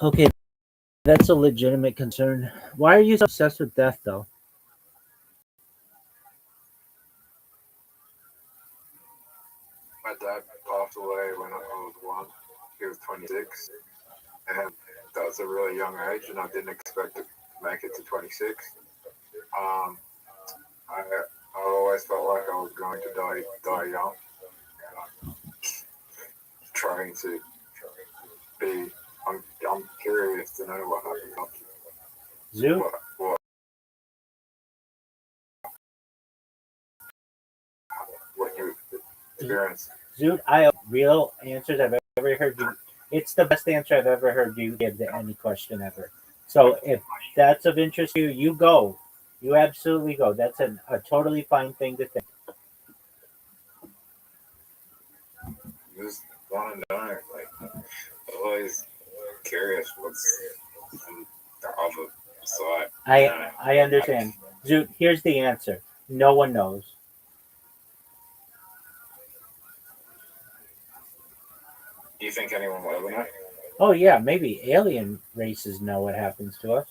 Okay, that's a legitimate concern. Why are you so obsessed with death, though? My dad passed away when I was one. He was 26, and that was a really young age, and I didn't expect to make it to 26. Um, I always felt like I was going to die young, and I'm trying to be. I'm curious to know what happens after. Zoot? What what you experience. Zoot, I real answers I've ever heard you. It's the best answer I've ever heard you give to any question ever. So if that's of interest to you, you go. You absolutely go. That's a totally fine thing to think. Just want to know, like, always curious what's on the other side. I understand. Zoot, here's the answer. No one knows. Do you think anyone will ever know? Oh yeah, maybe alien races know what happens to us.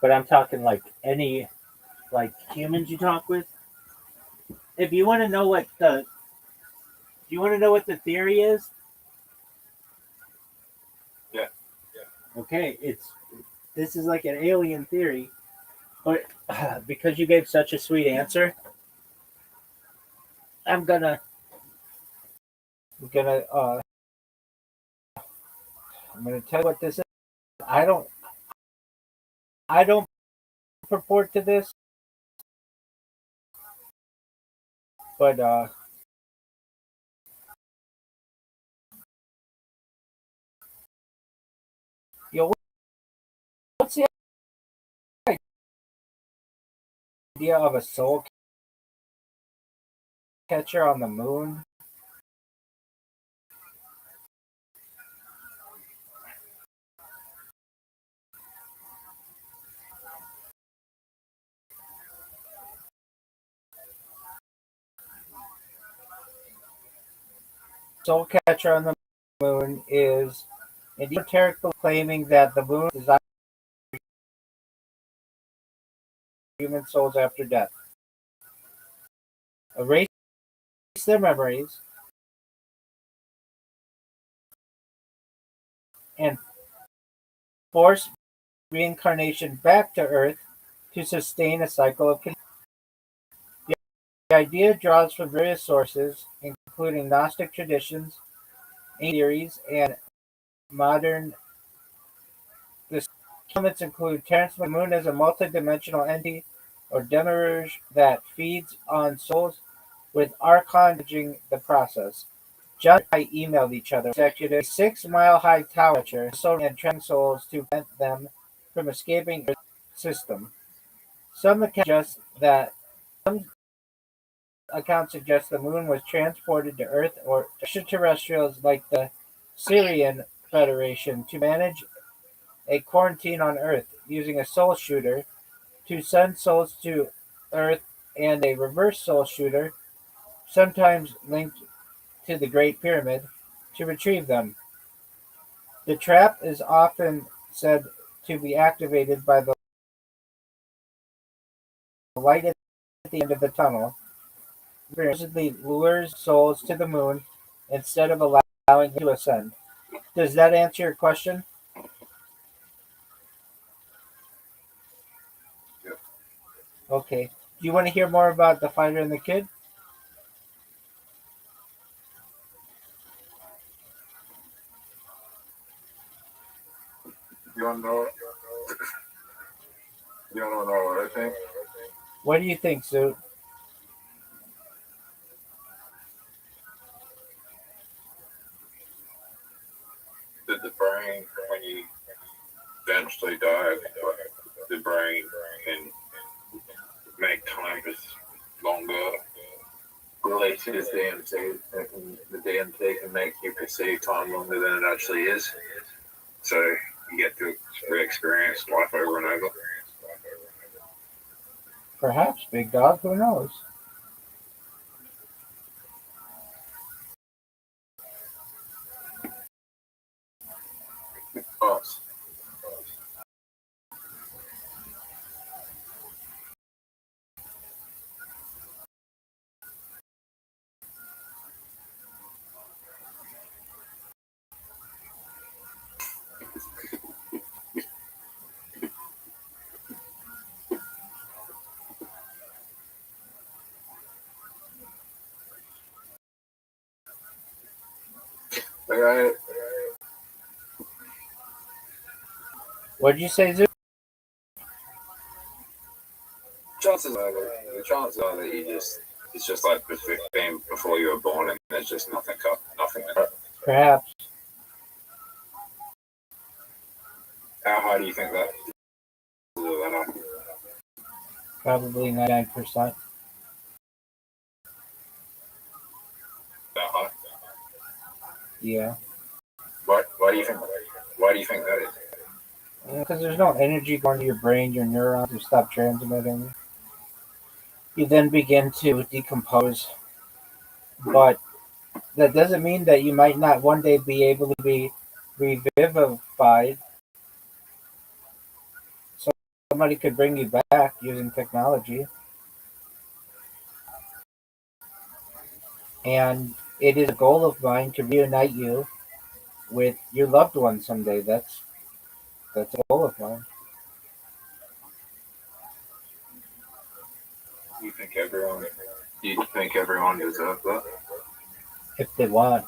But I'm talking like any like humans you talk with. If you want to know what the do you want to know what the theory is? Yeah. Okay, it's this is like an alien theory, but because you gave such a sweet answer, I'm gonna I'm gonna I'm gonna tell you what this is. I don't I don't purport to this, but yo, what's the idea of a soul catcher on the moon? Soul catcher on the moon is an esoteric belief claiming that the moon is designed for human souls after death. Erase their memories and force reincarnation back to Earth to sustain a cycle of conditioning. The idea draws from various sources, including Gnostic traditions, ancient theories, and modern discoveries. Elements include transmitting the moon as a multidimensional entity or demiurge that feeds on souls, with Archon managing the process. John and I emailed each other. Executive, a 6-mile high tower catcher and training souls to prevent them from escaping Earth's system. Some accounts suggest that some accounts suggest the moon was transported to Earth or extraterrestrials like the Syrian Federation to manage a quarantine on Earth, using a soul shooter to send souls to Earth and a reverse soul shooter, sometimes linked to the Great Pyramid, to retrieve them. The trap is often said to be activated by the light at the end of the tunnel, which supposedly lures souls to the moon instead of allowing them to ascend. Does that answer your question? Yeah. Okay. Do you want to hear more about the fighter and the kid? You don't know. You don't know what I think. What do you think, Sue? Did the brain, when you eventually die, the brain can make time just longer. Releases DMT, and the DMT can make you perceive time longer than it actually is. So you get to re-experience life over and over. Perhaps, big dog. Who knows? I, What did you say, Zoo? the chances are that it's just like being before you were born, and there's just nothing. Perhaps. How high do you think that? Probably 99%. That high? Yeah. Why do you think? Why do you think that is? Because there's no energy going to your brain, your neurons will stop transmitting. You then begin to decompose. But that doesn't mean that you might not one day be able to be revivified. So somebody could bring you back using technology. And it is a goal of mine to reunite you with your loved one someday. That's a goal of mine. You think everyone? Do you think everyone deserves that? If they want.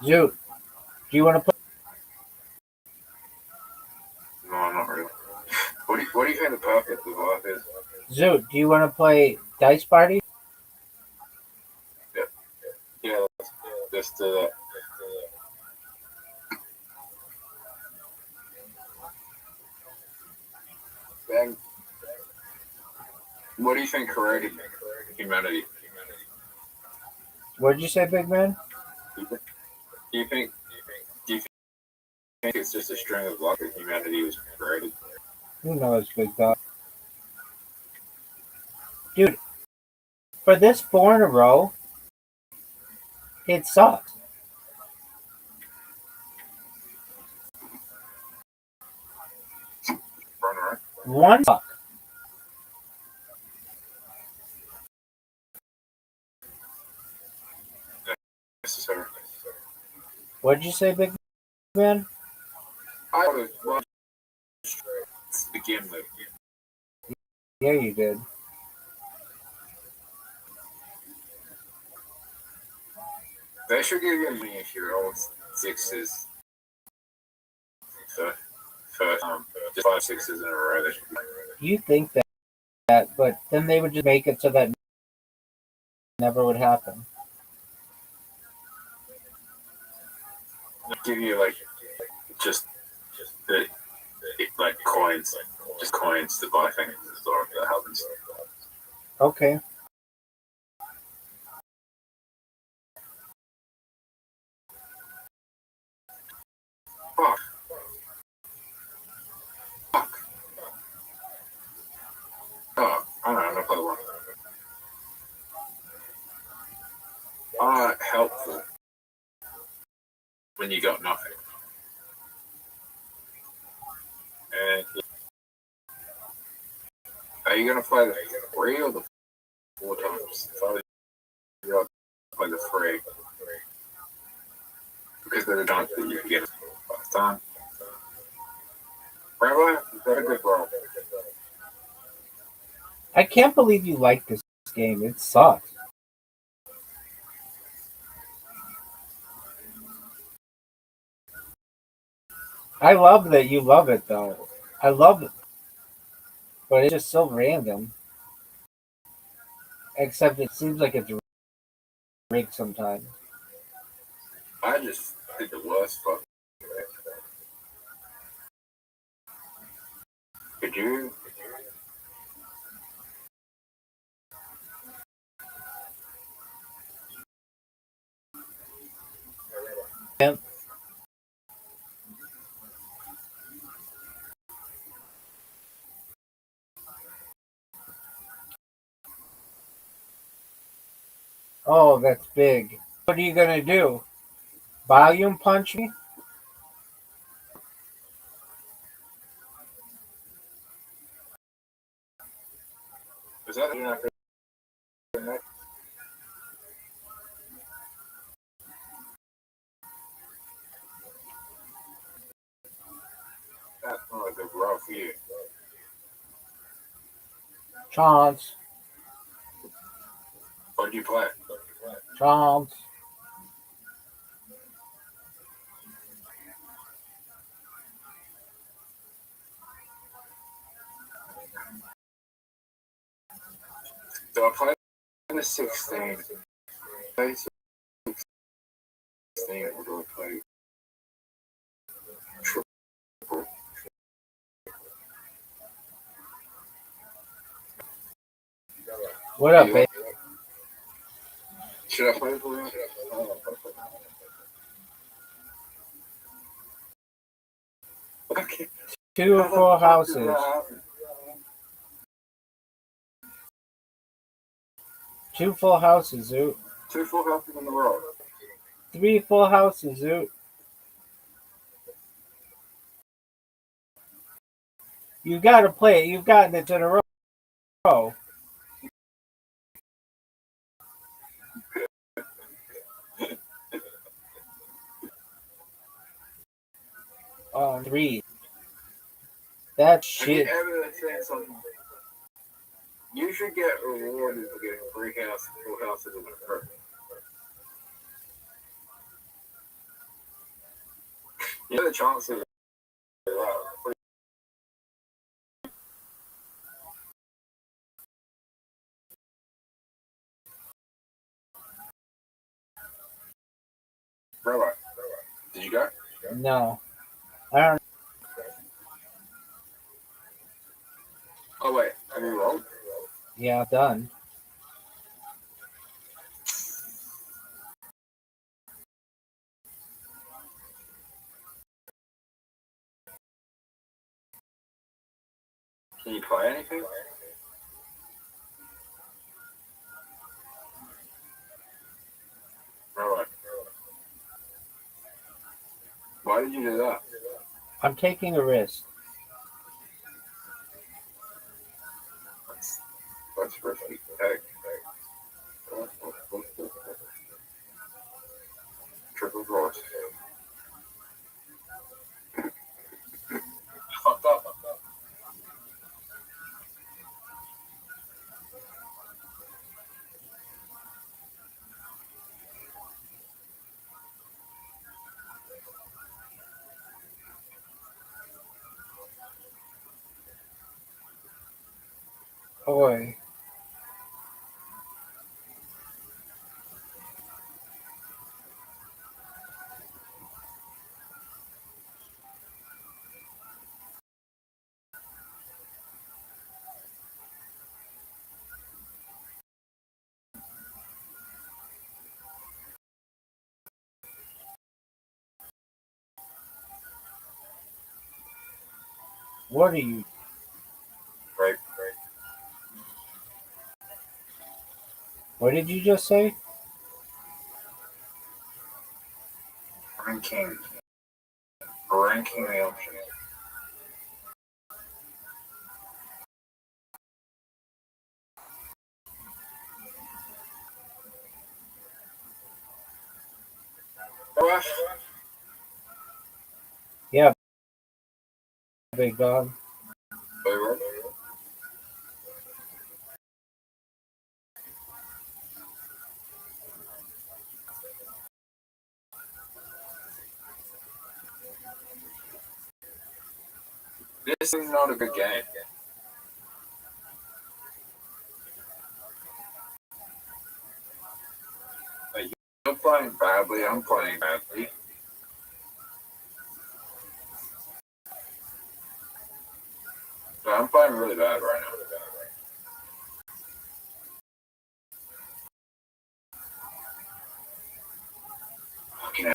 Zoot, do you want to play? No, not really. What do you think the purpose of life is? Zoot, do you want to play Dice Party? Yeah, yeah. Let's do that. Bang. What do you think created humanity? What did you say, big man? Do you think? Do you think it's just a string of luck that humanity was created? Who knows, big dog? Dude, for this 4 in a row, it sucks. Right? One suck. Necessary. What did you say, big man? I was well, to begin with. Yeah, you did. They should give me if you're all sixes. So, just 5 6s in a row. They should You think that, but then they would just make it so that never would happen. give you like just the like coins, just coins to buy things in the store. That happens. Okay. Fuck. Fuck. Oh, I don't know. Another one. Helpful when you got nothing. And are you gonna play the 3 or the 4 times? So you gotta play the 3 because there's a chance that you can get it 5 times. Rabbi, is that a good roll? I can't believe you like this game. It sucks. I love that you love it, though. I love it. But it's just so random. Except it seems like it's rigged sometimes. I just did the worst fucking. Could you? Yep. Oh, that's big. What are you gonna do? Volume punch me? Was that enough? That's not a good roll for you. Chance. What do you play? Chance. So I played the 16. Play 16. What do I play? Triple. What up, babe? Should I play for you? Okay. Two full houses. Two full houses, Zoot. 2 full houses in the world. 3 full houses, Zoot. You gotta play it. You've gotten it in a row. Oh, 3. That shit. You should get rewarded for getting 3 full houses in a row. You know the chances are Rabbi, did you go? No. I don't. Oh wait, have you rolled? Yeah, done. Can you play anything? Rabbi, why did you do that? I'm taking a risk. That's risky. Hey. Triple cross. Fucked up. Boy. What are you? Right. What did you just say? Ranking. Ranking the options. Alright. Yeah, big dog. This is not a good game. Like, you're playing badly, I'm playing badly. So I'm playing really bad right now. Fucking hell.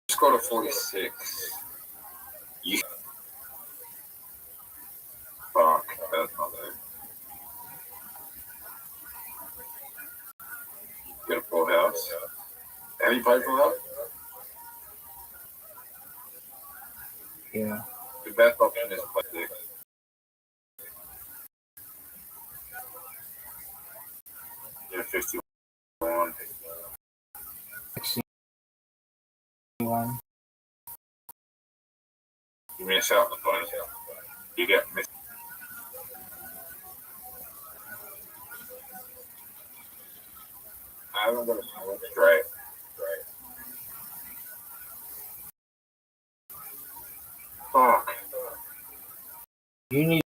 Just got a 46. You fuck, that's not there. Get a full house. Have you played full house? Yeah. The best option is play 6. Yeah, 51. 61. You miss out on the fun. You get miss. I haven't got a straight. Fuck. You need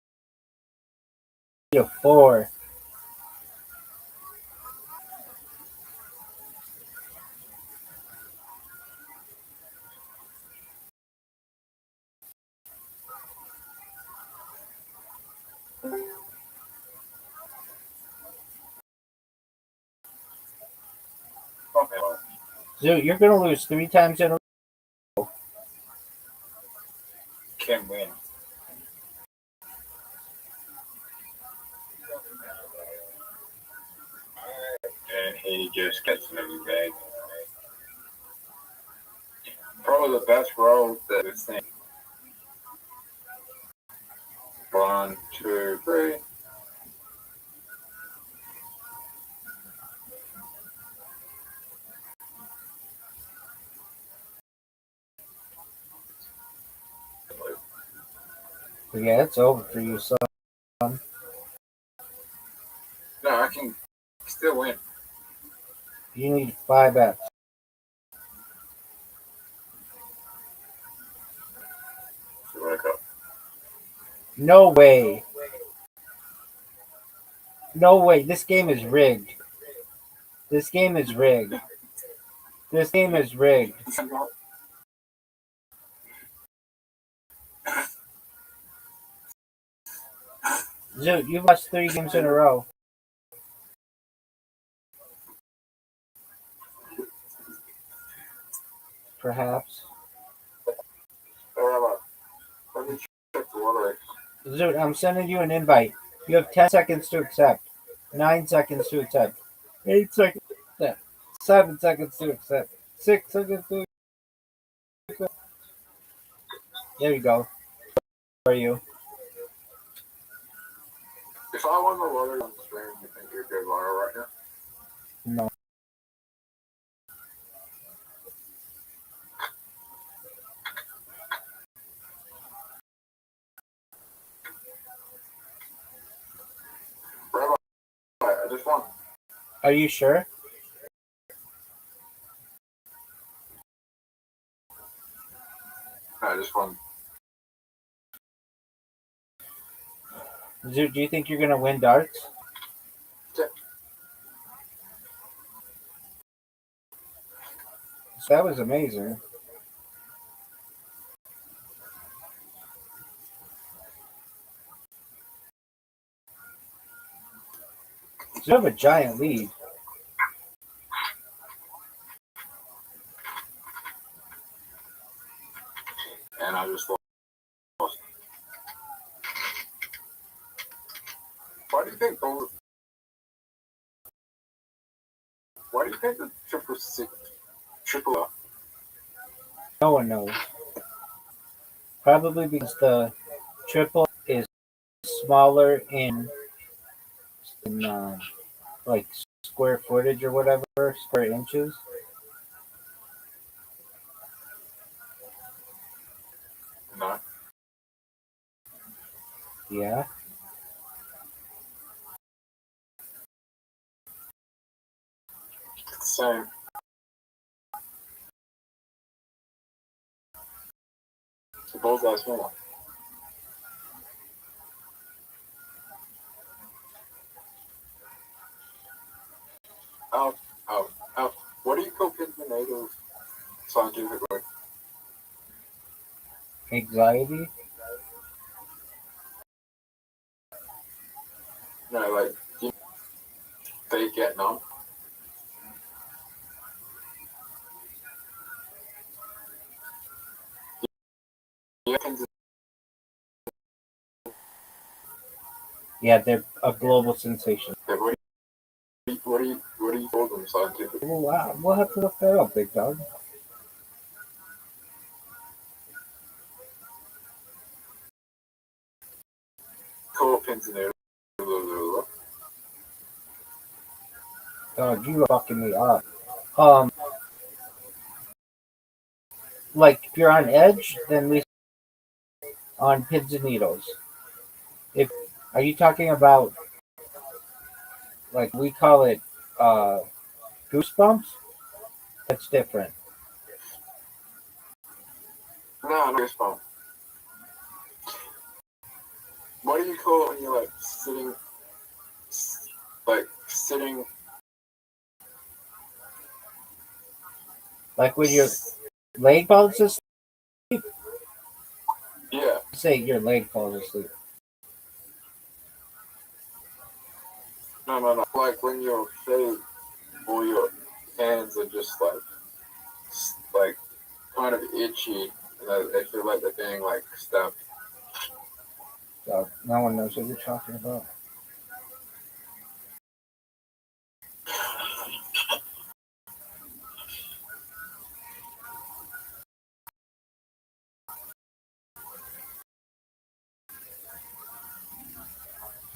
a 4. Dude, you're gonna lose 3 times in a row. Can't win. And he just gets another bag. Probably the best roll that we've seen. 1, 2, 3. Yeah, it's over for you, son. No, I can still win. You need 5x. Wake up. No way. No way. This game is rigged. This game is rigged. This game is rigged. Dude, you've lost 3 games in a row. Perhaps. Let me check the water. Dude, I'm sending you an invite. You have 10 seconds to accept. 9 seconds to accept. 8 seconds to accept. 7 seconds to accept. 6 seconds to accept. There you go. How are you? If I won the water on the stream, you think you're good water right now? No. Rabbi, I just won. Are you sure? I just won. Dude, do you think you're going to win darts? Yeah. That was amazing. You have a giant lead. And I just lost. Why do you think the triple? No one knows. Probably because the triple is smaller in like square footage or whatever, square inches. No. Yeah. It's the same. The ball's that small. Out, out, out. What do you call pins and needles scientifically? Anxiety. No, like, they get numb. Yeah, Yeah, they're a global sensation. what do you call them scientifically? Well, wow, we'll have to look that up, big dog. Call pins and needles. Dog, you are fucking me up. Like if you're on edge, then we on pins and needles. If are you talking about like we call it uh, goosebumps? That's different. No, no, it's fun. What do you call it when you're sitting, Like when your leg falls asleep. yeah. Say your leg falls asleep. No. Like when your face or your hands are just like kind of itchy, and they feel like they're being like stabbed. So no one knows what you're talking about.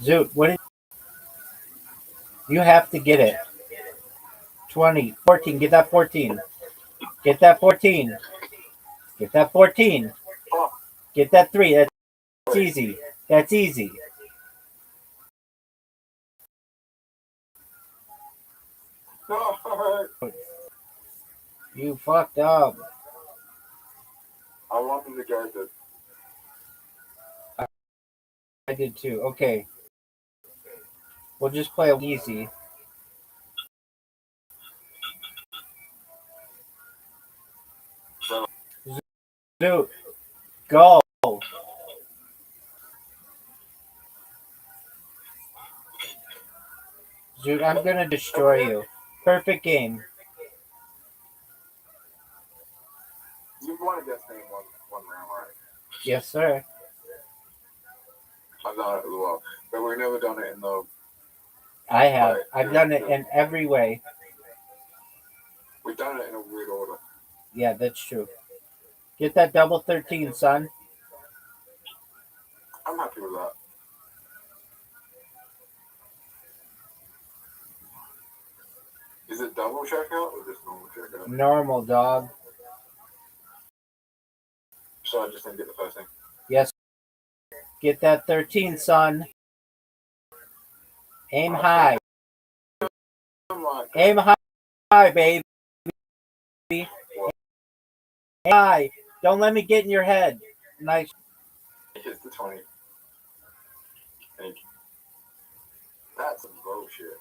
Zoot, what did you have to get it? 20, 14, get that 14. Get that 14. Get that 14. Oh, Get that 3. That's easy. That's easy. no! You fucked up. I wanted to go to. I did too. Okay. We'll just play easy. Zoot, go. Zoot, I'm gonna destroy you. Perfect game. You've won against me in one round, right? Yes, sir. I've done it as well, but we've never done it in the I have. like. I've done it in every way. We've done it in a weird order. Yeah, that's true. Get that double 13, son. I'm happy with that. Is it double checkout or just normal checkout? Normal, dog. So I just didn't get the first thing. Yes. Get that 13, son. Aim high. Aim high, baby. Aim high. Don't let me get in your head. Nice. Hits the 20. Thank you. That's some bullshit.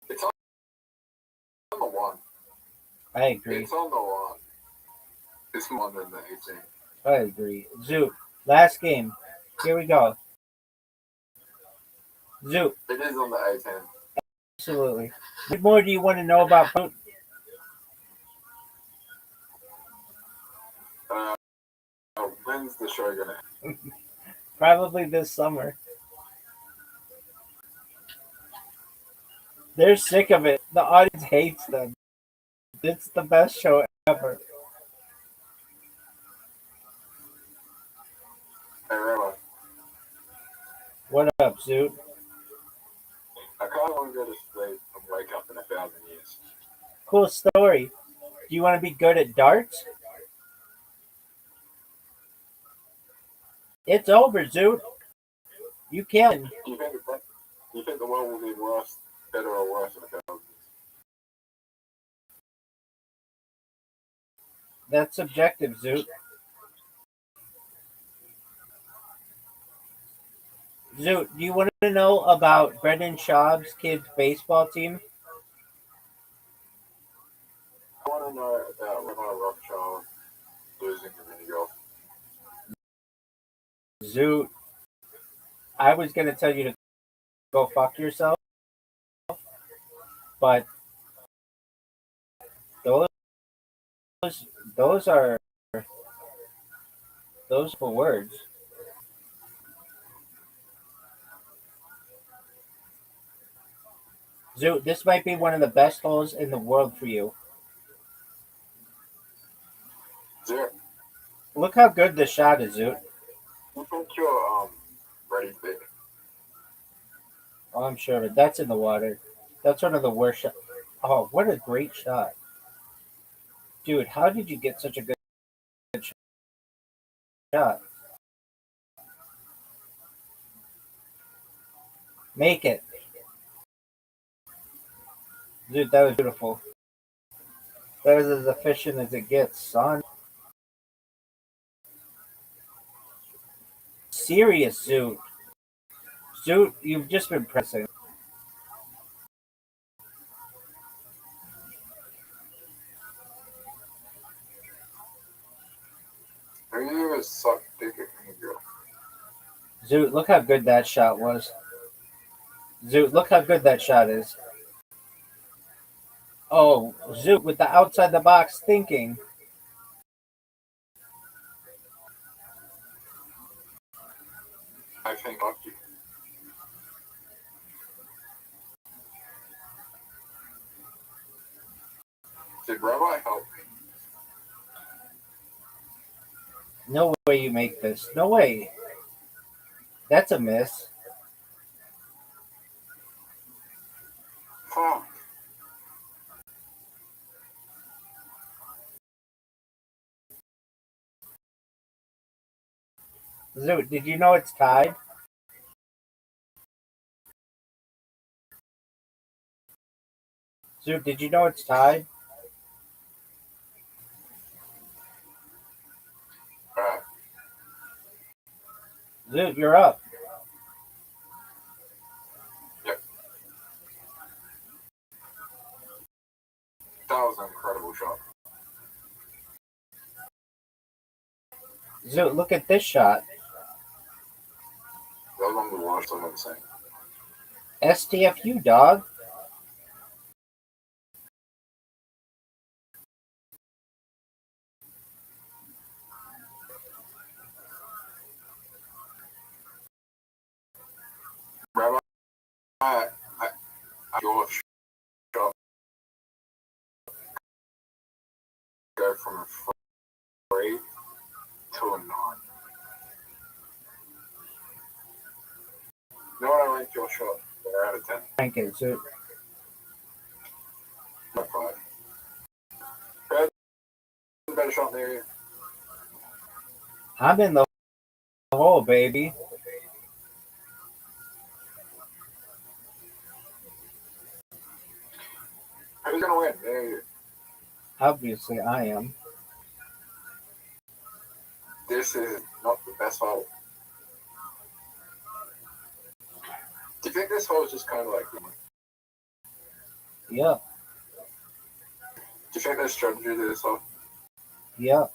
It's on the 1. I agree. It's on the 1. It's more than the 18. I agree. Zoot. Last game. Here we go. Zoot. It is on the 18. Absolutely. What more do you want to know about Zoot? When's the show gonna? Probably this summer. They're sick of it. The audience hates them. It's the best show ever. Hey, Rabbi, What up, Zoot? I kind of want to go to sleep and wake up in 1,000 years. Cool story. Do you want to be good at darts? It's over, Zoot. You can. Do you think the world will be worse, better or worse in 1,000 years? That's subjective, Zoot. Zoot, do you want to know about Brendan Schaub's kids' baseball team? I want to know about Rabbi Rothschild losing the mini golf. Zoot, I was going to tell you to go fuck yourself, but those those are those for words. Zoot, this might be one of the best holes in the world for you. Zero. Look how good this shot is, Zoot. You think you're ready big? Oh, I'm sure of it. That's in the water. That's one of the worst shots. Oh, what a great shot. Dude, how did you get such a good shot? Make it. Dude, that was beautiful. That was as efficient as it gets, son. Serious, Zoot. Zoot, you've just been pressing. Maybe you guys suck dick at me, girl. Zoot, look how good that shot was. Zoot, look how good that shot is. Oh, Zoot with the outside the box thinking. I think fuck you. Did Rabbi help me? No way you make this. No way. That's a miss. Fuck. Zoot, did you know it's tied? Zoot, did you know it's tied? Alright. Zoot, you're up. Yep. That was an incredible shot. Zoot, look at this shot. That was one of the worst I've ever seen. STFU, dog. Rabbi, your shot go from a 3 to a 9. You know what I ranked your shot? Out of 10. Thank you, Zoot. Not 5. Who's a better shot than you? I'm in the hole, baby. Who's gonna win? Me or you? Obviously, I am. This is not the best hole. Do you think this hole is just kind of like? Yep. Do you think there's strategy to this hole? Yep.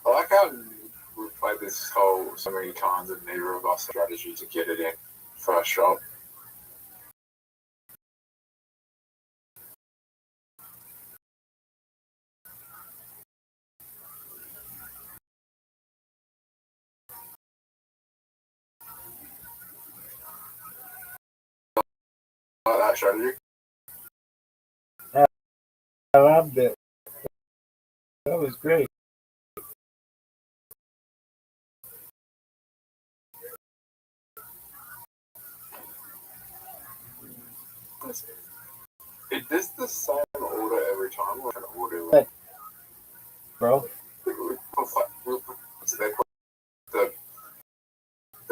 I like how we've played this hole so many times and neither of us have strategy to get it in first shot. Like that strategy. I loved it. That was great. Is this the same order every time or an order? But, bro. So they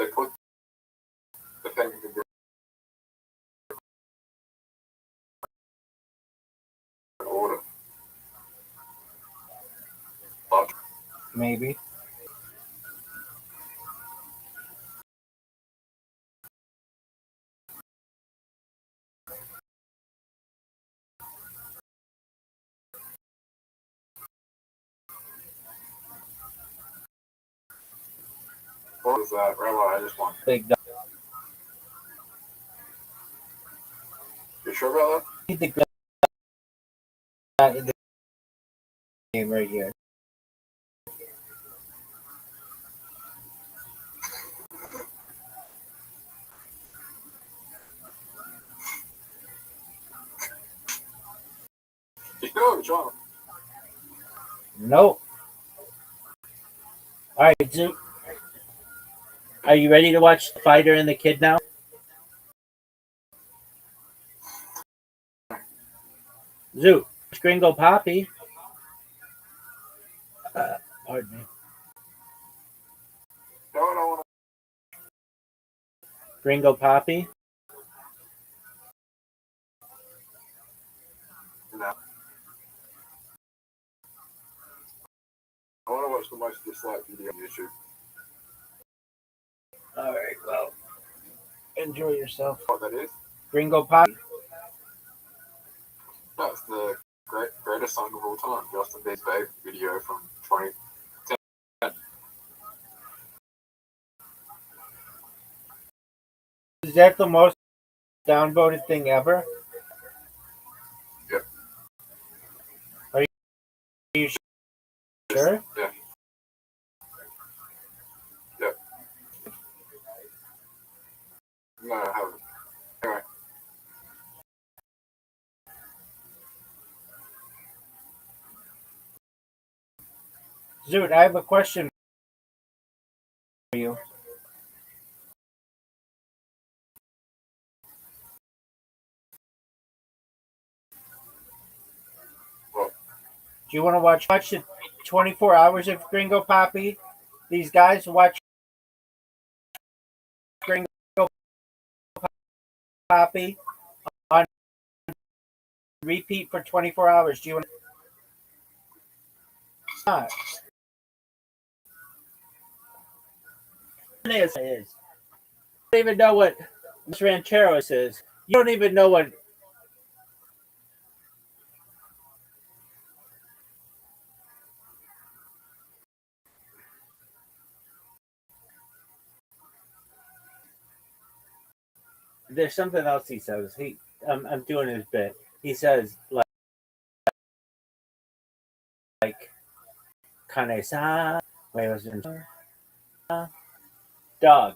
put the thing in order. But Maybe. what was that? Rabbi, I just want. Big dog. You sure about Need the guy in the game right here. that? You know, John. Nope. All right, Zoo. Are you ready to watch the fighter and the kid now? Zoo. Gringo Poppy. Pardon me. No, I don't want Gringo Poppy. to. No. I want to watch the most disliked video on YouTube. All right, well, enjoy yourself. What that is? Gringo Poppy. That's the greatest song of all time. Justin Bieber's Babe video from 2010. Is that the most downvoted thing ever? Yep. Are you sure? Yeah. Yep. No, I haven't. Anyway. Zoot, I have a question for you. Well, Do you want to watch the 24 hours of Gringo Poppy? These guys watch Gringo Poppy on repeat for 24 hours. Do you want to? It is. You don't even know what Los Rancheros is. You don't even know what. There's something else he says. I'm doing his bit. He says like Kanesa, dog.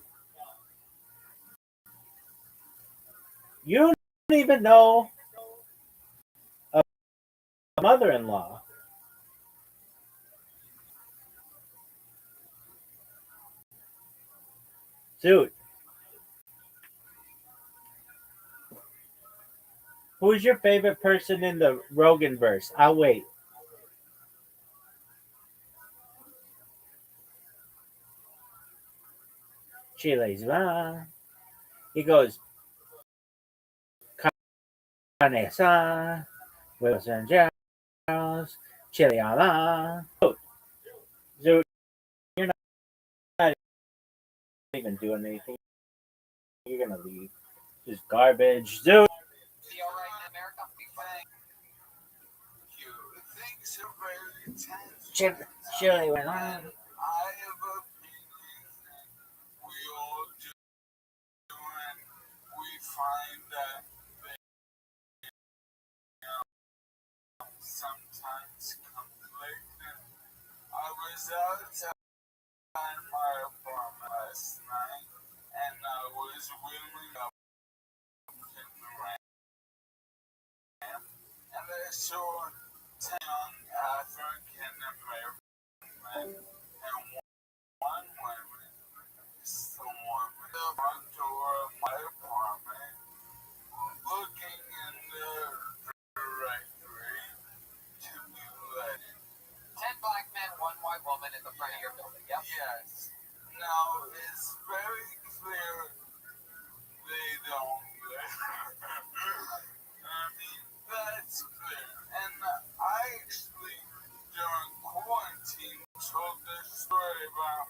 You don't even know a mother-in-law. Dude, who's your favorite person in the Rogan verse? I'll wait. Chile's. He goes, Canesa, Wilson Angeles, Chile ala. Dude, you're not even doing anything. You're gonna leave. Just garbage. Dude. Chile went on. Sometimes conflicting. I was outside my apartment last night, and I was wheeling up in the rain, and I saw 10 young African American men and one woman. Someone at the front door of my apartment, looking in the directory to be let in. 10 black men, one white woman in the front of your building, yep? Yes. Now, it's very clear they don't I mean, that's clear. And I actually, during quarantine, told this story about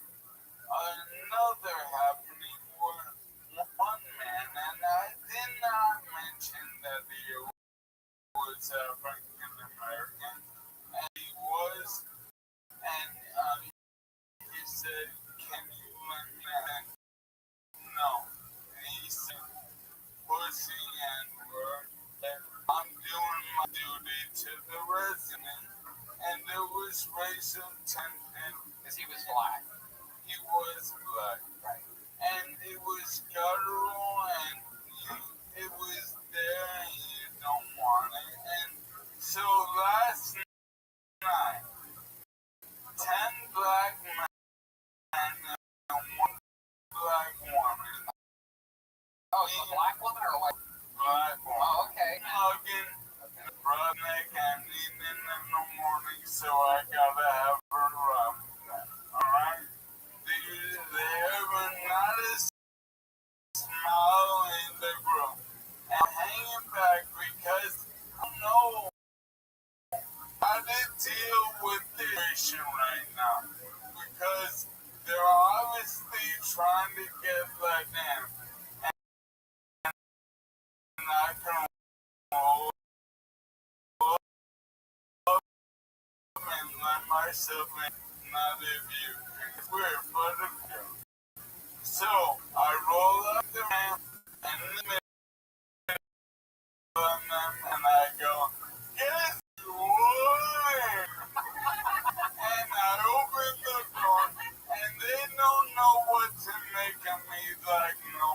another happening where one man, and I did not mention that he was African American, and he was, and he said, "Can you let me in?" No. And he said, "Pussy and word, I'm doing my duty to the resident," and there was racial tension. Because he was black. He was black. Right. And it was guttural, and it was there, and you don't want it. And so last night, and one black woman. Oh, you a black woman or a white? Black woman. Oh, okay. Hugging, redneck, and eating in the morning, so I gotta have her rub. Alright? They ever not a smile in the group. And hanging back because I know how to deal with the situation right now. Because they're obviously trying to get let in. And I can roll up and let myself in, not if you. It's weird, but if you. So I roll up the ramp and in the middle of them and I go, get wood! And I open the door and they don't know what to make of me like no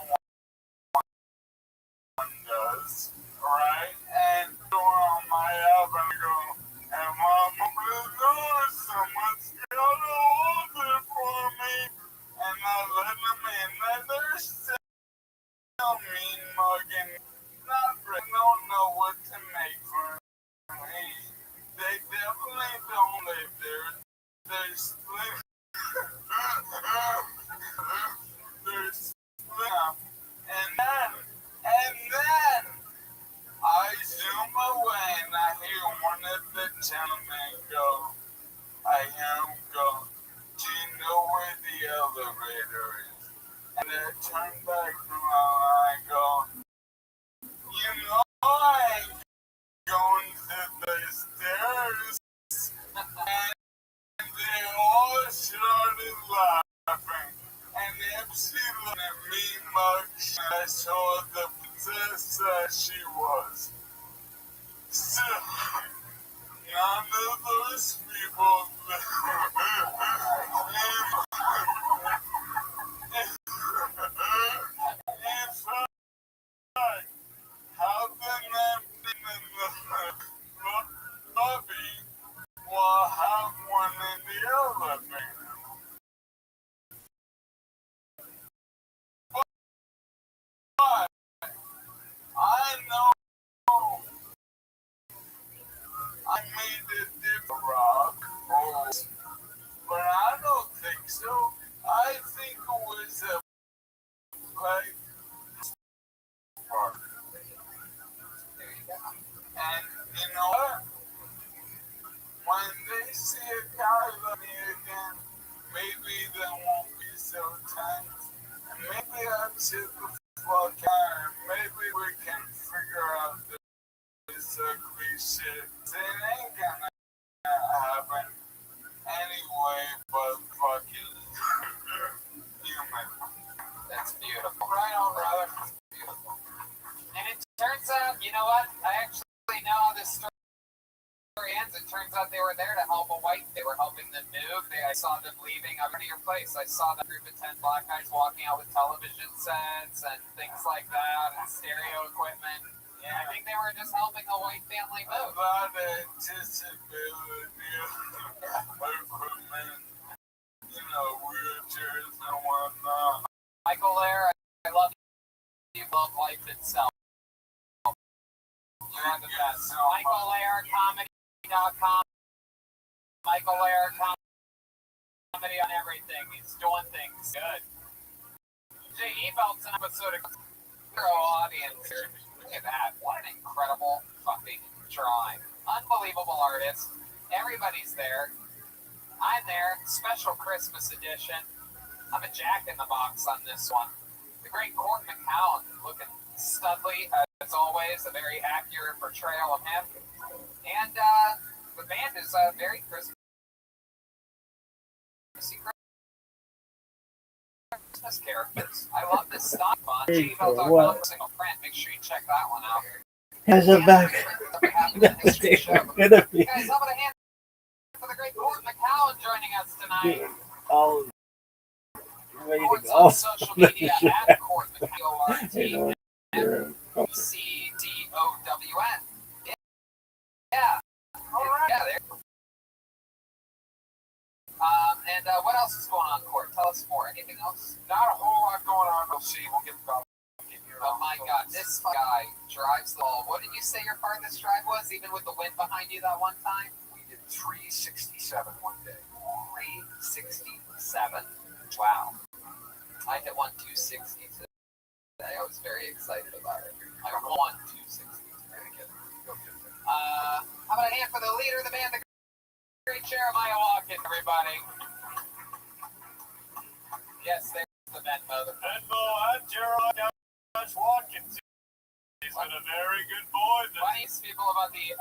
one does. Right? And door on my up and I go, and mom opened the door, someone's gotta hold it for me. And I let them in. And they're still mean mugging. Not really don't know what to make for me. They definitely don't live there. They split. They're split up. And then I zoom away and I hear one of the gentlemen go, I hear him go, do you know where the elevator is? And I turn back around and I go, you know I ain't going to the stairs. And they all started laughing. And MC looked at me much and I saw the princess that she was. So, none of those people in fact, how can that be in the lobby while have one in the elevator? But I know I made a different rock, but I don't think so. I think it was a pipe park. And you know what? When they see a guy like me again, maybe they won't be so tense. And maybe I should the fuck out and maybe we can figure out this ugly shit. It ain't gonna happen anyway, but fucking human. That's beautiful. Right on, brother. Beautiful. And it turns out, you know what? I actually know how this story ends. It turns out they were there to help a white. They were helping them move. I saw them leaving over to your place. I saw that group of 10 black guys walking out with television sets and things like that and stereo equipment. Yeah. I think they were just helping a white family move. A lot of disability equipment, you know, wheelchairs and whatnot. Michael Lair, I love you. Love life itself. You're the best. Michael Lair, comedy.com. Michael Lair, comedy on everything. He's doing things good. J.E. Belt's an episode of Zero audience here. Look at that. What an incredible fucking drawing. Unbelievable artist. Everybody's there. I'm there. Special Christmas edition. I'm a Jack in the Box on this one. The great Court McCowan looking studly, as always. A very accurate portrayal of him. And the band is very Christmas characters. I love this stock font. JBell.com single print. Make sure you check that one out. Has a back. Guys, how about a hand for the great Court McCowan joining us tonight? All ready to Court's go. on social media at Court McCowan. CDOWN. Yeah. All right. Yeah, there. And what else is going on, Court? Tell us more. Anything else? Not a whole lot going on. We'll see. We'll get about. Oh my God, this guy drives the ball. What did you say your farthest drive was, even with the wind behind you that one time? We did 367 one day. 367. Wow. I hit 260 today. I was very excited about it. I won 260. Very good. How about a hand for the leader of the band, the great Jeremiah Watkins, everybody? Yes, there's the Venmo. The Venmo at Jeremiah Watkins. He's been a very good boy. Why don't you speak people about the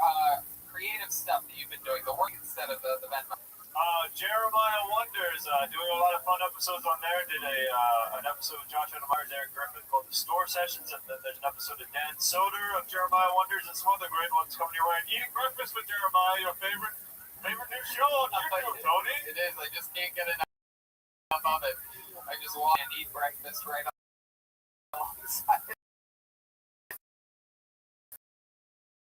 creative stuff that you've been doing, the work instead of the Venmo? Jeremiah Wonders, doing a lot of fun episodes on there. Did an episode with Josh Myers, Eric Griffin called The Store Sessions, and then there's an episode of Dan Soder of Jeremiah Wonders, and some other great ones coming your way. Eating Breakfast with Jeremiah, your favorite new show on YouTube, Tony. It is. I just can't get enough of it. I just want to eat breakfast right alongside it.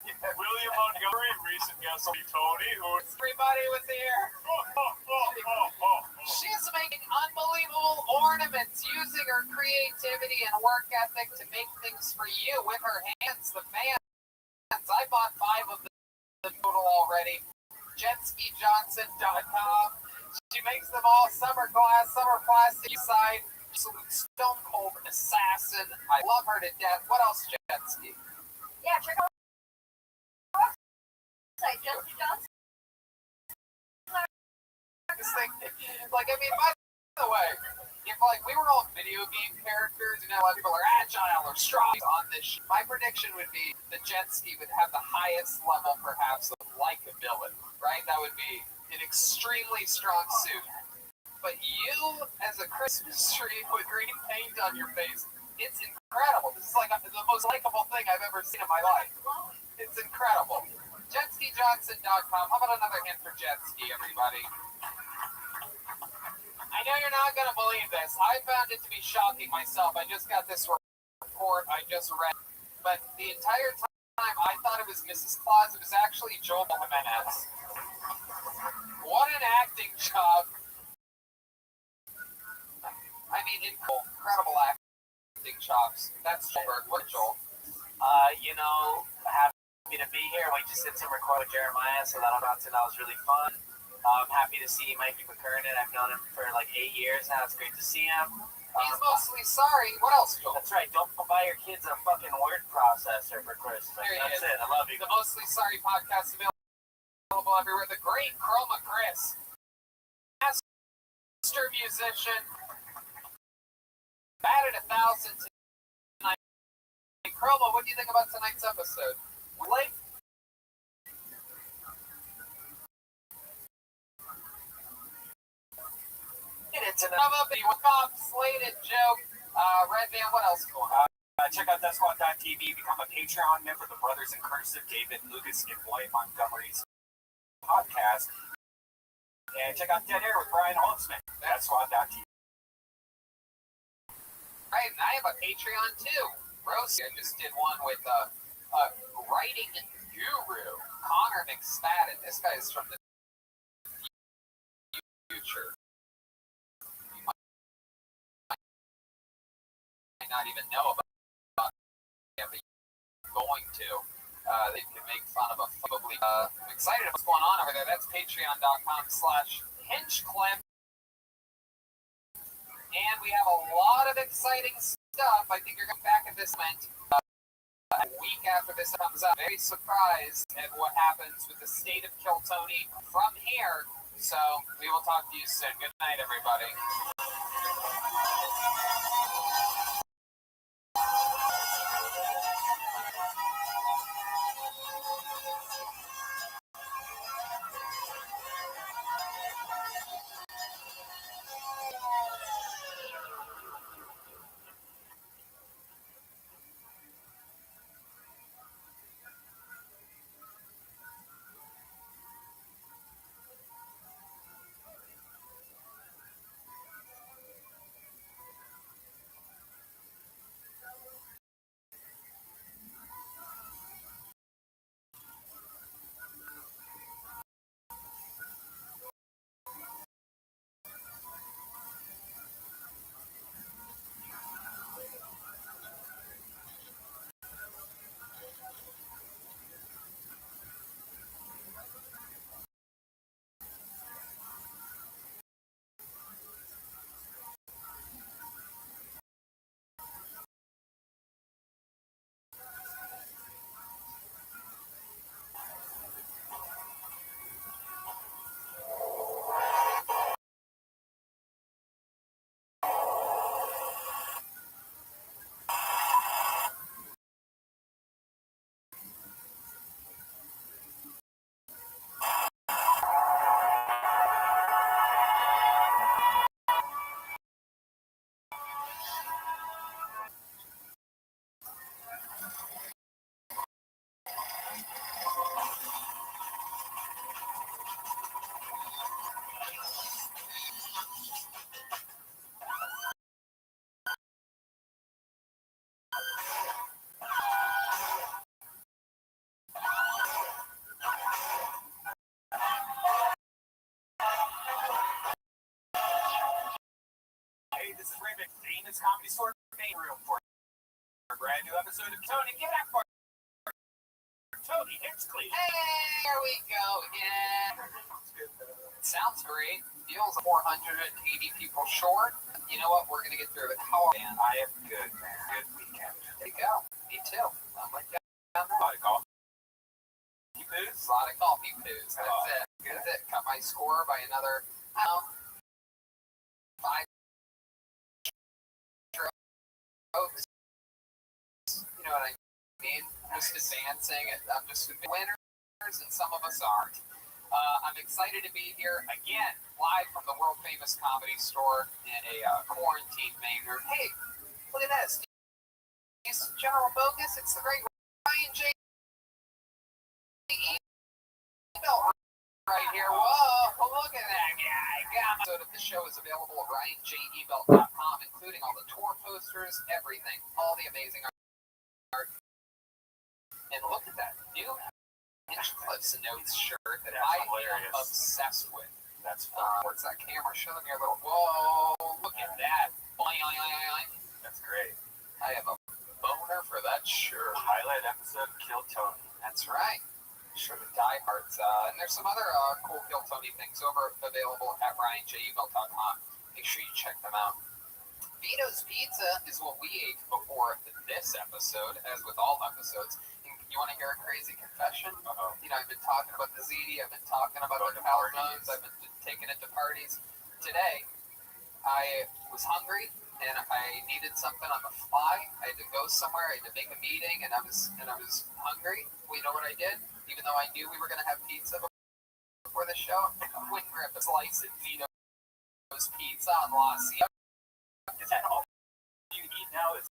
William Montgomery, recent guest on Tony, who Everybody was here. She's making unbelievable ornaments using her creativity and work ethic to make things for you with her hands, the fans. I bought 5 of the total already. JetSkiJohnson.com. She makes them all summer glass, summer plastic side. Absolute stone cold assassin. I love her to death. What else, Jetski? Yeah, check out Jesse Johnson. This thing, like, I mean, by the way, if like we were all video game characters, you know, a lot of people are agile or strong on this. My prediction would be the jet ski would have the highest level, perhaps, of likability. Right? That would be an extremely strong suit. But you, as a Christmas tree with green paint on your face, it's incredible. This is like the most likable thing I've ever seen in my life. It's incredible. JetSkiJohnson.com. How about another hint for jet ski, everybody? I know you're not going to believe this. I found it to be shocking myself. I just got this report I just read. But the entire time I thought it was Mrs. Claus. It was actually Joel Jimenez. What an acting job. I mean, incredible acting chops. That's Joel. What, Joel? Happy to be here. We just did some recording with Jeremiah, so that was really fun. I'm happy to see Mikey McKernan. I've known him for like 8 years now. It's great to see him. He's mostly sorry. What else, Joel? That's right. Don't buy your kids a fucking word processor for Christmas. That's it. I love you. The Mostly Sorry podcast available everywhere. The great Chroma Chris, master musician, batted 1,000 tonight. Hey, Chroma, what do you think about tonight's episode? Blake? Slated joke. Red Band, what else going on? Check out DeathSquad.tv. Become a Patreon member. The Brothers in Cursive, David, Lucas, and Dwight Montgomery's podcast. And check out Dead Air with Brian Holtzman. DeathSquad.tv. Right, and I have a Patreon too. Rosie, I just did one with writing guru Connor McSpadden. This guy is from the future. You might not even know about him, but you're going to. They can make fun of a probably. I'm excited about what's going on over there. That's patreon.com/hingeclip. And we have a lot of exciting stuff. I think you're going back at this moment. A week after this comes out, very surprised at what happens with the state of Kiltony from here. So we will talk to you soon. Good night, everybody. Hey, this is Rabbit, famous comedy store main room for a brand new episode of Tony. Get back for Tony Hinchcliffe. Hey, here we go again. Sounds great. Feels 480 people short. You know what? We're going to get through it. How are you? And I am good, man. Good weekend. There you go. Me too. I'm like that. A lot of coffee poos. A lot of coffee poos. That's it. That's it. Cut my score by another 5 strokes. You know what I mean? Just advancing. I'm just winners, and some of us aren't. I'm excited to be here again, live from the world famous comedy store in a quarantine main room. Hey, look at this. It's General Bogus. It's the great Ryan J. Right here. Whoa, look at that guy. So the show is available at RyanJEbelt.com, including all the tour posters, everything, all the amazing art. And look at that new Hinchcliffe's Notes shirt that I am obsessed with. That's fun. Where's that camera? Show them your little. Whoa, look at that. That's great. I have a boner for that shirt. Highlight episode of Kill Tony. That's right. Sure, the diehards. And there's some other cool Kill Tony things available at RyanJEbelt.com. Make sure you check them out. Vito's Pizza is what we ate before this episode, as with all episodes. You want to hear a crazy confession? You know, I've been talking about the ziti, I've been talking about the Palatones, I've been taking it to parties. Today, I was hungry and I needed something on the fly. I had to go somewhere, I had to make a meeting, and I was hungry. Well, you know what I did? Even though I knew we were going to have pizza before the show, I went and grabbed a slice of Vito's Pizza on La Sierra. Is that all you eat now? Is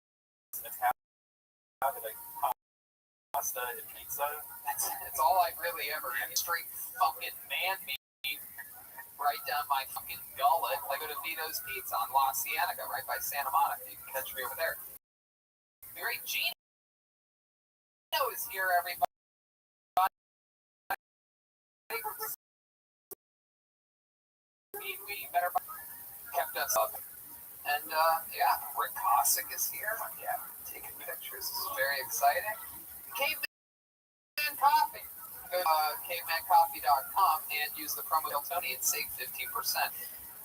like pasta and pizza? It's all I really ever eat. Straight fucking man meat right down my fucking gullet. I go to Vito's Pizza on La Cienega, right by Santa Monica. You can catch me over there. The great Gino is here, everybody. We better kept us up. And yeah, Rick Cossack is here. Yeah, taking pictures. This is very exciting. Caveman Coffee. Go to cavemancoffee.com and use the promo code Tony and save 15%.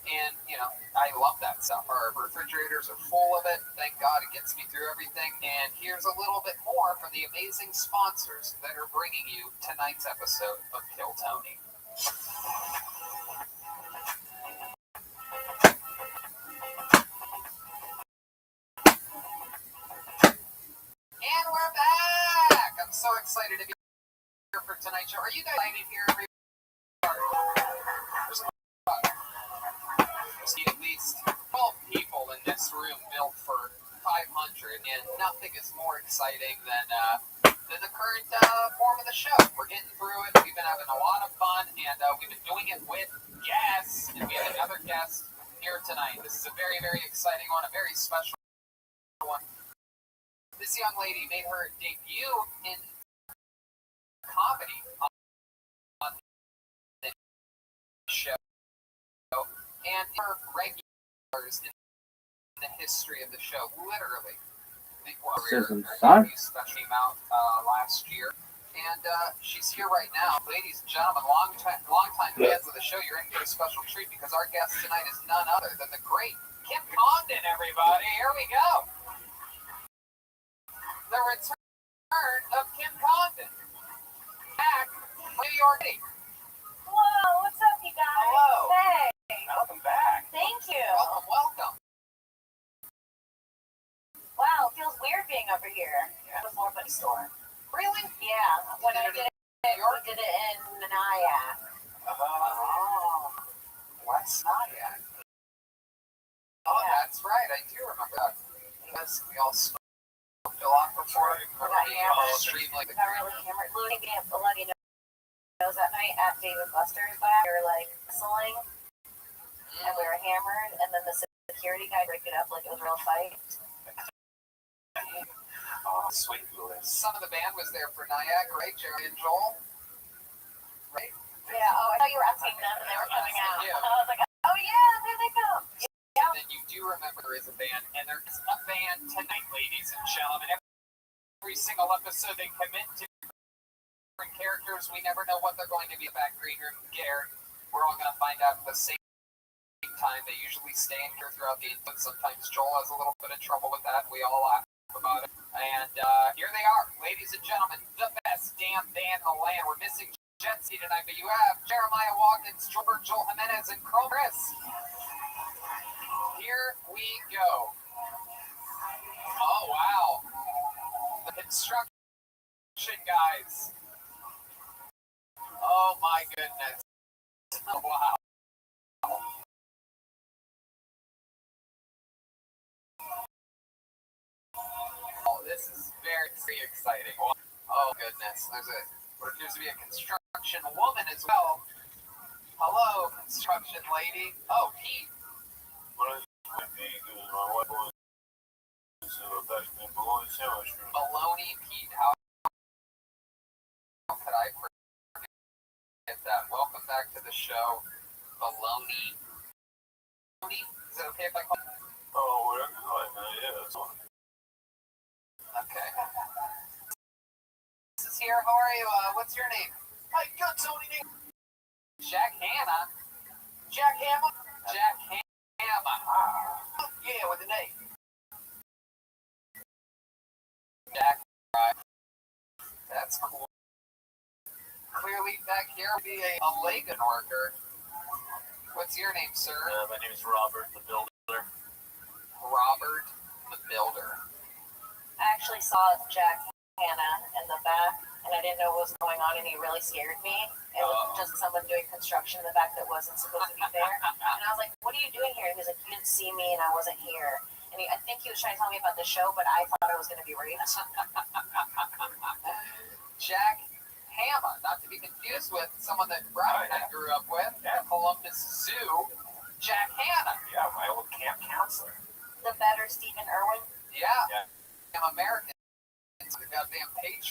And, you know, I love that stuff. Our refrigerators are full of it. Thank God it gets me through everything. And here's a little bit more from the amazing sponsors that are bringing you tonight's episode of Kill Tony. And we're back! I'm so excited to be here for tonight's show. Are you guys excited here? There's at least 12 people in this room built for 500, and nothing is more exciting than the current form of the show. We're getting through it. We've been having a lot of fun, and we've been doing it with guests, and we have another guest here tonight. This is a very, very exciting one, a very special one. This young lady made her debut in comedy on the show, and her regulars in the history of the show, literally. Susan Son Came out last year, and she's here right now. Ladies and gentlemen, long-time fans of the show, you're in for a special treat because our guest tonight is none other than the great Kim Condon, everybody. Here we go. The return of Kim Condon. Back from New York City. Whoa, what's up, you guys? Hello. Hey. Welcome back. Thank you. Welcome. Wow, it feels weird being over here. It was more of a store. Really? Yeah. When I did it, we did it in Nyack. Oh. West Nyack. Oh, Yeah. that's right. I do remember that. Because we all smoked a lot before. Stream like Got really hammered. Losing game of 11 knows that night at David Buster's lab. We were like whistling, and we were hammered, and then the security guy break it up like it was a real fight. Oh, sweet Louis. Some of the band was there for Nyack, right? Jerry and Joel. Right? Yeah. Oh, I thought you were asking them, and they were coming out. Yeah. I was like, oh yeah, there they come. Yeah, then you do remember there is a band, and there's a band tonight, ladies and gentlemen. Every single episode they commit to different characters. We never know what they're going to be. Back green room, Garrett. We're all going to find out at the same time. They usually stay in here throughout the input. Sometimes Joel has a little bit of trouble with that. We all laugh about it. And here they are, ladies and gentlemen, the best damn band in the land. We're missing Jetsy tonight, but you have Jeremiah Watkins, Joel Jimenez, and Chris. Here we go. Oh, wow. The construction guys. Oh, my goodness. Oh, wow. Oh, this is very, very exciting. Oh, goodness. There's what appears to be a construction woman as well. Hello, construction lady. Oh, Pete. Baloney Pete. How could I forget that? Welcome back to the show. Baloney. Is it okay if I call you? Oh, whatever you like, man. Yeah, that's fine. Okay. This is here. How are you? What's your name? Hi, good, Tony. Jack Hanna. Jack Hammer? Jack Hammer. Yeah, with an A. Jack, right. That's cool. Clearly back here will be a Lagan worker. What's your name, sir? My name is Robert, the builder. Robert, the builder. I actually saw Jack Hanna in the back, and I didn't know what was going on, and he really scared me. It was just someone doing construction in the back that wasn't supposed to be there. And I was like, what are you doing here? He was like, you didn't see me, and I wasn't here. And I think he was trying to tell me about the show, but I thought I was going to be raped. Jack Hammer, not to be confused with someone that Brian and I grew up with at Columbus Zoo. Jack Hanna. Yeah, my old camp counselor. The better Stephen Irwin. Yeah. I'm American. It's the goddamn Patriots.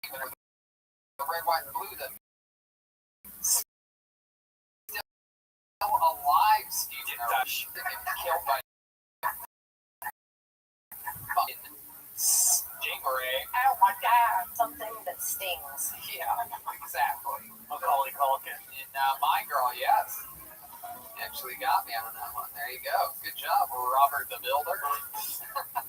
The red, white, and blue that still alive, Stephen Irwin. Killed by stingray. Oh my God. Something that stings. Yeah, exactly. Macaulay Culkin. And my girl, yes. Actually got me on that one. There you go. Good job, Robert the Builder.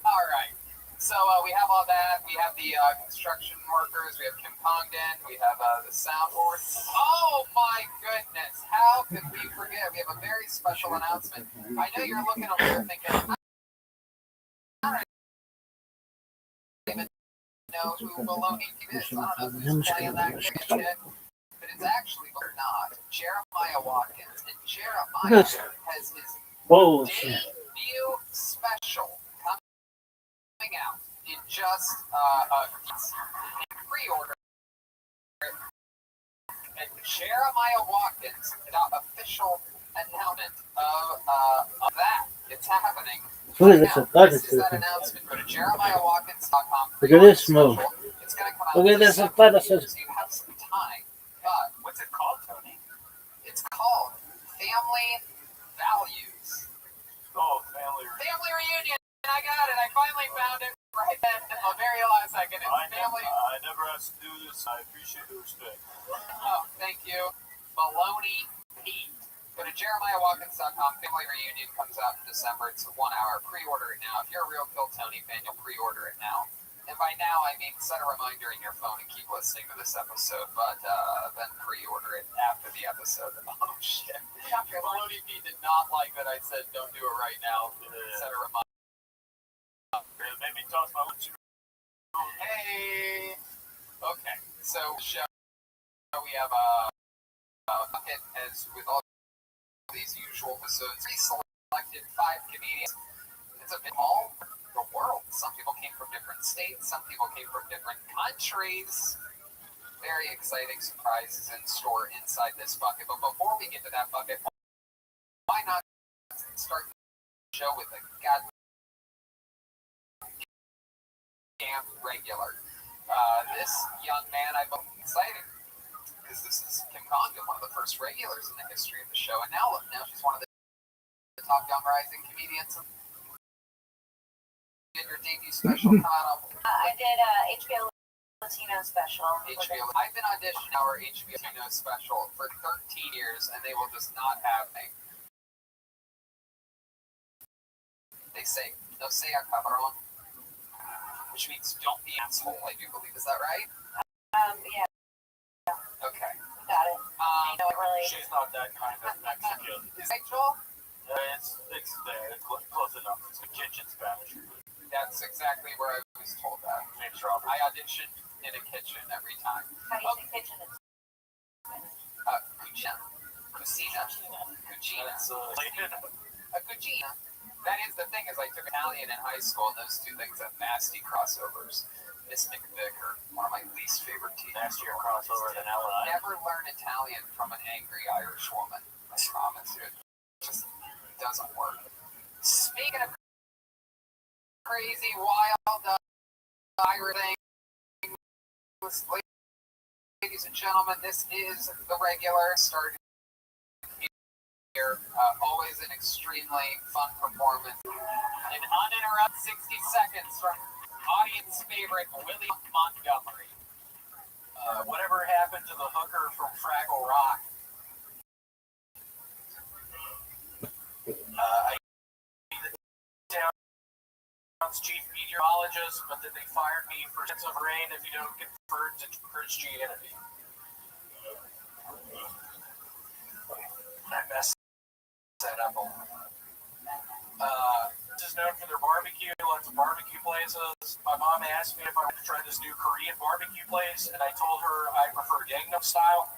All right. So we have all that. We have the construction workers. We have Kim Congdon. We have the soundboard. Oh, my goodness. How could we forget? We have a very special announcement. I know you're looking over there thinking, I don't even know who Baloney is. I don't know who's playing that game yet. But it's actually not. Jeremiah Watkins. And Jeremiah has his debut special coming out in just pre-order. And Jeremiah Watkins, the official announcement of that. It's happening. Look at this. This is that announcement. Go to JeremiahWatkins.com. Look at this move. It's going to come out. Look at this. So you have some time. But What's it called, Tony? it's called Family Values. Oh, family. Family Reunion. I got it. I finally found it right then at the very last second. It's Family. I never asked to do this. I appreciate the respect. Oh, thank you. Baloney Pete. Go to JeremiahWatkins.com. Family Reunion comes out in December. It's 1 hour. Pre-order it now. If you're a real Kill Tony fan, you'll pre-order it now. And by now, I mean set a reminder in your phone and keep listening to this episode, but then pre-order it after the episode. Oh, shit. Baloney Pete did not like that I said don't do it right now. Set a reminder. It made me toss my lips. Hey. Okay. So, show we have bucket as with all these usual episodes. We selected 5 comedians. It's a bit all over the world. Some people came from different states. Some people came from different countries. Very exciting surprises in store inside this bucket. But before we get to that bucket, why not start the show with a goddamn regular? This young man, I'm excited because this is Kim Condon, one of the first regulars in the history of the show, and now she's one of the top young rising comedians. You did your debut special coming up. I did HBO Latino special. I've been auditioning our HBO Latino special for 13 years, and they will just not have me. They say, no sea cabrón, which means don't be asshole, I do believe. Is that right? Yeah. Okay. Got it. No, it really. She's not that kind of Mexican. Is Rachel? It's close enough. It's the kitchen Spanish. That's exactly where I was told that. Name's Robert. I auditioned in a kitchen every time. How do you say kitchen in Spanish? Cucina. Cucina. Cucina. A cucina. That is the thing, is I took Italian in high school, and those two things have nasty crossovers. Miss McVick are one of my least favorite teachers. Nastier crossover than Ella. Never learn Italian from an angry Irish woman. I promise you. It just doesn't work. Speaking of crazy, wild, Irish things, ladies and gentlemen, this is the regular starting here. Always an extremely fun performance. An uninterrupted 60 seconds from audience favorite William Montgomery. Whatever happened to the hooker from Fraggle Rock? I the town's chief meteorologist, but then they fired me for sense of rain if you don't convert to Christianity. I messed that up a lot. This is known for their barbecue, lots of barbecue places. My mom asked me if I wanted to try this new Korean barbecue place, and I told her I prefer Gangnam Style.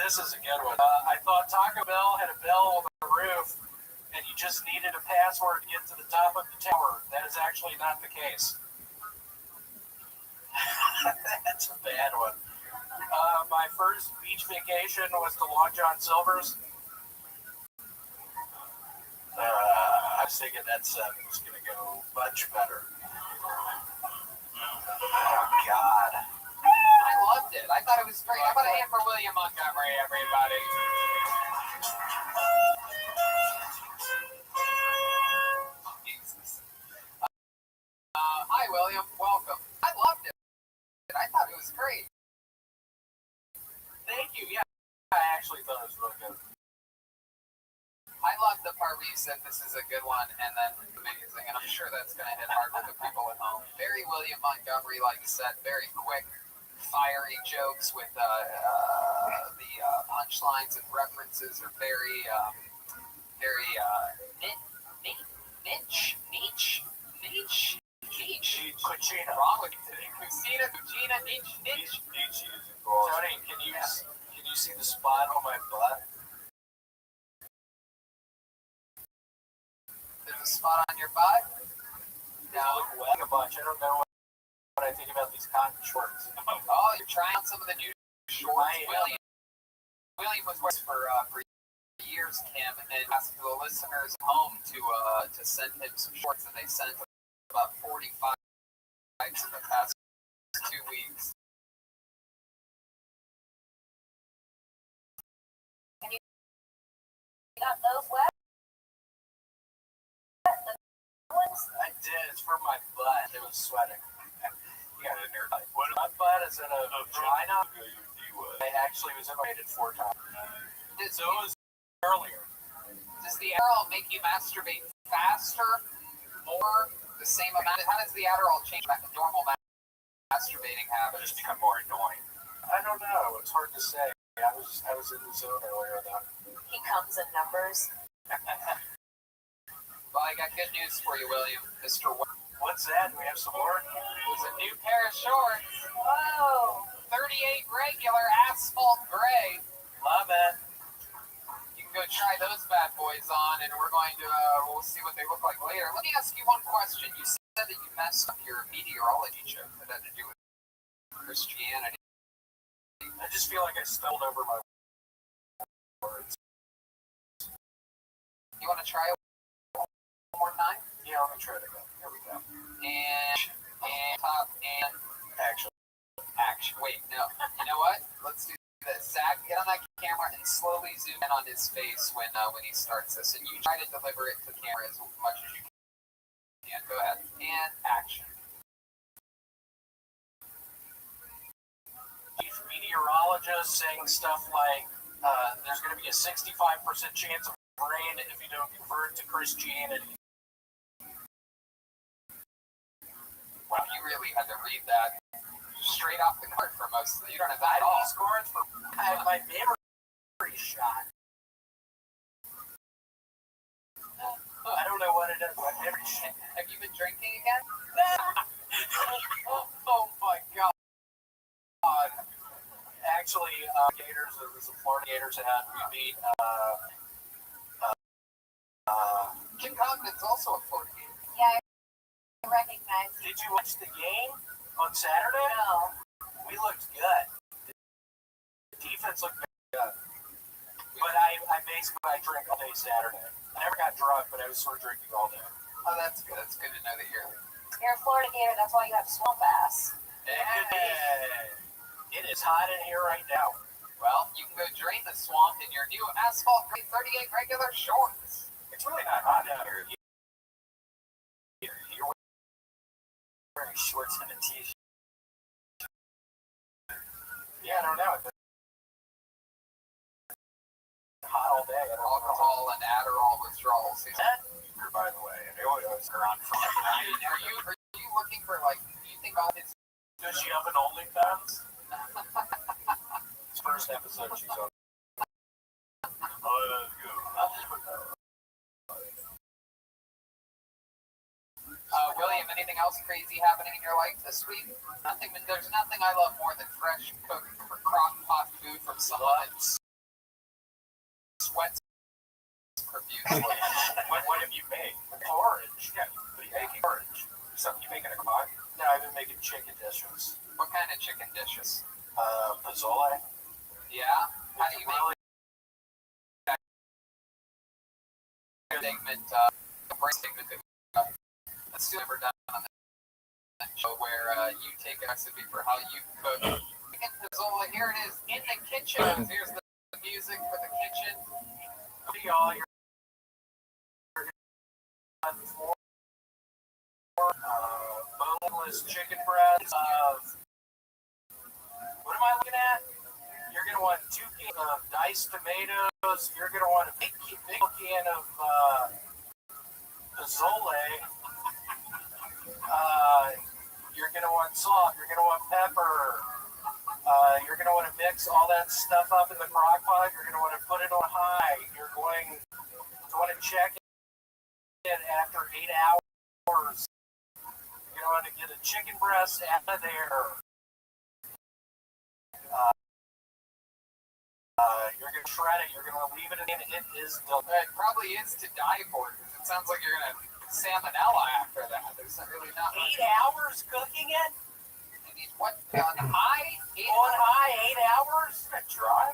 This is a good one. I thought Taco Bell had a bell on the roof, and you just needed a password to get to the top of the tower. That is actually not the case. That's a bad one. My first beach vacation was to Long John Silver's. I was thinking that 7 was going to go much better. Oh, God. I loved it. I thought it was great. How about a hand for William Montgomery, everybody? Jesus. Hi, William. Welcome. I loved it. I thought it was great. Thank you. Yeah, I actually thought it was really good. I love the part where you said this is a good one, and then amazing, and I'm sure that's going to hit hard with the people at home. Very William Montgomery, like you said, very quick, fiery jokes with the punchlines and references are very niche. Cucina. Wrong with you today. Cucina, niche. Tony, can you see the spot on my butt? There's a spot on your butt? No, wet a bunch. I don't know what I think about these cotton shorts. Oh, you're trying out some of the new shorts. William was wearing for years, Kim, and asked the listeners home to send him some shorts, and they sent about 45 in the past 2 weeks. You got those wet? The ones? I did. It's from my butt. It was sweating. You got a nerd. My butt is in a vagina. I actually was invited 4 times. So it was earlier. Does the Adderall make you masturbate faster, more, the same amount? How does the Adderall change back to normal masturbating habits? Just become more annoying. I don't know. It's hard to say. I was in the zone earlier though. He comes in numbers. Well, I got good news for you, William. Mr. What's that? Do we have some more? There's a new pair of shorts. Whoa! 38 regular asphalt gray. Love it. You can go try those bad boys on, and we're going to we'll see what they look like later. Let me ask you one question. You said that you messed up your meteorology joke that had to do with Christianity. I just feel like I stumbled over my words. You want to try it one more time? Yeah, let me try it again. Here we go. And And top and Actually, action. Wait, no. You know what? Let's do this. Zach, get on that camera and slowly zoom in on his face when he starts this. And you try to deliver it to the camera as much as you can. Go ahead. And action. Chief meteorologist saying stuff like, there's going to be a 65% chance of rain if you don't convert to Christianity. Wow, you really had to read that straight off the card for most of it. You don't have that at all. These cards for I have my memory shot. I don't know what it is. My memory shot. Have you been drinking again? Oh my god. Actually, Gators, there was a Florida Gators hat. We beat Kim Congdon's also a Florida Gator. Yeah, I recognize you. Did you watch the game on Saturday? No. We looked good. The defense looked good. But I drank all day Saturday. I never got drunk, but I was sort of drinking all day. Oh, that's good. That's good to know that you're You're a Florida Gator, that's why you have swamp ass. Hey, it is hot in here right now. well, you can go drain the swamp in your new asphalt 38 regular shorts. It's really not hot out here. You're wearing shorts and a t-shirt. Yeah, I don't know. It's hot all day. Alcohol and Adderall withdrawals. By the way, and they always are on front. Are you looking for, like, do you think all his... Does she have an OnlyFans? First episode she's on. William, anything else crazy happening in your life this week? Nothing. There's nothing I love more than fresh cooked crock pot food from someone that sweats profusely. What have you made? Orange. Yeah, what are you making? Orange. Something you making a crock? No, I've been making chicken dishes. What kind of chicken dishes? Pozole. Yeah? How do you make that segment, break segment that's never done on that show where you take a recipe for how you cook chicken pozole. Here it is in the kitchen. Here's the music for the kitchen. Y'all, you're boneless chicken breasts of what am I looking at? You're gonna want 2 cans of diced tomatoes. You're gonna want a big can of pozole. You're gonna want salt. You're gonna want pepper. You're gonna want to mix all that stuff up in the crock pot. You're gonna want to put it on high. You're going to want to check it after 8 hours. You're gonna want to get a chicken breast out of there. You're gonna shred it. You're gonna leave it in. It is It probably is to die for because it sounds like you're gonna salmonella after that. There's not really not 8 hours cooking it. What on high? On high, 8 hours. Dry.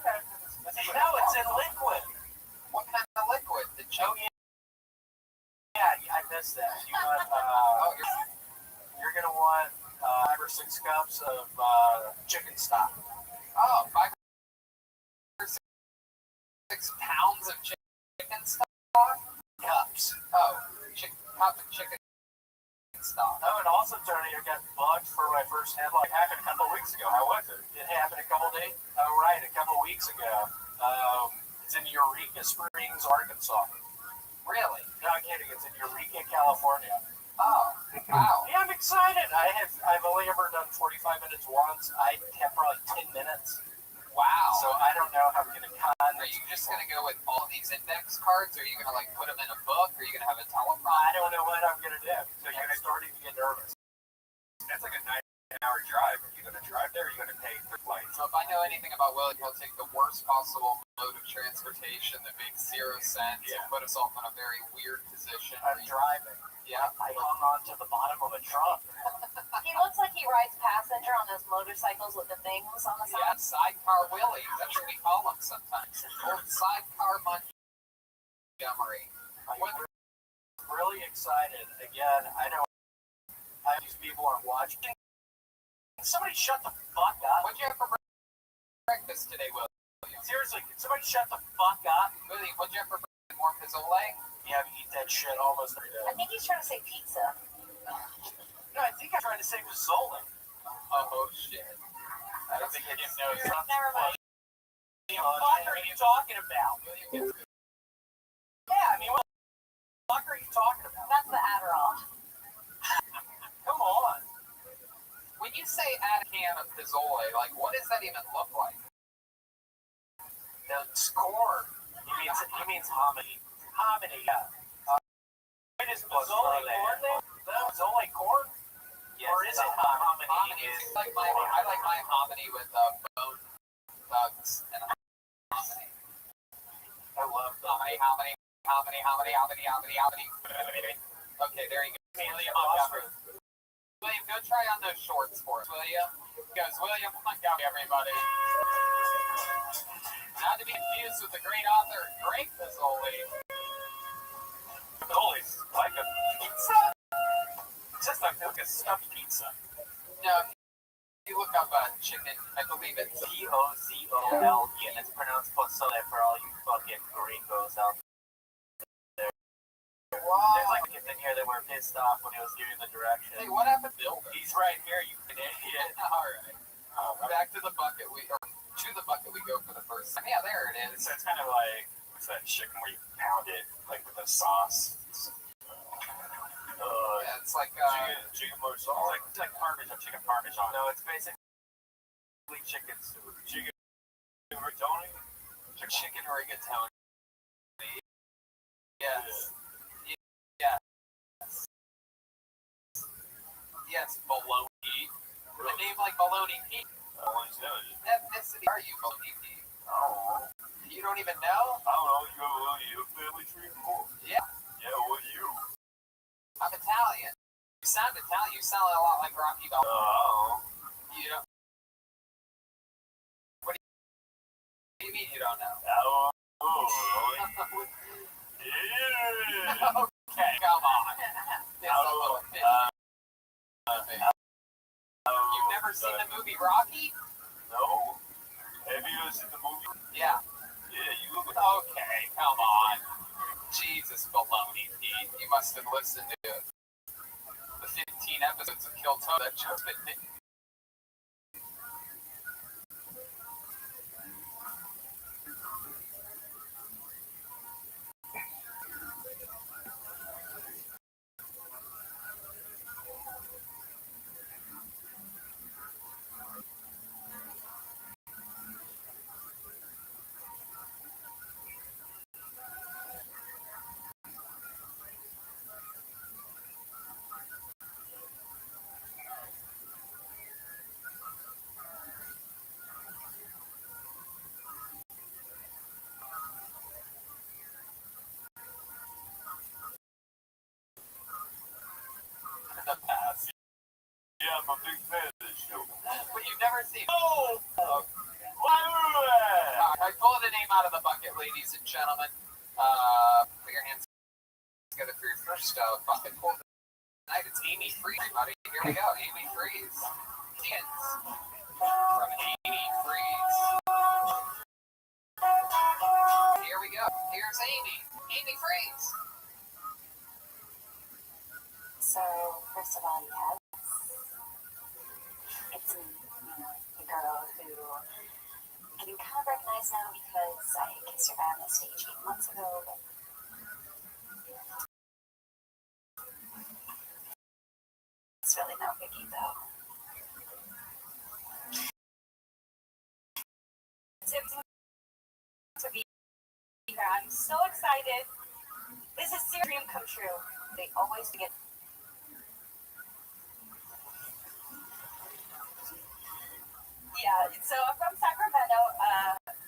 No, it's in liquid. What kind of liquid? The Oh yeah, I missed that. You want you're gonna want 5 or 6 cups of chicken stock. Oh, 5 or 6 pounds of chicken stock? Cups. Oh, cup of chicken stock. Oh, and also, Tony, I got bugged for my first headline. It happened a couple of weeks ago. How was it? It happened a couple of days. Oh, right, a couple of weeks ago. It's in Eureka Springs, Arkansas. Really? No, I'm kidding. It's in Eureka, California. Oh, wow. Yeah, I'm excited. I've only ever done 45 minutes once. I have probably 10 minutes. Wow. So I don't know how I'm going to cut. Are you just going to go with all these index cards? Or are you going to like put them in a book? Or are you going to have a teleprompter? I don't know what I'm going to do. So you're starting to get nervous. That's like a 9-hour drive. Are you going to drive there or are you going to pay for flights? So if I know anything about Willie, he'll take the worst possible mode of transportation that makes 0 sense and put himself in a very weird position. I'm driving. Yeah. I hung on to the bottom of a trunk. He looks like he rides passenger on those motorcycles with the things on the Yeah, side. sidecar Willie. That's what we call him sometimes. Old sidecar Montgomery. I'm really excited. Again, I these people are watching. Can somebody shut the fuck up? What'd you have for breakfast today, Will? Seriously, can somebody shut the fuck up? Willie, what'd you have for breakfast? More pizzole? Yeah, we eat that shit almost every day. I think he's trying to say pizza. No, I think I'm trying to say Rizzoli. Oh, shit. I don't think I didn't know. Never mind. What the fuck are you talking about? Yeah, I mean, what the fuck are you talking about? That's the Adderall. Come on. When you say add a can of pizzole, like, what does that even look like? That's corn. He means hominy. Hominy, yeah. It is Pizzoli corn then? Pizzoli corn? Yes, Or is it hominy? Hominy. I like my hominy with bone thugs and hominy. I love Hominy. Okay, there you go. William, go try on those shorts for us, William. Goes, William Montgomery, everybody. Not to be confused with the great author, Greg Pizzoli. Pizzoli's like a pizza? It's just like a stuffed pizza. No, if you look up chicken, I believe it's P-O-Z-O-L-E, and it's pronounced Pozzole for all you fucking gringos out there. wow. There's like kids in here that were pissed off when he was giving the directions. Hey, what happened to Bill? He's right here, you idiot. Alright. Back to the bucket we go for the first time. Yeah, there it is. So it's kind of like, what's that chicken where you pound it, like with the sauce? Yeah, it's like chicken marsala. It's like parmesan, chicken parmesan. No, it's basically chicken soup. Chicken rigatoni? chicken rigatoni. Yes. Yes. Yes, bologna. A name like Bologna Pete. Ethnicity are you, Bologna Pete? Oh. You don't even know? I don't know. You family tree before? Yeah. Yeah, what are you? I'm Italian. You sound Italian. You sound a lot like Rocky Balboa. Oh. You don't. What do you mean you don't know? Yeah. Okay, come on. It's a little bit. You've never seen the movie Rocky? No. Have you ever seen the movie? Yeah. Yeah, you look Okay, come on. Jesus, baloney, Pete. You must have listened to the 15 episodes of Kill Tony that just been. Yeah, I'm a big fan of this show. But you've never seen. Oh! I pulled a name out of the bucket, ladies and gentlemen. Put your hands together for your first bucket pull tonight. It's Amy Freeze, everybody. Here we go. Amy Freeze. Kids. From Amy Freeze. Here we go. Here's Amy. Amy Freeze. So, first of all, yes, it's me, the girl who I'm getting kind of recognized now because I kissed her guy on the stage 8 months ago, but it's really no biggie though. To be here, I'm so excited. This is a dream come true. They always get. Yeah, so I'm from Sacramento.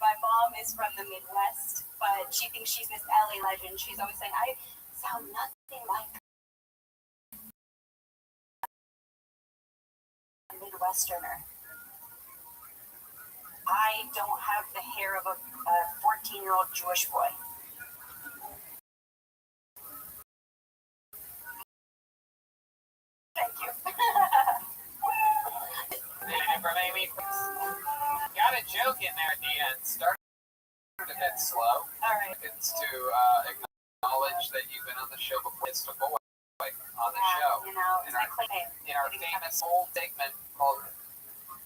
My mom is from the Midwest, but she thinks she's Miss LA legend. She's always saying, I sound nothing like a Midwesterner. I don't have the hair of a 14-year-old Jewish boy. Thank you. the end started a bit slow. All right. It's to acknowledge that you've been on the show before. It's a boy on the show. You know, it's my claim. In our famous old segment called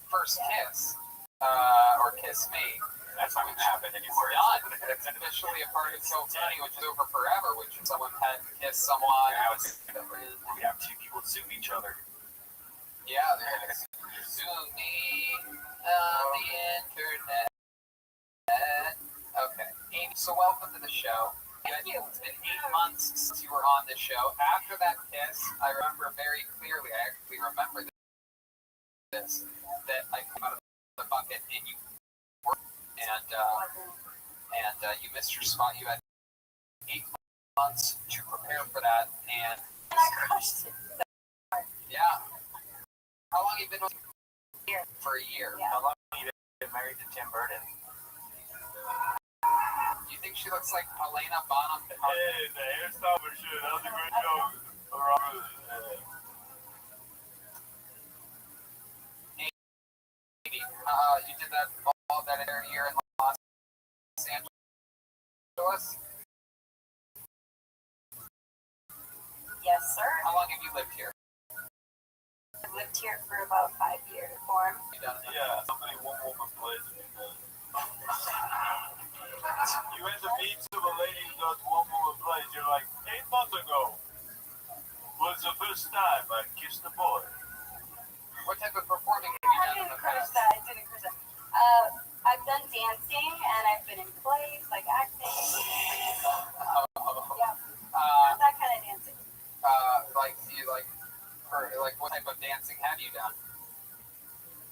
First Kiss, or Kiss Me. That's not going to happen anymore. Done. It's officially a part of So Funny, which is over forever, which is someone had kissed someone. We have two people zoom each other. Yeah, there's Zoom me on the internet. Okay. Amy, so welcome to the show. Thank you. It's been 8 months since you were on the show. After that kiss, I remember very clearly, I actually remember this, that I came out of the bucket and you were, and you missed your spot. You had 8 months to prepare for that, and I crushed it. yeah. How long have you been with Year. For a year? Yeah. How long have you been married to Tim Burton? You think she looks like Helena Bonham Carter? Hey, the hairstyle for sure. That was a great joke. Robert, Maybe. You did that all that year in Los Angeles? Yes, sir. How long have you lived here? I've lived here for about 5 years. Form. You done it? yeah, somebody one woman plays. You went to meet to a lady who does one woman plays. You're like, 8 months ago was the first time I kissed a boy. What type of performing have you I done in didn't the curse past? that. I didn't curse that. I've done dancing and I've been in plays, like acting. Yeah. That kind of dancing. Like, do you like, or like, what type of dancing have you done?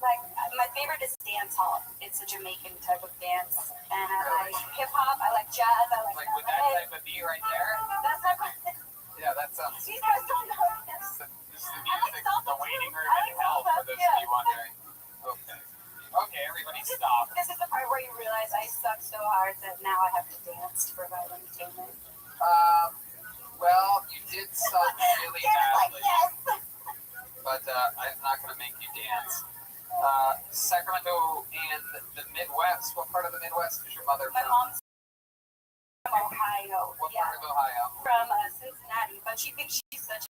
Like, my favorite is dance hall. It's a Jamaican type of dance. And I like hip hop, I like jazz, I like Like with that ballet. type of beat right there? That's my favorite. Yeah, that sounds. You guys don't know this. This is the music, the waiting room in hell for this to be wondering. Okay. Okay, everybody stop. This is the part where you realize I suck so hard that now I have to dance to provide entertainment. Well, you did suck really badly, Yes. but I'm not going to make you dance. Sacramento and the Midwest. What part of the Midwest is your mother My from? mom's from Ohio. What Yeah. part of Ohio? From Cincinnati, but she thinks she's such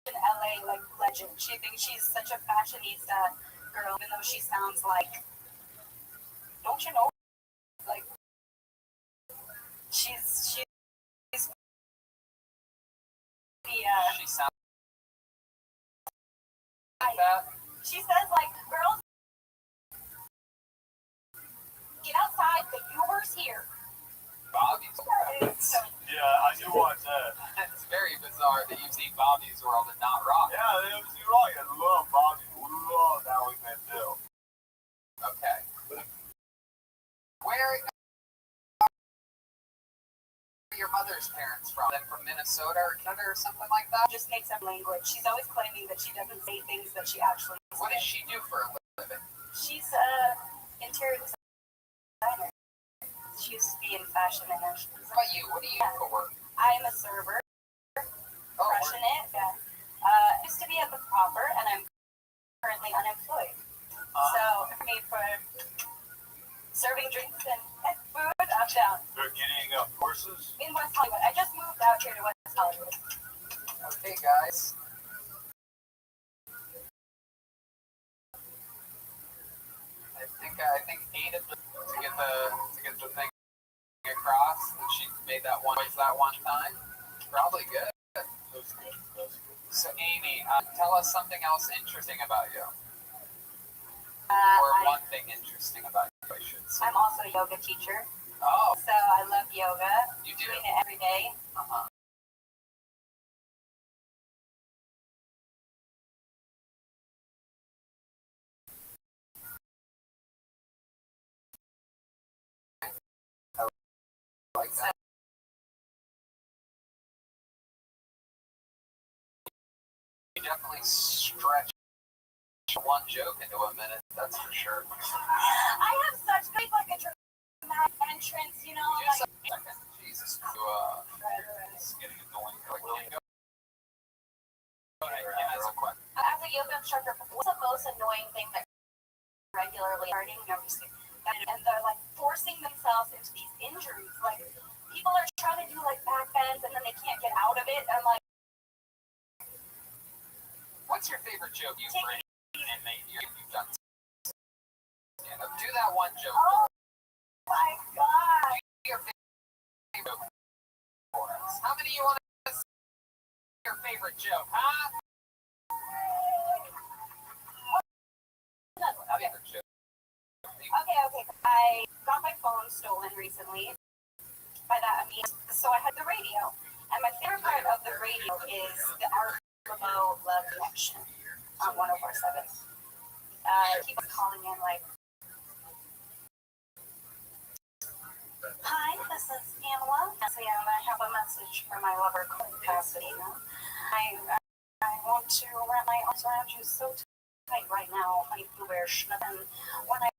an LA like legend. She thinks she's such a fashionista girl, even though she sounds like, don't you know? Like she's the She sounds like that. she says like, girls, get outside. The Uber's here. Bobby's So, Yeah, I do watch that. It's very bizarre that you've seen Bobby's World and not Rock. Yeah, it was wrong. I love Bobby. Love Howie Mandel. Okay. Where are your mother's parents from? Them from Minnesota or Canada or something like that? just makes up language. She's always claiming that she doesn't say things that she actually What does she do for a living? She's interior designer. She used to be in fashion and What about you? What do you do for work? I'm a server, Oh, crushing it. Yeah. Used to be at the Proper, and I'm currently unemployed. So me for serving drinks and food, I'm down. They're getting horses. In West Hollywood. I just moved out here to West Hollywood. okay, guys. I think Ada to get the thing across, and she made that one time. Probably good. That's good. That's good. So Amy, tell us something else interesting about you, or I'm one thing interesting about you, I should say. also a yoga teacher. Oh, So I love yoga. you do. Doing it every day. Uh-huh. Like that. You definitely stretch one joke into a minute, that's for sure. I have such good like a dramatic entrance, you know. Just Like, a second. Jesus, it's getting annoying. I can't go. Real quick. as a yoga instructor, what's the most annoying thing that regularly starting? No, I'm just kidding. And they're like 4 these injuries. Like, people are trying to do like back bends and then they can't get out of it. And like, what's your favorite joke you've written and you've done stand-up? Do that one joke. oh my god. Do your favorite joke for us. How many you want to say your favorite joke, huh? Okay. Favorite joke. Okay. I got my phone stolen recently. By that I mean, so I had the radio. And my favorite part of the radio is the Art Remote Love Connection on 1047. People calling in like, hi, this is Pamela. And I have a message for my lover, Pasadena. I want to wrap my arms around you so tight right now. I wear schnuff, and when I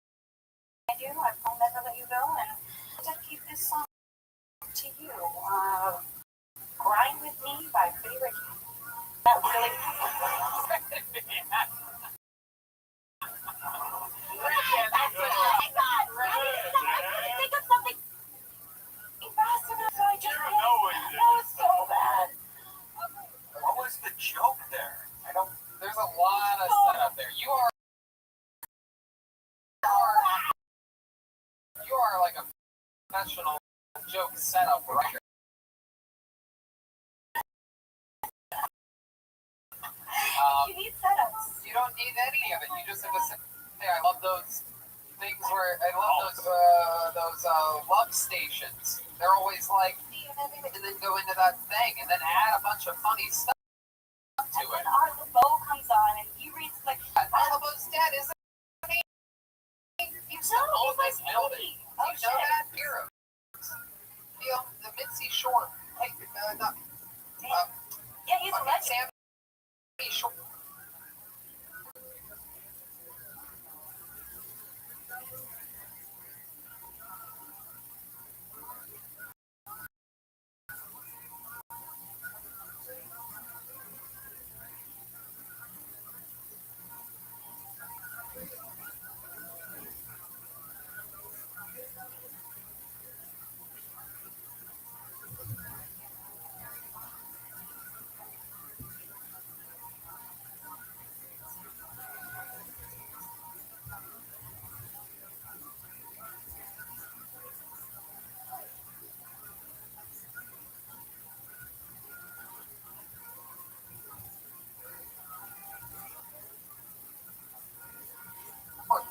do, I'll never let you go. And I dedicate this song to you. Grind with Me by Pretty Ricky. That really. Think of something faster, so I just that was so bad. What was the joke there? There's a lot of setup there. You are like a professional joke setup writer. You need setups. You don't need any of it. You just have to say, hey, I love those things where I love those love stations. They're always like, and then go into that thing, and then add a bunch of funny stuff to it. And Art LeBeau comes on, and he reads like, Art LeBeau's dead, isn't he? He's the oldest building. Oh, you know that? Heroes. The Mitzi Shore. Hey, yeah, he's a legend. Sammy Shore.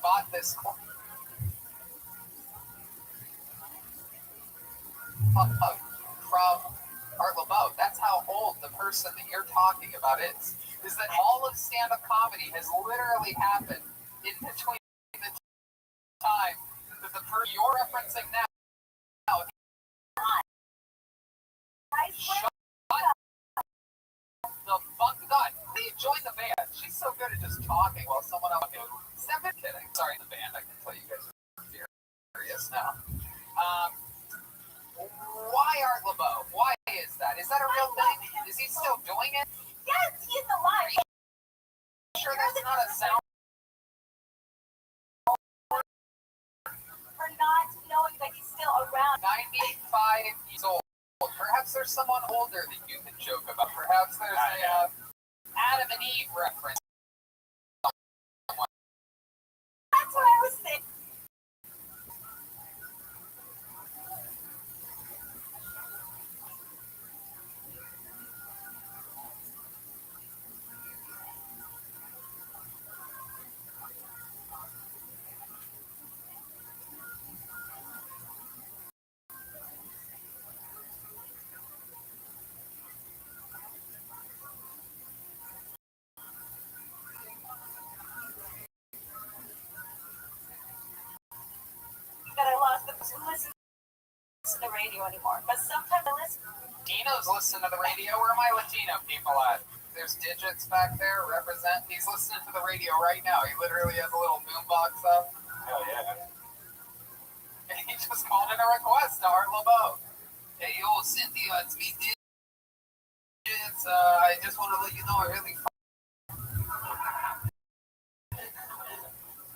Bought this from Art LeBeau. That's how old the person that you're talking about is. Is that all of stand-up comedy has literally happened in between the time that the person you're referencing now. Shut the fuck up. Please join the band. She's so good at just talking while someone else is. Stop it. Kidding. Sorry, the band. I can tell you guys are serious now. Why Art LeBeau? Why is that? Is that a real thing? Is he still doing it? Yes, he's alive. Are you sure that's not a sound? For not knowing that he's still around. 95 years old. Perhaps there's someone older that you can joke about. Perhaps there's a Adam and Eve reference. That's what I was saying. That I lost the person who listens to the radio anymore. But sometimes I listen. Dino's listening to the radio. Where are my Latino people at? There's Digits back there. Represent. He's listening to the radio right now. He literally has a little boombox up. Hell yeah. And he just called in a request to Art LeBeau. Hey, yo, Cynthia, it's me, Digits. I just want to let you know I really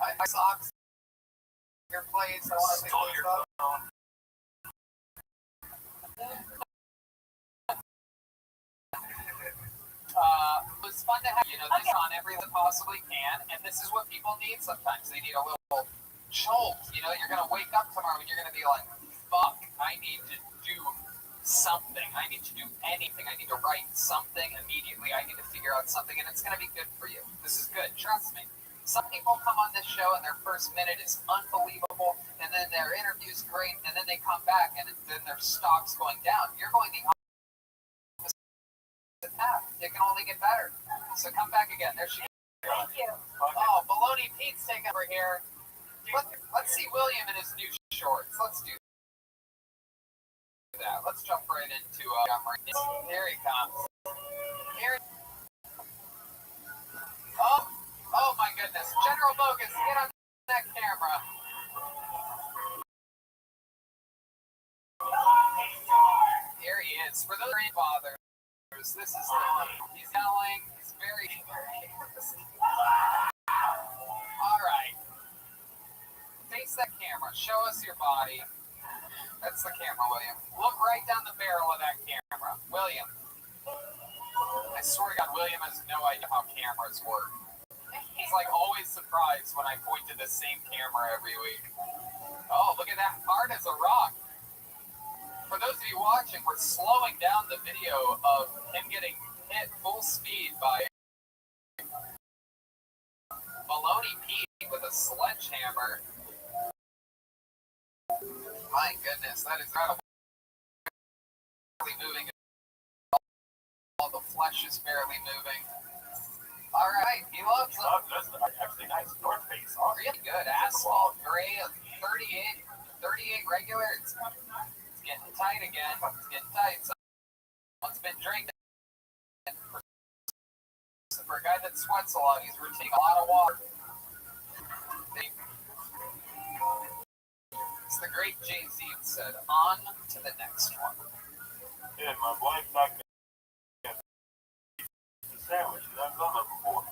my socks your place. I want to take those up. It was fun to have, this on everyone possibly can, and this is what people need sometimes. They need a little jolt. You're going to wake up tomorrow and you're going to be like, fuck, I need to do something. I need to do anything. I need to write something immediately. I need to figure out something, and it's going to be good for you. This is good. Trust me. Some people come on this show and their first minute is unbelievable, and then their interview's great, and then they come back and then their stock's going down. You're going the opposite path. It can only get better. So come back again. There she goes. Thank you. Oh, Baloney Pete's taking over here. Let's see William in his new shorts. Let's do that. Let's jump right into here he comes. Oh my goodness. General Bogus, get on that camera. Here he is. For those grandfathers, this is he's yelling. He's very all right. Face that camera. Show us your body. That's the camera, William. Look right down the barrel of that camera. William. I swear to God, William has no idea how cameras work. He's like always surprised when I point to the same camera every week. Oh, look at that hard as a rock. For those of you watching, we're slowing down the video of him getting hit full speed by Baloney Pete with a sledgehammer. My goodness, that is incredible. Moving. All the flesh is barely moving. All right, he loves it. That's actually nice. North Face. Really good. Asphalt, gray, 38 regular. It's getting tight again. It's getting tight. Someone's been drinking. For a guy that sweats a lot, he's retaining a lot of water. It's the great Jay-Z said, on to the next one. Yeah, my wife back there. It's a sandwich. I've done that before.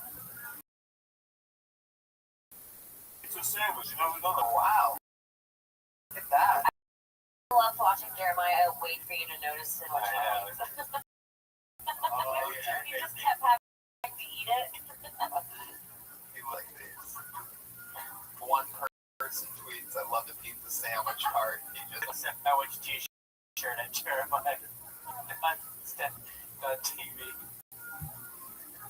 It's a sandwich. You've never done that. Wow. Look at that. I love watching Jeremiah wait for you to notice it. He just kept having to eat it. Be like this. One person tweets, I love to eat the sandwich part. He just a sandwich t-shirt at Jeremiah on TV.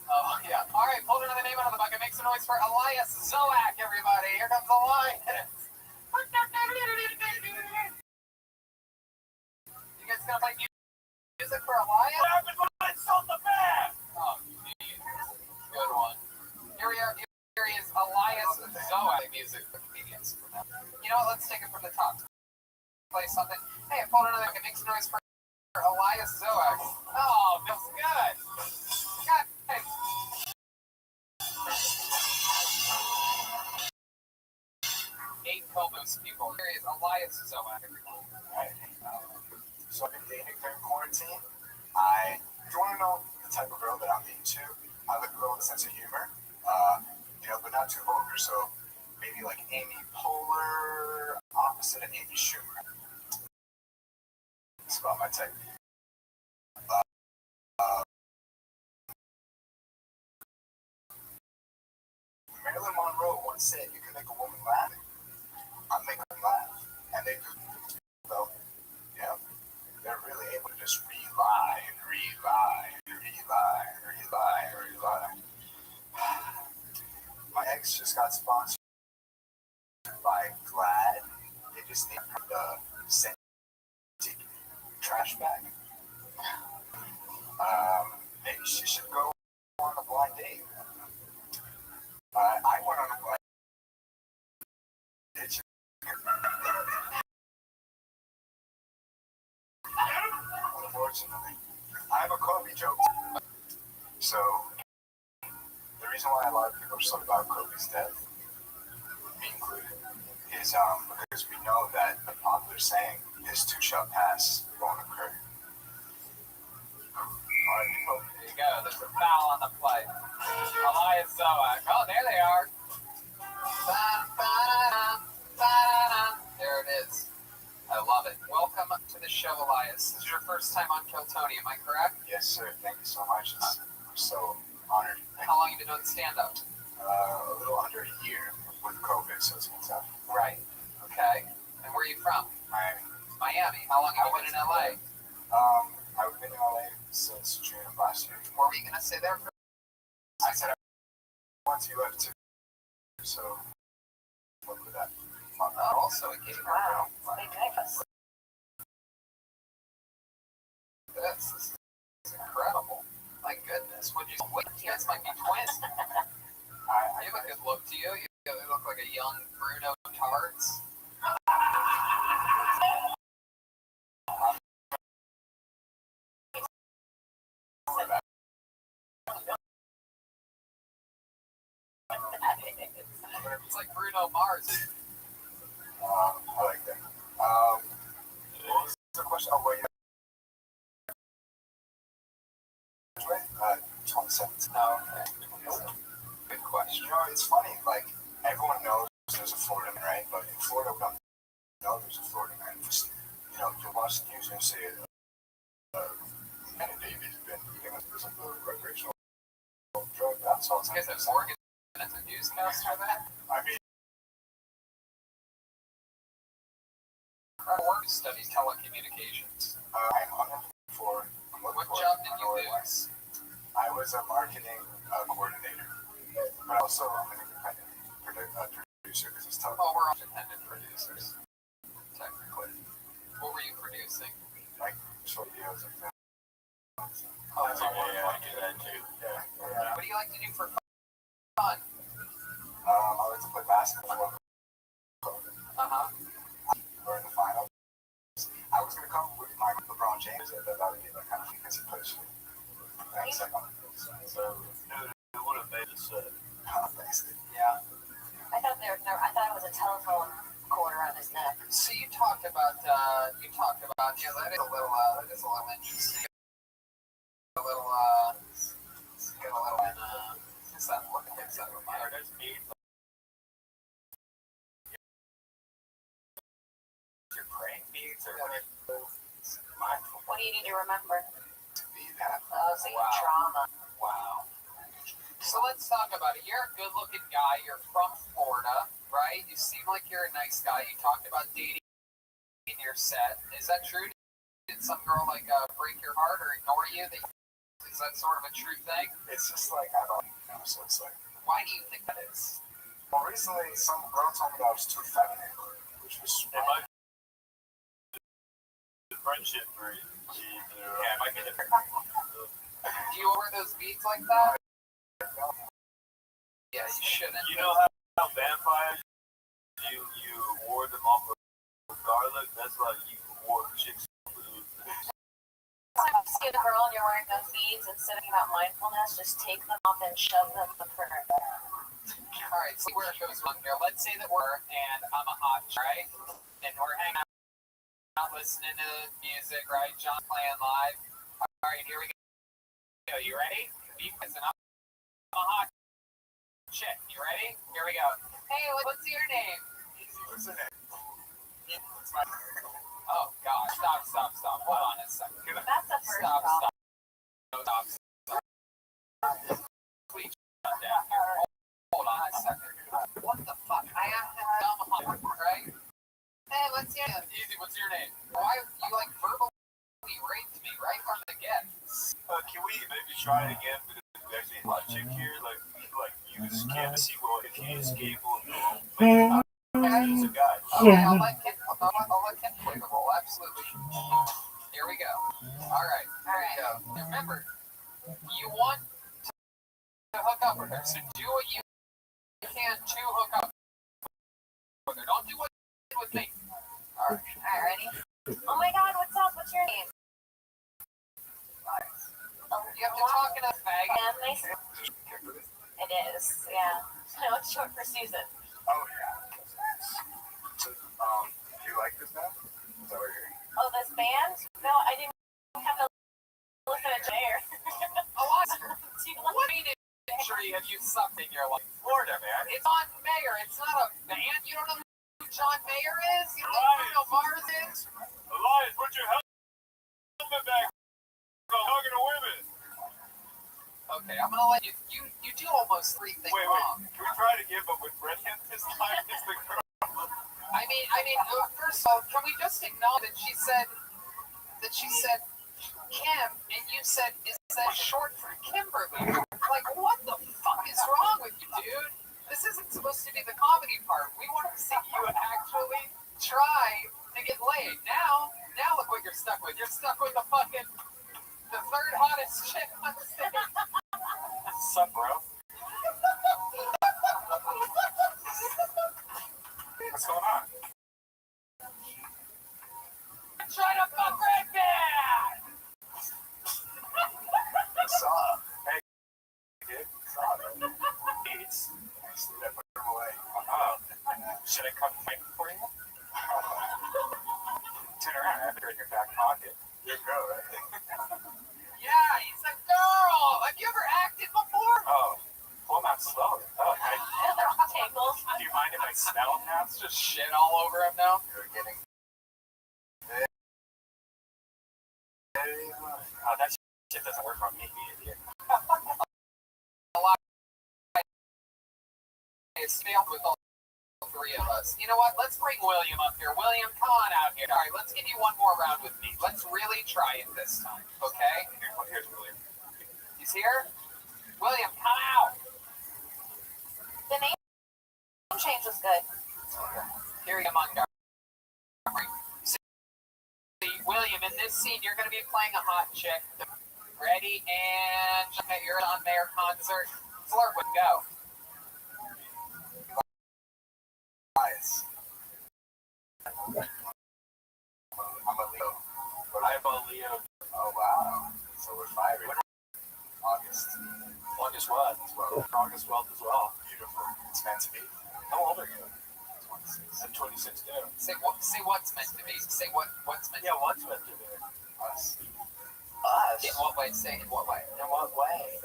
Oh, yeah. All right, pulled another name out of the bucket. Make some noise for Elias Zoak, everybody. Here comes Elias. You guys gonna play music for Elias? What happened when I sold the bag? Oh, geez. Good one. Here we are. Here he is, Elias Zoak. Music for convenience. You know what? Let's take it from the top. Play something. Hey, I pulled another bucket. Make some noise for Elias Zoak. Oh, feels good. God, hey. 8 Cobos people. Here is Elias Zoak. Right. So I've been dating during quarantine. If you want to know the type of girl that I'm into, I like a girl with a sense of humor, but not too vulgar. So maybe like Amy Poehler, opposite of Amy Schumer. That's about my type. Marilyn Monroe once said, "You can make a woman laugh. I make them laugh," and they do. So, they're really able to just rely. My ex just got sponsored by Glad. They just need the scented trash bag. Maybe she should go on a blind date. I went on a blind date. Unfortunately, I have a Kobe joke. So, the reason why a lot of people are so about Kobe's death, me included, is because we know that the popular saying, "This too shall pass," won't occur. There you go. There's a foul on the play. Elias Zoak. Oh, there they are. There it is. I love it. Welcome to the show, Elias. This is your first time on Kill Tony, am I correct? Yes, sir. Thank you so much. I'm so Honored. How long have you been doing stand-up? A little under a year with COVID, so it's been tough. Right. Okay. And where are you from? Miami. Miami. How long have you been in LA? I've been in LA since June of last year. What were you gonna say there? I said I went to UF too, so what with that? Oh, also a gamer. Wow. Big campus. This is incredible. My goodness. Would you? Wait, you guys might be twins. You have a good look to you. You look like a young Bruno Tarts. It's like Bruno Mars. I like that. What was the question? Oh, wait. 2017. Oh, okay. Good question. You know, it's funny. Like everyone knows there's a Florida man, right? But in Florida, we don't know there's a Florida man. Just you watch the news and say, "And David has been eating some recreational drug." That's all. You guys have Morgan as a newscaster for that? I mean, Work studies telecommunications. I'm looking for. What job did you lose? I was a marketing coordinator, but also I'm an independent producer because it's tough. Oh, we're all independent producers, technically. What were you producing? Like short videos and that. Oh, That's what I do that too. Yeah. What do you like to do for fun? I like to play basketball. Uh-huh. We're in the finals. I was gonna come with my LeBron James, and that would be like kind of because he plays for me. Thanks. So, it would have made us Thanks. Yeah. I thought it was a telephone cord around his neck. So you talked about, that is a little interesting. A little, get a little in, what's that look? What's that reminder? Your praying beads or What do you need to remember? To be that. Oh, so you Wow. trauma. Wow. So let's talk about it. You're a good-looking guy. You're from Florida, right? You seem like you're a nice guy. You talked about dating in your set. Is that true? Did some girl break your heart or ignore you? Is that sort of a true thing? It's just like I don't know. So it's like. Why do you think that is? Well, recently some girl told me that I was too feminine, which was. it might be the friendship for you. yeah, it might be different. Do you wear those beads like that? Yeah, you shouldn't. You know how vampires you ward them off of garlic? That's like you ward chicks off of If you see a girl and you're wearing those beads, instead of thinking about mindfulness, just take them off and shove them up her. All right, so where it goes wrong here. Let's say that and I'm a hot, right? And we're hanging out, listening to music, right? John playing live. All right, here we go. You ready? Listen, I'm a hot chick. You ready? Here we go. Hey, what's your name? What's her name? Oh, God. Stop. Hold on a second. That's the first Stop. problem. Stop. Please shut down here. Hold on a second. What the fuck? I'm hot, right? Hey, what's your name? Easy, what's your name? Why you verbally raped me right from the get? Can we maybe try it again? Because we actually have a chick here. Like use Kim to see if you escape or use a guy. Okay, I'll let Kim play the role. Absolutely. Here we go. All right. Here we go. Remember, you want to hook up with her, so do what you can to hook up with her. Don't do what you did with me. All right. All right, ready? Oh my God, what's up? What's your name? You have to talk in a fag. It is, yeah. No, it's short for Susan. Oh yeah. So, do you like this now? Is that what you're hearing? Oh, this band? No, I didn't have to listen to Jair. Oh, what mean sure you have used something in your life? Florida, man. It's John Mayer. It's not a band. You don't know who John Mayer is? You don't know who Bruno Mars is? Elias, put your helmet back. I'm talking to women. Okay, I'm gonna let you. You do almost 3 things wrong. Can we try it again, but with Brendan this time as the girl? I mean, first of all, can we just acknowledge that she said Kim, and you said, is that short for Kimberly? Like, what the fuck is wrong with you, dude? This isn't supposed to be the comedy part. We want to see you actually try to get laid. Now look what you're stuck with. You're stuck with the third hottest chick on the stage. What's up, bro? What's going on? Try to fuck right back! Hey, dude. It's That put him away. should I come fight for you? Turn around, I have it in your back pocket. You're a girl, right? Yeah, he's a girl. Have you ever acted before? Oh, pull him out slow. Oh, Tingles. do you mind if I smell him now? It's just shit all over him now. You're getting Oh, that shit doesn't work on me, you idiot. It's failed with all 3 of us. You know what? Let's bring William up here. William, come on out here. All right, let's give you one more round with me. Let's really try it this time, okay? Here's William. He's here? William, come out. The name change was good. Here you Montgomery. See, William, in this scene, you're going to be playing a hot chick. Ready, and you're on Mayor concert. Flirt with go. bias. I'm a Leo. I'm a Leo. Oh, wow. So we're fiery. August. August what? 12. August 12th as well. Beautiful. It's meant to be. How old are you? 26. I'm 26 too. Say what's meant to be. Say what's meant to be. Yeah, what's meant to be? Us. Us? In what way? Say in what way? In what way?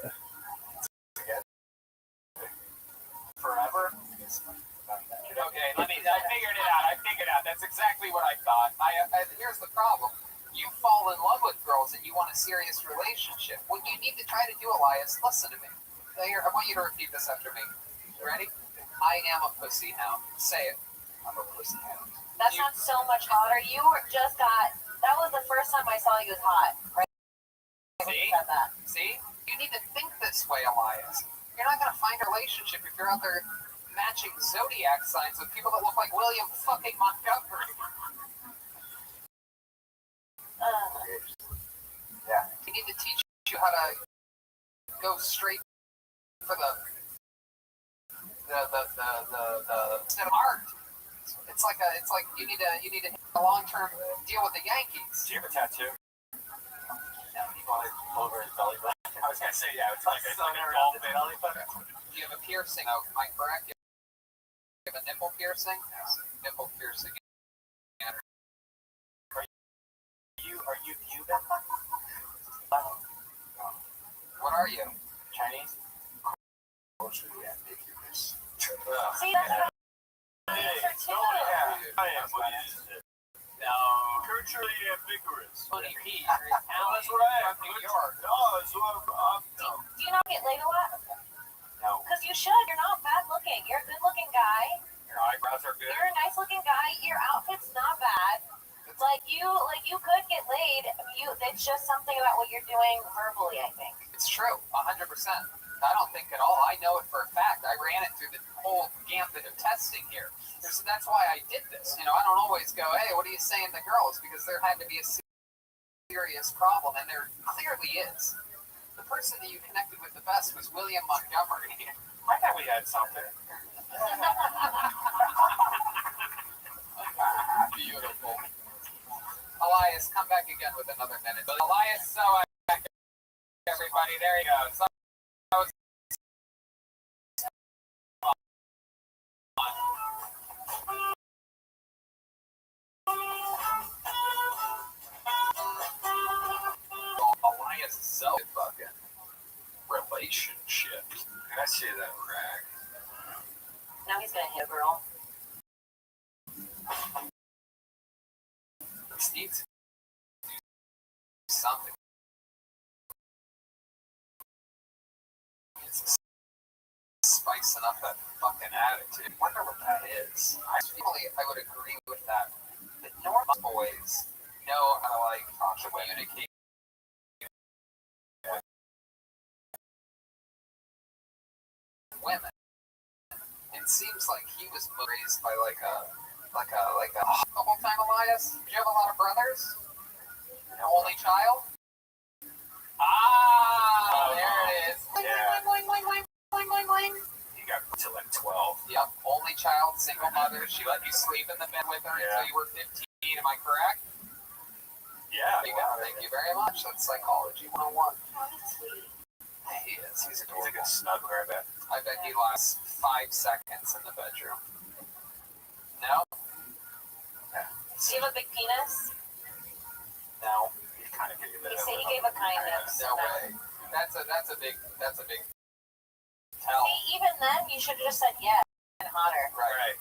Together. Forever? Okay, I figured it out. That's exactly what I thought. Here's the problem. You fall in love with girls and you want a serious relationship. What you need to try to do, Elias, listen to me. Here, I want you to repeat this after me. You ready? I am a pussy hound. Say it. I'm a pussy hound. That sounds so much hotter. You just got. That was the first time I saw you was hot. Right? When you See? said that. See? You need to think this way, Elias. You're not going to find a relationship if you're out there matching zodiac signs with people that look like William fucking Montgomery. Yeah. We need to teach you how to go straight for the instead of art. It's like you need to hit a long-term deal with the Yankees. Do you have a tattoo? No, he wanted over his belly button. I was gonna say, yeah, it's like a golf belly button. Do you have a piercing? Oh, am I correct? You have a nipple piercing? Nipple piercing. Are you Cuban? What are you? Chinese? Culturally ambiguous. See, that's what I'm answer too. I am. What is it? No. Culturally ambiguous. Funny Pete. That's what I am. From New York. No, that's what I'm. Do you not get laid a lot? No. Because you should. You're not bad looking. You're a good looking guy. Your eyebrows are good. You're a nice looking guy. Your outfit's not bad. Like you could get laid. It's just something about what you're doing verbally, I think. It's true, 100%. I don't think at all. I know it for a fact. I ran it through the whole gambit of testing here. That's why I did this. I don't always go, hey, what are you saying to girls? Because there had to be a serious problem, and there clearly is. The person that you connected with the best was William Montgomery. I thought we had something. Beautiful. Elias, come back again with another minute. Elias, so everybody, there you go. So, Elias is so fucking relationship. Can I see that rag? Now he's gonna hit a girl. Steve, something. spicing up that fucking attitude. I wonder what that is. I would agree with that. The normal boys know how to like communicate. Women. It seems like he was raised by like a whole time, Elias. Did you have a lot of brothers? An only child? There it is. Yeah. Bling, bling, bling, bling, bling, bling. You got to like 12. Yep, only child, single mother. She let you sleep in the bed with her until you were 15. Am I correct? Yeah. There you go. Thank you very much. That's psychology 101. He is. He's a good snuggler, I bet. I bet he lasts 5 seconds in the bedroom. No? Do you have a big penis? No. He kind of gave you He said he gave a kind of. No way. That's a big tell. See, even then, you should have just said yes and hotter. Right.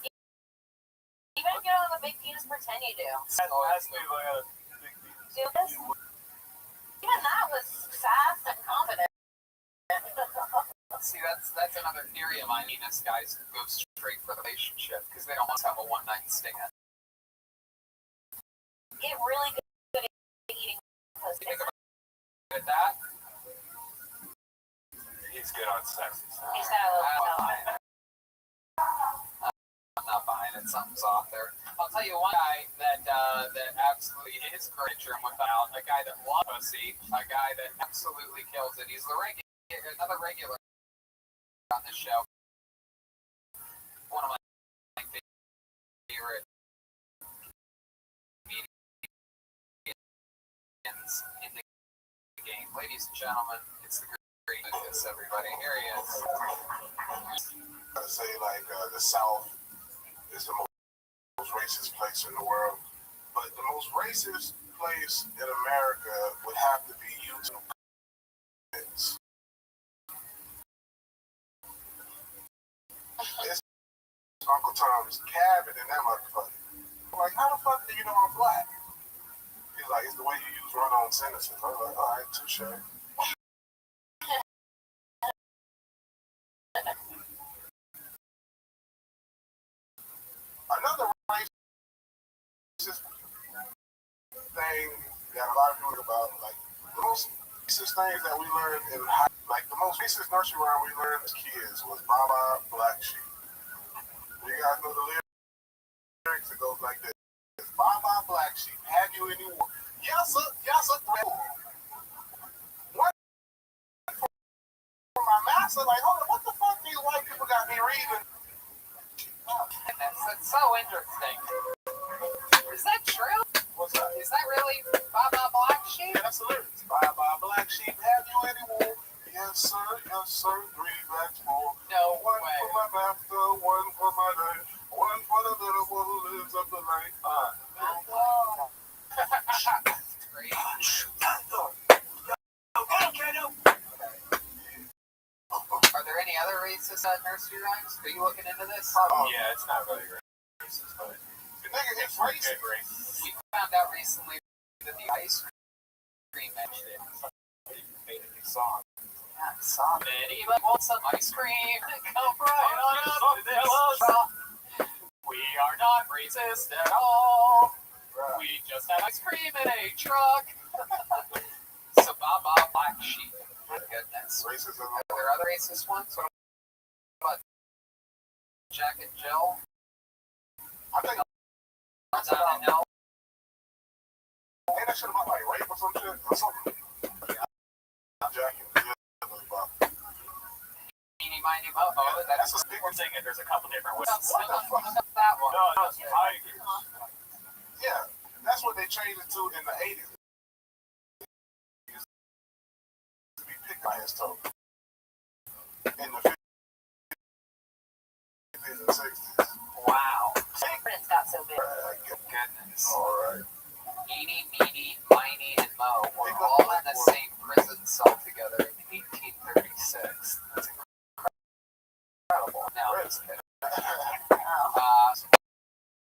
Even if you don't have a big penis, pretend you do. Ask me if I got a big penis. Do this? Even that was fast and confident. See, that's another theory of mine. Venus guys go straight for the relationship because they don't want to have a one-night stand. Get really good at eating pussy. You think about that? He's good on sex. He's got a little I'm not buying it. Something's off there. I'll tell you one guy that absolutely is great without a guy that loves pussy, a guy that absolutely kills it. He's another regular on this show. One of my favorite comedians in the game. Ladies and gentlemen, it's the great Lucas, everybody. Here he is. I say the South is the most racist place in the world, but the most racist place in America would have to be YouTube. It's Uncle Tom's cabin in that motherfucker. I'm like, how the fuck do you know I'm black? He's like, it's the way you use run-on sentences. I was like, all right, touche. Another racist thing that a lot of people think about, like the most racist things that we learned in high, like the most racist nursery rhyme we learned as kids was Baba Black Sheep. You guys know the lyrics? It goes like this: Baba Black Sheep, have you any war? Yes, sir. Yes, sir. One for my master, like, hold on, what the fuck these white people got me reading? That's so interesting. Is that true? What's that? Is that really Baba Black Sheep? Yeah, that's the lyrics. Baba Black Sheep, have you any wool? Yes, sir. Yes, sir. 3 blacks, 4. No One way. for my master, one for my life, one for the little one who lives up the night. That's great. Are there any other racist nursery rhymes? Are you looking into this? Yeah, it's not really racist, but Nigga, it's racist. We found out recently that the ice cream mentioned it. made a new song. Yeah, stop it. Anybody want some ice cream? Come right on up to this shop. We are not racist at all. Right. We just have ice cream in a truck. So Baba Black Sheep. My goodness. Racism. Are there other racist ones? What about Jack and Jill? I think No. ain't that shit about like rape or some shit or something. Jack and Jill. Meeny, miny, mo. Oh, that's a a big We're saying it. There's a couple different ways. What the fuck is that one? No, it's tigers. Yeah, that's what they changed it to in the 80s. It used to be picked by his toe. In the 50s and 60s. Wow. Prince got so big. Goodness. Alright. Eeny, meeny, miny, and mo were all in the same prison cell together in 1836. That's incredible. Now,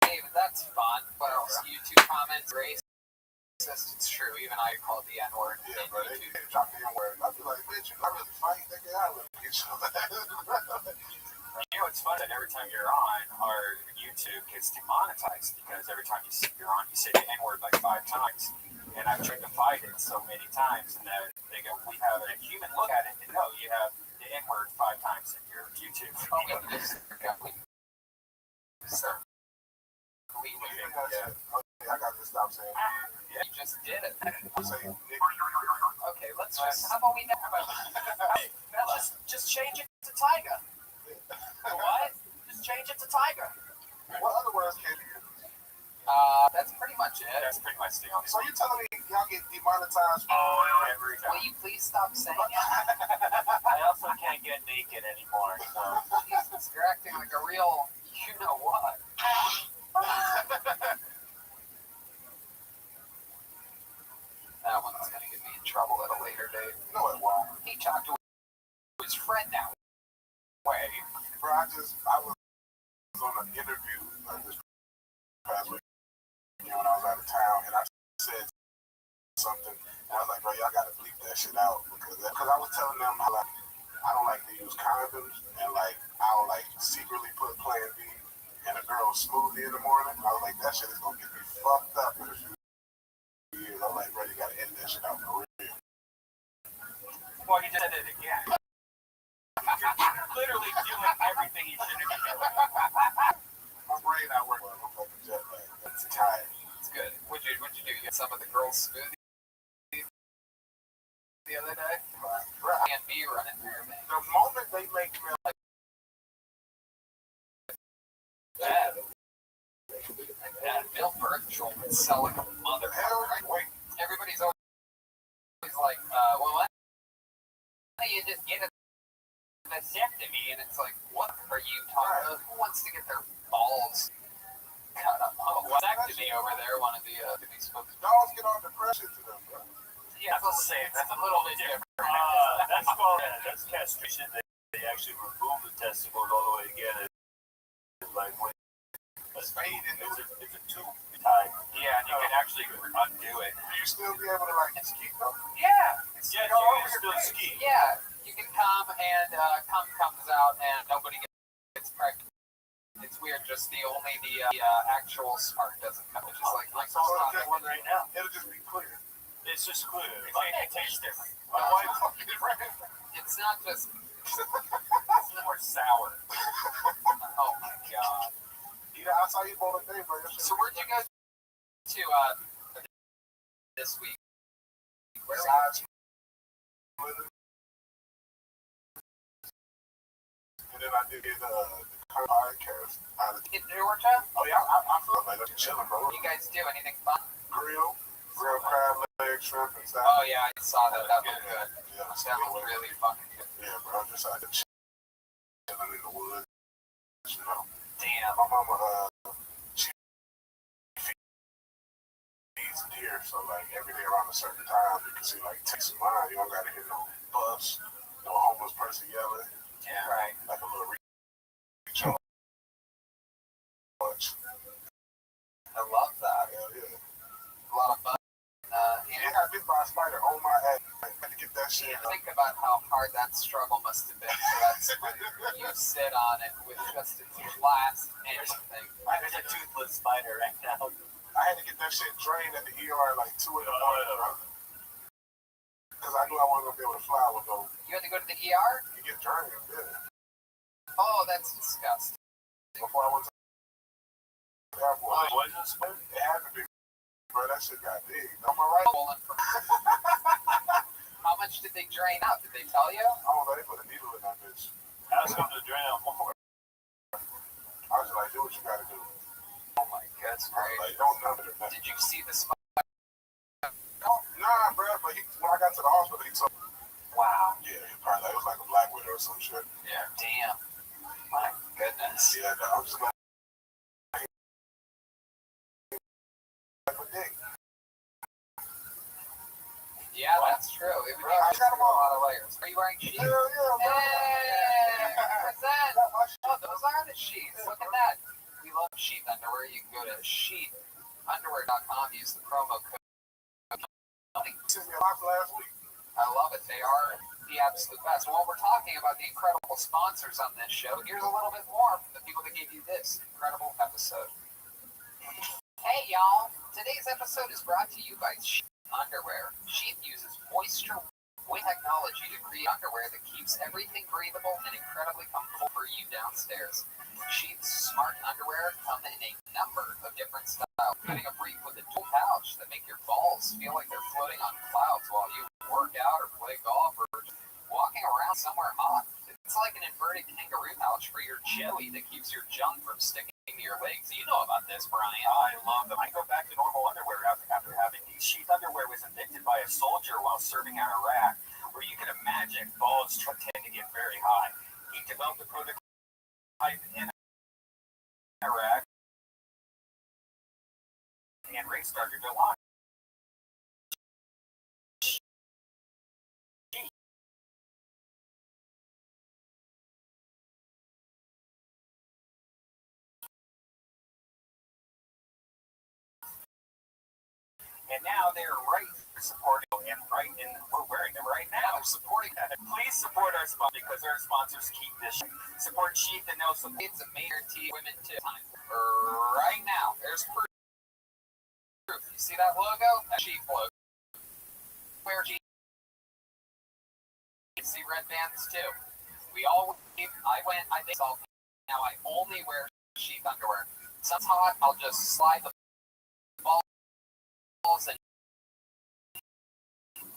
Dave, that's fun. What else? YouTube comments, racist. It's true. Even I called the N-word. Yeah, but they dropped the N-word. I'd be like, bitch, you not really fight, nigga. I really get you. what's fun is that every time you're on, our YouTube gets demonetized because every time you're on, you say the N-word like 5 times. And I've tried to fight it so many times, and then they go, we have a human look at it, and no, you have the N-word 5 times in your YouTube. Oh, yeah, sir. I got to stop saying. Yeah, you just did it. I'm saying, Okay, let's just. How about we? Let's just change it to Tiger. What? Just change it to Tiger. what other words can you use? That's pretty much it. That's pretty much the only So you're telling me y'all get demonetized every Will time. you please stop saying it? I also can't get naked anymore, so. Jesus, you're acting like a real, you know what? That one's gonna get me in trouble at a later date. No, it won't. He talked to his friend now. Way. Bro, I was on an interview this past week when I was out of town, and I said something, and I was like, bro, y'all gotta bleep that shit out, because I was telling them how, like, I don't like to use condoms, and, like, I'll, like, secretly put Plan B in a girl's smoothie in the morning. I was like, that shit is gonna get me fucked up in a few years. I'm like, bro, you gotta edit that shit out for real. Well, you just did it again. You're literally doing everything you shouldn't be doing. My brain not working. I'm fucking jet lag. It's tired. It's good. What'd you do? You get some of the girls' smoothie the other day? Right. Can't be running through me. The moment they make me like That. Like that milk birth control would sell like a mother. hell, wait. Everybody's always like, well, why don't you just get a vasectomy? And it's like, what are you talking about? Who wants to get their balls cut up? Oh, vasectomy over there, one of the spokesmen. Dogs get on depression to them, bro. Yeah, that's the same. That's a little bit different. That's called, that's castration. They actually remove the testicles all the way together. Like when It's fade and it's a tube type. Yeah, and you can actually undo it. you still be able to like ski though. Yeah. Yeah, you can still ski. Yeah. You can come and cum comes out and nobody gets pregnant. It's weird. Just the actual spark doesn't come. It's just like So I'm doing one right now. It'll just be clear. It's just clear. It tastes different. My wife fucking right. it's not just. It's more sour. Oh my god. Either I saw you both a day, bro. So where'd you go to this week? Where were Besides, and then I did the podcast out of. you in Georgia? Oh yeah, I feel like I'm chilling, bro. What do you guys do? Anything fun? Grill crab legs, shrimp, and salad. Oh yeah, I saw that. That was good. Yeah, That was really fucking good. yeah, bro. I'm just out there chilling in the woods, you know. Damn. My mama, she feeds deer, so like every day around a certain time, you can see like takes of mine. You don't gotta hear no bus, no homeless person yelling. Yeah. Right. Like a little recharge. I love that. Hell yeah. A lot of fun. I got bit by a spider on my head. I had to get that shit. Think about how hard that struggle must have been for that spider. You sit on it with just its last anything. There's a toothless spider right now. I had to get that shit drained at the ER like 2 in the morning, bro. Because I knew I wasn't going to be able to fly with those. You had to go to the ER? You get drained, yeah. Oh, that's disgusting. Before I went to the airport. Oh, was it spider? It had to be. Bro, that shit got big. Am I right? How much did they drain out? Did they tell you? I don't know. They put a needle in that bitch. Ask them to drain out more. I was like, do what you gotta do. Oh my god, that's I was great. like, don't numb it. Did you see the spider? Nah, bro, but when I got to the hospital, he told me, Wow. yeah, it was like a black widow or some shit. Yeah. Damn. My goodness. Yeah, no, I'm just like, Yeah, that's true. It would I got be them a all. lot of layers. Are you wearing sheets? hell yeah, bro. Hey, what's that? Oh, those are the sheets. Look at that. We love sheet underwear. You can go to sheetunderwear.com. Use the promo code. You sent me a lot last week. I love it. They are the absolute best. While we're talking about the incredible sponsors on this show, here's a little bit more from the people that gave you this incredible episode. Hey y'all, today's episode is brought to you by Sheath Underwear. Sheath uses moisture technology to create underwear that keeps everything breathable and incredibly comfortable for you downstairs. Sheath's smart underwear come in a number of different styles, including a brief with a dual pouch that make your balls feel like they're floating on clouds while you work out or play golf or just walking around somewhere hot. It's like an inverted kangaroo pouch for your jelly that keeps your junk from sticking to your legs. You know about this, Brian. I love them. I go back to normal underwear after having these. Sheath underwear was invented by a soldier while serving in Iraq, where you can imagine balls tend to get very high. He developed a prototype in Iraq, and Ray started to launch. And now they're right supporting and right in. We're wearing them right now. They're supporting that. Please support our sponsor because our sponsors keep this. Support Sheath and they'll support. It's a major T women too. Right now, there's proof. You see that logo? That Sheath logo. Wear Sheath. You see red bands too. We all. I think now I only wear Sheath underwear. Sun's hot. I'll just slide the balls and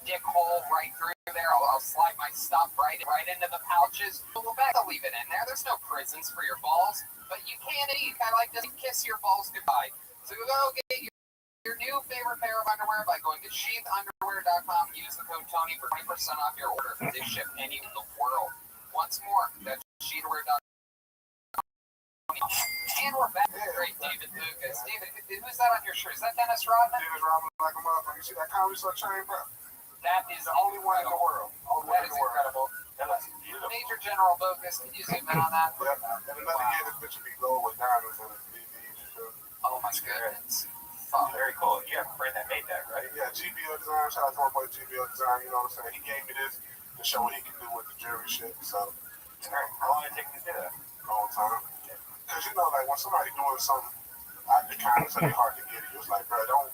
dick hole right through there. I'll slide my stuff right into the pouches. I'll leave it in there. There's no prisons for your balls, but you can eat. I like to kiss your balls goodbye. So go get your new favorite pair of underwear by going to sheathunderwear.com. Use the code Tony for 20% off your order. They ship anywhere in the world. Once more, that's sheathunderwear.com. And we're back. Great, David Lucas. David, who's that on your shirt? Is that Dennis Rodman? Dennis Rodman, like a motherfucker. You see that comedy show chain, bro? That is The only one in the world. That is incredible. That looks beautiful. Major General Focus. Can you zoom in on that? Yep. And another year, this bitch will be gold with diamonds in his BBs and shit. Oh my goodness. Very cool. You have a friend that made that, right? Yeah, GBO Design. Shout out to my boy GBO Design. You know what I'm saying? He gave me this to show what he can do with the jewelry shit. So, It's great. How long did it take to do that? long time. Because, you know, like, when somebody doing something out the kindness of their heart to get it, it's like, bro, don't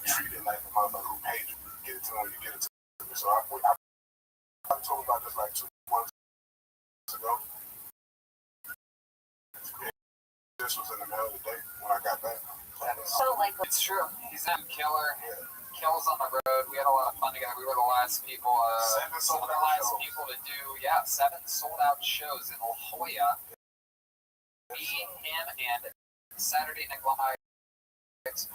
treat it like the motherfucker who paid you. Get it to them when you get it to me. So, I told him about this like 2 months ago. This was in the mail today when I got back. So, like, It's true. He's a killer. Kills on the road. We had a lot of fun together. We were the last people. 7 some of sold the out last shows. people to do. Yeah, 7 sold out shows in La Jolla. Me, him, and Saturday Night Live's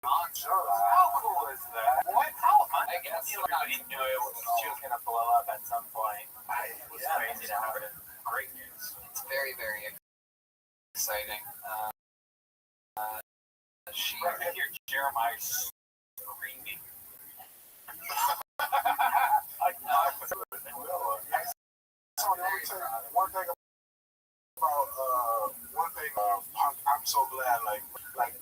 Monster. How cool is that? What? How? I guess. Everybody knew it was she was going to blow up at some point. It was crazy to have it. Great news. It's very, very exciting. She. I can hear Jeremiah screaming. So let me tell you one thing about Punk. I'm so glad, like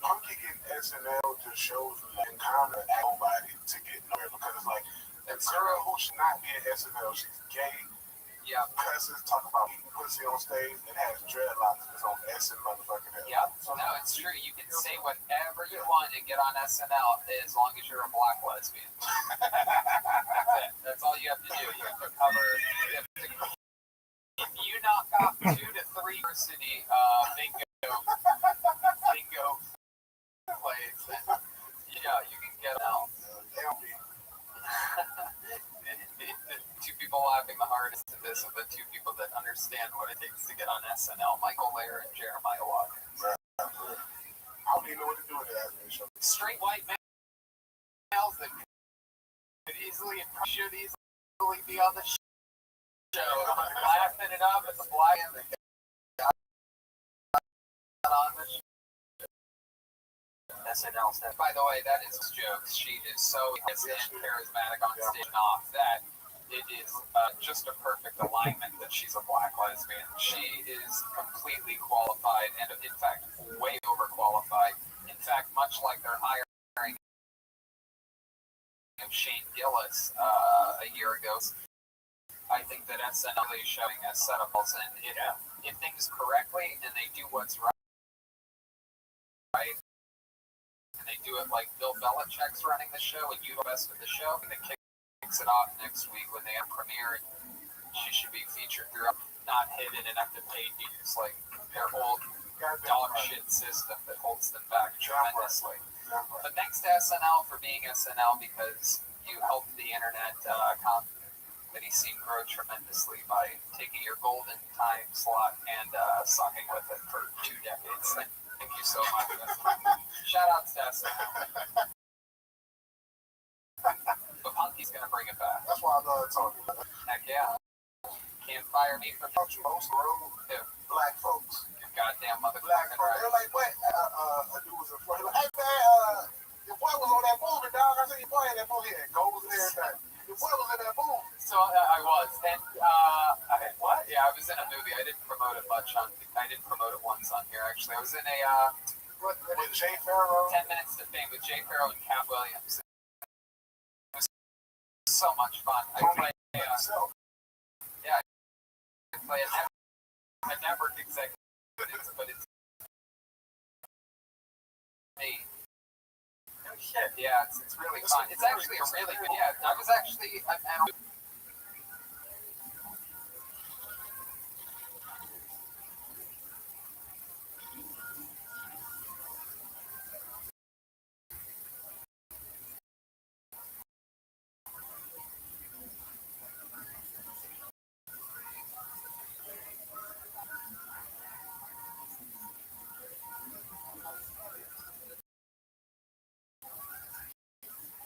Punky getting SNL just shows like kind of nobody to get nowhere because it's like the girl who should not be in SNL, she's gay. Yeah. Cusses, talk about eating pussy on stage and has dreadlocks. It's on SN motherfucking hell. Yeah. No, it's true. You can say whatever you want and get on SNL as long as you're a black lesbian. That's it. That's all you have to do. You have to cover. If you knock off 2 to 3 diversity bingo plays, then yeah, you can get out. The 2 people laughing the hardest at this are the 2 people that understand what it takes to get on SNL: Michael Lair and Jeremiah Watkins. I don't even know what to do with that show. Straight white males that should easily be on the show, laughing it up at the black and the got on the show. SNL stuff. By the way, that is jokes. She is so charismatic on stage and off that it is just a perfect alignment that she's a black lesbian. She is completely qualified and, in fact, way overqualified. In fact, much like they're hiring of Shane Gillis a year ago. I think that SNL is showing as setups, and if things correctly and they do what's right, and they do it like Bill Belichick's running the show and you the best of the show, and they kicks it off next week when they have premiere. She should be featured throughout, not hidden and have to pay dues like their old dog shit system that holds them back tremendously. But thanks to SNL for being SNL, because you helped the internet comedy scene grow tremendously by taking your golden time slot and sucking with it for 2 decades. Thank you so much. Shout out to SNL. But Punky's gonna bring it back. That's why I love talking. Heck yeah. Can't fire me for Most road black folks. your goddamn Black motherfucking folks. They're right. like, what? A dude was in front. Like, hey man, your boy was on that movie, dog. I said your boy in that movie. And goes and everything. Your boy was in that movie. So I was, and what? Yeah, I was in a movie. I didn't promote it much on. I didn't promote it once on here actually. I was in a With Jay Farrow. 10 Minutes to Fame with Jay Farrow and Cat Williams. It was so much fun. I play a network executive, but it's me. Oh shit! Yeah, it's really fun. It's actually a really good. Yeah, I was actually.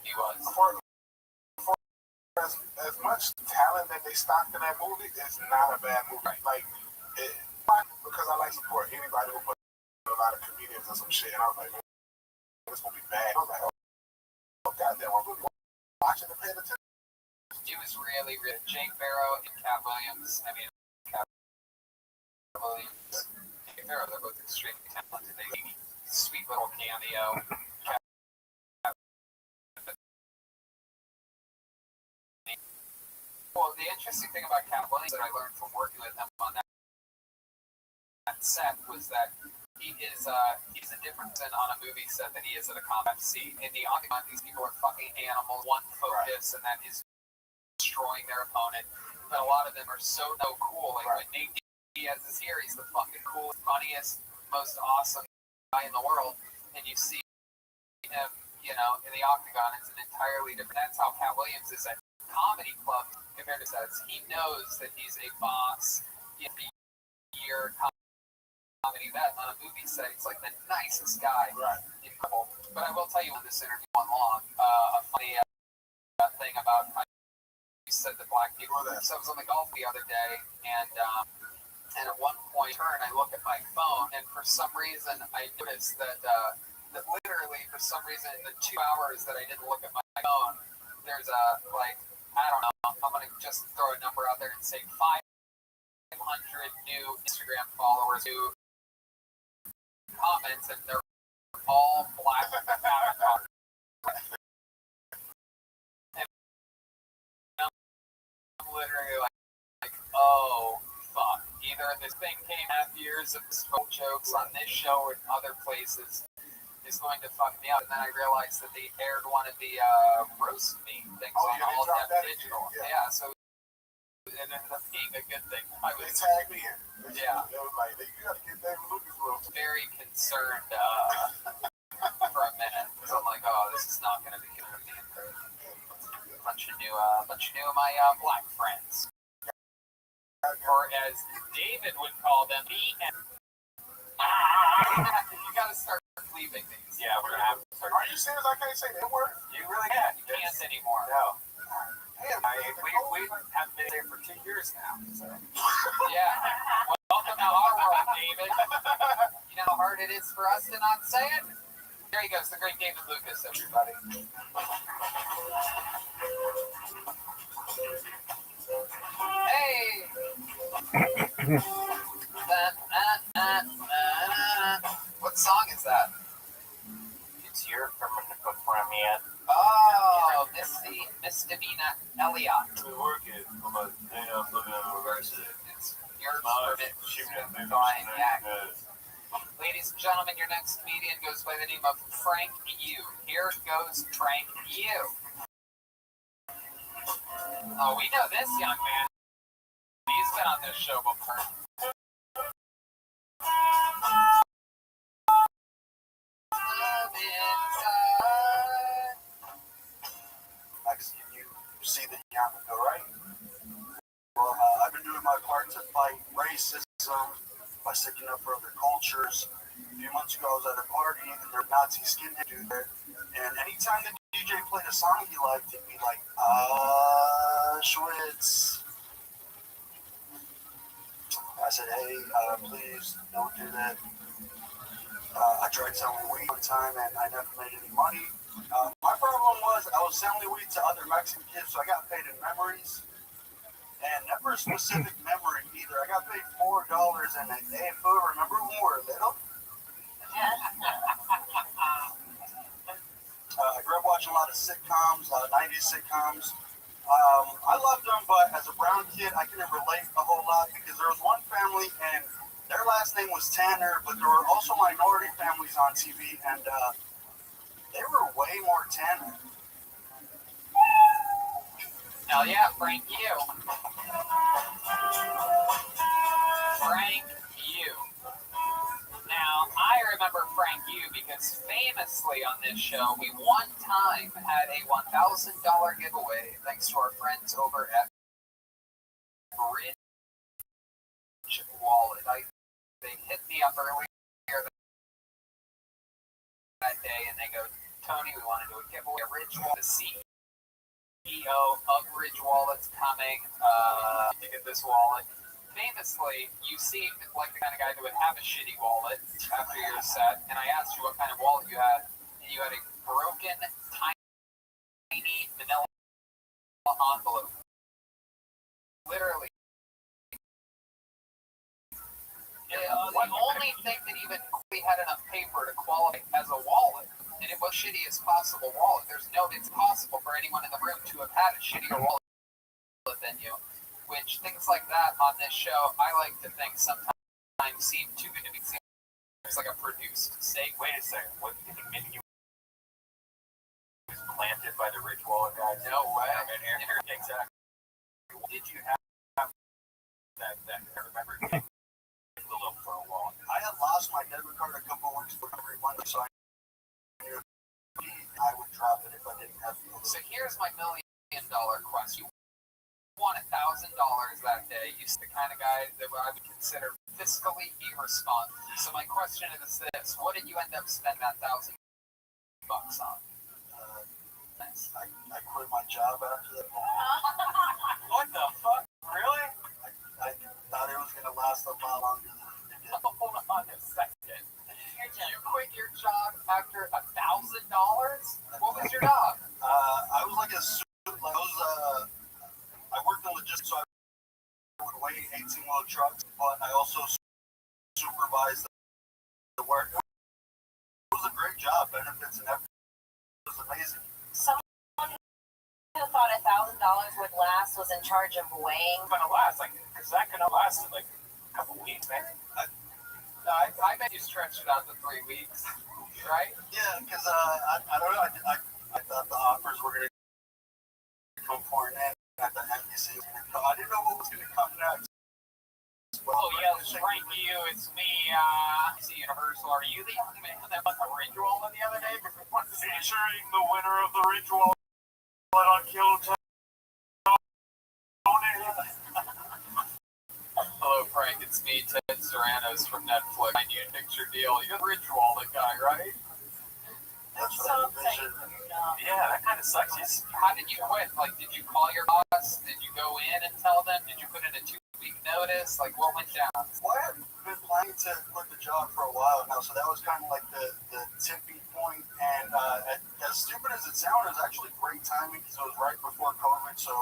He was. As much talent that they stocked in that movie, it's not a bad movie. Right. Like, because I like support anybody who put a lot of comedians and some shit, and I was like, man, this will be bad. I was like, oh goddamn, I'm really watching and paying attention. He was really, really. Jake Farrow and Cat Williams. I mean, Cat Williams, Jake Farrow. They're both extremely talented. They sweet little cameo. Well, the interesting thing about Cat Williams that I learned from working with him on that set was that he's a different than on a movie set than he is at a combat scene. In the Octagon, these people are fucking animals, one focus, and that is destroying their opponent. But a lot of them are so cool. Like when Nate Diaz is here, he's the fucking coolest, funniest, most awesome guy in the world, and you see him, in the Octagon, it's an entirely different. That's how Cat Williams is at comedy clubs compared to sets. He knows that he's a boss. Year comedy vet on a movie set. He's like the nicest guy. Right. Incredible. But I will tell you, when this interview went long, a funny thing about you said that black people. So I was on the golf the other day, and at one point, I look at my phone, and for some reason, I noticed that literally, for some reason, in the 2 hours that I didn't look at my phone, there's I don't know, I'm going to just throw a number out there and say 500 new Instagram followers who comments, and they're all black avatars. And I'm literally like, oh, fuck. Either this thing came after years of smoke jokes on this show or in other places is going to fuck me up. And then I realized that they aired one of the roast me things on all of that digital. Yeah, so it ended up being a good thing. They tagged me in. They was like, you gotta get David Lucas roast. Very concerned for a minute, because I'm like, oh, this is not going to be good for me. A bunch of new of my black friends, or as David would call them, you got to start leaving these. Yeah, we're gonna have to start. Are you serious? I can't say that word. You really can't. You can't anymore. No. Damn, We haven't been there for 2 years now. So. Yeah. Welcome to our world, David. You know how hard it is for us to not say it? There he goes, the great David Lucas, everybody. Hey! What song is that? It's your from yet. Oh, this Miss Davina Elliott. We work it. I'm a damn looking at a reverse it. It's yours No, for it. she got me. Fine, yeah. Ladies and gentlemen, your next comedian goes by the name of Frank Yu. Here goes Frank Yu. Oh, we know this young man. He's been on this show before. Can you see the yarmulke, right? Well, I've been doing my part to fight racism by sticking up for other cultures. A few months ago, I was at a party, and there were Nazi skinhead dude there. And anytime the DJ played a song he liked, he'd be like, Auschwitz. I said, hey, please don't do that. I tried selling weed one time, and I never made any money. My problem was I was selling weed to other Mexican kids, so I got paid in memories. And never a specific memory either. I got paid $4 and a day of food. Remember when we were little? I grew up watching a lot of sitcoms, a lot of 90s sitcoms. I loved them, but as a brown kid, I couldn't relate a whole lot because there was one family and their last name was Tanner, but there were also minority families on TV, and they were way more Tanner. Hell yeah, Frank Yu. Frank Yu. Now, I remember Frank Yu because famously on this show, we one time had a $1,000 giveaway thanks to our friends over at Bridge Wallet. They hit me up earlier that day and they go, Tony, we want to do a giveaway. Ridge Wallet, the CEO of Ridge Wallet's coming to get this wallet. Famously, you seemed like the kind of guy that would have a shitty wallet after your set, and I asked you what kind of wallet you had, and you had a broken, tiny manila envelope. Literally. The only thing that even had enough paper to qualify as a wallet, and it was shitty as possible wallet. It's possible for anyone in the room to have had a shittier wallet than you. Which things like that on this show, I like to think sometimes seem too good to be seen. It's like a produced steak. Wait a second. What do you think? Maybe he was planted by the Ridge Wallet guys? No way. Exactly. Did you have that? I remember getting a little for a wallet. I had lost my debit card a couple of weeks before every Monday, so I knew I would drop it if I didn't have it. So here's my $1 million question. You won $1,000 that day. You're the kind of guy that I would consider fiscally irresponsible. So my question is this: what did you end up spending that $1,000 on? Nice. I quit my job after that. What the fuck? Really? I thought it was going to last a lot longer than it did. Hold on a second. You quit your job after $1,000? What was your job? I was like I worked in logistics, so I would weigh 18-wheel trucks, but I also supervised the work. It was a great job, benefits and everything. It was amazing. Someone who thought $1,000 would last was in charge of weighing. Gonna last, because that could have lasted like a couple weeks, man. I bet you stretched it out to 3 weeks, right? Yeah, because I don't know. I thought the offers were going to come pouring in at the NBC. I didn't know what was going to come next. Well, Oh yeah, Frank Yu, it's me, NBC Universal. Are you the young man that won the Ridge Wallet the other day? Featuring the winner of the Ridge Wallet on Kyoto. Hello, Frank. It's me, Ted Serranos from Netflix. I need a picture deal. You're the Ridge Wallet guy, right? That's what I So envisioned. Yeah, that kind of sucks. How did you quit? Like, did you call your boss? Did you go in and tell them? Did you put in a 2-week notice? Like, what went down? Well, I had been planning to quit the job for a while now, so that was kind of like the tipping point. And as stupid as it sounded, it was actually great timing because it was right before COVID, so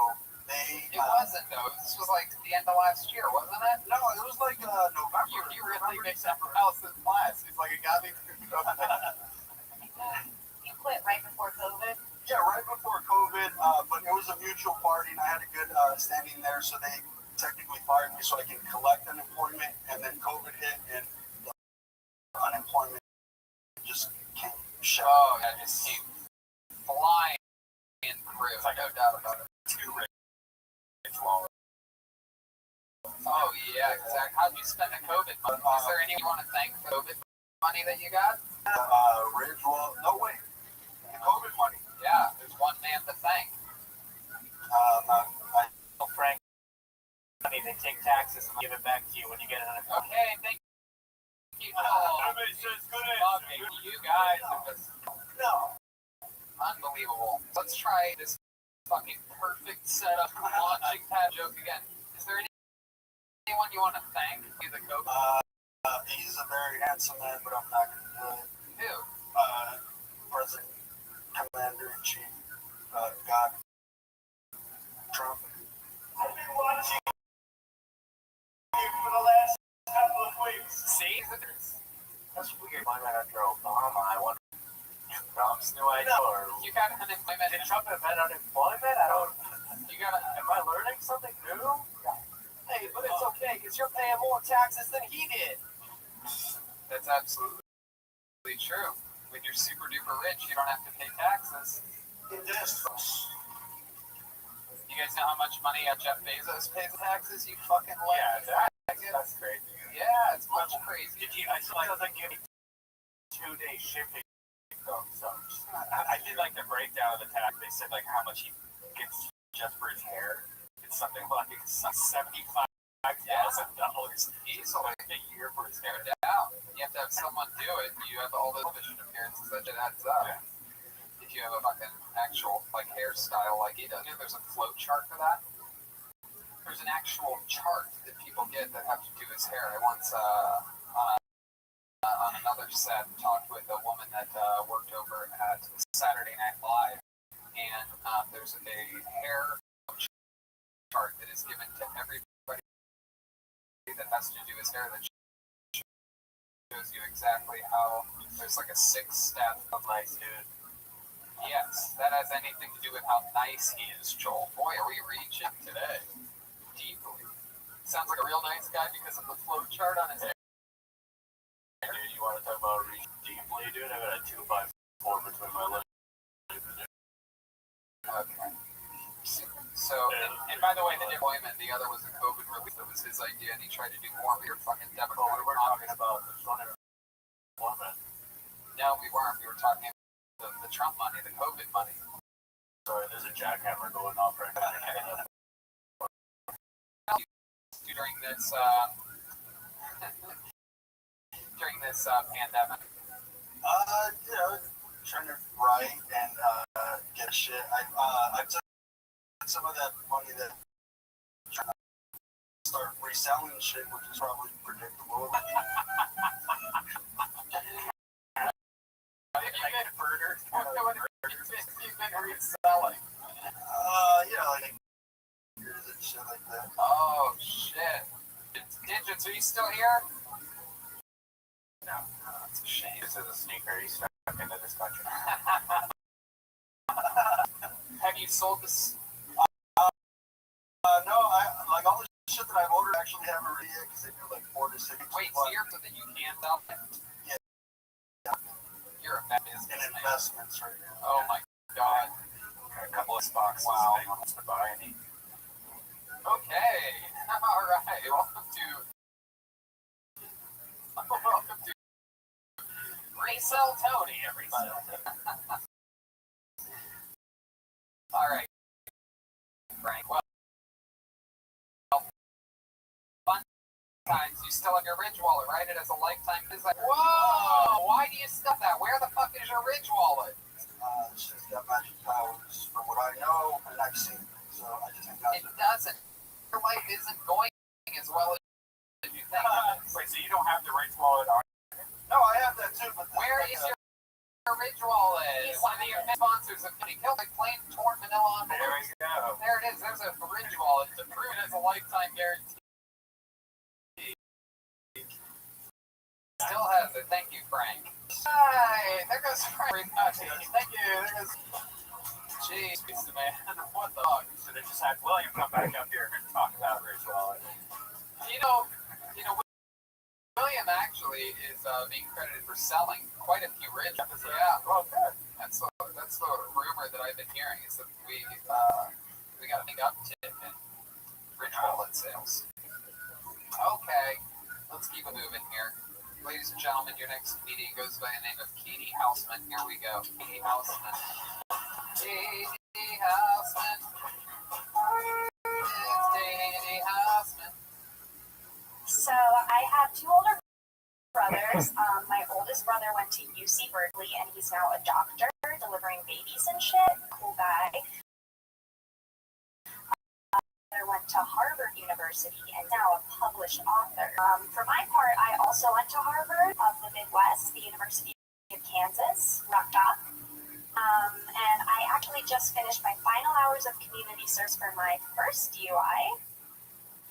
they... It wasn't, though. This was like the end of last year, wasn't it? No, it was like November. You really mixed up house and class. It's like it got me through. You quit right before COVID? Yeah, right before COVID. was a mutual party, and I had a good standing there, so they technically fired me so I can collect unemployment, and then COVID hit, and the unemployment just came shut. Oh, yeah, just came flying through. Like, no doubt about it. Too rich. Well, Oh, yeah, exactly. How'd you spend the COVID money? Is there anyone you want to thank for COVID money that you got? Ridgewell, no way. The COVID money. Yeah, there's one man to thank. Frank, money, they take taxes and give it back to you when you get an unemployment. Okay, thank you. Oh, Everybody says good okay, you guys are just No. unbelievable. Let's try this fucking perfect setup launching pad joke again. Is there anyone you want to thank for the COVID? He's a very handsome man, but I'm not going to do it. Who? President, Commander-in-Chief, God, Trump. I've been watching you for the last couple of weeks. See? that's weird. Why not after Obama? I wonder if Trump's new idea or You got unemployment. did Trump invent unemployment? I don't. You got Am I learning something new? Hey, but it's okay because you're paying more taxes than he did. That's absolutely true. When you're super duper rich, you don't have to pay taxes. It is. You guys know how much money Jeff Bezos pays in taxes? You fucking Yeah, lame. that's crazy. Yeah, it's much crazy. Did you? I saw it doesn't give me 2-day shipping though. So I did like the breakdown of the tax. They said like how much he gets just for his hair. It's something like $75,000 Easily. a year for his hair. No doubt. You have to have someone do it. You have all the television appearances that it adds up. Yeah. If you have a fucking actual like hairstyle like he does, there's a flow chart for that. There's an actual chart that people get that have to do his hair. I once on another set talked with a woman that worked over at Saturday Night Live, and there's a hair chart that is given to everybody that has to do his hair that shows you exactly how there's like a 6-step of nice dude. Yes, that has anything to do with how nice he is, Joel. Boy, are we reaching today. Deeply. Sounds like a real nice guy because of the flow chart on his hair. Dude, you want to talk about reach deeply, dude? I got a 2-by-4 between my legs. Okay. So, and by the way, the deployment, the other was a COVID release. That was his idea, and he tried to do more of your fucking Democratic We're talking about the unemployment. No, we weren't. We were talking about the Trump money, the COVID money. Sorry, there's a jackhammer going off right now. During this pandemic. You know, trying to write and get shit. I took some of that money that start reselling shit, which is probably predictable. Have you been murdered? What have you been reselling? Yeah, like years and shit like that. Oh, shit. Digits, are you still here? No, it's a shame. This is a sneaker. He's stuck into this country. Have you sold this? No, I like all the shit that I've ordered actually haven't already yet because they do like 4 to 6. Wait, so you're so that you can't sell it? Yeah. You're a bad In businessman. investments right now. Oh my god. A couple of boxes. Wow. If anyone wants to buy any. Okay. Alright. Welcome to Resell Tony, everybody. Alright. Frank, well, fun times. You still have your Ridge wallet, right? It has a lifetime. It's like, whoa! Why do you stuff that? Where the fuck is your Ridge wallet? She's got magic powers from what I know and I've seen. So I just think that's It doesn't. Your life isn't going as well as you think. Wait, so you don't have the Ridge wallet on? No, I have that too, but Where is your Ridge wallet? One of your sponsors of Kitty Kill, like plain torn vanilla There envelopes. we go. There it is. There's a Ridge wallet to prove it has a lifetime guarantee. Still has it. Thank you, Frank. Hi, there goes Frank. Thank you. There goes. Jeez, man. What the fuck? should have just had William come back up here and talk about race well. You know, William actually is being credited for selling quite a few ridges. Yeah. Oh, good. That's the rumor that I've been hearing is that we got a big uptick in ridge wallet sales. Okay, let's keep it moving here. Ladies and gentlemen, your next comedian goes by the name of Katie Houseman. Here we go. Katie Houseman. Katie Houseman. It's Katie Houseman. So I have two older brothers. My oldest brother went to UC Berkeley, and he's now a doctor delivering babies and shit. Cool guy. I went to Harvard University and now a published author. For my part, I also went to Harvard of the Midwest, the University of Kansas, Rock Dock. And I actually just finished my final hours of community service for my first DUI.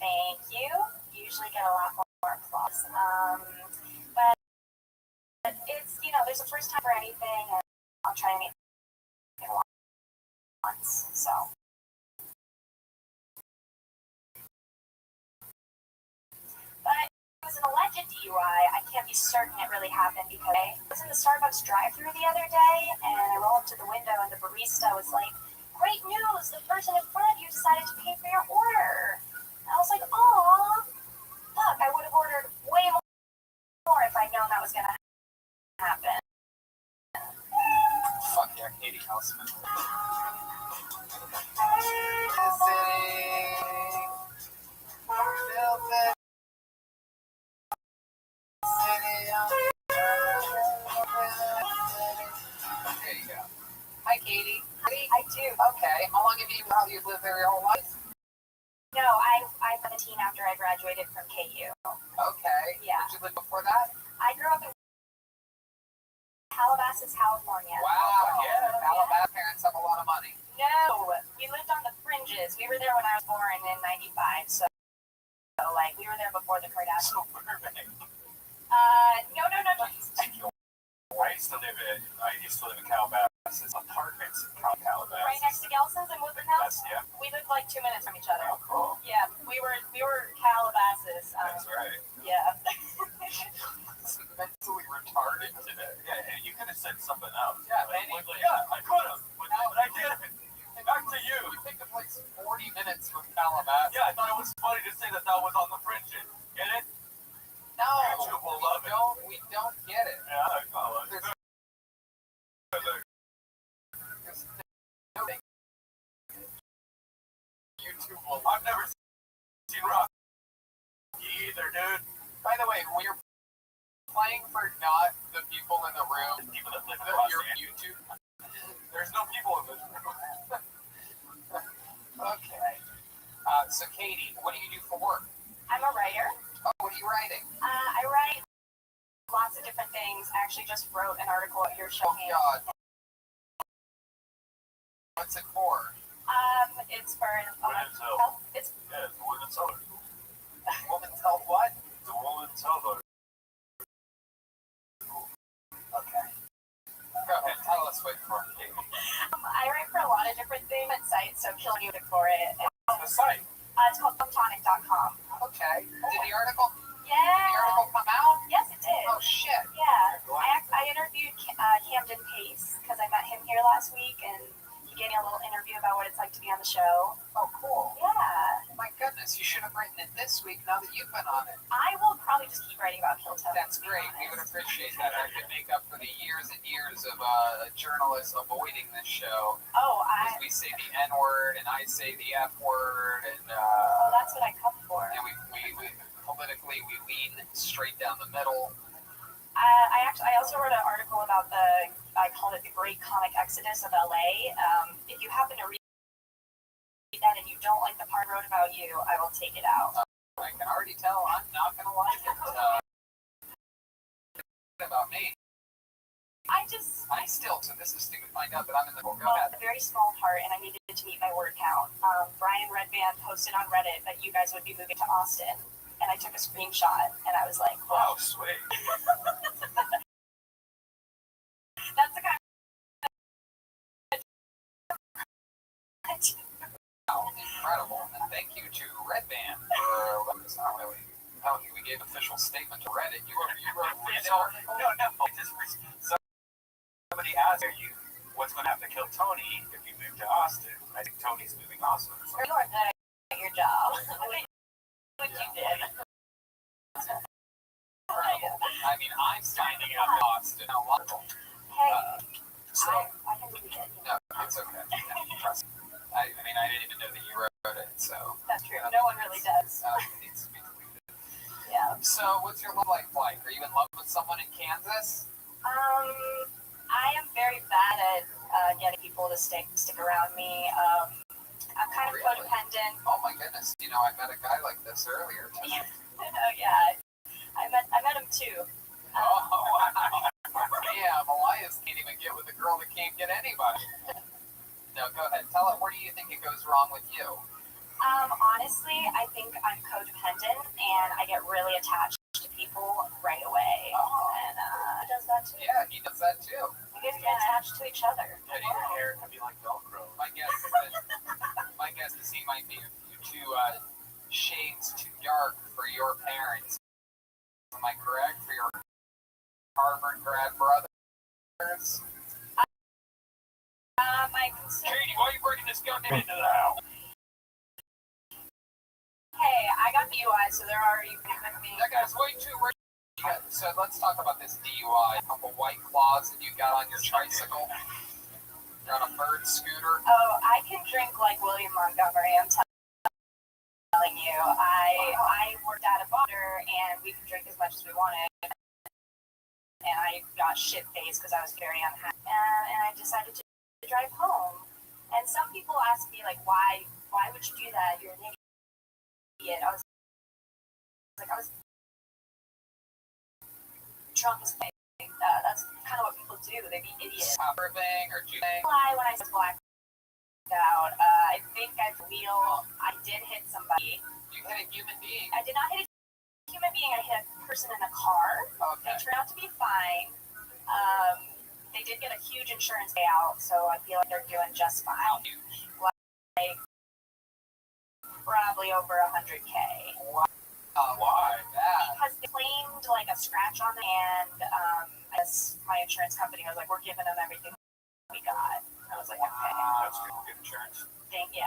Thank you. Usually get a lot more applause. But it's, there's a first time for anything, and I'll try and make it once. So. But it was an alleged DUI. I can't be certain it really happened because I was in the Starbucks drive-thru the other day, and I rolled up to the window, and the barista was like, "Great news! The person in front of you decided to pay for your order." And I was like, "Aw, fuck! I would have ordered way more if I'd known that was gonna happen." Fuck yeah, Katie Houseman. There you go. Hi, Katie. I do. Okay. How long have you lived there your whole life? No, I'm 17 after I graduated from KU. Okay. Yeah. Did you live before that? I grew up in Calabasas, California. Wow. Yeah. Alabama parents have a lot of money. No, we lived on the fringes. We were there when I was born in '95, so we were there before the Kardashians. So Burbank. No. I used to live in Calabasas. Apartments in Calabasas. Right next to Gelson's and Woodland House. Yeah. We lived like 2 minutes from each other. Oh, cool. Yeah, we were Calabasas. That's right. Yeah. It's mentally retarded today. Yeah, you could have said something else. Yeah, I could have, but I didn't. Back to you. You picked a place 40 minutes from Calabasas. Yeah, I thought it was funny to say that was on the fringes. Get it? No, YouTube will love it. we don't get it. Yeah, I know. There's no thing. YouTube will. I've never seen Rothschild either, dude. By the way, when you're playing for not the people in the room, People that live in your Rothschild. YouTube. There's no people in this room. Okay. So Katie, what do you do for work? I'm a writer. Oh, what are you writing? I write lots of different things. I actually just wrote an article at your show. Oh God. What's it for? It's for Women's health. health. It's Yeah, it's a women's health. Women's health what? It's a women's health. Okay. Go ahead, tell us what you're for, Katie. I write for a lot of different things at sites, so kill music for it. On the site. It's called photonic.com. Okay. Did the article Yeah. come out? Yes, it did. Oh shit. Yeah. I interviewed Camden Pace because I met him here last week, and he gave me a little interview about what it's like to be on the show. Oh cool. Yeah. My goodness, you should have written it this week now that you've been on it. I will probably just keep writing about Kill Tone. That's great. We would appreciate that. That could make up for the years and years of journalists avoiding this show. Oh, Because we say the N word and I say the F word, and that's what I come for. and we politically we lean straight down the middle. I also wrote an article about I called it the Great Comic Exodus of LA. If you happen to read that and you don't like the part I wrote about you, I will take it out. I can already tell I'm not going to like it. About me. So this is stupid. Find out that I'm in the book. Go ahead. A very small part, and I needed to meet my word count. Brian Redband posted on Reddit that you guys would be moving to Austin, and I took a screenshot, and I was like, Oh, sweet. that's the kind of incredible. And thank you to Red Band. It's not really. Oh, we gave an official statement to Reddit. You wrote this article? No. Somebody asked you, what's going to have to kill Tony if you move to Austin? I think Tony's moving Austin. You are good at your job. What you did. I mean, I'm signing up in Austin. Hey, So, I can read it. no, it's okay. I mean, I didn't even know that you wrote it, so. That's true. No one really does. It needs to be deleted. Yeah. So, what's your love life like? Are you in love with someone in Kansas? I am very bad at getting people to stick around me. I'm kind of Really? codependent. Oh my goodness! You know, I met a guy like this earlier today. Yeah, I met him too. Oh wow! Yeah, Elias can't even get with a girl that can't get anybody. No, go ahead. Tell it. Where do you think it goes wrong with you? Honestly, I think I'm codependent and I get really attached to people right away. And he does that too. Yeah, he does that too. You guys get attached to each other. And your hair can be like Velcro. My guess is he might be too shades too dark for your parents. Am I correct? For your Harvard grad brothers? I consider. Katie, why are you bringing this gun into the house? Hey, I got DUI, so they're already with me. That guy's way too rich. So let's talk about this DUI. A couple white claws that you got on your tricycle. You're on a bird scooter. Oh, I can drink like William Montgomery. I'm telling you. I worked at a bar and we could drink as much as we wanted. And I got shit faced because I was very unhappy. And I decided to drive home. And some people ask me like, why would you do that? You're an idiot. I was drunk as fuck. That's kind of what people do. They be idiots. Thing or juicing. When I was blacked out, I think I did hit somebody. You hit a human being. I did not hit a human being. I hit a person in a car. Okay. They turned out to be fine. They did get a huge insurance payout, so I feel like they're doing just fine. How huge? Like probably over $100K. Why? That? Because they claimed like a scratch on the hand. As my insurance company was like, we're giving them everything we got. I was like, okay. That's good insurance. Thank you.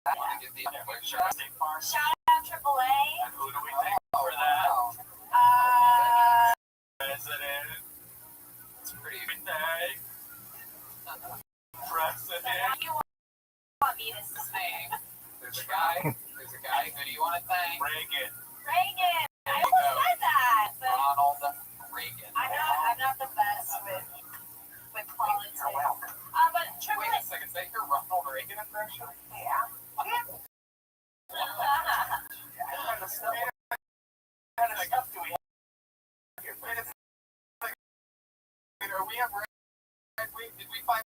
I want to get the insurance. State Farm. Shout out AAA. And who do we think for that? President. It's pretty Good day. President. What do you want me to say? There's a guy. Who do you want to thank? Reagan. Reagan. I almost said that, but Ronald Reagan. I'm not the best with politics. But Wait AAA. a second. Is that your Ronald Reagan impression? Yeah. What kind of stuff do we have here? Wait a second. Are we have red? Did we find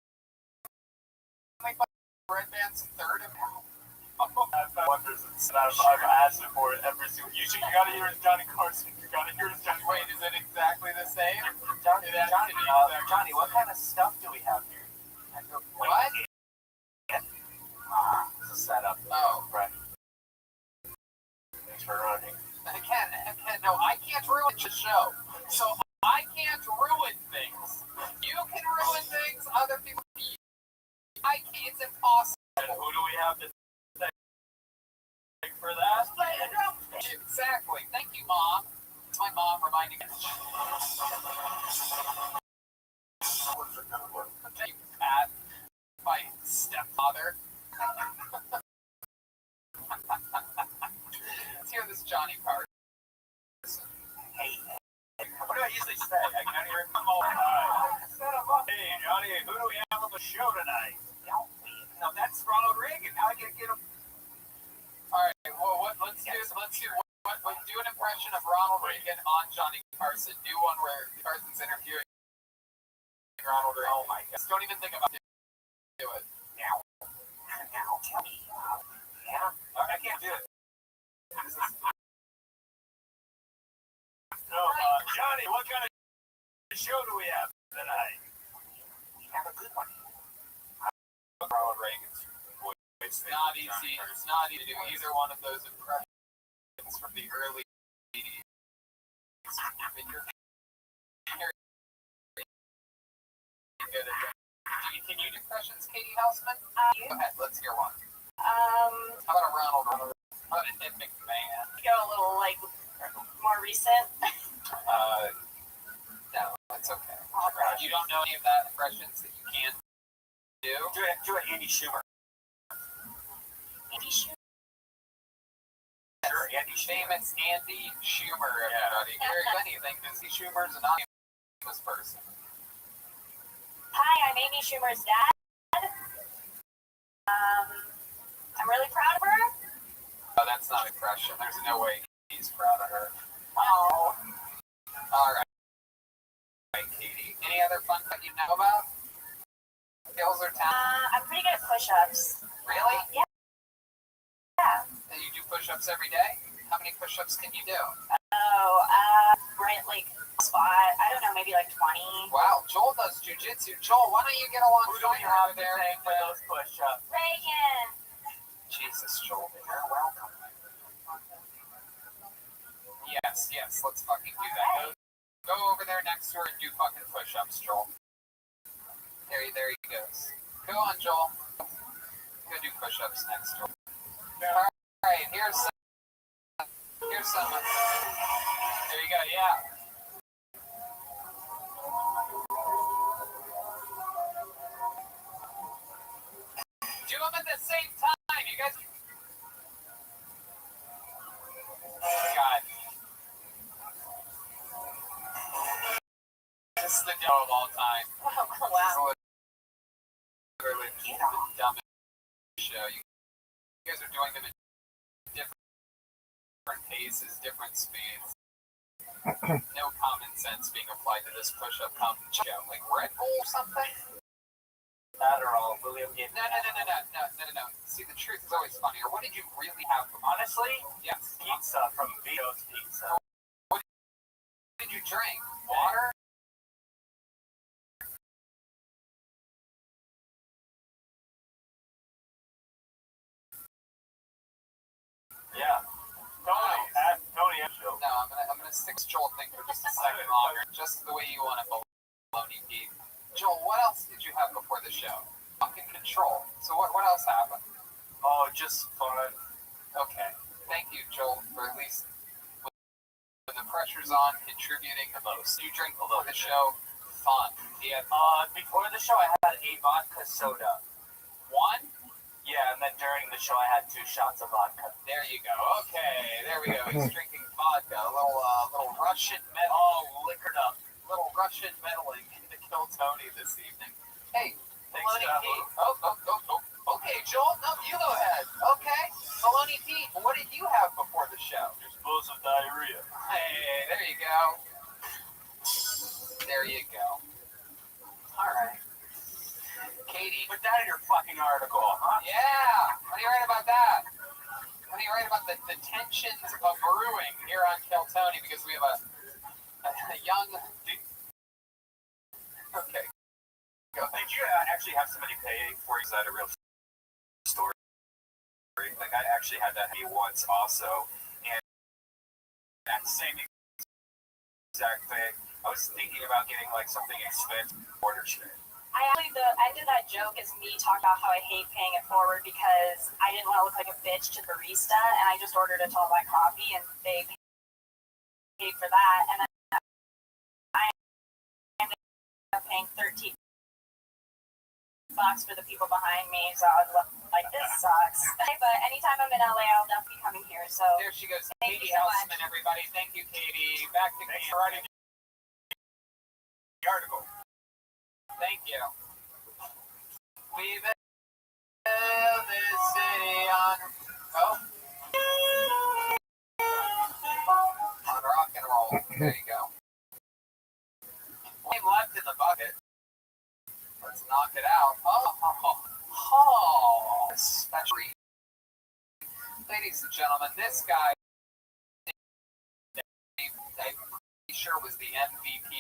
Red Band's third account? I've found wonders and I've asked it for it every single. You gotta hear his Johnny Carson. You gotta hear his Johnny. Wait, is it exactly the same? Johnny, what kind of stuff do we have here? What? It's a setup. Oh, right. Thanks for running. No, I can't ruin the show. So I can't ruin things. You can ruin things, other people. It's impossible. And who do we have to thank for that? Exactly. Thank you, Mom. It's my mom reminding me. Thank you, Pat. My stepfather. Let's hear this Johnny Carson. Hey, what do I usually say? I can't hear him all the time. Hey, Johnny, who do we have on the show tonight? No, that's Ronald Reagan. Now I gotta get him. All right. Well, let's do an impression of Ronald Reagan on Johnny Carson. Do one where Carson's interviewing Ronald Reagan. Oh my God! Don't even think about it. Do it. Now, tell me. Yeah, I can't do it. So, Johnny, what kind of show do we have tonight? We have a good one. Ronald Reagan's voice It's not easy. It's not easy to do either one of those impressions from the early 80s. I mean, you're very good at that. Can you do impressions, Katie Houseman? Go ahead, let's hear one. How about a Ronald? How about a Ed McMahon? Go a little like more recent. No, it's okay. You don't know any of that impressions that you can do? Do an Andy Schumer. Andy Schumer. Sure, Andy famous Andy Schumer, everybody. Very anything. Andy Schumer's an famous person. Hi, I'm Amy Schumer's dad. I'm really proud of her. Oh, that's not an impression. There's no way he's proud of her. Oh. All right. Right, Katie. Any other fun that you know about? Skills or talent? I'm pretty good at push-ups. Really? Yeah. Yeah. And you do push-ups every day? How many push-ups can you do? Oh, right, like spot. I don't know, maybe like 20. Wow, Joel does jujitsu. Joel, why don't you get alongside her over there for those push-ups? Reagan. Jesus, Joel, you're welcome. Yes, let's fucking do that. Go over there next to her and do fucking push-ups, Joel. There he goes. Go on, Joel. Go do push-ups next to her. Alright, here's some. There you go, yeah. Do them at the same time, you guys. God. This is the dough of all time. Oh, wow. Literally the dumbest show. You guys are doing them in different paces, different speeds. No common sense being applied to this push-up show. Like Red Bull or something? Adderall, William gave No. See, the truth is always funnier. What did you really have? Honestly, Yes. pizza from Vito's Pizza. What did you drink? Water? Yeah. Tony Angelo. No, I'm gonna stick to Joel thing for just a second longer, just the way you want it, baloney Pete. Joel, what else did you have before the show? Fucking control. So what else happened? Oh, just fun. Okay. Thank you, Joel, for at least when the pressure's on, contributing the most. You drink before the show, fun. Yeah. Before the show, I had a vodka soda. One? Yeah, and then during the show, I had 2 shots of vodka. There you go. Okay, there we go. He's drinking vodka. A little Russian metal, liquored up. Little Russian meddling to kill Tony this evening. Hey, Baloney Pete. Oh. Okay, Joel. No, you go ahead. Okay, Baloney Pete. What did you have before the show? Explosive diarrhea. Hey, there you go. There you go. All right. Katie. Put that in your fucking article, huh? Yeah. What do you write about that? What do you write about the tensions of brewing here on Kill Tony? Because we have a young. Okay. Go. Did you actually have somebody pay for you? Is that a real story? Like, I actually had that once also. And that same exact thing. I was thinking about getting, like, something expensive order shit. The end of that joke is me talking about how I hate paying it forward because I didn't want to look like a bitch to the barista, and I just ordered a tall black coffee, and they paid for that, and then I ended up paying $13 for the people behind me, so I was like, this sucks. But anytime I'm in LA, I'll definitely be coming here. So there she goes, thank Katie you so Houseman, much. everybody. Thank you, Katie. Back to Thanks Katie. for writing the article. Thank you. We build this city on rock and roll. There you go. One left in the bucket. Let's knock it out. Especially, ladies and gentlemen, this guy, I'm pretty sure was the MVP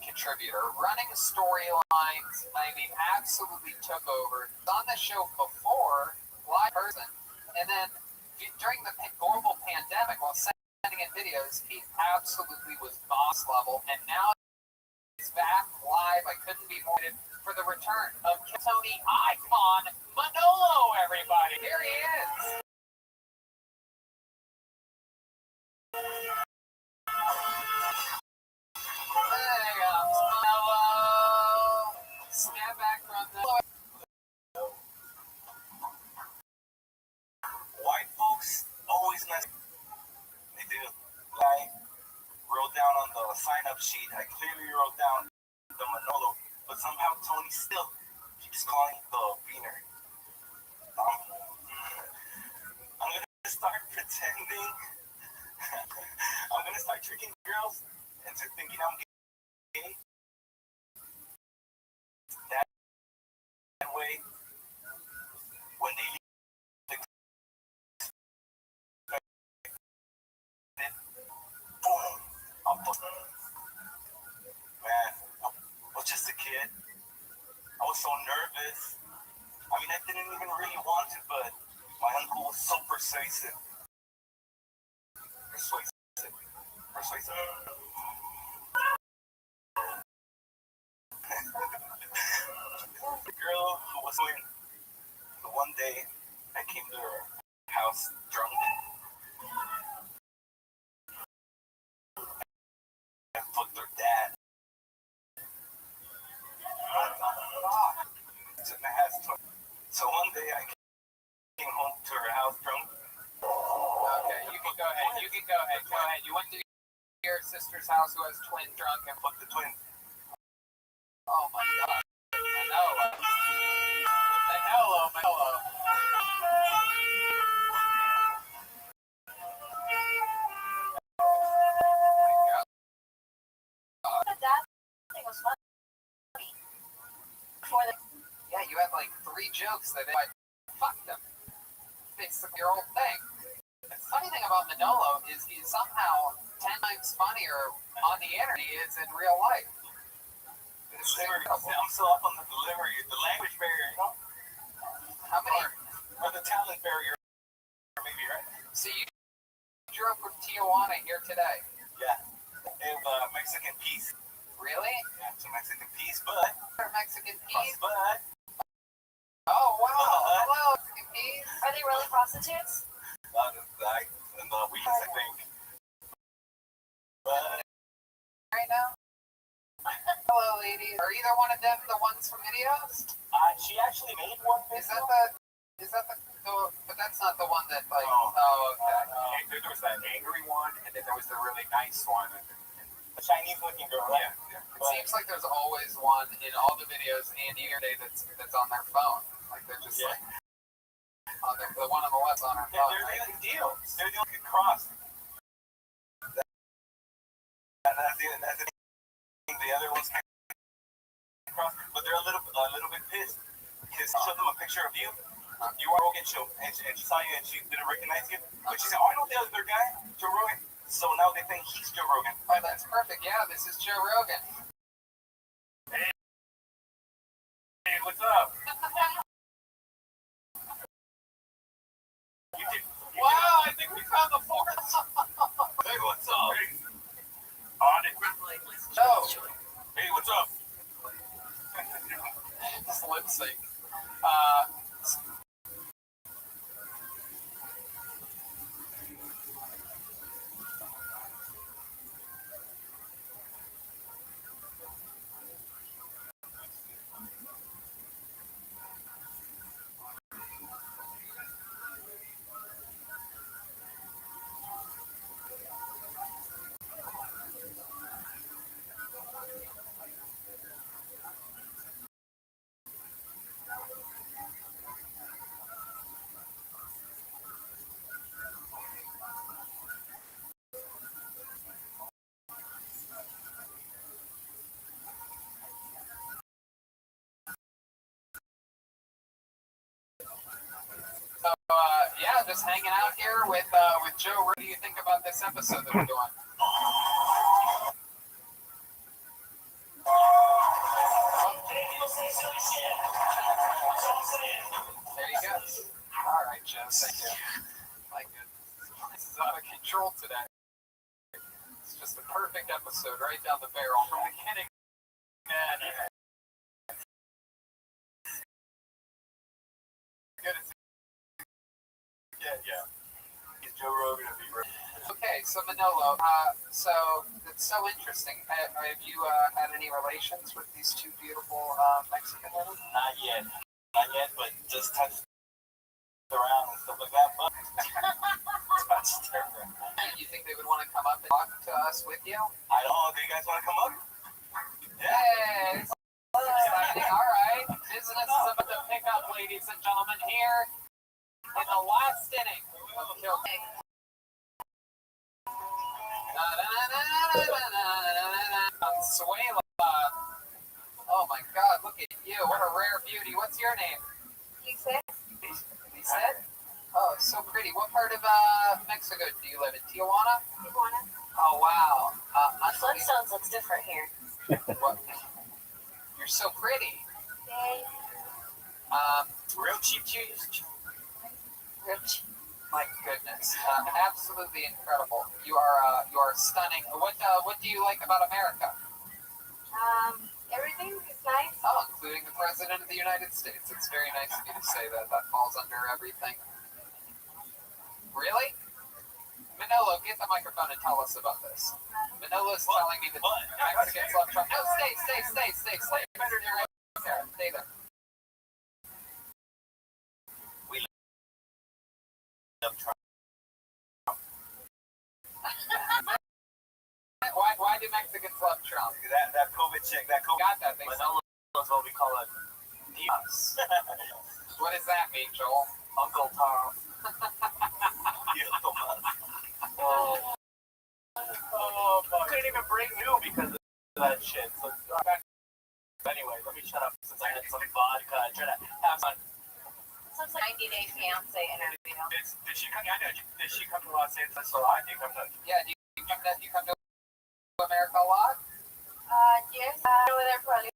contributor, running a storyline times, I mean, absolutely took over. On the show before, live person, and then during the global pandemic, while sending in videos, he absolutely was boss level, and now he's back live. I couldn't be more excited for the return of Tony icon Manolo, everybody. Here he is. There comes Manolo. Snap back from the... White folks always mess. They do. I wrote down on the sign-up sheet, I clearly wrote down the Manolo, but somehow Tony still keeps calling the Wiener. I'm going to start pretending. I'm going to start tricking girls into thinking I'm gay. That way, when they leave, boom, I'm man, I was just a kid. I was so nervous. I mean, I didn't even really want to, but my uncle was so persuasive. Persuasive. The girl who was doing the one day I came to her house drunk. I fucked her dad. So one day I came home to her house drunk. Okay, you can go ahead. You can go ahead. Go ahead. You went to your sister's house who has twin drunk and Fucked the twins. oh my god. Manolo. Manolo. That thing was funny. Before the Yeah, you had like 3 jokes that I fucked them. It's your old thing. The funny thing about Manolo is he's somehow 10 times funnier on the internet than he is in real life. It's incredible. I'm still up on the delivery, the language barrier, you know? How many? Or the talent barrier, maybe, right? So you drove from Tijuana here today? Yeah. And Mexican peace. Really? Yeah, it's a Mexican peace, but. Mexican peas? But. Oh wow! Hello, Mexican peas. are they really prostitutes? In the weeks, I think. But. Right now? Hello, ladies. Are either one of them the ones from videos? She actually made one. Is that but that's not the one that like. No. Oh, okay. There was that angry one, and then there was the really nice one. The Chinese-looking girl, right? Yeah. It seems like there's always one in all the videos and here today that's on their phone. Like they're just like on the one on the left's on her phone. They're the deal. They're the only cross. That's the thing. The other ones can't cross, but they're a little bit pissed because I showed them a picture of you. You are Rogan show, and she saw you and she didn't recognize you. But she said, "Oh, I know the other guy, Joe Rogan." So now they think he's Joe Rogan. Oh, that's perfect. Yeah, this is Joe Rogan. Hey, what's up? Wow, I think we found the fourth. Hey, what's up? Hey. On it. Joe. Hey, what's up? Just lip sync. Yeah, just hanging out here with Joe. What do you think about this episode that we're doing? There you go. All right, Joe. Thank you. My goodness. This is out of control today. It's just a perfect episode right down the barrel from the beginning. Man. Good as yeah. Is Joe Rogan to be right? Okay, so Manolo, so it's so interesting. Have you had any relations with these two beautiful Mexican women? Not yet, but just touched around and stuff like that. But touched around. You think they would want to come up and talk to us with you? I don't know. Do you guys want to come up? Hey, exciting. All right. Business is about to pick up, ladies and gentlemen, here in the last inning of Kill King. Consuela. Oh my God, look at you. What a rare beauty. What's your name? Lisa? Lisa? Oh, so pretty. What part of Mexico do you live in? Tijuana? Tijuana. Oh, wow. Flintstones looks different here. What? You're so pretty. Yay. Real cheap cheese. Rich. My goodness. Absolutely incredible. You are stunning. What do you like about America? Everything is nice. Oh, including the President of the United States. It's very nice of you to say that. That falls under everything. Really? Manolo, get the microphone and tell us about this. Manolo's telling me that Mexicans love Trump. No, stay. Better than right there. Stay there. We love Trump. Why do Mexicans love Trump? That COVID chick, that COVID. Got that. They Manolo is what we call a Dios. What does that mean, Joel? Uncle Tom. Oh, my. Couldn't even bring you because of that shit. So anyway, let me shut up since I had some vodka. I try to have fun. Sounds like 90 Day Fiance interview. Did she come? Did she come to Los Angeles a lot? Do you come to? Yeah, do you come to America a lot? Yes. Over there probably.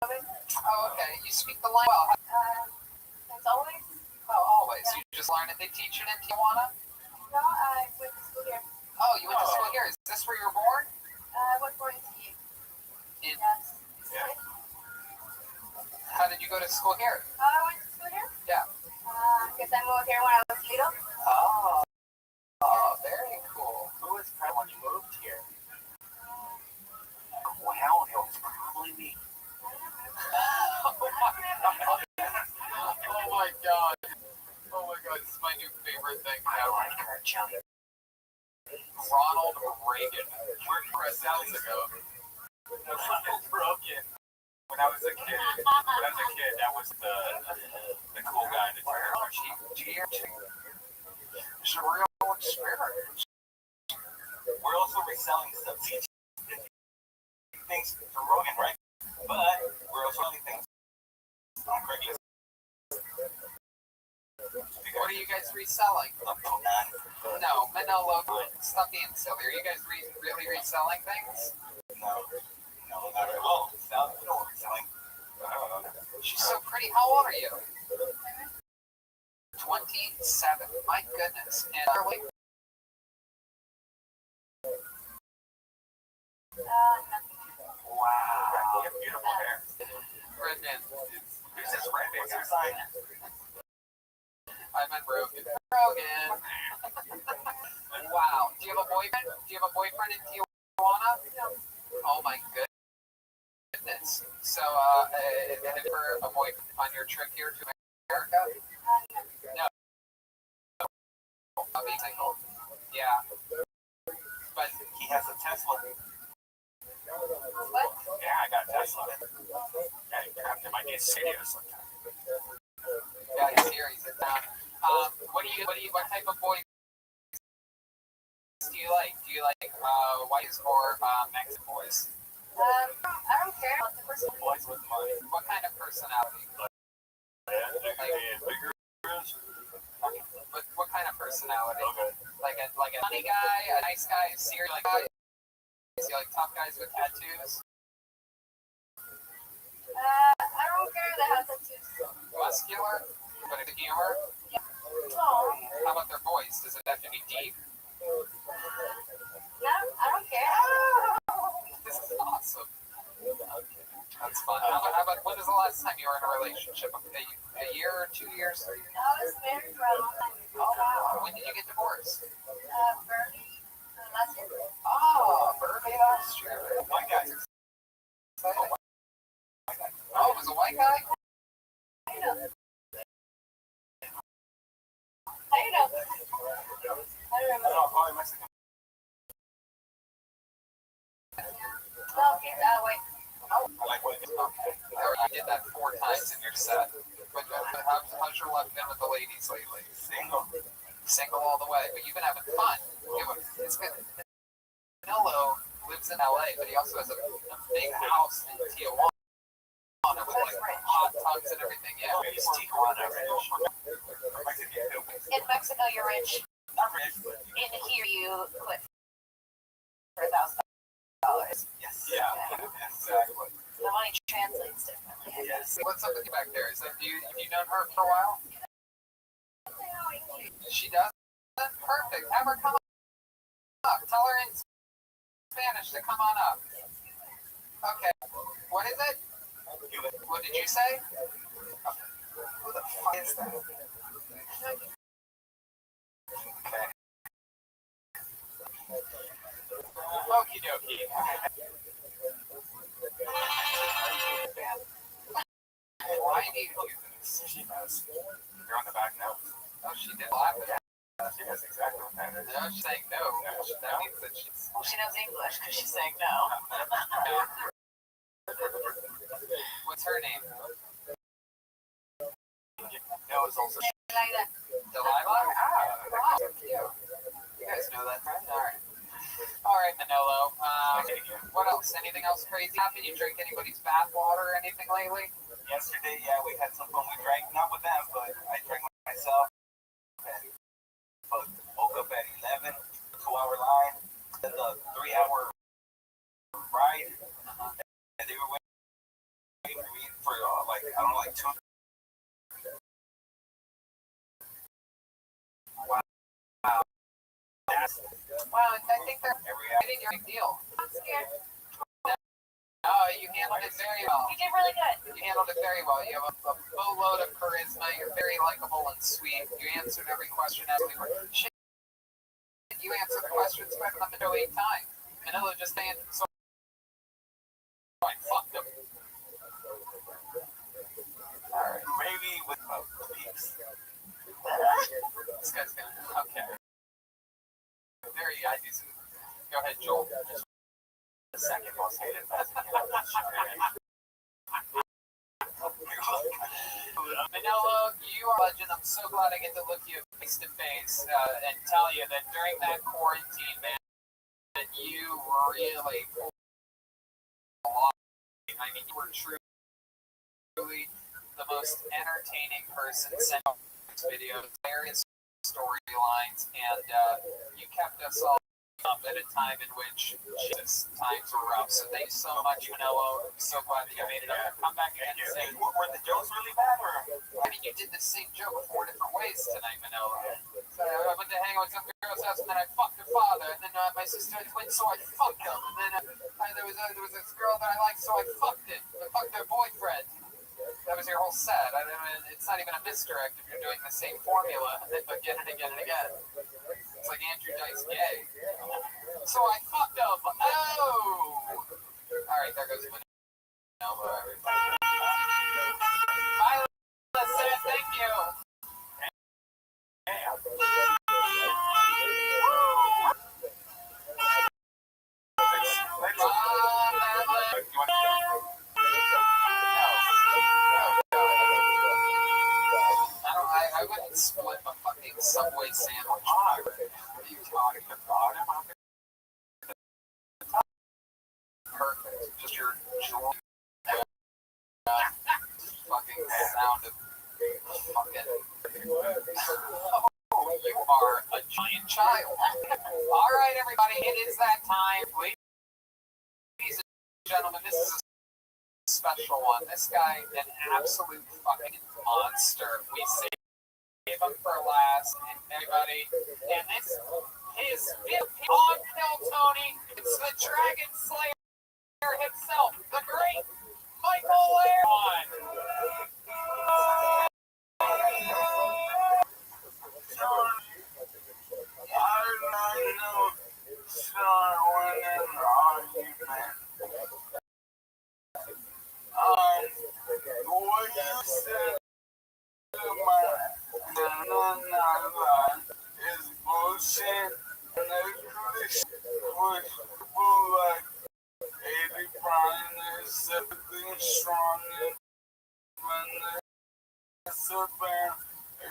Oh, okay. You speak the language well. As always. Oh, always. You just learn it. They teach it in Tijuana? No, I went to school here. Oh, you went to school here. Is this where you were born? I was born in TU. In, Yes. Yeah. how did you go to school here? I went to school here? Yeah. Because I moved here when I was little. Oh, very cool. Who was president when you moved here? Well, it was probably me. Oh my god. Oh my god, this is my new favorite thing I ever. like her jelly. Ronald Reagan. Presidents ago. Broken. When I was a kid, that was the cool guy in the chair. It's a real experience. We're also reselling stuff. Things to Rogan, right? But we're also selling things on Craigslist. What are you guys reselling? No, Manolo, stop being silly. Are you guys really reselling things? No, not at all. You know what we're selling. She's so pretty. How old are you? 27. My goodness. And Wow. You have beautiful hair. Redman. Who's this Rabbbi? What's your sign? I meant Rogan. Rogan. Wow. Do you have a boyfriend? Do you have a boyfriend in Tijuana? No. Oh my goodness. So, and for a boyfriend on your trip here to America? No. Being single. Yeah. But He has a Tesla. What? Yeah, I got a Tesla. Yeah, I might be a studio sometime. yeah, he's here. He's in town. What type of boys do you like? Do you like whites or Mexican boys? I don't care about the person. Boys with money. What kind of personality? Yeah, they can be bigger. What kind of personality? Okay. Like a funny guy, a nice guy, a serious guy? Is he like tough guys with tattoos? I don't care that has tattoos. Muscular, but a humor. Oh, How about their voice? Does it have to be deep? no, I don't care. This is awesome. That's fun. How about when was the last time you were in a relationship? A year or 2 years? 3 years? I was married for a long time. Oh wow. When did you get divorced? Bernie, last year. Oh, Burbank, last year. White guy. Oh, it was a white guy? I know. I know. I don't remember. Probably Mexican. Okay, wait. Oh, I like white guys. Okay. You did that 4 times in your set. But how's your luck been with the ladies lately? Single. Single all the way, but you've been having fun. It's good. Danilo lives in LA, but he also has a big house in Tijuana with like hot tubs and everything. Yeah, It's Tijuana rich. Mexican too. In Mexico, you're rich. Not rich, but In here, you quit for $1,000. yes. Yeah, exactly. The money translates differently. Yes. What's up with you back there? Is that have you known her for a while? She does? Perfect. Have her come up. Tell her in Spanish to come on up. Okay. What is it? What did you say? Who the fuck is that? Okay. Okie dokie. Why do you do this? She knows. You're on the back now. Oh, she did laugh at that. She knows exactly what that is. No, she's saying no. That means that she's. Well, she knows English because she's saying no. What's her name? No, it's also. Like that. Delilah? Wow, cute. You guys know that, right? Alright. Alright, Manolo. What else? Anything else crazy happen? You drink anybody's bath water or anything lately? Yesterday, yeah, we had some fun. We drank, not with them, but I drank with myself. And woke up at 11, 2-hour line, then the 3-hour ride. And they were waiting for me for like, I don't know, like 2. Well, I think they're Every getting your big deal. I'm scared. No, you handled it very well. You did really good. You handled it very well. You have a boatload of charisma. You're very likable and sweet. You answered every question as we were. Shit, you answered the questions better than the 8 times. Manila just saying, so I fucked him. Alright. maybe with peaks. This guy's gonna. Okay. Very, I do some. Go ahead, Joel. Just The second most hated Mexican. Manolo, you are a legend. I'm so glad I get to look you face to face and tell you that during that quarantine, man, that you really pulled a lot. I mean, you were truly the most entertaining person sending videos, various storylines, and you kept us all up at a time in which Jesus, times were rough. So thanks so much, Manolo. I'm so glad that you made it up. Come back again and say, Were the jokes really bad, or? I mean, you did the same joke 4 different ways tonight, Manolo. So I went to hang out with some girl's house, and then I fucked her father, and then my sister had twins, so I fucked them. And then there was this girl that I liked, so I fucked it. I fucked their boyfriend. That was your whole set. I mean, it's not even a misdirect if you're doing the same formula, but again and again and again. It's like Andrew Dice Gay. So I fucked him. Oh! Alright, there goes Manolo, everybody. Bye, listen, thank you. I wouldn't split a fucking Subway sandwich. What are you talking about? Perfect. Just your drool. Fucking sound of fucking. Oh, you are a giant child. Alright, everybody, it is that time. Ladies and gentlemen, this is a special one. This guy, an absolute fucking monster. We saved him for last, and everybody. And this, his on Kill Tony, it's the Dragon Slayer himself, the great Michael Laird. What you said is bullshit. And actually, was like 80 Brian is something strong when it's a band.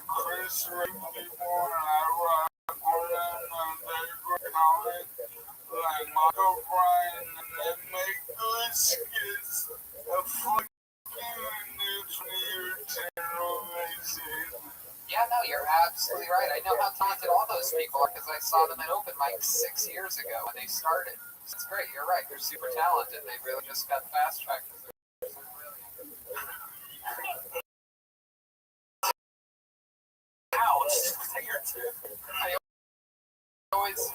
Chris Rick people and I rock on them and they recount it like Michael Bryan and they make good skits of fucking nuclear terrorization. Yeah, no, you're absolutely right. I know how talented all those people are because I saw them at open mic 6 years ago when they started. It's great. You're right. They're super talented. They really just got fast tracked. Ouch! I always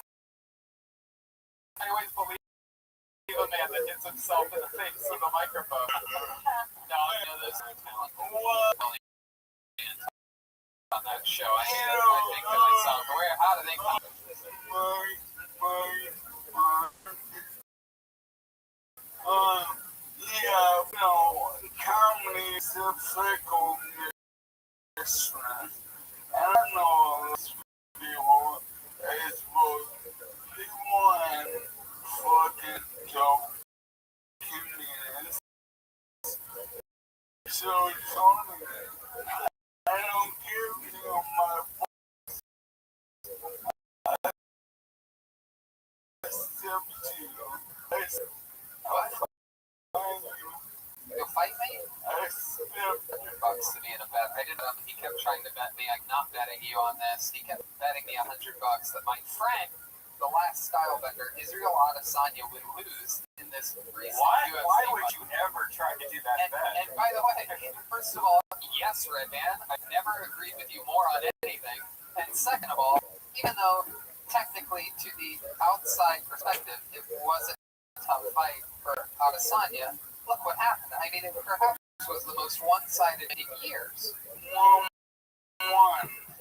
believe a man that hits himself in the face with a microphone. No, I know this is talent. On that show, I think to myself, how do they come? Yeah, no, comedy is a fickle mistress. I know people is both people and fucking dope comedians. So Tony, I don't give you my accept you. You'll fight me? $100 to me in a bet. I didn't. He kept trying to bet me. I'm not betting you on this. He kept betting me $100 that my friend, the last style bender, Israel Adesanya, would lose in this recent UFC. Why would you ever try to do that bet? And by the way, first of all, yes, Red Man, I've never agreed with you more on anything. And second of all, even though technically to the outside perspective it wasn't a tough fight for Adesanya, look what happened. I mean, it perhaps was the most one-sided in years. One,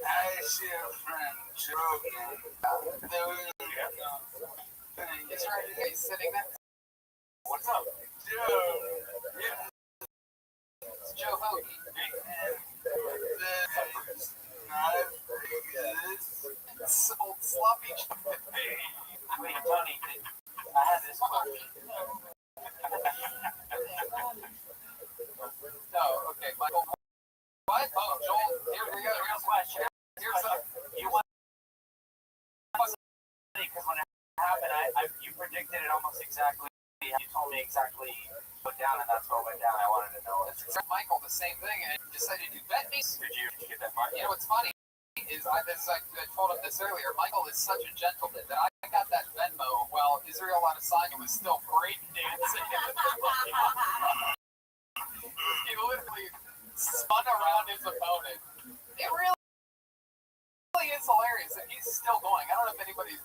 I see a friend joking. He's right here. He's sitting there. What's up? It's Joe Hoagie. It's old sloppy Joe. Wait, Tony, I have this question. Oh, okay, Michael. What? Oh, Joel. Here we go. Real question. Here's a. You want because when it happened, you predicted it almost exactly. You told me exactly what went down, and that's what went down. I wanted to know. It's Michael, the same thing, and decided to bet me. Did you get that far? You know what's funny is I told him this earlier. Michael is such a gentleman that I got that Venmo while Israel Adesanya was still breakdancing. He literally spun around his opponent. It really is hilarious that he's still going. I don't know if anybody's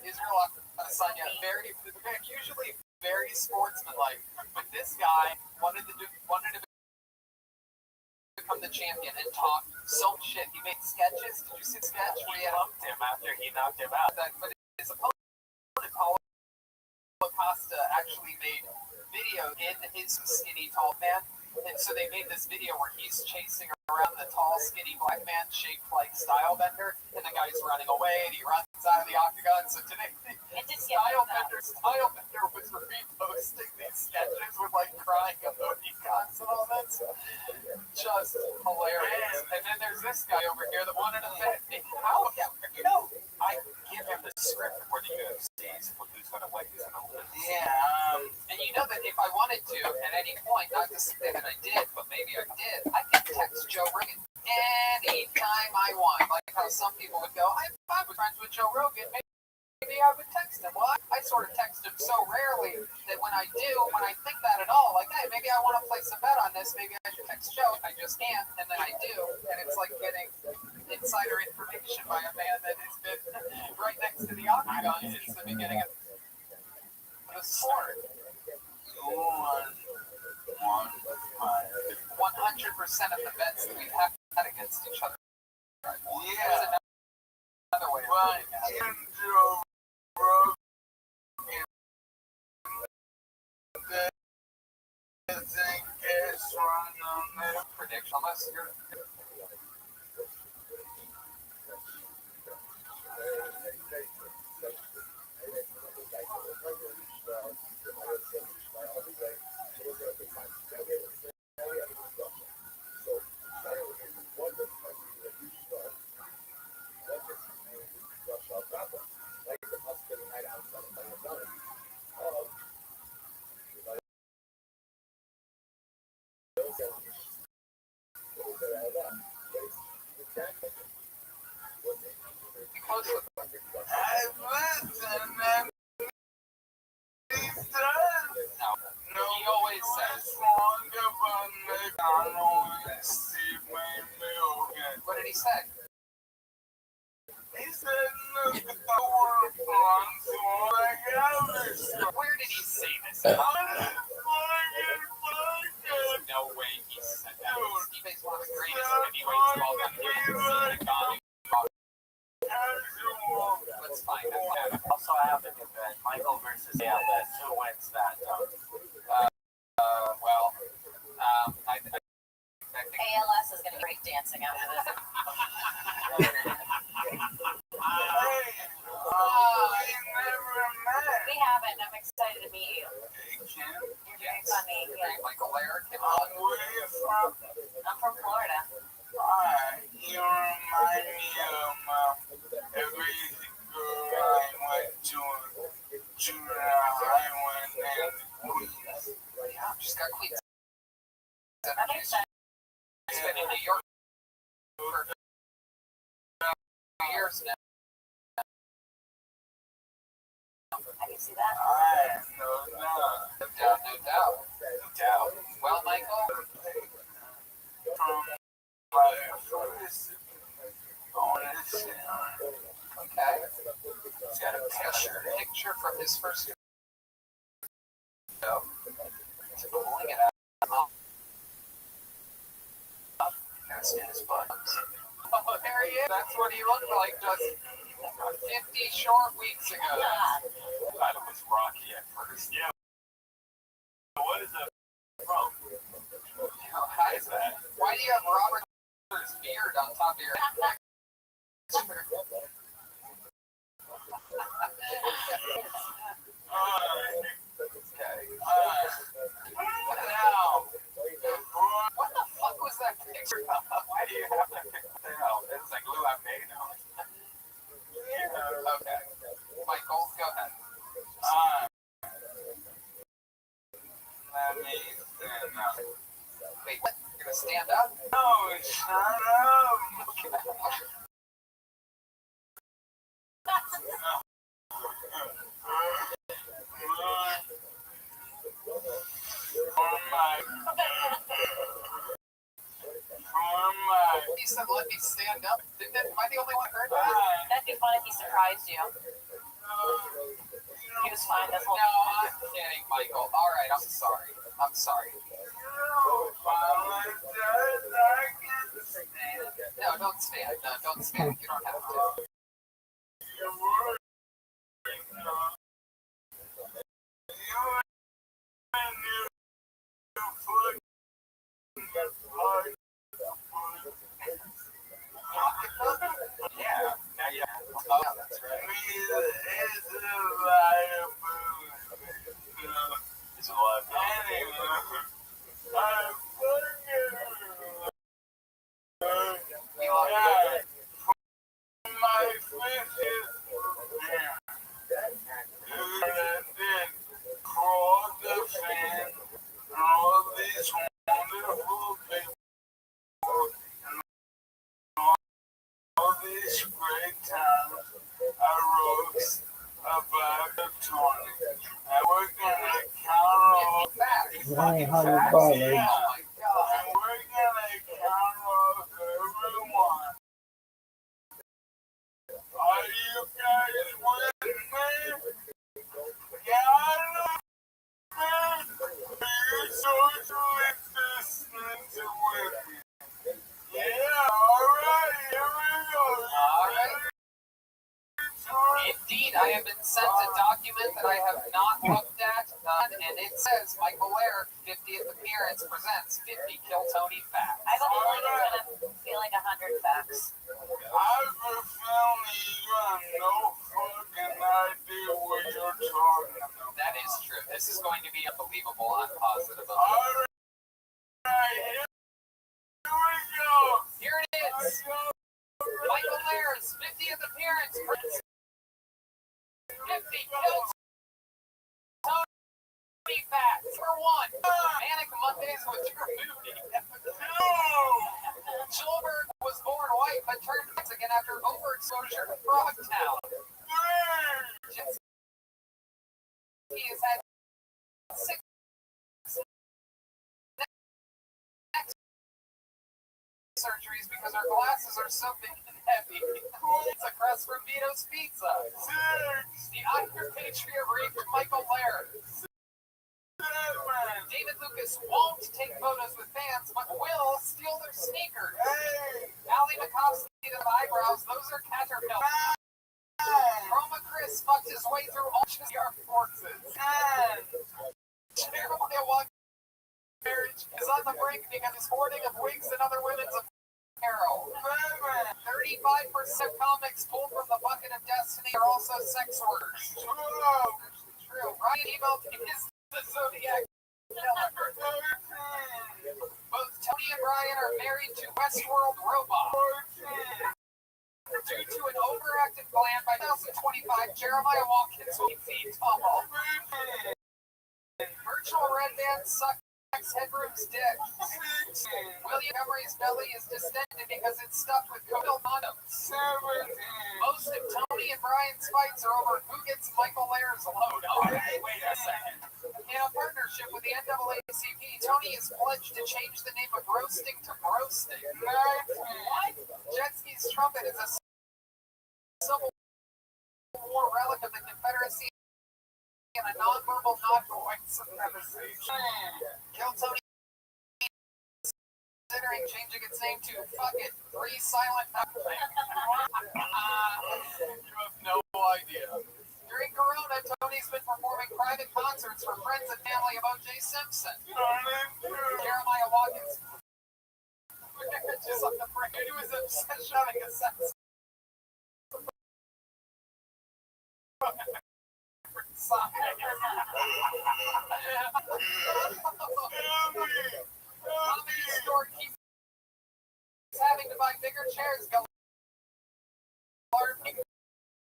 Israel Adesanya usually very sportsmanlike, but this guy wanted to become the champion and talk so much shit. He made sketches. Did you see the sketch where he humped him after he knocked him out? But his opponent, Paulo Costa, actually made video in his skinny tall man. And so they made this video where he's chasing around the tall, skinny black man shaped like Style Bender, and the guy's running away, and he runs out of the octagon. So today, Style Bender was reposting these sketches with like crying emoticons and all that stuff. Just hilarious. And then there's this guy over here that wanted to bet me. How? You know, I give him the script before the UFC for who's going to win, who's going to lose. Yeah. And you know that if I wanted to, at any point, not to say that I did, but maybe I did, I could text Joe Rogan anytime I want. Like how some people would go, I'm friends with Joe Rogan, maybe I would text him. Well, I sort of text him so rarely that when I do, when I think that at all, like, hey, maybe I want to play joke. I just can't, and then I do, and it's like getting insider information by a man that has been right next to the octagon since the beginning of the sport. 100% of the bets that we've had against each other. Yeah. That's another way. Right. Prediction, unless you're. Close with them. No, he always says. What did he say? He said, where did he say this? No way he said that. He's one of the greatest heavyweights of all time. Let's find out. Also, I have to do that. Michael versus ALS. Who wins that? I think ALS is going to be great dancing after this. We haven't. I'm excited to meet you. You're very funny. Yeah. Michael Laird. I'm from Florida. You remind me of every girl I went to junior high when Yeah, she's got Queens. That makes sense. She's been in New York for 2 years now. I can see that. No doubt. Well, Michael, okay. He's got a picture from his first show. He's pulling it out. That's in his butt. Oh, there he is. That's what he looked like just 50 short weeks ago. I thought it was Rocky at first. Yeah. What is that from? How is that? Why do you have Robert's beard on top of your neck? What the fuck was that picture? Why do you have to pick it out? It's like Lou Abnado. Okay. Michael, go ahead. let me stand up. Wait, what? You're gonna stand up? No, shut up. He said, let me stand up. Am I the only one who heard that? That'd be fun if he surprised you. He was fine this whole No, I'm kidding, Michael. All right, I'm sorry. I'm sorry. No, don't stand. No, don't stand. You don't have to. Yeah, now you Oh, that's right. It's a lot. We love you. All these great times I wrote about the tournament. And we're gonna count all $100. Oh my God. and we're gonna I have been sent a document that I have not looked at, and it says Michael Lair, 50th appearance, presents 50 Kill Tony facts. I have a feeling it's gonna be like 100 facts. I have a feeling you have no fucking idea what you're talking about. That is true. This is going to be unbelievable. I'm positive of it. Alright, here we go. Here it is. Michael Lair's 50th appearance. 50 Kill Tony facts. For one, Manic Mondays with your movie. Schulberg was born white but turned Mexican after overexposure to Frogtown. He has had 6 neck surgeries because her glasses are so big and heavy. It's a crust from Vito's Pizza. The Iron Patriot Reef with Michael Lair. David Lucas won't take photos with fans, but will steal their sneakers. Ali Makovsky to the eyebrows, those are caterpillars. Roma Chris fucked his way through all his armed forces. Jeremiah Walker's marriage is on the brink because his hoarding of wigs and other women's apparel. 35% of comics pulled from the bucket of destiny are also sex workers. True. Ryan emailed his the Zodiac killer. Both Tony and Ryan are married to Westworld Robot. Due to an overactive gland by 2025, Jeremiah Watkins will be tumble. Virtual Red Band sucks Headroom's dick. William Emery's belly is distended because it's stuffed with coil condoms. Most of Tony and Brian's fights are over who gets Michael Lair's load. Okay, wait a second. In a partnership with the NAACP, Tony is pledged to change the name of roasting to broasting. What? Jetski's trumpet is a Civil War relic of the Confederacy and a nonverbal nod for white supremacy. Kill Tony considering changing its name to Fuck It, 3 Silent You have no idea. During Corona, Tony's been performing private concerts for friends and family of O.J. Simpson. Jeremiah Watkins just on the break. He was obsessed having a sex. Comedy store keeps having to buy bigger chairs. Go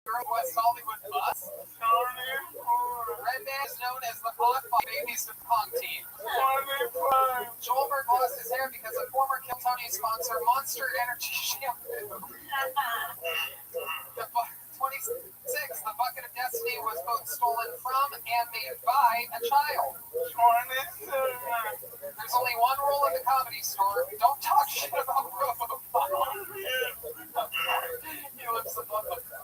West Hollywood bus. Red Band is known as the Pond Babies of Pong Team. Joelberg lost his hair because a former Kill Tony sponsor, Monster Energy Shampoo. The 26th, the Bucket of Destiny was both stolen from and made by a child. There's only one rule in the Comedy Store: don't talk shit about Robo. He lives above the place.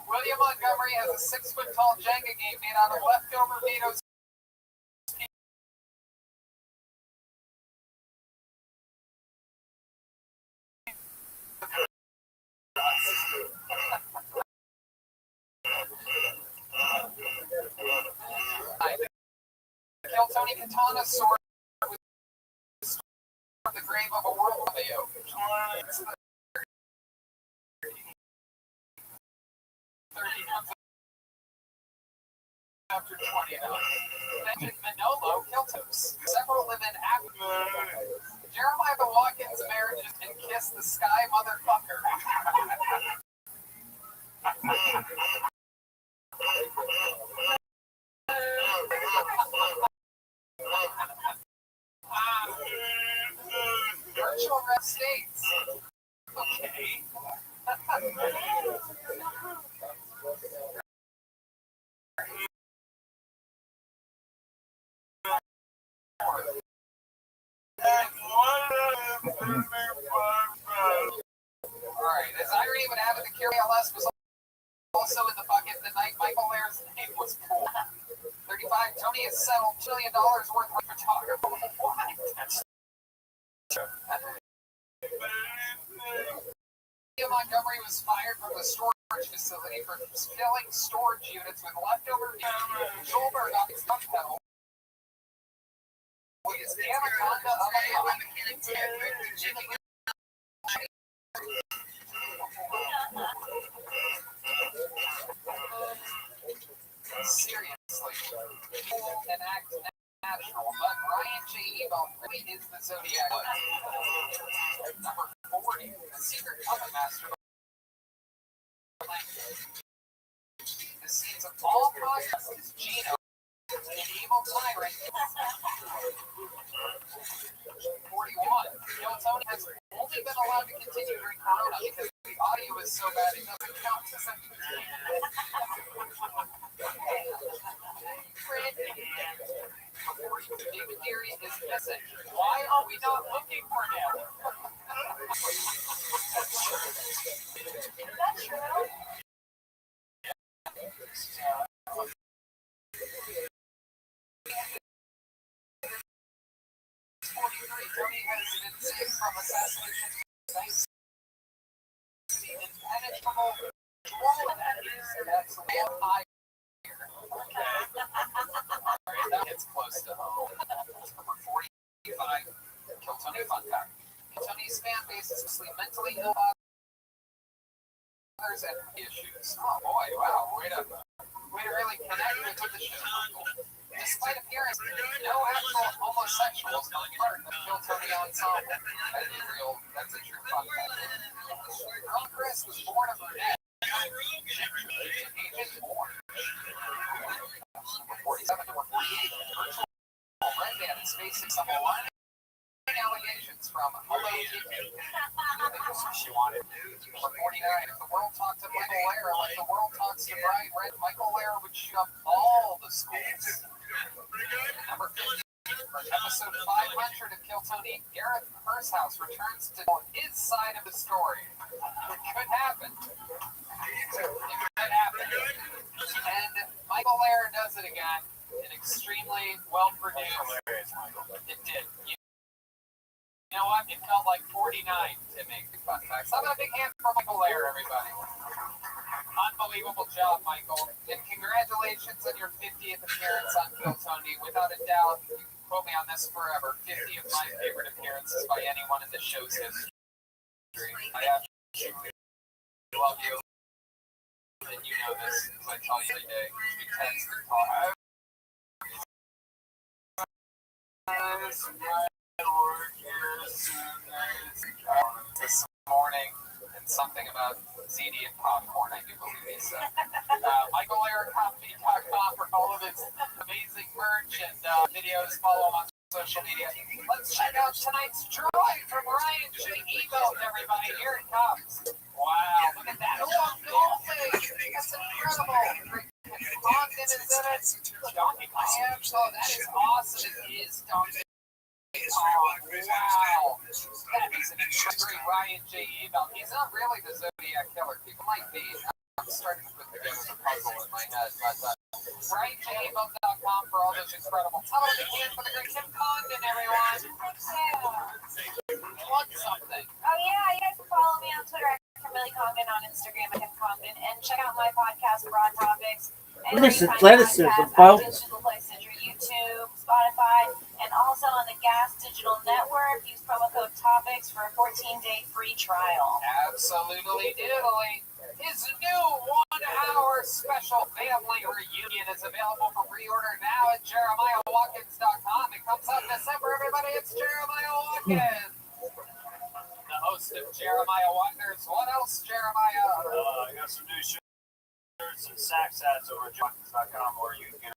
William Montgomery has a 6-foot-tall Jenga game made out of leftover Vito's Kill Tony Katana sword was from the grave of a world video. Chapter 29. Benjamin Manolo Kiltos. Several live in Africa. Jeremiah Watkins marriages and kiss the sky motherfucker. Virtual Red States. Okay. Alright, as irony would have it, the Cure ALS was also in the bucket the night Michael Lair's name was pulled. 35, Tony has settled $2 million worth of photography. What? Montgomery was fired from the store facility for filling storage units with leftover Joelberg on his dump pedal. His anaconda of a clock. Seriously. An act natural, but Ryan J. Ebel really is the Zodiac. Number 40, the secret puppet master. The scenes of all podcasts is Gino, an evil tyrant. 41. Tony has only been allowed to continue during Corona because the audio is so bad it doesn't count as a David Geary is missing. Why are we not looking for him? That's true. Tony has been saved from assassination thanks to the impenetrable troll that is. That's vampire. That gets close to home. Number 45, Kill Tony Fun Fact. Tony's fan base is mostly mentally ill others and issues. Oh boy, wow, way to really connect with the show. Despite appearance, no actual homosexuals are part of the Kill Tony ensemble. That's a true fun fact. Earl Chris was born a brunette. Agent born. Number 47, number 48, virtual Red Band is facing some alarming allegations from Hello Kitty. She wanted. Number 49, if the world talked to Michael Lehrer like the world talks to Brian Red, Michael Lehrer would shoot up all the schools. Number 50, for episode 500 of Kill Tony, Gareth Pershouse returns to his side of the story. It could happen. And Michael Lehrer does it again. An extremely well-produced. It did. You know what? It felt like 49 to make the fun facts. How about a big hand for Michael Lehrer, everybody? Unbelievable job, Michael. And congratulations on your 50th appearance on Kill Tony. Without a doubt, you can quote me on this forever. 50 of my favorite appearances by anyone in the show's history. I absolutely love you. And you know this, as I tell you every day. We text and talk. This morning, and something about ziti and popcorn, I do believe he said. Michael Lehrer Company.com for all of his amazing merch and videos. Follow him on social media. Let's check out tonight's drawing from Ryan J. Ebel, everybody. Here it comes. Wow, look at that. Oh, that's incredible. Condon is in it. Donkey Kong. Oh, that is awesome. It is Donkey. Oh, wow. That is an incredible Ryan J. Ebel. He's not really the Zodiac Killer. People might be. I'm starting to put together the puzzle in my head. But RyanJAbel.com for all those incredible. How about a hand for the great Kim Condon, everyone? Plug something. Oh, yeah. You guys can follow me on Twitter at Kimberly Condon, on Instagram at Kim Condon, and check out my podcast, Broad Topics. Let us Digital Place, YouTube, Spotify, and also on the Gas Digital Network. Use promo code TOPICS for a 14-day free trial. Absolutely diddly. His new 1-hour special family reunion is available for pre-order now at JeremiahWatkins.com. It comes out December, everybody. It's Jeremiah Watkins. The host of Jeremiah Wonders. What else, Jeremiah? I got some new shirts and sax hats over at Watkins.com, or you can get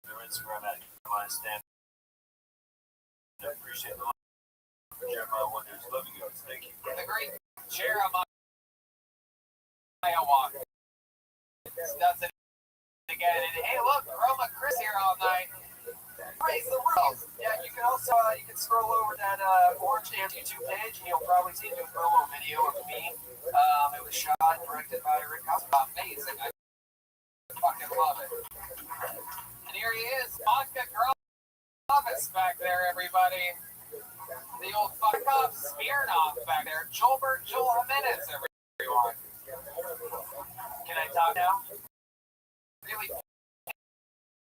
their Instagram at @stand. I appreciate the love for Jeremiah Wonders. Love you guys. Thank you. The great Jeremiah Watkins does it again. And hey, look, Roma Chris here all night. Praise the world. Yeah, you can also you can scroll over that Orange Dam YouTube page, and you'll probably see a new promo video of me. It was shot and directed by Rick House. Amazing. I fucking love it. And here he is, Vodka Grovis back there, everybody. The old fuck up Smirnoff back there. Joel Jimenez, everyone. talk now? Really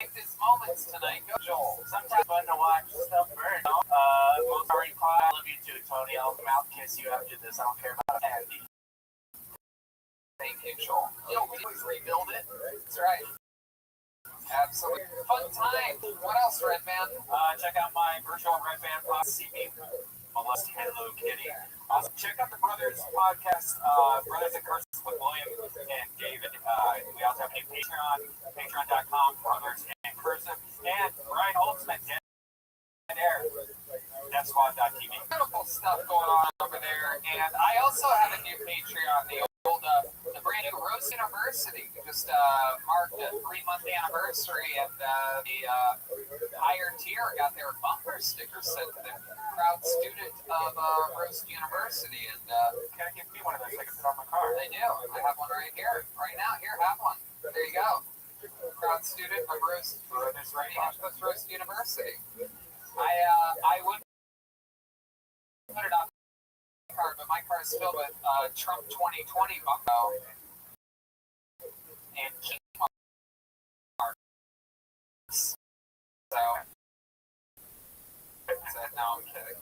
take these moments tonight. Go, Joel. Sometimes it's fun to watch stuff burn. Most already caught. I love you too, Tony. I'll mouth kiss you after this. I don't care about Andy. Thank you, Joel. You know, we always rebuild it. That's right. Absolutely. Fun time. What else, Red Man? Check out my virtual Red Band podcast. See me molest Hello Kitty. Also, check out the Brothers podcast, Brothers and Curses with William and David. We also have a Patreon, patreon.com, Brothers and Cursive, and Brian Holtzman, Dead Air, DeathSquad.tv. Beautiful stuff going on over there. And I also have a new Patreon, the brand new Roast University. We just marked a 3-month anniversary, and the higher tier got their bumper sticker sent to them. Proud student of Roast University, and Can I give me one of those? I can put on my car. they do. I have one right here, right now. Here, have one. There you go. Proud student of Roast University. I would put it on my car, but my car is filled with Trump 2020 bucko and King marks. So, no, I'm kidding.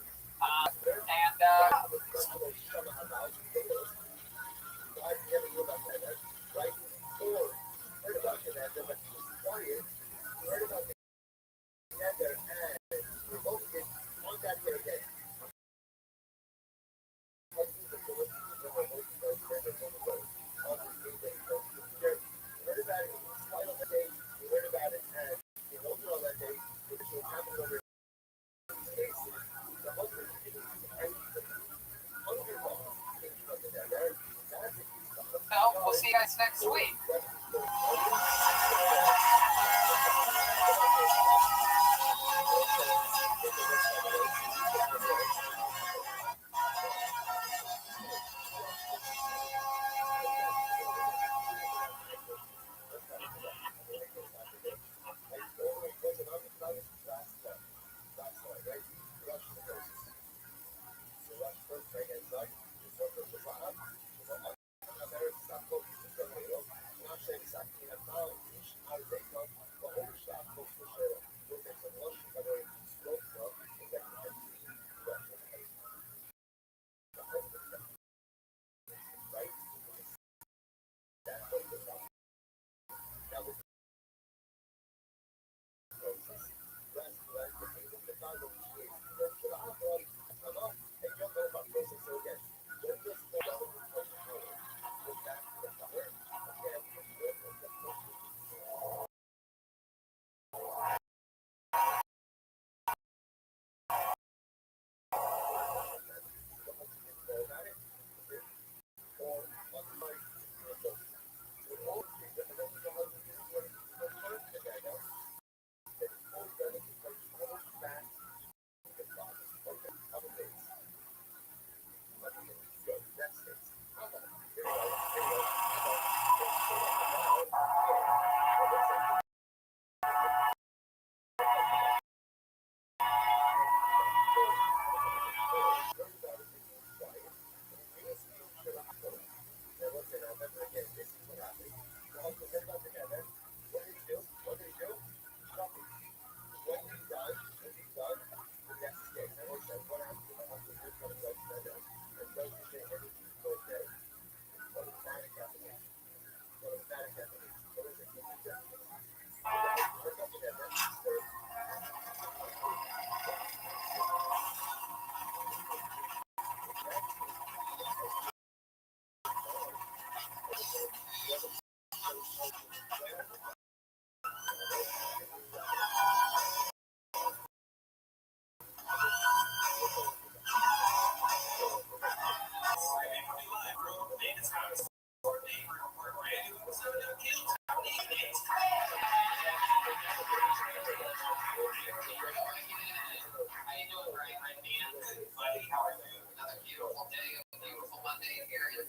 We'll see you guys next week.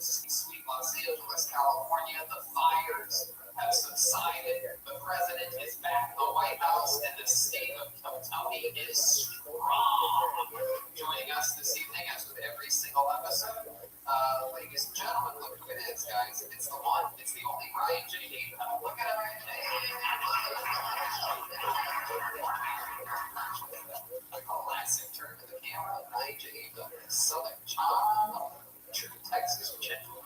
Sweet Los Angeles, California. The fires have subsided. The president is back in the White House, and the state of Kentucky is strong. Joining us this evening, as with every single episode, ladies and gentlemen, look who it is, guys. It's the one, it's the only Ryan Ryan J. Bell, Southern John, true Texas gentleman.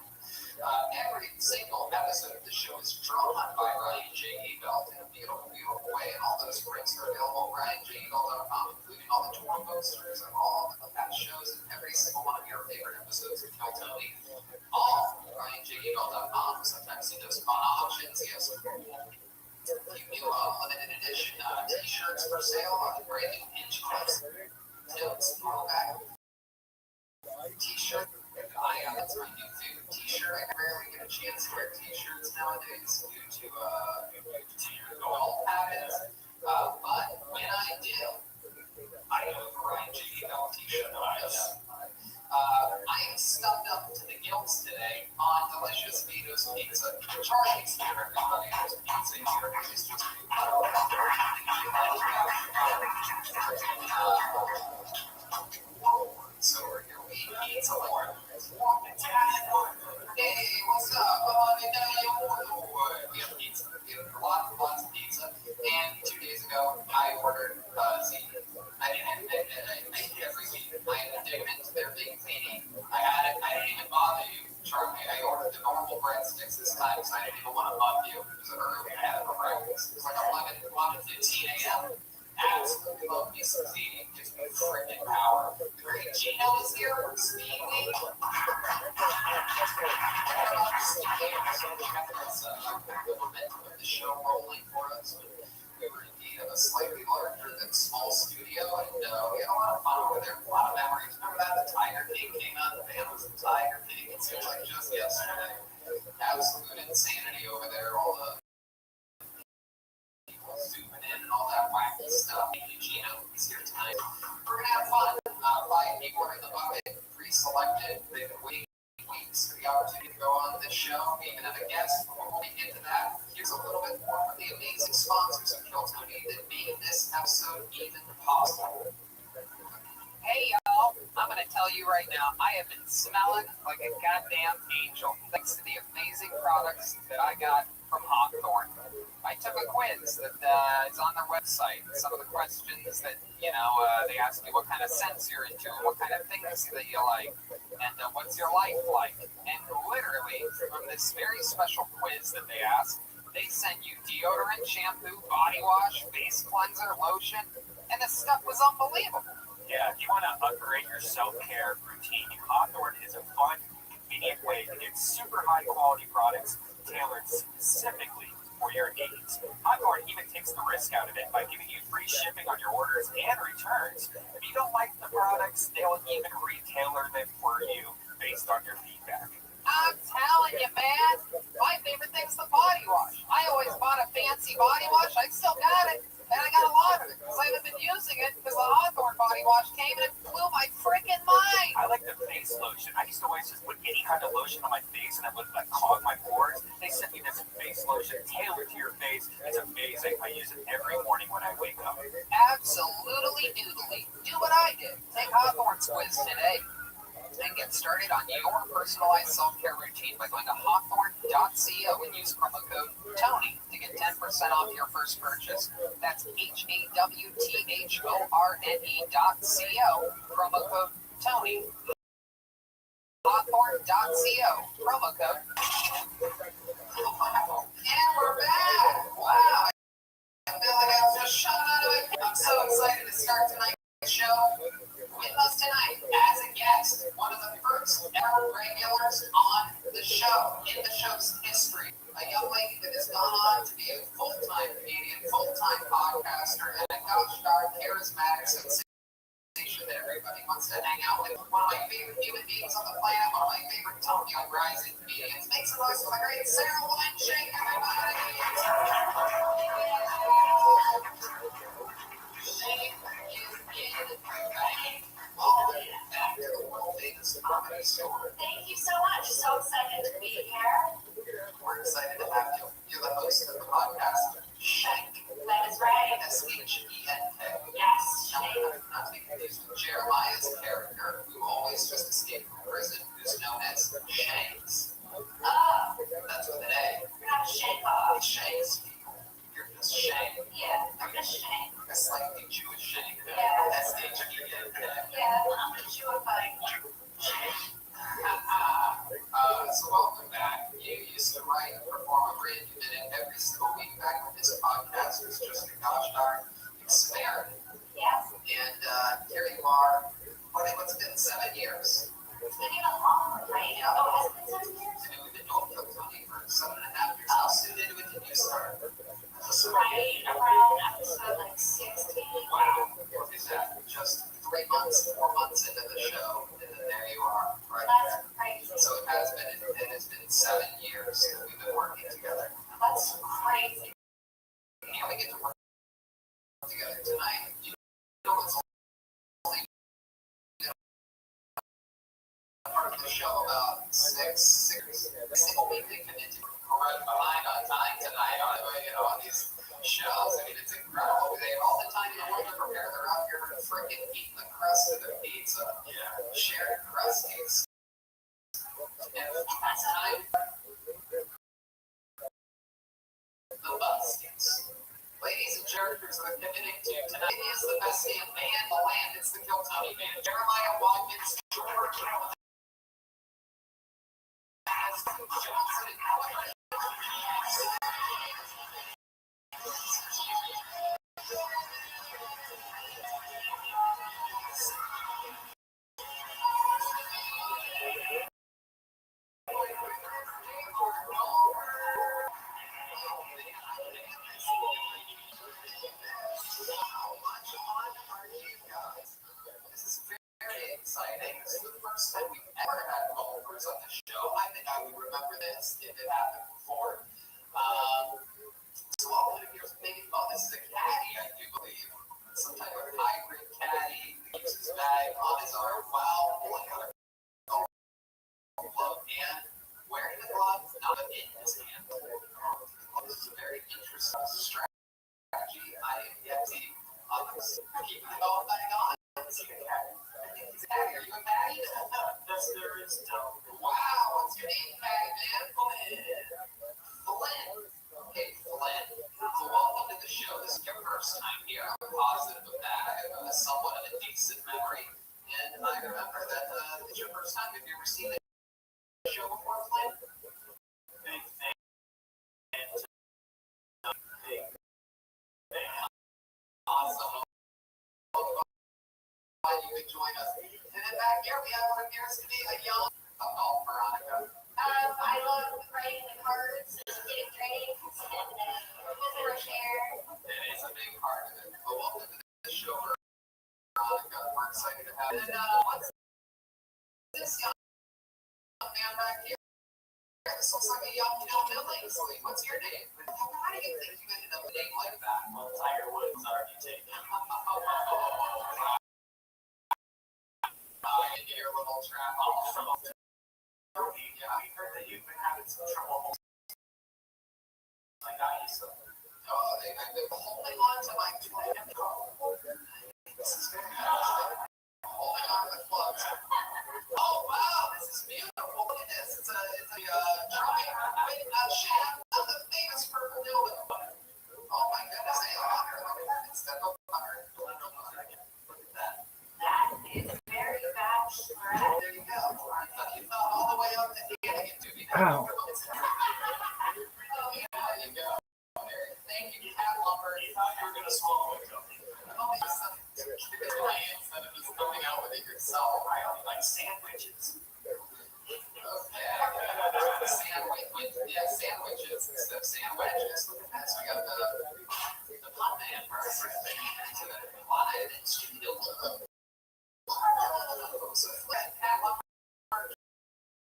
Every single episode of the show is drawn by Ryan J. Bell in a beautiful, beautiful way, and all those prints are available at RyanJBell.com, including all the tour posters of all of the past shows and every single one of your favorite episodes of Kill Tony. All RyanJBell.com. Sometimes he does fun options. He has new limited edition t-shirts for sale on brand new hinge clips, notes, throwback t-shirt. That's my new favorite t-shirt. I rarely get a chance to wear t-shirts nowadays due to golf habits. But when I do, I have a Ryan J. Bell t-shirt on. I am stuffed up to the gills today on delicious Vito's Pizza. Charlie's favorite Domino's pizza here. So we're here. We eat some more. Hey, what's up? We have pizza. We have lots of pizza. And 2 days ago, I ordered ziti. I make every week. I am addicted to their big ziti. I didn't even bother you, Charlie. I ordered the normal breadsticks this time because I didn't even want to bug you. It was early. I had it for breakfast. It was like 11:15 a.m. Absolutely love me some ziti. Gives me freaking power. The great Gino is here. Speaking. The show rolling for us. We were indeed in a slightly larger than small studio, and we had a lot of fun over there. A lot of memories. Remember that the Tiger King came out? The band was the Tiger King. It seems like just yesterday. Absolute insanity over there. All the people zooming in and all that wacky stuff. Gino is here tonight. We're gonna have fun. 5 people are in the bucket, pre-selected. They've been waiting weeks for the opportunity to go on this show. We even have a guest. Before we get to that, here's a little bit more from the amazing sponsors of Kill Tony that made this episode even possible. Hey y'all, I'm gonna tell you right now, I have been smelling like a goddamn angel thanks to the amazing products that I got from Hawthorne. I took a quiz that is on their website. Some of the questions that, they ask you what kind of scents you're into, what kind of things that you like, and what's your life like. And literally, from this very special quiz that they ask, they send you deodorant, shampoo, body wash, face cleanser, lotion, and the stuff was unbelievable. Yeah, if you want to upgrade your self-care routine, Hawthorne is a fun, convenient way to get super high-quality products tailored specifically for your needs. Hawthorne even takes the risk out of it by giving you free shipping on your orders and returns. If you don't like the products, they'll even retailer them for you based on your feedback. I'm telling you, man, my favorite thing's the body wash. I always bought a fancy body wash. I still got it, and I got a lot of it because I haven't been using it because the Hawthorne body wash came and it blew my freaking mind. I like the face lotion. I used to always just put any kind of lotion on my face and it would clog my pores. They sent me this face lotion tailored to your face. It's amazing. I use it every morning when I wake up. Absolutely noodly. Do what I did. Take Hawthorne's quiz today and get started on your personalized self-care routine by going to hawthorne.co and use promo code TONY to get 10% off your first purchase. That's HAWTHORNE.co, promo code TONY. Hawthorne.co, promo code. And we're back! Wow! I feel like I was just shut out of it. I'm so excited to start tonight's show. With us tonight, as a guest, one of the first ever regulars on the show, in the show's history, a young lady that has gone on to be a full-time comedian, full-time podcaster, and a gosh darn charismatic sensation that everybody wants to hang out with. One of my favorite human beings on the planet, one of my favorite top young rising comedians. Make some noise for the great Sarah Winshake, everybody! Thank you so much. So excited to be here. We're excited to have you. You're the host of the podcast, Shank. That is right. SHENK. Yes, Shank. Not to be confused with Jeremiah's character, who always just escaped from prison, who's known as Shanks. That's with an A. You're not a Shank off. Shanks people. You're just Shank. Yeah, I'm just Shank. A slightly Jewish Shank. Yeah. SHENK. Yeah, I'm a started the show about six single week they committed to running behind on time tonight on these shows. I mean, it's incredible. They have all the time in the world to prepare. They're out here freaking eating the crust of their pizza. Yeah. Sharing crusties. And it's time the buskins. Ladies and gentlemen, we're committing to tonight is the best band in the land. It's the Kill Tony Band. Jeremiah Watkins, George Johnson, exciting. This is the first time we've ever had golfers on the show. I think I would remember this if it happened before. So all of you maybe, this is a caddy, I do believe. Some type of hybrid caddy. He keeps his bag on his arm while pulling out a golf glove and wearing the glove, not in his hand. This is a very interesting strategy. I am guessing keeping the golf bag on. Are you a Patty? Yes, there is no. Wow, what's your name, Patty, man? Flynn. Okay, Flynn. So welcome to the show. This is your first time here. I'm positive of that. I have somewhat of a decent memory. And I remember that it's your first time. Have you ever seen the show before, Flynn? Big fan. Awesome. Glad you could join us. And then back here, we have what appears to be a young Veronica. I love writing the cards, getting drinks, and fresh air. It is a big part of it. Well, welcome to the show, Veronica. We're excited to have you. And what's this young man back here? This looks like a young Bill Billingsley. What's your name? How do you think you ended up with a name like that? Well, Tiger Woods already taken. Into your little trap. Yeah, I heard that you've been having some trouble. Like I used to. I've been holding on to my twin. This is very interesting. Holding on to the clubs. Oh wow, this is beautiful. Look at this. It's a drawing with shaft of the famous purple dildo. Oh my goodness, I love her. Look at that. It's the Look at that. That is very bachelorette. There you go. You thought all the way up to getting it to me. Ow. There you go. Thank you, Cat Lumber. You thought you were going to swallow it. Instead of just coming out with it yourself. I only like sandwiches. Okay. Sandwiches instead of sandwiches. Look at this. We got the pun man first. To the line and studio. So Flynn, Cat Lumber,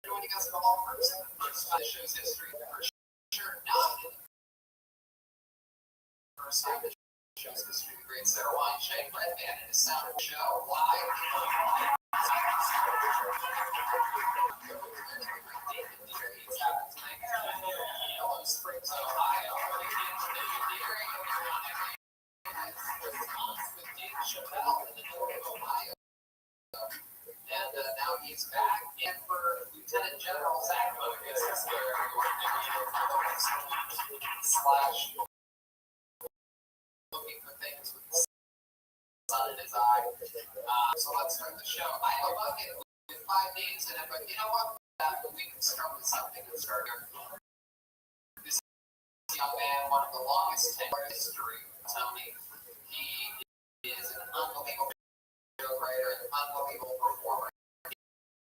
joining us from all first time show's history for sure. Not first time the show's history. The great Sarah Weinstein, Red Band, and his sound show live. Yellow Springs, Ohio. With Dave Chappelle in the north of Ohio. And now he's back in for Lieutenant General Zach Bogus. Slash looking for things with the sun in his eye. So let's start the show. I have a bucket with 5 names in it, but you know what? We can start with something to start here. This young man, one of the longest tenure in history, Tony. He is an unbelievable writer, an unbelievable performer.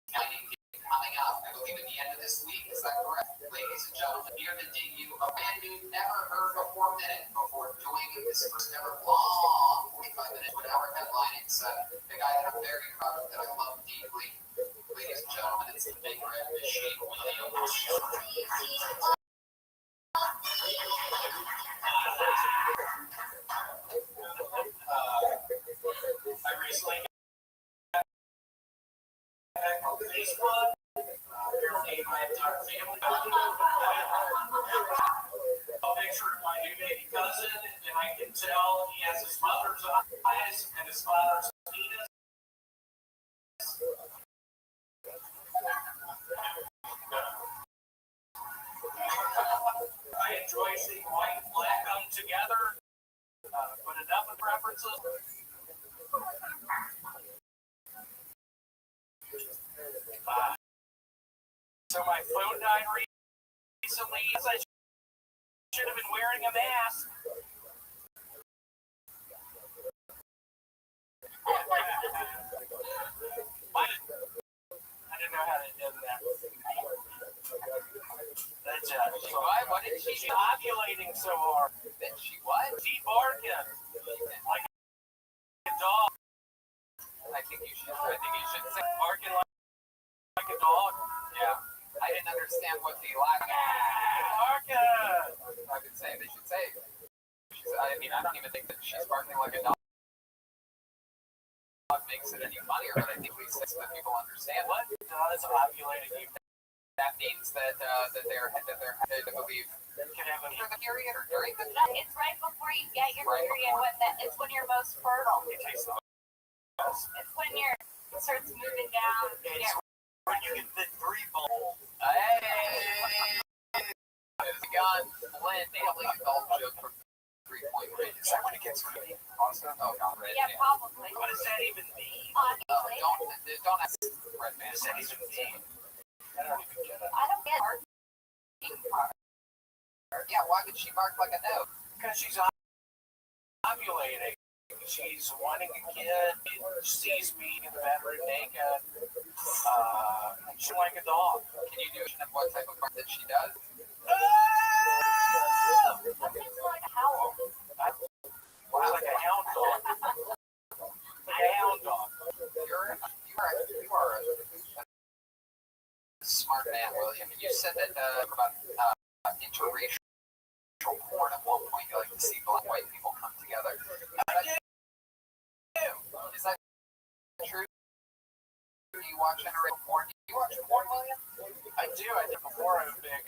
Coming up, I believe at the end of this week, is that correct? Ladies and gentlemen, here to debut a brand new, never heard before minute before doing this first ever long 45 minutes, whatever headlining set. The guy that I'm very proud of, that I love deeply. Ladies and gentlemen, it's the Big Red Machine. I recently got back on Facebook. my entire family. A picture of my new baby cousin, and I can tell he has his mother's eyes and his father's penis. I enjoy seeing white and black come together, but enough of preferences. So my phone died recently. I should have been wearing a mask. I didn't know how to do that. That's what did she do? Ovulating so hard. Did she what? She barking like a dog. I think you should say barking like a dog. Yeah. I didn't understand what the barking. I would say they should say. I mean, I don't even think that she's barking like a dog makes it any funnier, but I think we say so that people understand. What does ovulating mean? That means that they're they believe can have a period or during the It's right before you get your period. It's when you're most fertile. it takes the best. It's when it starts moving down. It's when you get the three bowl. Hey, it's gone. Blend. They only indulge from 3-point range. Is that when it gets really awesome? Oh, God, red. Yeah, probably. What does that even mean? Don't ask red man. What does that even mean? I don't even get it. I don't get it. Yeah, why would she bark like a dog? Because she's ovulating. She's wanting a kid. She sees me in the bedroom naked. She's like a dog. Can you do what type of bark that she does? It's like a howl. Wow, like a hound dog. Like a hound dog. You are a smart man, William. You said that about interracial porn at one point. You like to see black and white people come together. Is that true? Do you watch interracial porn? Do you watch porn, William? I do. I did before. I'm a big hand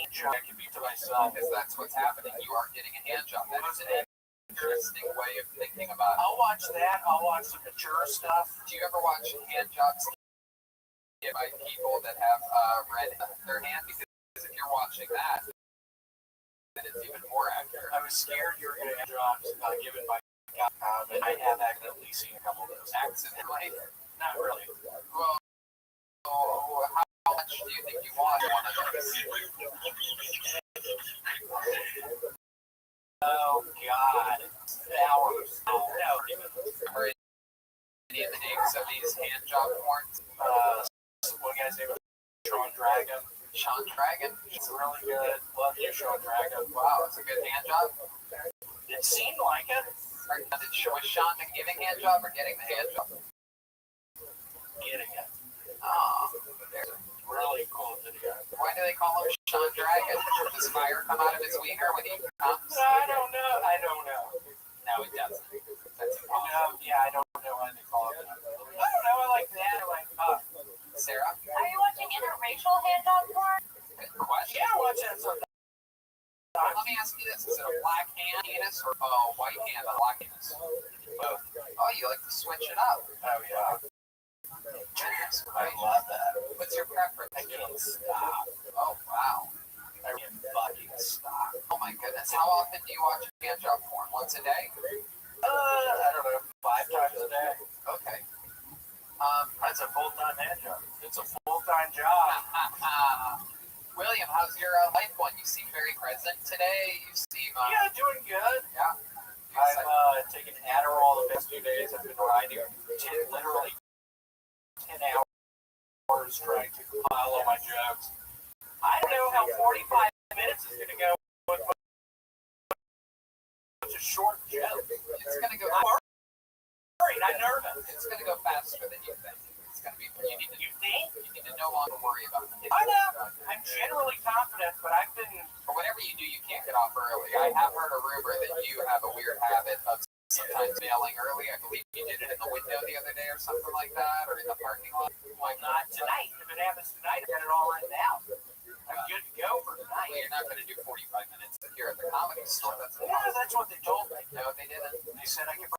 job. I can be to myself. Because that's what's happening. You are getting a hand job. That is an interesting way of thinking about it. I'll watch that. I'll watch some mature stuff. Do you ever watch hand jobs given by people that have red in their hand? Because if you're watching that, then it's even more accurate. I was scared you were going to have jobs given by and I have accidentally seen a couple of those. Accidentally? Not really. Well, how much do you think you watch one of those? Oh, God. Hours. No. Or any of the names of these hand job porns? One guy's name is Sean Dragon. Sean Dragon? He's really good. Love you, Sean Dragon. Wow, it's a good hand job. It seemed like it. Was Sean giving hand job or getting the hand job? Getting it. Oh, Really cool video. why do they call him Sean Dragon? Does fire come out of his wiener when he comes? I don't know. No, it doesn't. That's impossible. Yeah, I don't know why they call it that. I don't know. I like that. I like Sarah? Are you watching interracial hand job porn? Good question. Yeah, I watch that sometimes. Let me ask you this. Is it a black hand penis or a white hand black penis? Both. Oh, you like to switch it up. Oh, yeah. Goodness, I love that. what's your preference? I can't stop. Oh, wow. I can't fucking stop. Oh, my goodness. How often do you watch hand job porn? Once a day? I don't know, 5 times a day. Okay. That's a full-time hand job. It's a full-time job. William, how's your life going? You seem very present today. You seem... Yeah, doing good. Yeah. I'm taking Adderall the past few days. I've been riding literally 10 hours trying to compile all my jokes. I don't know how 45 minutes is going to go with such a short joke. It's going to go... I'm worried. I'm nervous. It's going to go faster than you think. It's going to be... You think? You need to no longer worry about it. I know. I'm generally confident, but I've been... Or whatever you do, you can't get off early. I have heard a rumor that you have a weird habit of sometimes times bailing early. I believe you did it in the window the other day or something like that, or in the parking lot. Why not tonight? If it happens tonight, I got it all written out. I'm good to go for tonight. Well, you're not going to do 45 minutes here at the comedy store. That's That's what they told me. No, they didn't. They said I could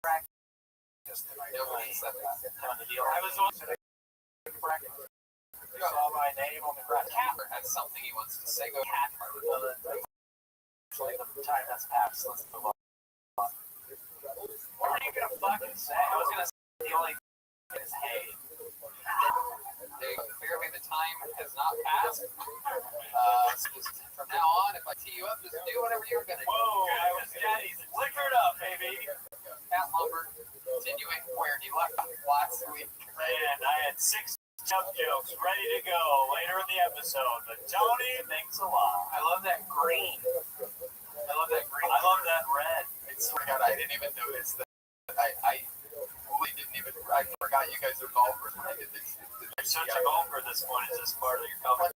practice tonight. Nobody said that. On the deal. I was the one that I could practice. They saw my name on the ground. Catler has something he wants to say. Go Catler. Actually, the time has passed. Let's move on. What are you gonna fucking say? I was gonna say the only thing is hey. Clearly the time has not passed. From now on, if I tee you up, just do whatever you're gonna do. Whoa, I was daddy's liquored up, baby. Cat Lumber, continuing where he left off last week. Man, I had 6 jump jokes ready to go later in the episode, but Tony, thanks a lot. I love that green. I love that green. I love that red. I swear to God, I didn't even notice that. I really didn't even. I forgot you guys are golfers when I did this. You're such a golfer at this point. Is this part of your comment?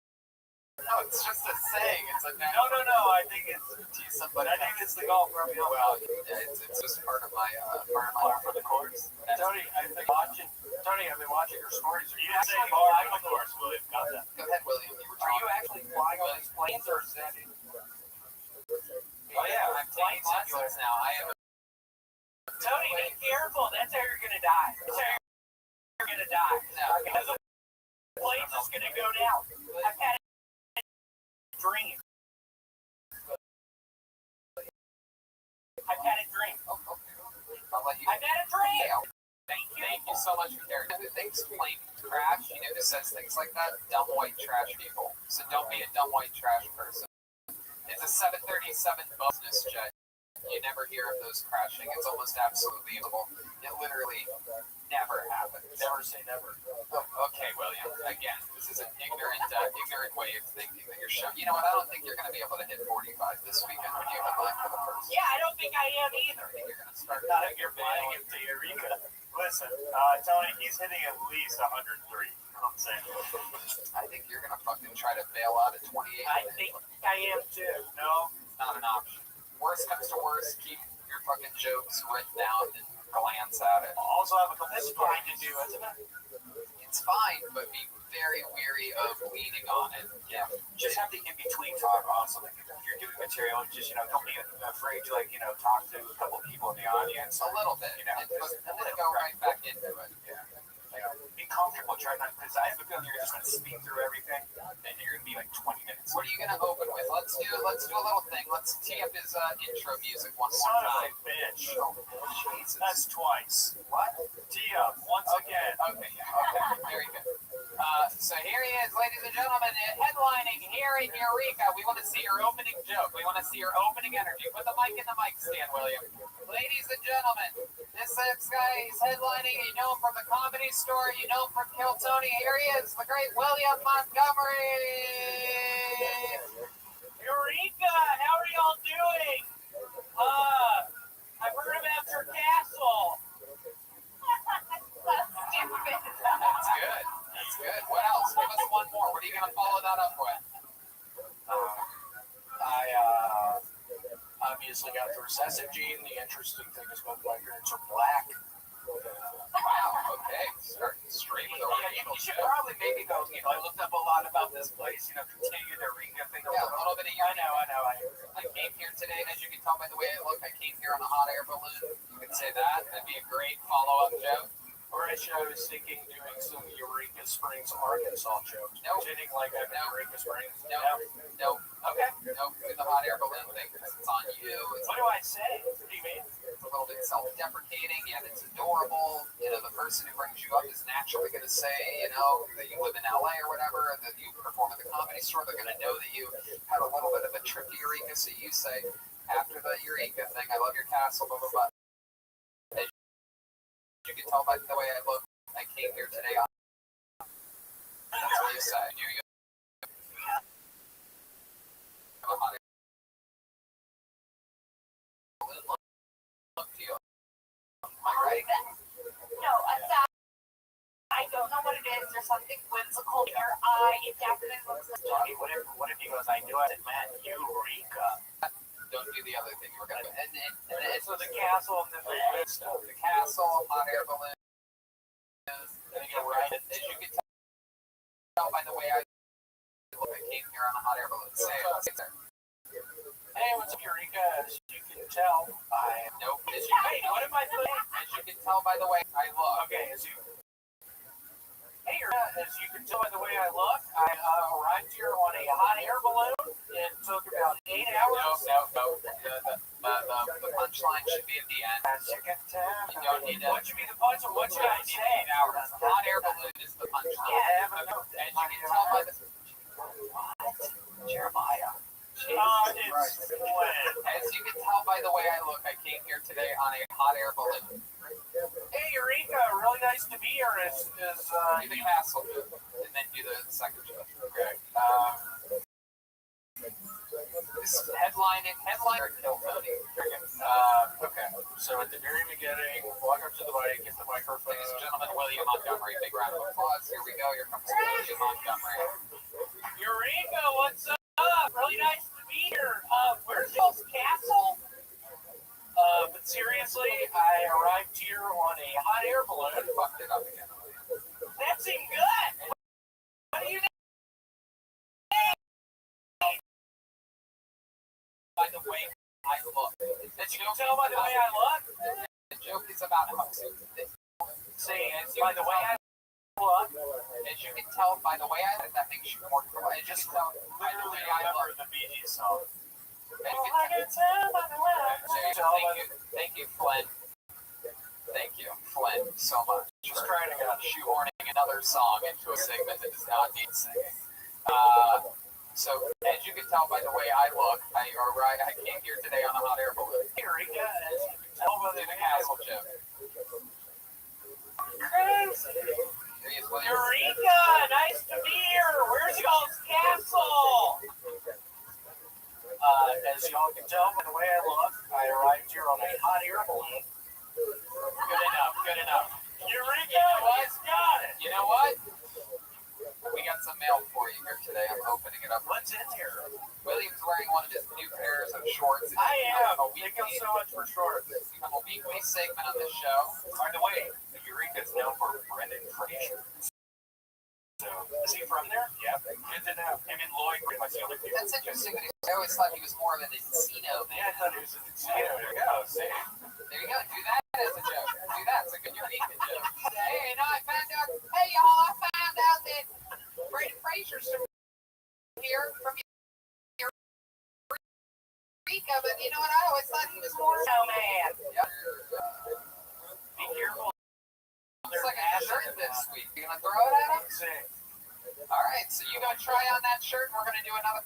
No, it's just a saying. It's a No. I think it's tease somebody. I think it's the golf from the Well, it's just part of my for the course. Tony, I've been watching your stories. Are you say actually bar flying for on the course, William? Got that. Go ahead, William. Are you actually flying on these planes, or is that in? Oh yeah, I'm taking lessons now. I am. Tony, be careful. That's how you're gonna die. That's how you're gonna die. No, Because the plane's just gonna go down. I've had a dream. I've had a dream. I'll let you. I've had a dream. Thank you so much for sharing. Who thinks plane trash? You know, who says things like that? Dumb white trash people. So don't be a dumb white trash person. It's a 737 business jet. You never hear of those crashing. It's almost absolutely illegal. It literally never happens. Never say never. Oh, okay, William. Again, this is an ignorant way of thinking that you're showing. You know what? I don't think you're going to be able to hit 45 this weekend when you come back for the first. Yeah, I don't think I am either. I think you're going to start. Not if you're flying into Eureka. Listen, Tony, he's hitting at least 103. I'm saying. I think you're going to fucking try to bail out at 28. I think I am too. No, It's not an option. Worst comes to worst, keep your fucking jokes written down and glance at it. I'll also have a couple of fine to do, isn't it? It's fine, but be very weary of leaning on it. Yeah. Just have the in-between talk also. Like if you're doing material, just, don't be afraid to, talk to a couple of people in the audience. A little bit. And then go right back into it. Yeah. Be comfortable. Try not, because I have a feeling you're just going to speak through everything, and you're going to be like 20 minutes. What are you going to open with? Let's do a little thing. Let's tee up his intro music one more Son of time. a bitch. Jesus. That's twice. What? Tee up once again. Okay, very good. So here he is, ladies and gentlemen, headlining here in Eureka. We want to see your opening joke. We want to see your opening energy. Put the mic in the mic stand, William. Ladies and gentlemen, this guy is headlining. You know him from the Comedy Store. You know him from Kill Tony. Here he is, the great William Montgomery. Eureka! How are y'all doing? I've heard about your castle. That's good. That's good. What else? Give us one more. What are you going to follow that up with? I obviously got the recessive gene. The interesting thing is both my parents are black. Wow, okay. Starting straight with a You should probably maybe go, I looked up a lot about this place, continue the Eureka thing. Yeah, a little bit of I know. I came here today, as you can tell by the way I look, I came here on a hot air balloon. You could say that. That'd be a great follow-up joke. Or I was thinking doing some Eureka Springs, Arkansas jokes. No. Pretending like I'm in Eureka Springs. No. Okay. No, do the hot air balloon thing because it's on you. What do I say? What do you mean? It's a little bit self-deprecating, yet it's adorable. The person who brings you up is naturally going to say, that you live in LA or whatever, and that you perform at the Comedy Store. They're going to know that you had a little bit of a trip to Eureka, so you say, after the Eureka thing, I love your castle, blah, blah, blah. As you can tell by the way I look, I came here today. That's what you say. You have a hot air balloon look to you. Am I right? No, I don't know what it is. There's something whimsical in your eye. It definitely looks like Tony, what if he goes, I knew I said, man, Eureka. Don't do the other thing. We're gonna So the castle and then the good stuff. the castle, hot air balloon. Right. As you can tell by the way I look, I came here on a hot air balloon. Say it. Hey, what's up, Eureka? As you can tell, I Nope. Wait, what am I putting? As you can tell by the way I look. Okay, Hey, Eureka, as you can tell by the way I look, I arrived here on a hot air balloon. It took about 8 hours. No. The punchline should be at the end. As you can tell. You don't need to. What should be the punchline? What should I say? 8 hours. The hot air balloon is the punchline. Yeah, but no. As you can tell by the Jeremiah. It's Flynn. As you can tell by the way I look, I came here today on a hot air balloon. Hey, Eureka, really nice to be here. Do the castle joke, and then do the second joke. Okay. Headliner kill Tony. Okay. So at the very beginning, walk up to the mic, get the microphone. Ladies and gentlemen, William Montgomery. Big round of applause. Here we go. Here comes William Montgomery. Eureka, what's up? Really nice to be here. Where's y'all's castle? But seriously, I arrived here on a hot air balloon. Fucked it up again. That seemed good. What do you think? By the way I look. Did you tell by the way I look? The joke is about how See, by the way I look. as you can tell by the way I look, that makes you more cool. As you can tell by the way I Remember look. the Bee Gees song. Thank you, Flynn. Thank you, Flynn, so much. Just trying to get shoehorning another song into a segment that does not need singing. So, as you can tell by the way I look, I came here today on a hot air balloon. Eureka, as you can tell by Do the the way I castle look. joke. Crazy. There he is, William. Eureka, nice to be here. Where's y'all's castle? As y'all can tell by the way I look, I arrived here on a hot air balloon. Good enough. Eureka, he's got it. You know what? We got some mail for you here today. I'm opening it up. What's in here? William's wearing one of his new pairs of shorts. I am. A Thank you weekly, so much for shorts. a weekly segment on this show. By the way, Eureka's known for Brendan Fraser. So, is he from there? Yeah. Good to know. Him and Lloyd pretty much the only people. That's interesting. I always thought he was more of an Encino Yeah, I man. thought he was in the casino. There you go. See? There you go. Do that as a joke. Do that. It's a good unique joke. Hey, I found out. Hey, y'all, I found out that Brendan Fraser's here from Eureka, but you know what? I always thought he was more Snowman. Yep. Be careful. Looks like a shirt this week. You gonna throw it at him? Let's see. All right, so you gonna try on that shirt, and we're gonna do another.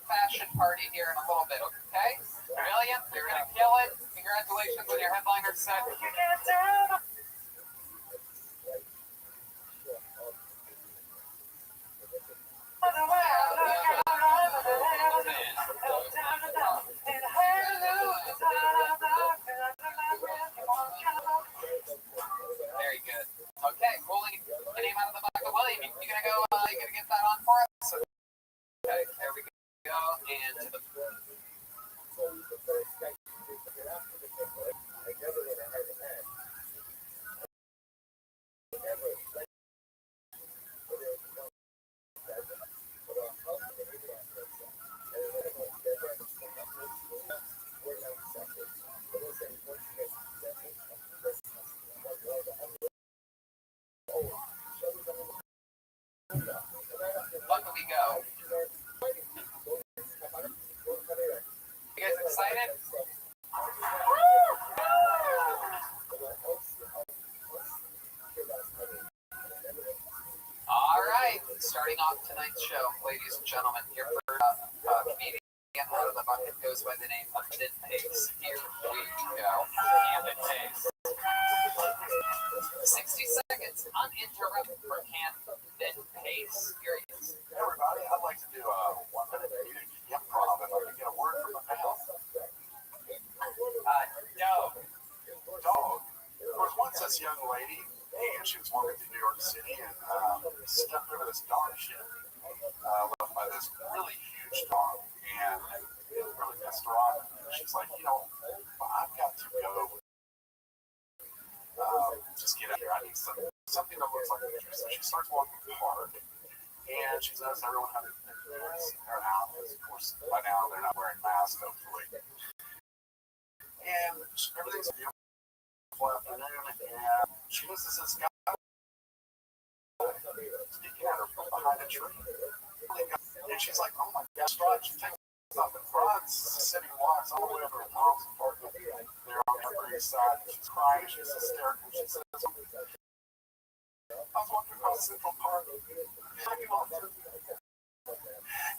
Fashion party here in a little bit, okay? William, you're gonna kill it. Congratulations on your headliner set. You can't tell. Very good. Okay, pulling the name out of the bucket. William, you gonna go? You gonna get that on for us? Okay, there we go. And to the. Starting off tonight's show, ladies and gentlemen, your first comedian out of the bucket goes by the name of Camden Pace. Here we go. Camden Pace. 60 seconds uninterrupted for Camden Pace. Curious. Everybody, I'd like to do a 1-minute comedic improv if I could get a word from the panel. No. Dog. There was once this young lady, and she was walking through New York City and stepped over this dog shit left by this really huge dog, and it really pissed her off. She's like, I've got to go. Just get out here. I need something that looks like a picture. So she starts walking through the park, and she noticed everyone had their pictures. They're out, because of course by now they're not wearing masks, hopefully. And everything's a beautiful afternoon, and she notices this guy sneaking at her from behind a tree. And she's like, oh my gosh, she takes off and runs. The city walks all the way over to mom's apartment. They're on the Upper East Side. She's crying, she's hysterical. She says, I was walking across Central Park.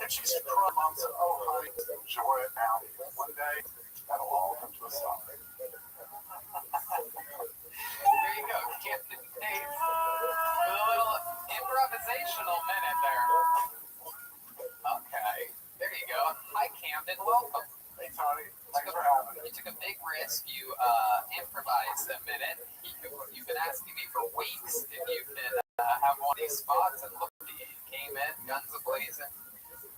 And she's crying. Mom said, oh honey, enjoy it now. One day, that'll all come to a stop. There you go, Camden Pace. With a little improvisational minute there. Okay, there you go. Hi, Camden. Welcome. Hey, Tony. Thanks for having me. You took a big risk. You improvised a minute. You've been asking me for weeks if you can have one of these spots, and look, you came in, guns a-blazing,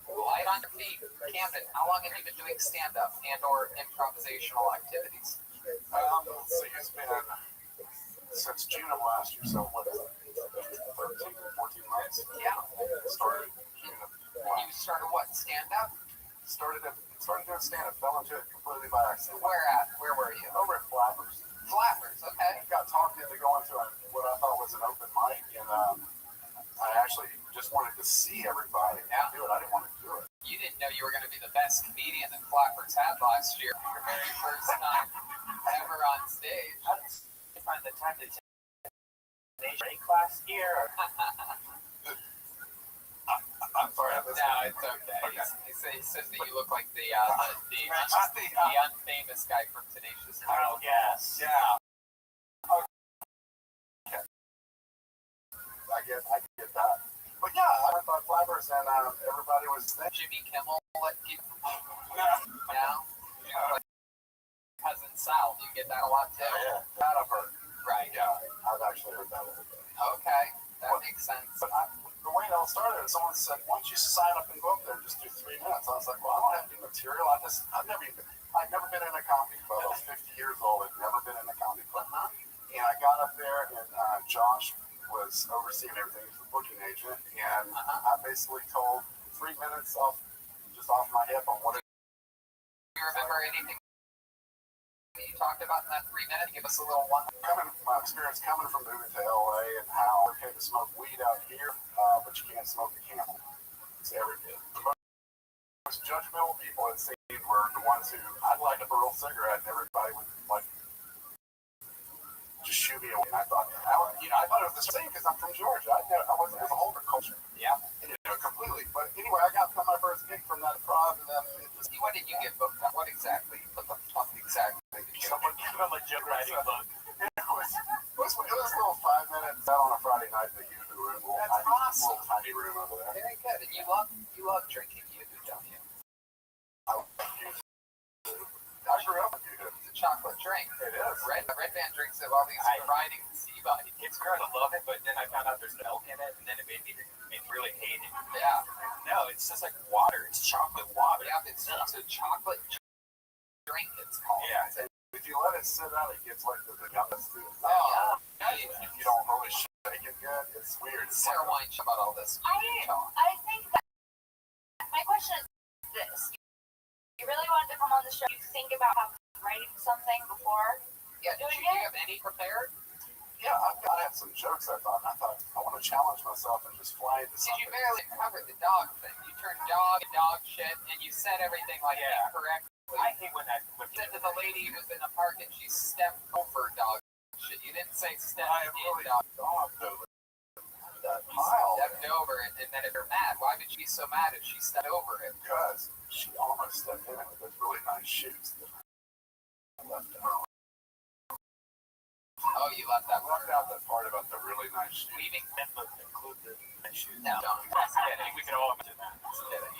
light on your feet. Camden, how long have you been doing stand-up and or improvisational activities? Let's see, it's been since June of last year, so what is it? 13, 14 months? Yeah. Started June of last. You started what, stand-up? Started doing stand-up, fell into it completely by accident. Where at? Where were you? Over at Flappers. Flappers, okay. Got talked into going to what I thought was an open mic, and I actually just wanted to see everybody do it. I didn't want to do it. You didn't know you were going to be the best comedian that Flappers had last year. Your very first time ever on stage. How did you find the time to take a class here? I'm sorry, I missed No, it. it's okay. Okay. He says that you look like the unfamous guy from Tenacious D. Oh, yes. Yeah. Okay. I get that. But yeah, I went by Flappers, and everybody was there. Jimmy Kimmel let you Yeah. now. Like Cousin Sal, you get that a lot too. Yeah, that I've heard. Right. Yeah, I've actually heard that a little bit. Okay, that makes sense. But the way it all started, someone said, why don't you sign up and go up there and just do 3 minutes? I was like, well, I don't have any material. I've never been in a comedy club. I was 50 years old. I'd never been in a comedy club. And I got up there, and Josh was overseeing everything. He was the booking agent. And I basically told 3 minutes off my hip on what it Do you remember anything that you talked about in that 3 minutes? Give us a little one. my experience coming from moving to LA and how it's okay to smoke weed out here, but you can't smoke a Camel. It's everything. The most judgmental people I'd seen were the ones who I'd light up a real cigarette and everybody would like just shoo me away. And I thought it was the same because I'm from Georgia. I wasn't as a older culture. Yeah. Completely. But anyway, I got my first gig from that improv, and then it just What did you get booked on? What exactly? What the fuck exactly did you someone Give him a joke writing book. It was a little 5 minutes out on a Friday night in the Yoo-Hoo room. That's awesome. Little tiny room over there. Very good. And you love drinking Yoo-Hoo, don't you? I grew up with Yoo-Hoo. It's a chocolate drink. It is. Red Band drinks have all these riding C-body. It's great. I love it, but then I found out there's milk in it, and then it made me really hate it. Yeah. No, it's just like water. It's chocolate water. Yeah, it's a chocolate drink, it's called. Yeah. If you let it sit out, it gets like the gummies do. Oh, If you don't really shake it good, it's weird. It's Sarah, why don't you about all this? I think that my question is this: you really wanted to come on the show? You think about writing something before? Yeah, do you have any prepared? Yeah, I had some jokes I thought I want to challenge myself and just fly into Did you something. barely cover the dog thing? You turned dog and dog shit, and you said everything like incorrectly. I hate when that. You said to the lady who was in the park and she stepped over dog shit. You didn't say step I have in really dog. dogged over that You pile. stepped over it, and then it be so mad if she stepped over it? Because she almost stepped in it with those really nice shoes that I left out. Oh, you left that I part. left out that part about the really nice shoes. Leaving them but include the shoes. No, don't. I think we can all imagine that.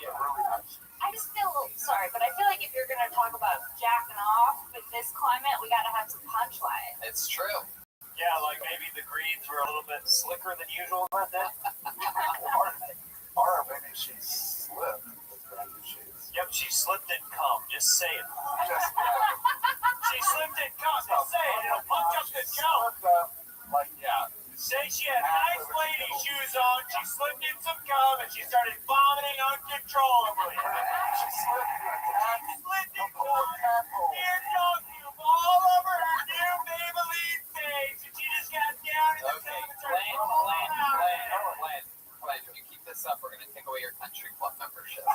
Yeah, really nice. I just feel sorry, but I feel like if you're gonna talk about jacking off with this climate, we gotta have some punchline. It's true. Yeah, like maybe the greens were a little bit slicker than usual that day. Or maybe she slipped with brand new shoes. Yep, she slipped and cum. Just say it. Just She slipped and cum. Just say it. It'll punch up the joke. slipped up, like, Yeah. Say she had nice lady shoes on. She slipped in some cum and she started vomiting uncontrollably. she slipped in a tap. She slipped in A poor cum. tadpole. Dear dog poop all over her new Maybelline face. And she just got down in the Okay, cum and started Glenn, rolling out. Glenn, if you keep this up, we're going to take away your country club membership.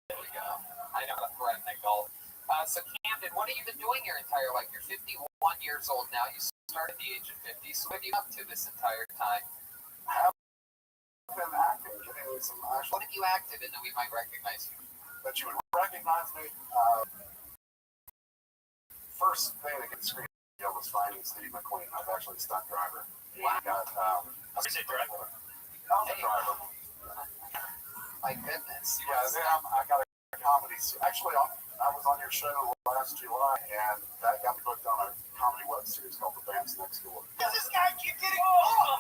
There we go. I know how to threaten that golf. So Camden, what have you been doing your entire life? You're 51 years old now. You started at the age of 50. So what have you been up to this entire time? I've been acting, getting some actual, What have you acted in that we might recognize you? that you would recognize me. First thing that gets screened was finding Steve McQueen. I was actually a stunt driver. Wow. Got, Is it driver? I was a driver. My goodness. Yeah, then I got a comedy. Actually, I was on your show last July, and that got me booked on a comedy web series called The Band's Next Door. Does this guy keep getting old?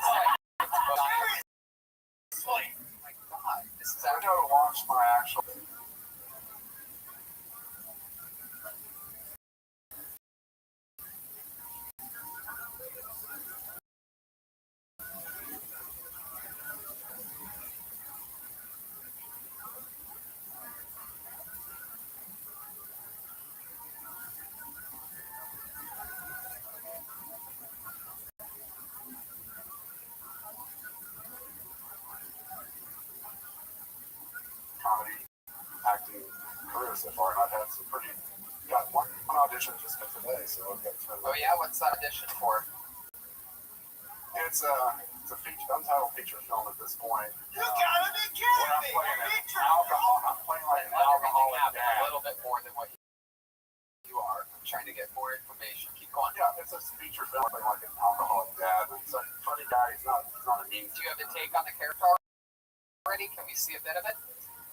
Oh my God. This is I actually... go to launch my actual. Comedy acting career so far, and I've had some pretty. Got one audition just for today, so I've got to. Oh yeah, what's that audition for? It's a feature, untitled feature film at this point. You gotta be Where I'm kidding me! playing A an feature alcohol. I'm playing like an alcoholic A dad. little bit more than what you are. I'm trying to get more information. Keep going. Yeah, it's a feature film playing like an alcoholic dad. It's a funny guy. He's not a mean. Do you have a take on the character already? Can we see a bit of it?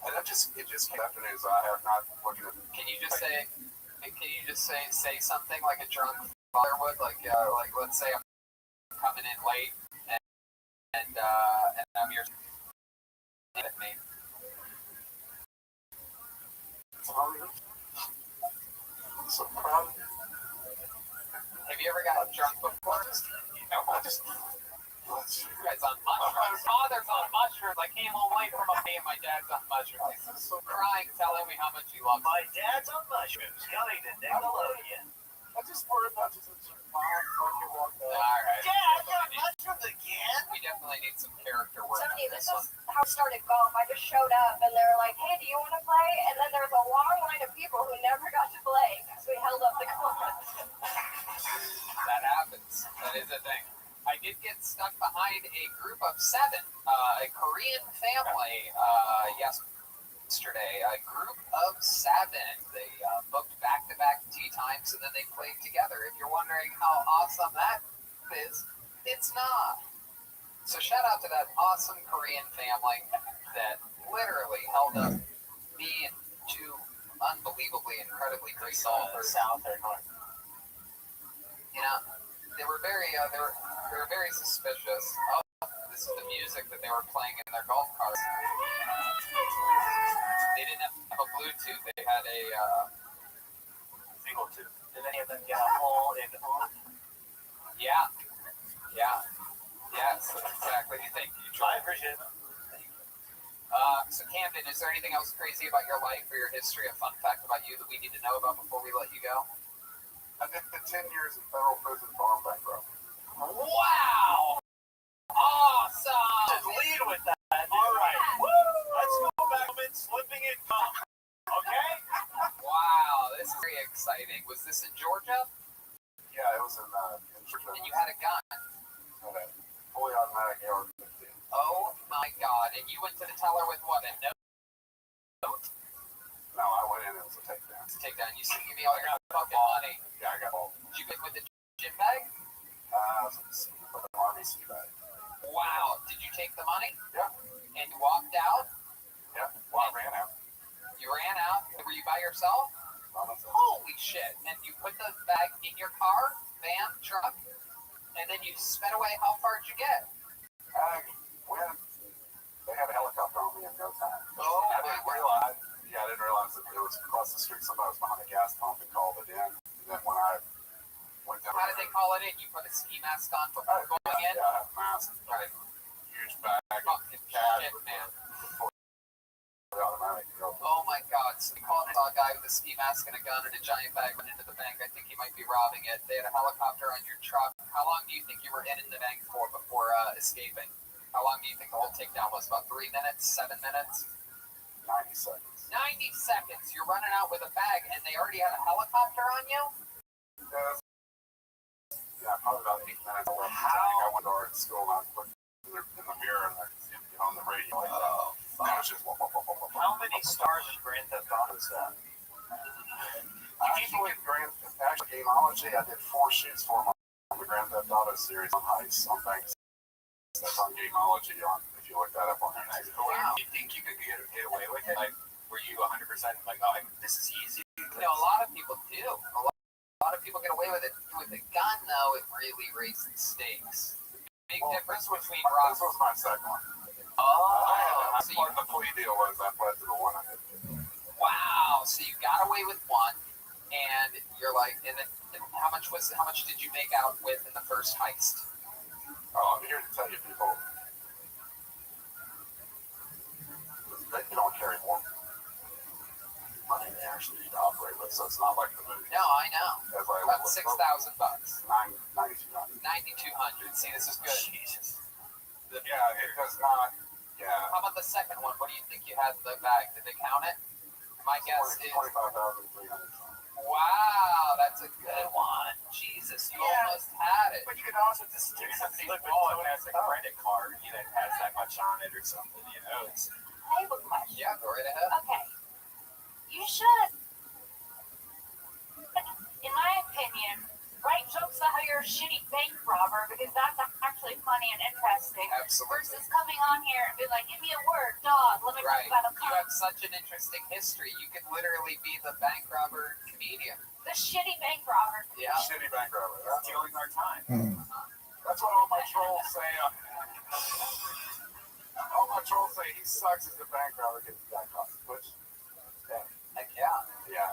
And it just came afternoon, so I have not looked at it. Can you just say something like a drunk father would? Like let's say I'm coming in late and I'm your at me. Sorry. I'm so proud. Have you ever gotten drunk before? I just. You guys on mushrooms? Father's on mushrooms. I came home late from a day and my dad's on mushrooms. He's so crying, telling me how much he loves me. My dad's on mushrooms, coming to Nickelodeon. I just worried about just a mom fucking walk All out. right. Dad, you're on mushrooms again? We definitely need some character work. on Somebody, this this one. is how I started golf. I just showed up and they were like, hey, do you want to play? And then there was a long line of people who never got to play because we held up the course. That happens. That is a thing. I did get stuck behind a group of 7, a Korean family, yesterday. A group of 7. They booked back-to-back tee times and then they played together. If you're wondering how awesome that is, it's not. So shout out to that awesome Korean family that literally held up me and 2 unbelievably, incredibly great golfers. South or north? You know, they were very suspicious. Oh, this is the music that they were playing in their golf carts. They didn't have a Bluetooth. They had a Single tooth. Did any of them get a hole in the hole? yeah, yes, exactly. Thank you, I Troy. appreciate it. So Camden, is there anything else crazy about your life or your history? A fun fact about you that we need to know about before we let you go? I did 10 years in federal prison for armed bank robbery. Wow! Awesome! Just lead with that. All right. Woo! Let's go back to slipping it cum. Okay? Wow, this is very exciting. Was this in Georgia? Yeah, it was in Georgia. And you had a gun. Had a fully automatic AR-15. Oh my God. And you went to the teller with what, a note? No, I went in as a takedown. Take down. You said, give me all your fucking money. Yeah, I got all. Did you get with the gym bag? For the Army sea bag. Wow. Did you take the money? Yeah. And you walked out? Yeah. Well, I ran out. You ran out? Were you by yourself? Holy shit. And you put the bag in your car, van, truck, and then you sped away. How far did you get? When they had a helicopter on me in no time. Oh, I didn't realize that it was across the street. Somebody was behind a gas pump and called it in. And then when I went down, how did they call it in? You put a ski mask on before going in? Yeah, I had a mask, Right. huge bag, Fucking cab, shit, man. automatic. Oh my God. So they called a guy with a ski mask and a gun and a giant bag went into the bank. I think he might be robbing it. They had a helicopter on your truck. How long do you think you were in the bank for before escaping? How long do you think the whole takedown was? About 3 minutes? 7 minutes? 90 seconds. 90 seconds. You're running out with a bag and they already had a helicopter on you? Yeah, probably about 8 minutes left. I went to art school and I was looking in the mirror and I could get on the radio. Oh, And it was just whoop, whoop, whoop, whoop, whoop. How many stars in Grand Theft Auto is that? Actually, Gameology, I did 4 shoots for them on the Grand Theft Auto series on Heist, on Banks. That's on Gameology, if you look that up on YouTube. Wow. Do you think you could get away with it? Like, were you 100% like, oh, this is easy? You know, a lot of people do. A lot of people get away with it. With a gun, though, it really raises the stakes. Big difference between This was my second one. Oh, so Part of the plea deal was I pled to the one I did. wow. So you got away with one, and you're like, and how much did you make out with in the first heist? Oh, I'm here to tell you, people, that you don't carry more money than you actually need to operate with, so it's not like the movie. No, I know. As I About $6,000. 9,200. 9,200. See, this is good. Jesus. Yeah, it does not. Yeah. How about the second one? What do you think you had in the bag? Did they count it? My guess is 25,300. wow. That's a good one. Jesus, you almost had it. But you could also just do something small and has a credit card, that has that much on it or something, It's, I have a question. Yeah, go right ahead. Okay. You should, in my opinion, write jokes about how you're a shitty bank robber because that's actually funny and interesting. Absolutely. Versus coming on here and be like, give me a word, dog. Let me Right. talk about a You have such an interesting history. You could literally be the bank robber comedian. the shitty bank robber. Yeah. Shitty bank robber. stealing our time. That's what all my trolls say. All my trolls say he sucks as a bank robber gets that cost. Which, Heck yeah. yeah.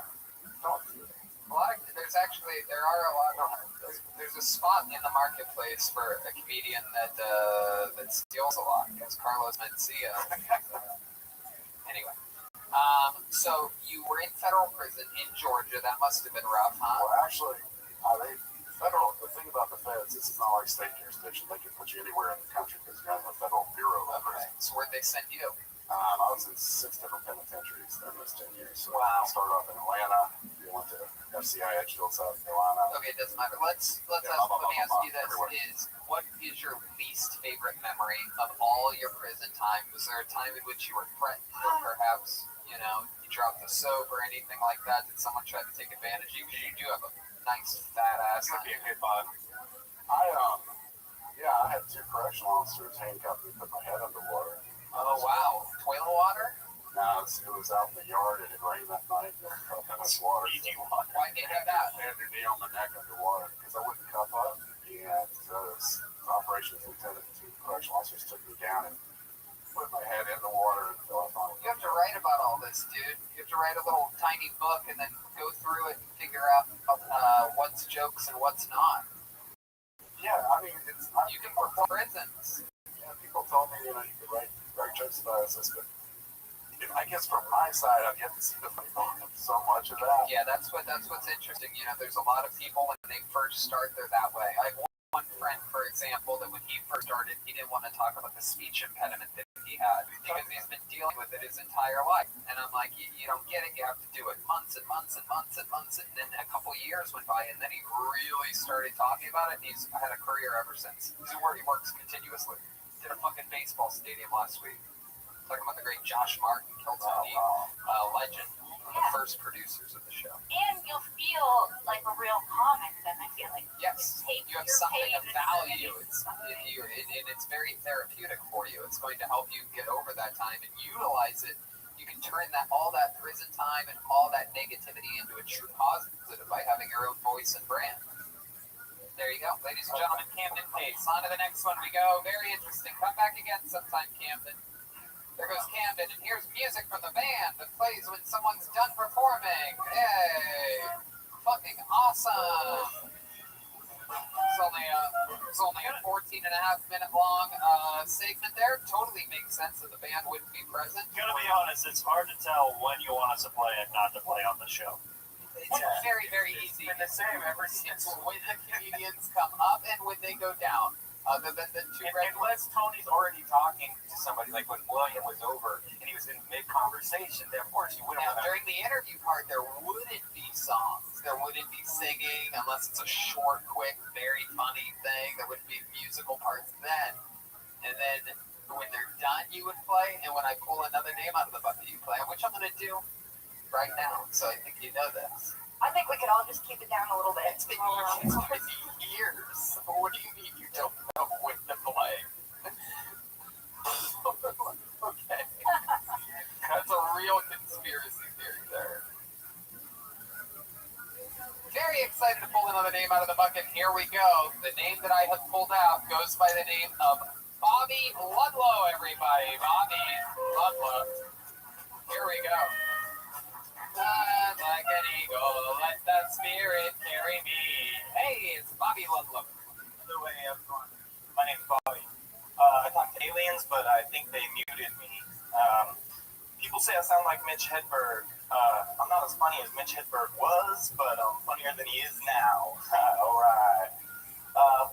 Don't do it. There are a lot of, there's a spot in the marketplace for a comedian that steals a lot. It's Carlos Mencia. Anyway, so you were in federal prison in Georgia. That must have been rough, huh? Well, actually, the thing about the feds, this is not like state jurisdiction. They can put you anywhere in the country because you're in the federal bureau of Okay. prisons. So where'd they send you? I was in 6 different penitentiaries during those 10 years. So Wow. I started off in Atlanta. We went to FCI Edgefield, South Carolina. Okay, it doesn't matter. Let me ask you this: what is your least favorite memory of all your prison time? Was there a time in which you were threatened, or perhaps you dropped the soap or anything like that? Did someone try to take advantage of you? Because you do have a nice fat ass. Could be a good bug. I had 2 correctional officers handcuffed me and put my head underwater. Oh wow, toilet water? Now it was out in the yard. It had rained that night. There was not much water. Why did you have that? They had their knee on my neck underwater because I wouldn't cuff up. And those operations lieutenant and 2 correctional officers took me down and put my head in the water and fell off on it. You have to write about all this, dude. You have to write a little tiny book and then go through it and figure out what's jokes and what's not. Yeah, I mean, You can perform prisons. Yeah, people told me, you could write jokes about this, but I guess from my side, I've yet to see the funny bone of so much of that. Yeah, that's what's interesting. There's a lot of people when they first start, they're that way. I have one friend, for example, that when he first started, he didn't want to talk about the speech impediment that he had because he's been dealing with it his entire life. And I'm like, you don't get it. You have to do it months and months and months and months. And then a couple years went by, and then he really started talking about it. And he's had a career ever since. He works continuously. did a fucking baseball stadium last week. Talking about the great Josh Martin, Kiltony legend, one of the first producers of the show. And you'll feel like a real comic then, I feel like. Yes, you have something of value. And it's very therapeutic for you. It's going to help you get over that time and utilize it. You can turn all that prison time and all that negativity into a true positive by having your own voice and brand. There you go. Ladies and gentlemen, Camden Pace. On to the next one we go. Very interesting. Come back again sometime, Camden. There goes Camden, and here's music from the band that plays when someone's done performing. Hey! Fucking awesome! It's only a 14.5-minute long segment there. Totally makes sense that the band wouldn't be present. Gotta be honest, it's hard to tell when you want us to play and not to play on the show. It's very, very easy. It's been the same ever since when the comedians come up and when they go down. Other than the two unless Tony's already talking to somebody, like when William was over and he was in mid-conversation, then of course you wouldn't. Now, during the interview part, there wouldn't be songs. There wouldn't be singing unless it's a short, quick, very funny thing. There wouldn't be musical parts then. And then when they're done, you would play. And when I pull another name out of the bucket, you play, which I'm going to do right now. So I think you know this. I think we could all just keep it down a little bit. It's been years. What do you mean you don't know when to play? Okay. That's a real conspiracy theory there. Very excited to pull another name out of the bucket. Here we go. The name that I have pulled out goes by the name of Bobby Ludlow, everybody. Bobby Ludlow. Here we go. Like an eagle, let that spirit carry me. Hey, it's Bobby Ludlow. Other way up front. My name's Bobby. I talked to aliens, but I think they muted me. People say I sound like Mitch Hedberg. I'm not as funny as Mitch Hedberg was, but I'm funnier than he is now. All right.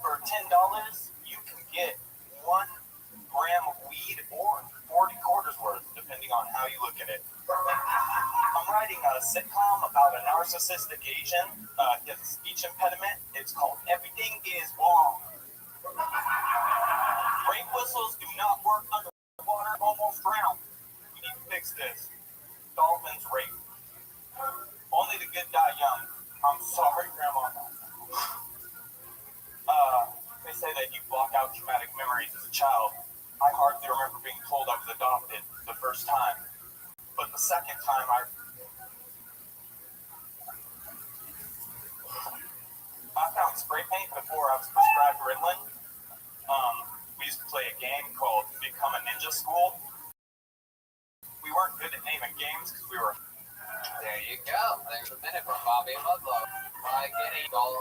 For $10, you can get 1 gram of weed or 40 quarters worth, depending on how you look at it. I'm writing a sitcom about a narcissistic Asian. He has a speech impediment. It's called Everything is Wrong. Rape whistles do not work underwater. Almost drowned. We need to fix this. Dolphins rape. Only the good die young. I'm sorry, Grandma. They say that you block out traumatic memories as a child. I hardly remember being told I was adopted the first time. But the second time I found spray paint before I was prescribed Ritalin. We used to play a game called Become a Ninja School. We weren't good at naming games because we were... There you go. There's a minute from Bobby Ludlow. Like an eagle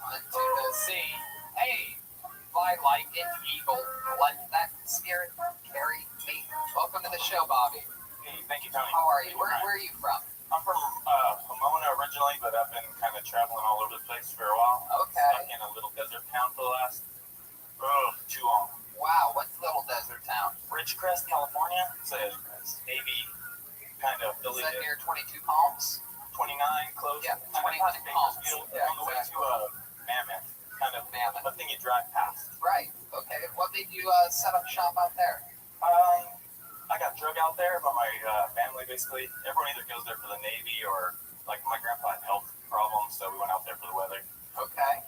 unto the sea. Hey, fly like an eagle. Let that spirit carry me. Welcome to the show, Bobby. Hey, thank you, Tony. How are you? Where are you from? I'm from Pomona originally, but I've been kind of traveling all over the place for a while. Okay. Stuck in a little desert town for the last too long. Wow, what's Little Desert Town? Ridgecrest, California. It's a Navy kind of Is village. that near 22 Palms? 29, close. Yeah, kind 29 of Palms. Bakersfield, Yeah, on the way to Mammoth. Kind of Mammoth. a thing you drive past. Right. Okay. What made you set up shop out there? I got drug out there, but my family basically, everyone either goes there for the Navy or, like, my grandpa had health problems, so we went out there for the weather. Okay.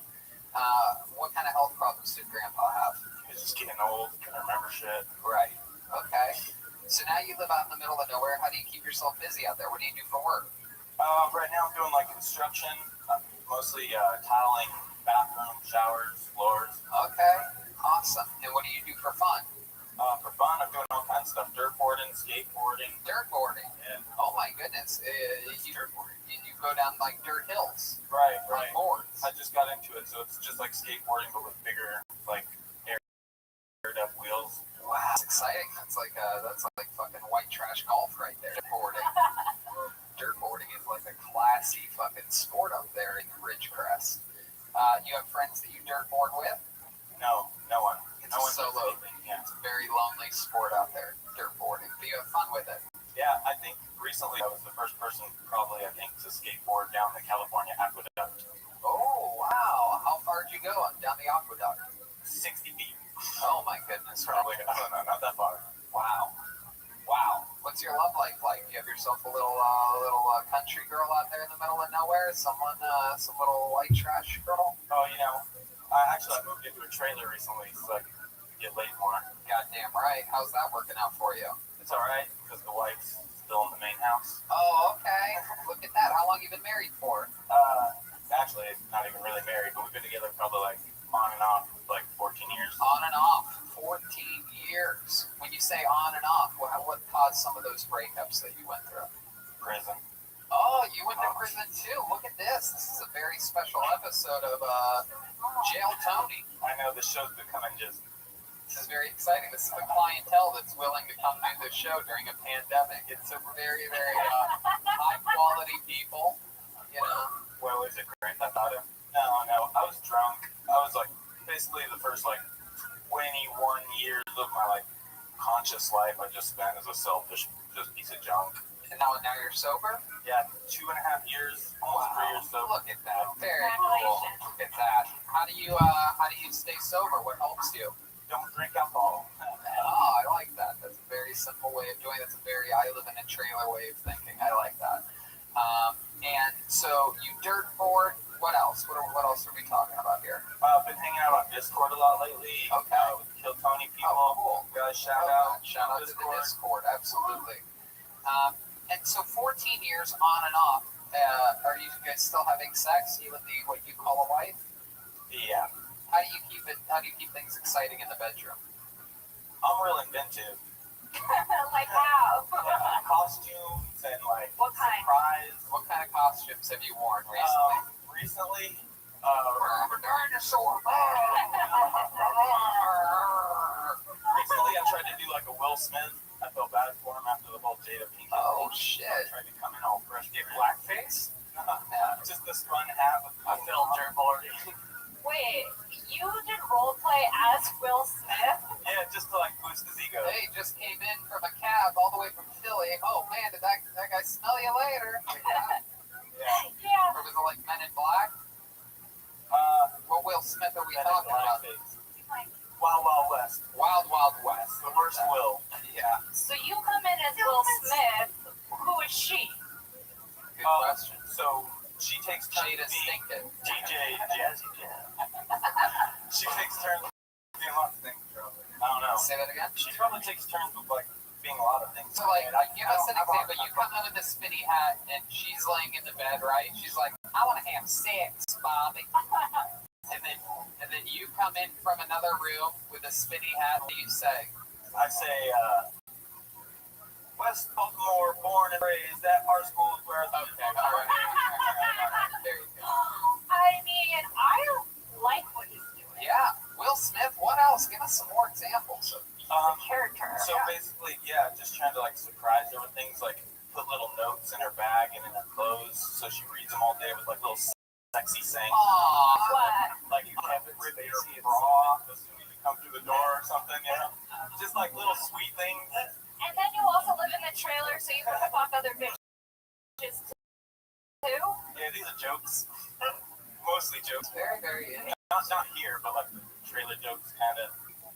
What kind of health problems did Grandpa have? He was just getting old, couldn't remember shit. Right. Okay. So now you live out in the middle of nowhere. How do you keep yourself busy out there? What do you do for work? Right now I'm doing, like, construction, mostly tiling, bathrooms, showers, floors. Okay. Awesome. And what do you do for fun? For fun, I'm doing all kinds of stuff, dirtboarding, skateboarding. Dirtboarding. Yeah. Oh my goodness. You go down like dirt hills. Right. On boards. I just got into it, so it's just like skateboarding, but with bigger, like, aired up wheels. Wow, that's exciting. That's like fucking white trash golf right there. Dirtboarding. Dirtboarding is like a classy fucking sport up there in Ridgecrest. You have friends that you dirtboard with? No one. It's a solo. Yeah. It's a very lonely sport out there, dirtboarding. But you have fun with it. Yeah, I think recently I was the first person, probably, I think, to skateboard down the California aqueduct. Oh, wow. How far did you go down the aqueduct? 60 feet. Oh my goodness. Probably, I don't know, not that far. Wow. Wow. What's your love life like? You have yourself a little country girl out there in the middle of nowhere? Someone, some little white trash girl? Oh, you know, I moved into a trailer recently, so I could get laid more. Goddamn right. How's that working out for you? It's alright, because the wife's still in the main house. Oh, okay. Look at that. How long you been married for? Actually, not even really married, but we've been together probably like on and off, like 14 years. On and off. 14 years. When you say on and off, what caused some of those breakups that you went through? Prison. Oh, you went to prison too. Look at this. This is a very special episode of Jail Tony. I know this show's becoming just... This is very exciting. This is the clientele that's willing to come do this show during a pandemic. It's a very, very high quality people, you know. Well, is it Grand Theft Auto? No. I was drunk. I was like, basically the first like 21 years of my like conscious life I just spent as a selfish just piece of junk. And now you're sober? Yeah, 2.5 years, almost 3 years sober. Look at that. Very cool. Look at that. How do you stay sober? What helps you? Don't drink alcohol. Oh, I like that. That's a very simple way of doing it. That's a very I live in a trailer way of thinking. I like that. And so you dirt board. What else? What else are we talking about here? I've been hanging out on Discord a lot lately. Okay. With Kill Tony people. Oh, cool. Guys, shout out. Shout out to the Discord. Absolutely. And so 14 years on and off. Are you guys still having sex? You and what you call a wife? Yeah. How do you keep things exciting in the bedroom? I'm real inventive. Like how? Yeah, costumes and like What kind? surprise. What kind of costumes have you worn recently? Recently, I'm a dinosaur. recently I tried to do like a Will Smith. I felt bad for him after the whole Jada Pinkett Oh thing. shit! I tried to come in all fresh. Get blackface? Just this fun hat with I feel dirt board. Wait, you did role play as Will Smith? Yeah, just to like boost his ego. Hey, just came in from a cab all the way from Philly. Oh man, did that guy smell you later? Like that? Yeah. Or was it like Men in Black? What Will Smith are we Men in talking about? Blackface. Wild Wild West. Wild Wild West. The worst Will. Yeah. So you come in as Will Smith. Who is she? Good question. So she takes turns Jada being Stinkin. DJ Jazzy Jam. She takes turns being lots of things. I don't know. Say that again. She probably takes turns with like being a lot of things. So like, give us an example. You come in with a spinny hat, and she's laying in the bed, right? She's like, "I want to have sex, Bobby." And then you come in from another room with a spinny hat. What do you say? I say, West Baltimore, born and raised at our school is where I was. Okay, all right. There you go. I mean, I like what he's doing. Yeah, Will Smith. What else? Give us some more examples. The character. So basically, yeah, just trying to like surprise her with things, like put little notes in her bag and in her clothes, so she reads them all day with like little sexy sayings. Aww. What? Like you can't rip your bra off as soon as you come through the door or something, you know? Just like little sweet things. And then you also live in the trailer, so you can fuck other bitches too? Yeah, these are jokes. Mostly jokes. Very, very interesting. Not here, but like the trailer jokes kind of.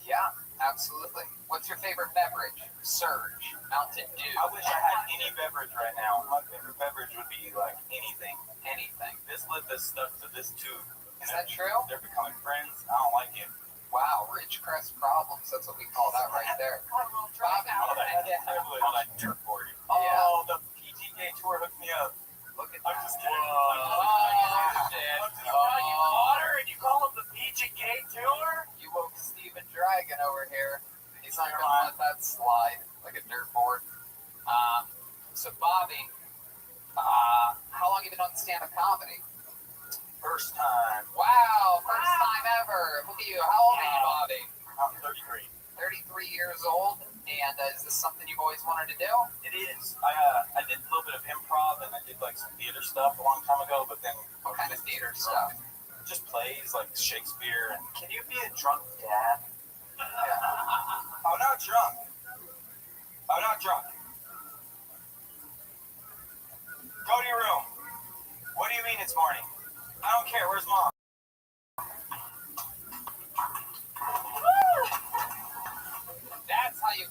Yeah, absolutely. What's your favorite beverage? Surge, Mountain Dew. I wish I had any beverage right now. My favorite beverage would be like anything. Anything. This lip is stuck to this tube. Is that true? They're becoming friends. I don't like it. Wow, Ridgecrest problems. That's what we call that right there. Bobby, All that dirt boarding. Yeah. Oh, the PGA Tour hooked me up. look at I'm that. just kidding. Oh, shit. Water and you call them the PGA Tour? You woke Steven Dragon over here. He's not gonna let that slide like a dirt board. So Bobby, how long have you been on stand-up comedy? First time. Wow, first time ever. Look at you. How old are you, Bobby? I'm 33. 33 years old. And is this something you've always wanted to do? It is. I did a little bit of improv and I did like some theater stuff a long time ago, but then What kind of theater stuff? just plays like Shakespeare. And can you be a drunk dad? Yeah. I'm not drunk. I'm not drunk. Go to your room. What do you mean it's morning? I don't care. Where's mom?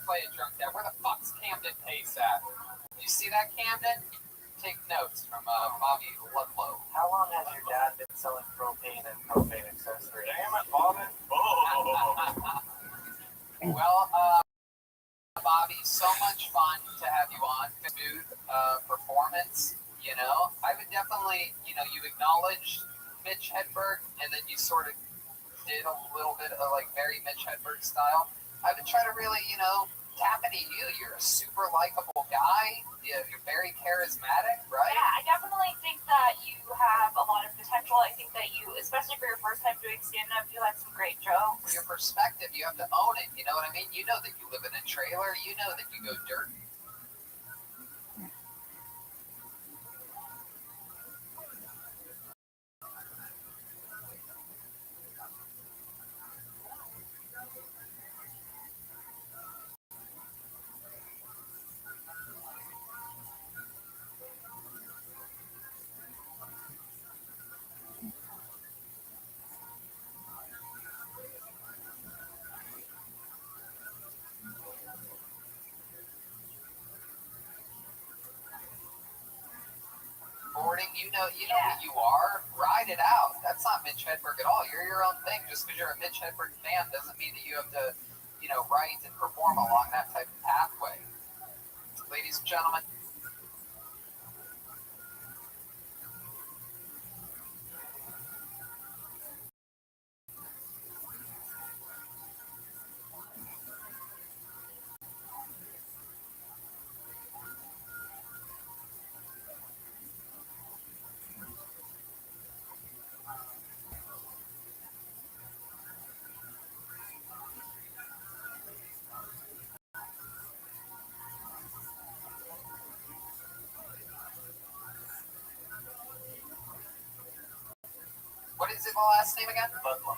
play a drunk dad. Where the fuck's Camden Pace at? You see that, Camden? Take notes from Bobby Ludlow. How long has your dad been selling propane and propane accessories? Damn it, Bobby. Oh. Well, Bobby, so much fun to have you on. Smooth performance, you know. I would definitely, you know, you acknowledged Mitch Hedberg, and then you sort of did a little bit of like very Mitch Hedberg style. I would try to really, you know, tap into you. You're a super likable guy. You're very charismatic, right? Yeah, I definitely think that you have a lot of potential. I think that you, especially for your first time doing stand-up, you had some great jokes. Your perspective, you have to own it. You know what I mean? You know that you live in a trailer. You know that you go dirt. You know what you are. Ride it out. That's not Mitch Hedberg at all. You're your own thing. Just because you're a Mitch Hedberg fan doesn't mean that you have to, you know, write and perform along that type of pathway. Ladies and gentlemen. What is the last name again? Ludlum.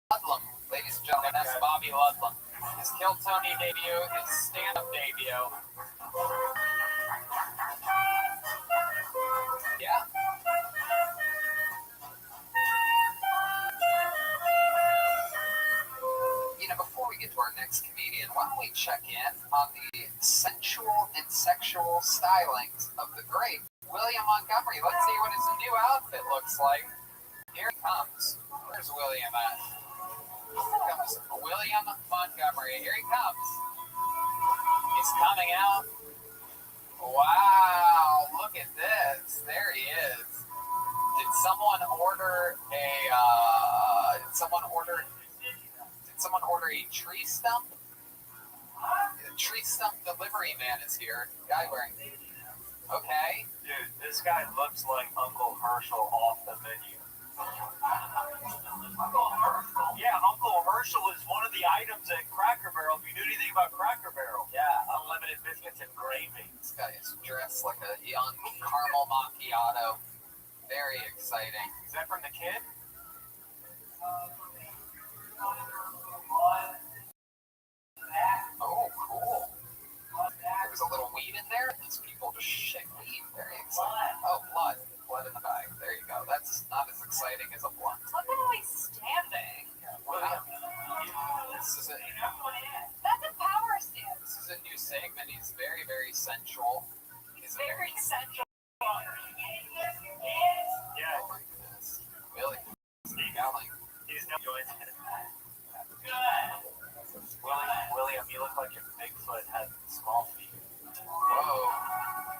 Ludlum. Ladies and gentlemen, that's Bobby Ludlum. His Kill Tony debut, his stand-up debut. Yeah. You know, before we get to our next comedian, why don't we check in on the sensual and sexual stylings of the great William Montgomery. Let's see what his new outfit looks like. Here he comes. Where's William at? Here comes William Montgomery. Here he comes. He's coming out. Wow, look at this. There he is. Did someone order a tree stump? The tree stump delivery man is here. Guy wearing. Okay. Dude, this guy looks like Uncle Herschel off the menu. Yeah, Uncle Herschel is one of the items at Cracker Barrel. If you knew anything about Cracker Barrel. Yeah, unlimited biscuits and gravy. This guy is dressed like a young caramel macchiato. Very exciting. Is that from the kid? Oh, cool. There was a little weed in there. These people just shit weed. Very exciting. Oh, blood. Blood in the bag. There you go. That's not as exciting as a blunt. Look at how he's standing. William, this is That's a power stance. This is a new segment. He's very, very sensual. He's very sensual. Yeah. Oh my goodness. William. Yelling. He's not doing it. William, you look like your Bigfoot had small feet. Whoa.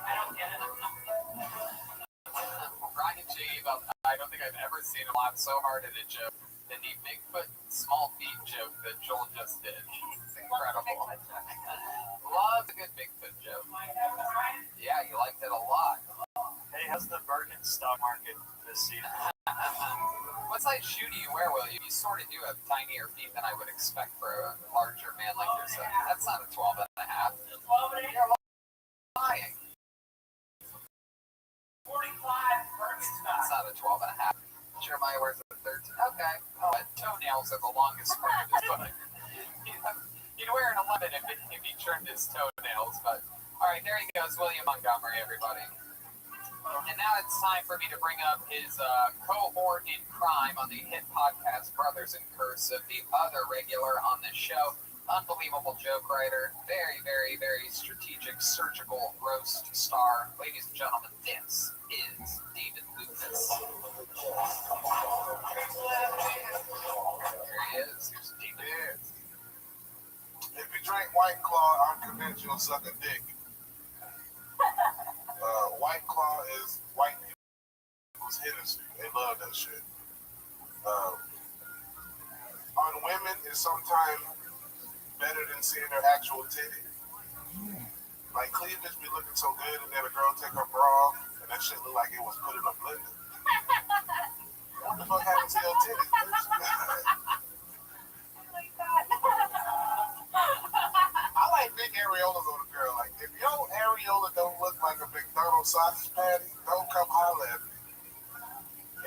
I don't get it. Ryan J. I don't think I've ever seen him laugh so hard at a joke than the Bigfoot small feet joke that Joel just did. It's incredible. Love a good Bigfoot joke. Yeah, you liked it a lot. Hey, how's the Birkin stock market this season? What size shoe do you wear, William? You sort of do have tinier feet than I would expect for a larger man like yourself. That's not a 12 and a half. You're lying. 45. That's not a 12 and a half. Jeremiah wears a 13. Okay. Oh, toenails are the longest part of his foot. He'd wear an 11 if he trimmed his toenails, but all right, there he goes, William Montgomery, everybody. And now it's time for me to bring up his cohort in crime on the hit podcast Brothers in Cursive, the other regular on this show. unbelievable joke writer, very, very, very strategic, surgical roast star. Ladies and gentlemen, this is David Lucas. There he is. Here's David. If you drink White Claw, I'm convinced you'll suck a dick. White Claw is white people's Hennessy. They love that shit. On women, it's sometimes better than seeing their actual titty. Like cleavage be looking so good, and then a girl take her bra off, and that shit look like it was put in a blender. What the fuck happened to your titties, bitch? I like big areolas on a girl. Like, if your areola don't look like a McDonald's sausage patty, don't come holler at me.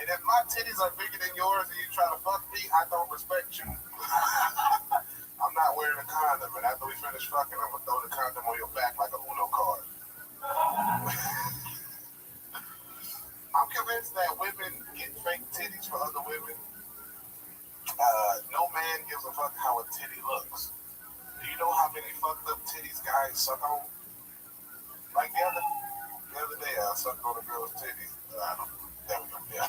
And if my titties are bigger than yours and you try to fuck me, I don't respect you. I'm not wearing a condom, and after we finish fucking, I'm gonna throw the condom on your back like a Uno card. I'm convinced that women get fake titties for other women. No man gives a fuck how a titty looks. Do you know how many fucked up titties guys suck on? Like the other day, I sucked on a girl's titties. I don't. There we go. Yeah.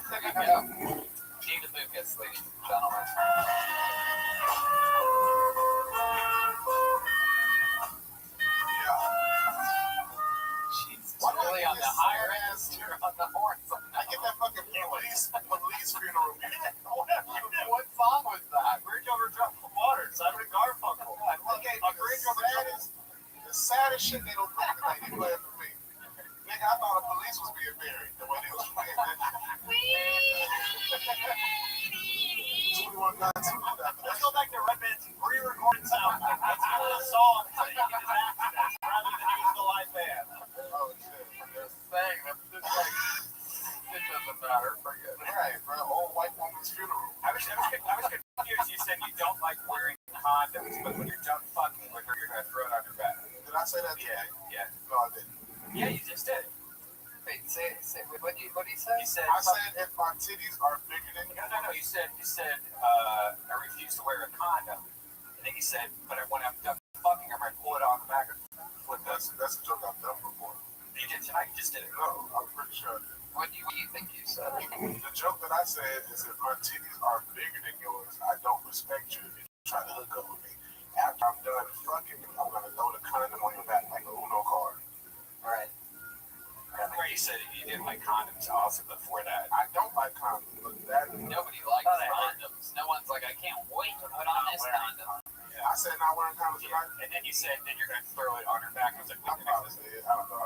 There you go. David Lucas, ladies and gentlemen. Jesus, really on the higher end, you're on the horns. I get that fucking police funeral music. What song was that? Bridge over troubled water, Simon and Garfunkel. Okay, the saddest shit they don't play tonight. They play it for me. Nigga, I thought the police was being buried the way they was playing that shit. 21 Guns. Let's go back to Redman's pre-recorded sound. Let's go to the song so you can just act this rather than use the live band. Oh, shit. Just saying, that's just like, it doesn't matter, forget it. Right, bro. Old white woman's funeral. I was confused. You said you don't like wearing condoms, but when you're done fucking with her, you're going to throw it on your back. Did I say that today? Yeah. No, I didn't. Yeah, you just did. Wait, say, what did you say? You said, I said if my titties are bigger than no. You said, I refuse to wear a condom. And then you said, but when I'm done fucking her, I might pull it on the back and flip this. That's a joke I've done before. You did tonight, you just did it. No, I'm pretty sure. What do you think you said? The joke that I said is if my titties are bigger than yours, I don't respect you if you try to hook up with me. After I'm done fucking, I'm going to throw the condom on your back like a Uno card. Right. Where you said you didn't like condoms also before that. I don't like condoms. Look, that Nobody likes condoms. No one's like, I can't wait to put on this condom. Yeah, I said not wearing condoms tonight. And then you said then you're going to throw it on her back. I was like, I probably did. I don't know.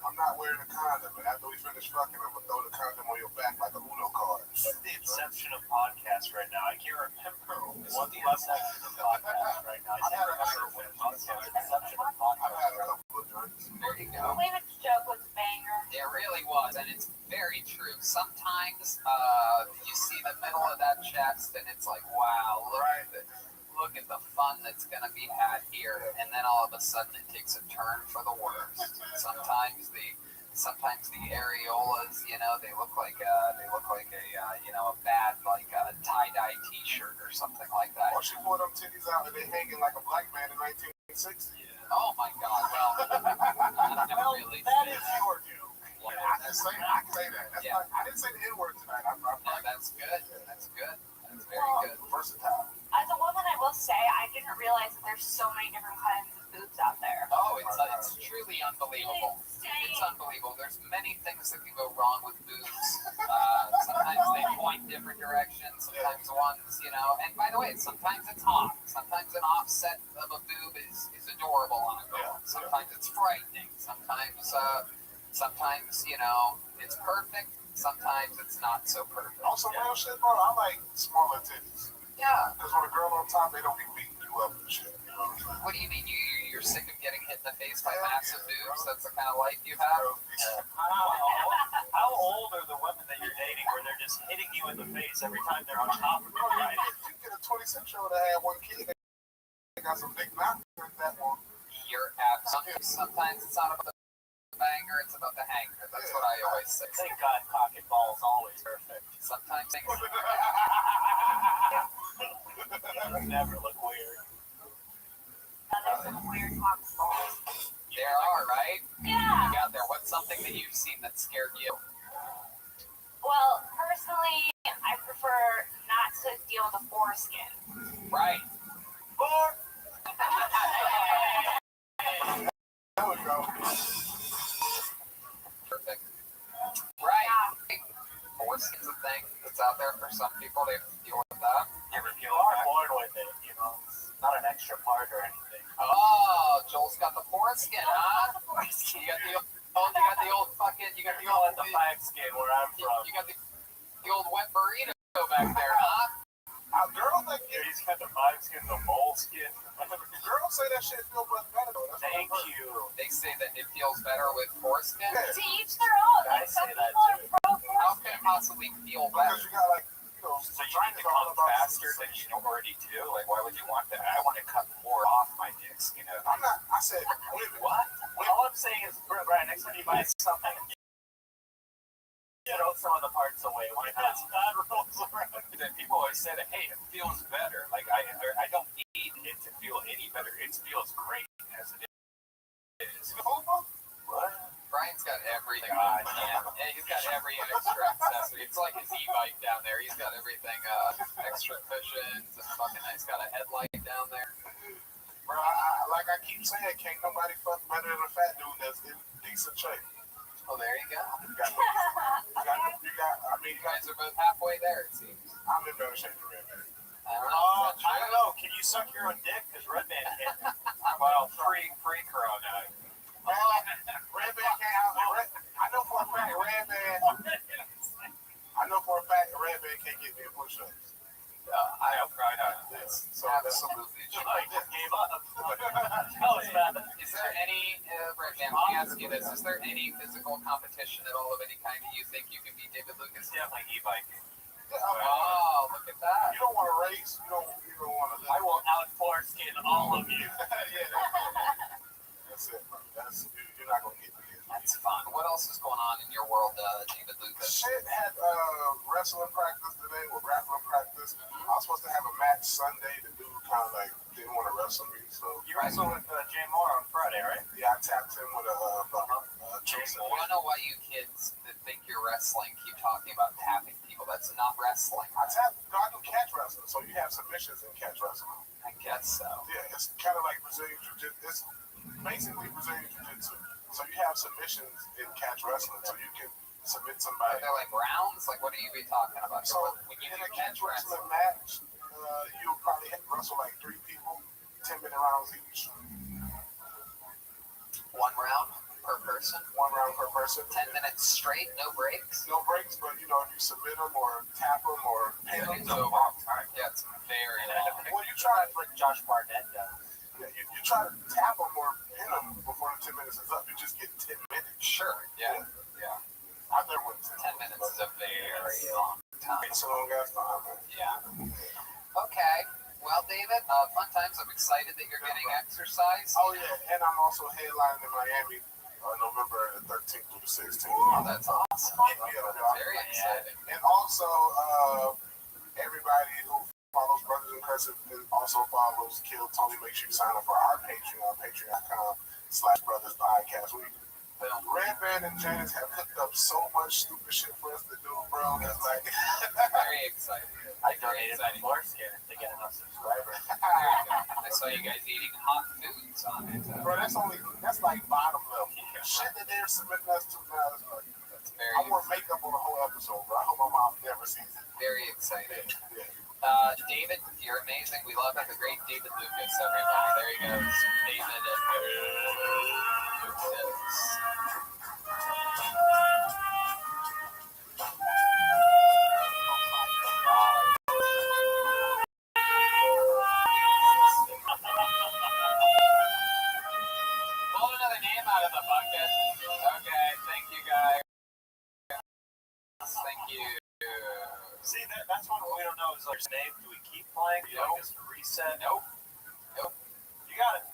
I'm not wearing a condom, and after we finish fucking, I'm going to throw the condom on your back like a Uno card. this is the inception of podcasts right now. I can't remember what the inception of podcasts right now. I can't remember when podcast inception of I've had a podcasts. couple of drinks. There you go. David's joke was a banger. It really was, and it's very true. Sometimes you see the middle of that chest, and it's like, wow, look at the fun that's going to be had here, and then all of a sudden it takes a turn for the worse. Sometimes the areolas, they look like a bad tie-dye T-shirt or something like that. Or she pulled them titties out and they hanging like a black man in 1960. Oh my God! Well, really. That is your joke. Yeah, I can say that. That's Yeah. I didn't say the N-word tonight. I'm No, that's good. That's good. That's very good. versatile. As a woman, I will say I didn't realize that there's so many different kinds of boobs out there. Oh, it's truly unbelievable. It's unbelievable. There's many things that can go wrong with boobs. Sometimes they point different directions. Sometimes ones, And by the way, sometimes it's hot. Sometimes an offset of a boob is adorable on a girl. Sometimes it's frightening. Sometimes it's perfect. Sometimes it's not so perfect. On some real shit, bro, I like smaller titties. Yeah. Because when a girl on top, they don't be beating you up and shit. You know what I'm saying? What do you mean? You're sick of getting hit in the face by massive boobs? That's the kind of life you have? How old are the women that you're dating where they're just hitting you in the face every time they're on top of you? Right? You get a 26-year-old that had one kid, they got some big mouth in that one. You're absolutely. Sometimes it's not about the banger, it's about the hanger. That's what I always say. Thank God cock and ball is always perfect. Sometimes things. Never look weird. There's some weird popsicles. There are, right? Yeah. You out there. What's something that you've seen that scared you? Well, personally, I prefer not to deal with the foreskin. Right. There we go. Perfect. Right. Foreskin's a thing that's out there for some people. They have to deal with that. Never feel are born with it, you know. It's not an extra part or anything. Oh, Joel's got the foreskin, huh? You got the old fucking, you got the old, The 5 skin where I'm from. you got the old wet burrito back there, huh? Girls like Yeah, he's got the 5 skin, the mole skin. girls say that shit feel much better though. That's Thank what I've heard. you. They say that it feels better with foreskin. Yeah. To each their own. I Like, some say that people are too. pro How foreskin. can it possibly feel Because better? you got like, So you need to come faster than you already do? Like, why would you want that? I want to cut more off my disc, you know? I'm not. I said women. What? All I'm saying is, Brian, next time you buy something, throw some of the parts away. Why not? God rolls around. Then people always say that, hey, it feels better. Like, I don't need it to feel any better. It feels great as it is. What? Brian's got everything. God, Yeah, he's got every extra accessory. It's like his e-bike down there. He's got everything, extra cushions and fucking. He's got a headlight down there. Bro, like I keep saying, can't nobody fuck better than a fat dude that's in decent shape. Oh, there you go. You got. I mean, You guys are both halfway there, it seems. I'm in better shape than Red Man. I don't know. I don't know. Can you suck your own dick? Because Red Man can't. Well, pre-corona. Well, Red Man can't. I know for a fact Red Man can't get me a push-ups. I hope not. So that's Absolutely. I just gave up. Hell yeah. Is there any, right now, let me ask you this, is there any physical competition at all of any kind that you think you can beat David Lucas? Definitely e-biking. Oh, look at that. You don't want to race. You don't want to. I will out foreskin all of you. That's it, bro. You're not gonna get me. That's fun. What else is going on in your world, David Lucas? Shit had wrestling practice today with grappling practice. I was supposed to have a match Sunday. The dude kind of like didn't want to wrestle me, so You wrestled with Jay Moore on Friday, right? yeah, I tapped him with a chosen. I don't know why you kids that think you're wrestling keep talking about tapping people. That's not wrestling. I do catch wrestling, so you have submissions in catch wrestling. I guess so. Yeah, it's kind of like Brazilian Jiu-Jitsu. It's basically Brazilian Jiu-Jitsu. So you have submissions in catch wrestling, so you can submit Are somebody. they like rounds? Like, what are you be talking about? So When you in do a catch wrestling wrestling, match, you'll probably have to wrestle like 3 people, 10-minute rounds each. 1 round per person, 1 round per person. 10 minutes straight, no breaks. No breaks, but if you submit them or tap them or pin them. It's a long time. Yeah, it's very long. Well, you try Like Josh Barnett does. you try to tap them or pin them before the 10 minutes is up. You just get 10 minutes. Sure, yeah. I've never went 10 minutes is a very long time. It's a long ass time, man. Yeah. Okay. Well, David, fun times. I'm excited that you're getting exercise. Oh yeah, and I'm also headlining in Miami November the 13th through the 16th. Oh, that's awesome. Hit me up, y'all. Very exciting. And also, everybody who follows Brothers in Cursive and also follows Kill Tony, make sure you sign up for our Patreon, patreon.com/Brothers Podcast. Red Man and Janice have hooked up so much stupid shit for us to do, bro. It's like Very exciting. I donated my foreskin to get enough subscribers. I saw you guys eating hot foods on it. bro, that's like bottom level. Shit that they're submitting us to now is like, That's I wore makeup on the whole episode, bro. I hope my mom never sees it. very exciting. Yeah. David, you're amazing. We love it. The great David Lucas, everybody. There he goes. David Lucas. Pull another name out of the bucket. Okay, thank you, guys. Thank you. See, that's one we don't know is like name. Do we keep playing? Do you like us to reset? Nope. You got it.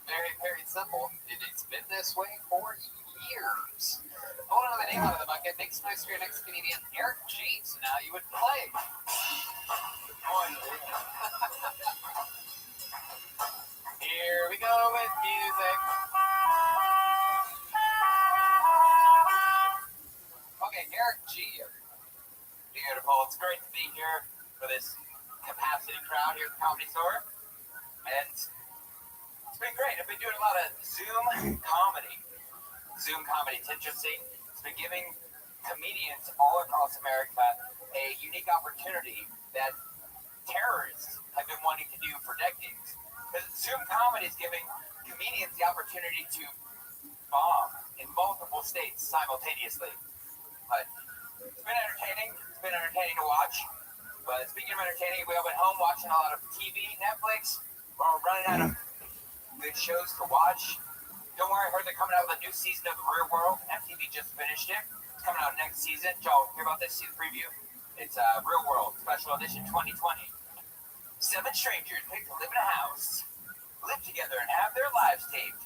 Very, very simple. It's been this way for years. Pull another name out of the bucket. Make some noise for your next comedian, Eric G. So now you would play. Here we go with music. Okay, Eric G. Beautiful. It's great to be here for this capacity crowd here at the Comedy Store. And it's been great. I've been doing a lot of Zoom comedy. Zoom comedy. It's interesting. It's been giving comedians all across America a unique opportunity that terrorists have been wanting to do for decades. Because Zoom comedy is giving comedians the opportunity to bomb in multiple states simultaneously. But it's been entertaining. It's been entertaining to watch. But speaking of entertaining, we all been home watching a lot of TV, Netflix. We're running out of good shows to watch. Don't worry, I heard they're coming out with a new season of The Real World. MTV just finished it. It's coming out next season. Y'all hear about this? See the preview? It's Real World Special Edition 2020. 7 strangers pick to live in a house, live together, and have their lives taped.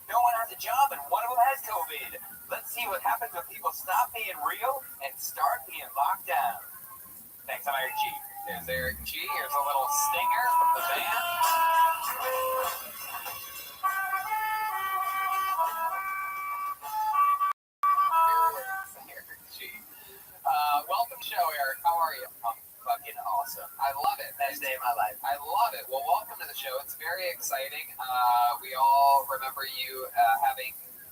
No one has a job, and one of them has COVID. Let's see what happens when people stop being real and start being locked down. Thanks, I'm Eric G. There's Eric G. Here's a little stinger from the band. Eric G. Welcome to the show, Eric. How are you? I'm fucking awesome. I love it. Best day of my life. I love it. Well, welcome to the show. It's very exciting. We all remember you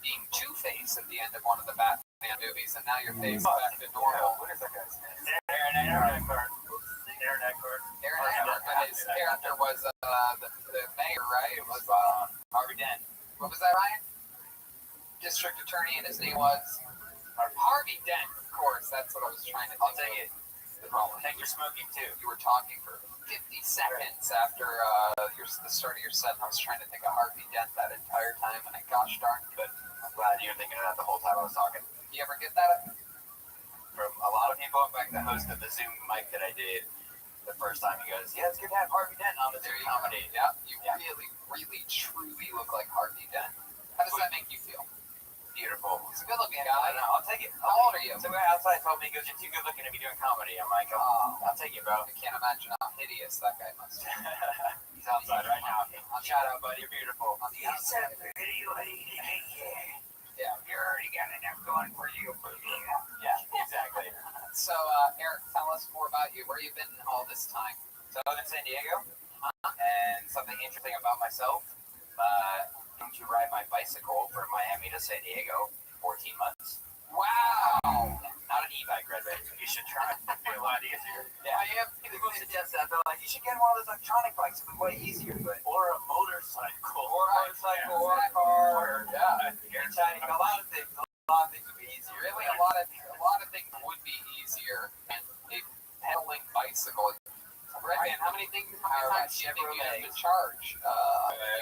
being Two-Face at the end of one of the Batman movies, and now your face is back to normal. What is that guy's name? Aaron Eckhart. Aaron Eckhart. But his character was the mayor, right? It was Harvey Dent. What was that, Ryan? District attorney, and his name was Harvey Dent. Of course, that's what I was trying to think. I'll take it. Thank you for smoking too. You were talking for 50 seconds after the start of your set, and I was trying to think of Harvey Dent that entire time, and gosh darn good. I'm glad you were thinking of that the whole time I was talking. You ever get that from a lot of people? In fact, the host of the Zoom mic that I did the first time, he goes, "Yeah, it's good to have Harvey Dent on the Zoom comedy." Yeah, you really, truly look like Harvey Dent. How does that make you feel? Beautiful. He's a good-looking guy. I know. I'll take it. How old are you? Some guy outside told me, he goes, "You're too good-looking to be doing comedy." I'm like, "Oh, I'll take it, bro." I can't imagine how hideous that guy must be. He's outside right now. Shout out, buddy. You're beautiful. On the outside. Yeah, you already got enough going for you. Yeah, exactly. So, Eric, tell us more about you. Where you been all this time? So, I live in San Diego. And something interesting about myself, to ride my bicycle from Miami to San Diego in 14 months. Wow! Not an e-bike, Redband. You should try it. It'll be a lot easier. Yeah, I have people suggest that. They're like, you should get one of those electronic bikes. It'll be way easier. Or a motorcycle. Or a car. Yeah. A lot of things. Would be easier. Really, a lot of things would be easier. And a pedaling bicycle. Redband, how many times do you think you have to charge?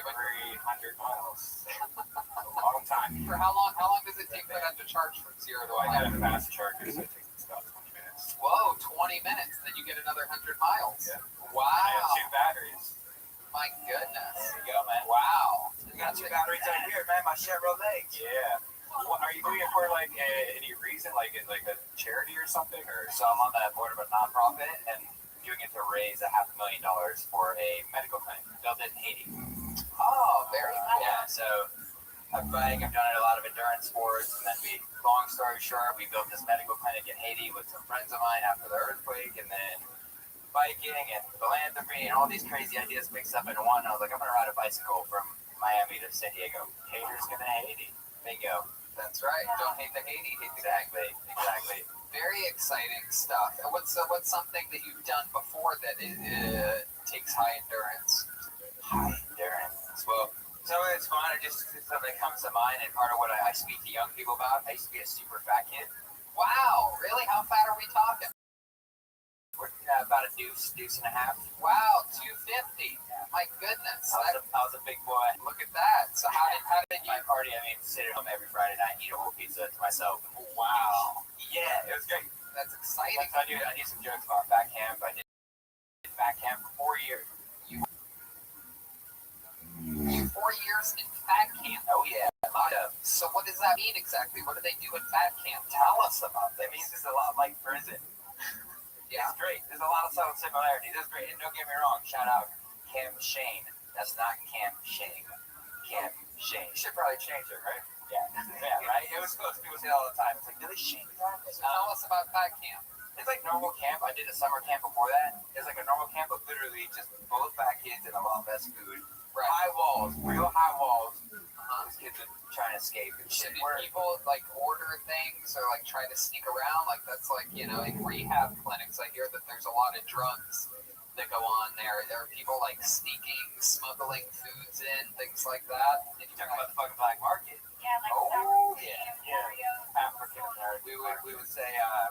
Every 100 miles. A long time. For how long? How long does it take for that to charge from 0 to 100? I got a fast charger, so it takes about 20 minutes. Whoa, 20 minutes, and then you get another 100 miles. Yeah. Wow. I have 2 batteries. My goodness. There you go, man. Wow. You got 2 batteries right here, man. My Chevrolet. Yeah. What, are you doing it for like any reason, like a charity or something? Or so I'm on the board of a nonprofit and doing it to raise $500,000 for a medical clinic built in Haiti. Oh, very cool. Yeah, so I've done a lot of endurance sports, and then long story short, we built this medical clinic in Haiti with some friends of mine after the earthquake, and then biking and philanthropy and all these crazy ideas mixed up into one. And I was like, I'm gonna ride a bicycle from Miami to San Diego. Haters gonna Haiti. Bingo. That's right. Don't hate the Haiti. Exactly. Very exciting stuff. What's something that you've done before that takes high endurance? High endurance. Well, some of it's fun. It just something that comes to mind, and part of what I speak to young people about. I used to be a super fat kid. Wow, really? How fat are we talking? We're about a deuce and a half. Wow, 250. My goodness. I was a big boy. Look at that. So how did you... My party, sit at home every Friday night and eat a whole pizza to myself. Wow. Yeah, it was great. That's exciting. I do some jokes about back camp. I did back camp for 4 years. You 4 years in fat camp? Oh, yeah. So what does that mean exactly? What do they do in fat camp? Tell us about that. It means it's a lot like prison. Yeah. It's great. There's a lot of subtle similarities. It's great. And don't get me wrong, shout out Kim Shane. That's not Kim Shane. Kim Shane. You should probably change it, right? Yeah. Yeah, right? It was close. People say it all the time. It's like, did they shame that? So tell us about fat camp. It's like normal camp. I did a summer camp before that. It's like a normal camp, but literally just full of fat kids and a lot less food. Right. High walls, real high walls. These kids are trying to escape and So shit. did people like order things or like try to sneak around? Like that's like, you know, in rehab clinics, I hear that there's a lot of drugs that go on there. There are people like sneaking, smuggling foods in, things like that. If you talk about the fucking black market, Yeah, like oh African yeah, African American. We would say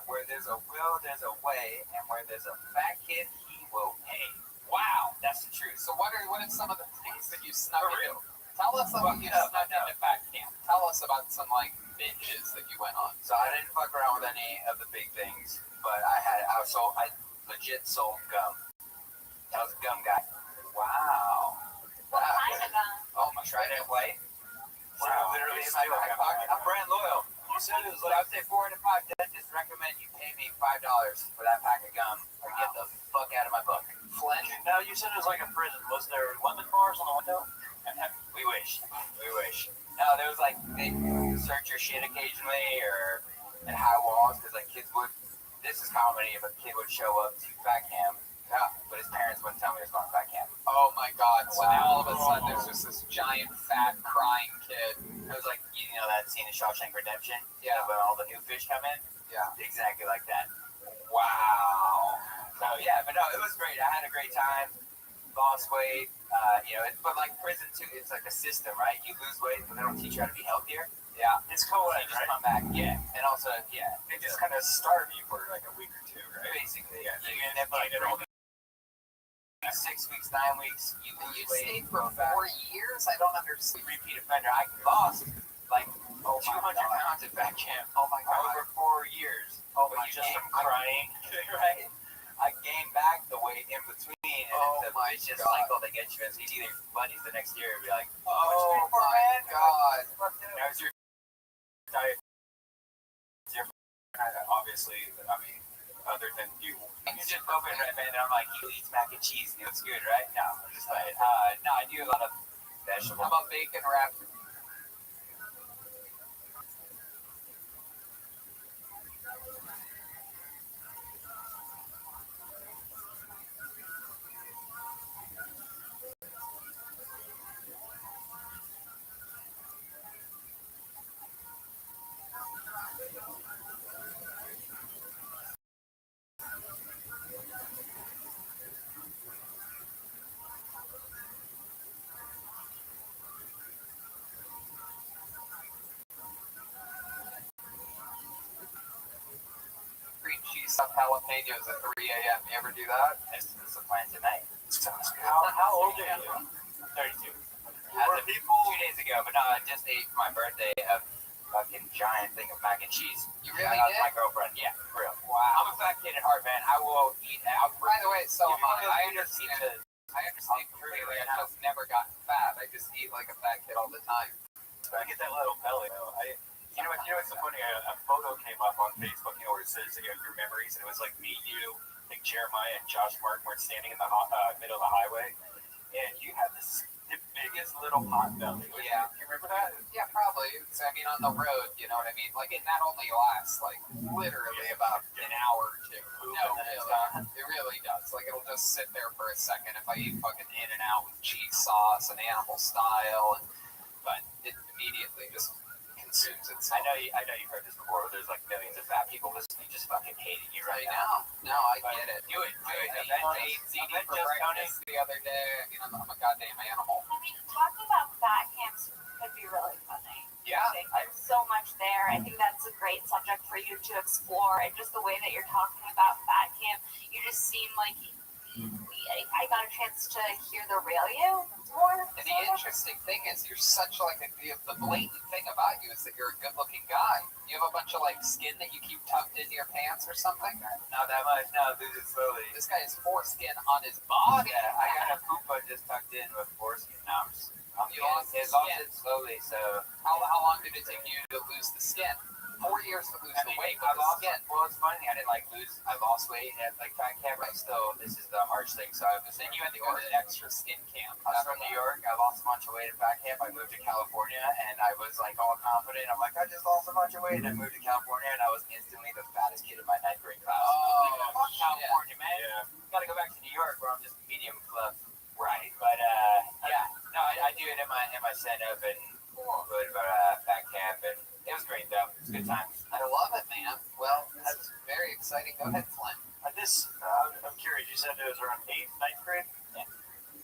where there's a will, there's a way, and where there's a fat kid, he will pay. Wow, that's the truth. So what are some of the things that you snuck For into? real. Tell us about you snuck into fat camp. Tell us about some like binges that you went on. So I didn't fuck around with any of the big things, but I legit sold gum. I was a gum guy. Wow. What kind of gum? Oh my, tried it white. Wow. Literally in my back pocket. I'm brand loyal. You said it was like, I would say 4 to 5 dentists recommend you pay me $5 for that pack of gum or get the fuck out of my book. Flint. Now, you said it was like a prison. Was there lemon bars on the window? We wish. We wish. No, there was like, they search your shit occasionally or at high walls because like kids would, this is comedy if a kid would show up to fat camp, but his parents wouldn't tell me he was going to fat camp. Oh my god. So now all of a sudden there's just this giant fat crying kid. It was like, you know that scene in Shawshank Redemption? Yeah. When all the new fish come in? Yeah. Exactly like that. Wow. So yeah, but no, it was great. I had a great time. Lost weight. But like prison too, it's like a system, right? You lose weight, but they don't teach you how to be healthier. Yeah. It's So co-ed, you just right? come back, yeah. And also, yeah, They just kind of starve you for like a week or two, right? basically, Yeah, you they end up like it all. 6 weeks, 9 weeks, you lose You weight. stayed for go back. 4 years? I don't understand. Repeat offender. I lost like Oh my 200 God. pounds at back camp. Oh my god. Over 4 years. Oh But my, you just gain- from crying. Right? I gained back the weight in between, and Oh it's a my vicious God. cycle that gets you. As you see their buddies the next year and be like, Oh "What's your my man? god. Now is your diet different? Obviously, I mean, other than you. You just open it, man, and I'm like, he eats mac and cheese, and it looks good, right? No, I'm just like, no, I do a lot of How vegetables. about bacon wrap? Green cheese stuffed jalapenos at 3 a.m. You ever do that? This is the plan tonight. Sounds good. How old are you? 32. Were As of people? 2 days ago, but no, I just ate for my birthday a fucking giant thing of mac and cheese. You really Shout out to did? my girlfriend. Yeah, for real. Wow. I'm a fat kid at heart, man. I will eat out. By the way, so Give me one of those I weird understand. pizzas. I understand completely. I've just never gotten fat. I just eat like a fat kid all the time. I get that little belly though. You know what's so funny? A photo came up on Facebook, where it says your memories, and it was like me, you, I think Jeremiah and Josh Martin were standing in the middle of the highway, and you had the biggest little pot belly. Yeah. You remember that? Yeah, probably. So, I mean, on the road, you know what I mean? Like, and that only lasts, like, literally about an hour or two. No, and then it's really. It really does. Like, it'll just sit there for a second if I eat fucking In-N-Out with cheese sauce and animal style, but it immediately just consumes itself. I know you've heard this before. There's like millions of fat people listening, just fucking hating you right Right now. now. No, I get it. Do it. I ate ziti for breakfast the other day. I mean, I'm a goddamn animal. I mean, talking about fat camps could be really funny. Yeah. I think there's so much there. I think that's a great subject for you to explore. And just the way that you're talking about fat camp, you just seem like I got a chance to hear the real you more. And the interesting thing is, you're such like the blatant thing about you is that you're a good-looking guy. You have a bunch of like skin that you keep tucked into your pants or something. Not that much. No, lose it slowly. This guy has foreskin on his body. Yeah, I got a poopa just tucked in with foreskin. Now You lost the it lost skin. it slowly, so How long did it take you to lose the skin? 4 years to lose the weight. I lost it. Well, it's funny. I didn't lose. I lost weight at fat camp. But still, this is the harsh thing. So I was. Then you had to go to an extra skin camp. I was from New York. I lost a bunch of weight at fat camp. I moved to California, and I was all confident. I'm I just lost a bunch of weight. And I moved to California, and I was instantly the fattest kid in my 9th grade class. Oh, Fuck California, man. Yeah. Got to go back to New York where I'm just medium fluff. Right. But yeah. No, I do it in my stand-up and fat camp, and it was great though. It was a good time. I love it, man. Well, that's very exciting. Go ahead, Flynn. I'm curious. You said it was around 8th, 9th grade. Yeah.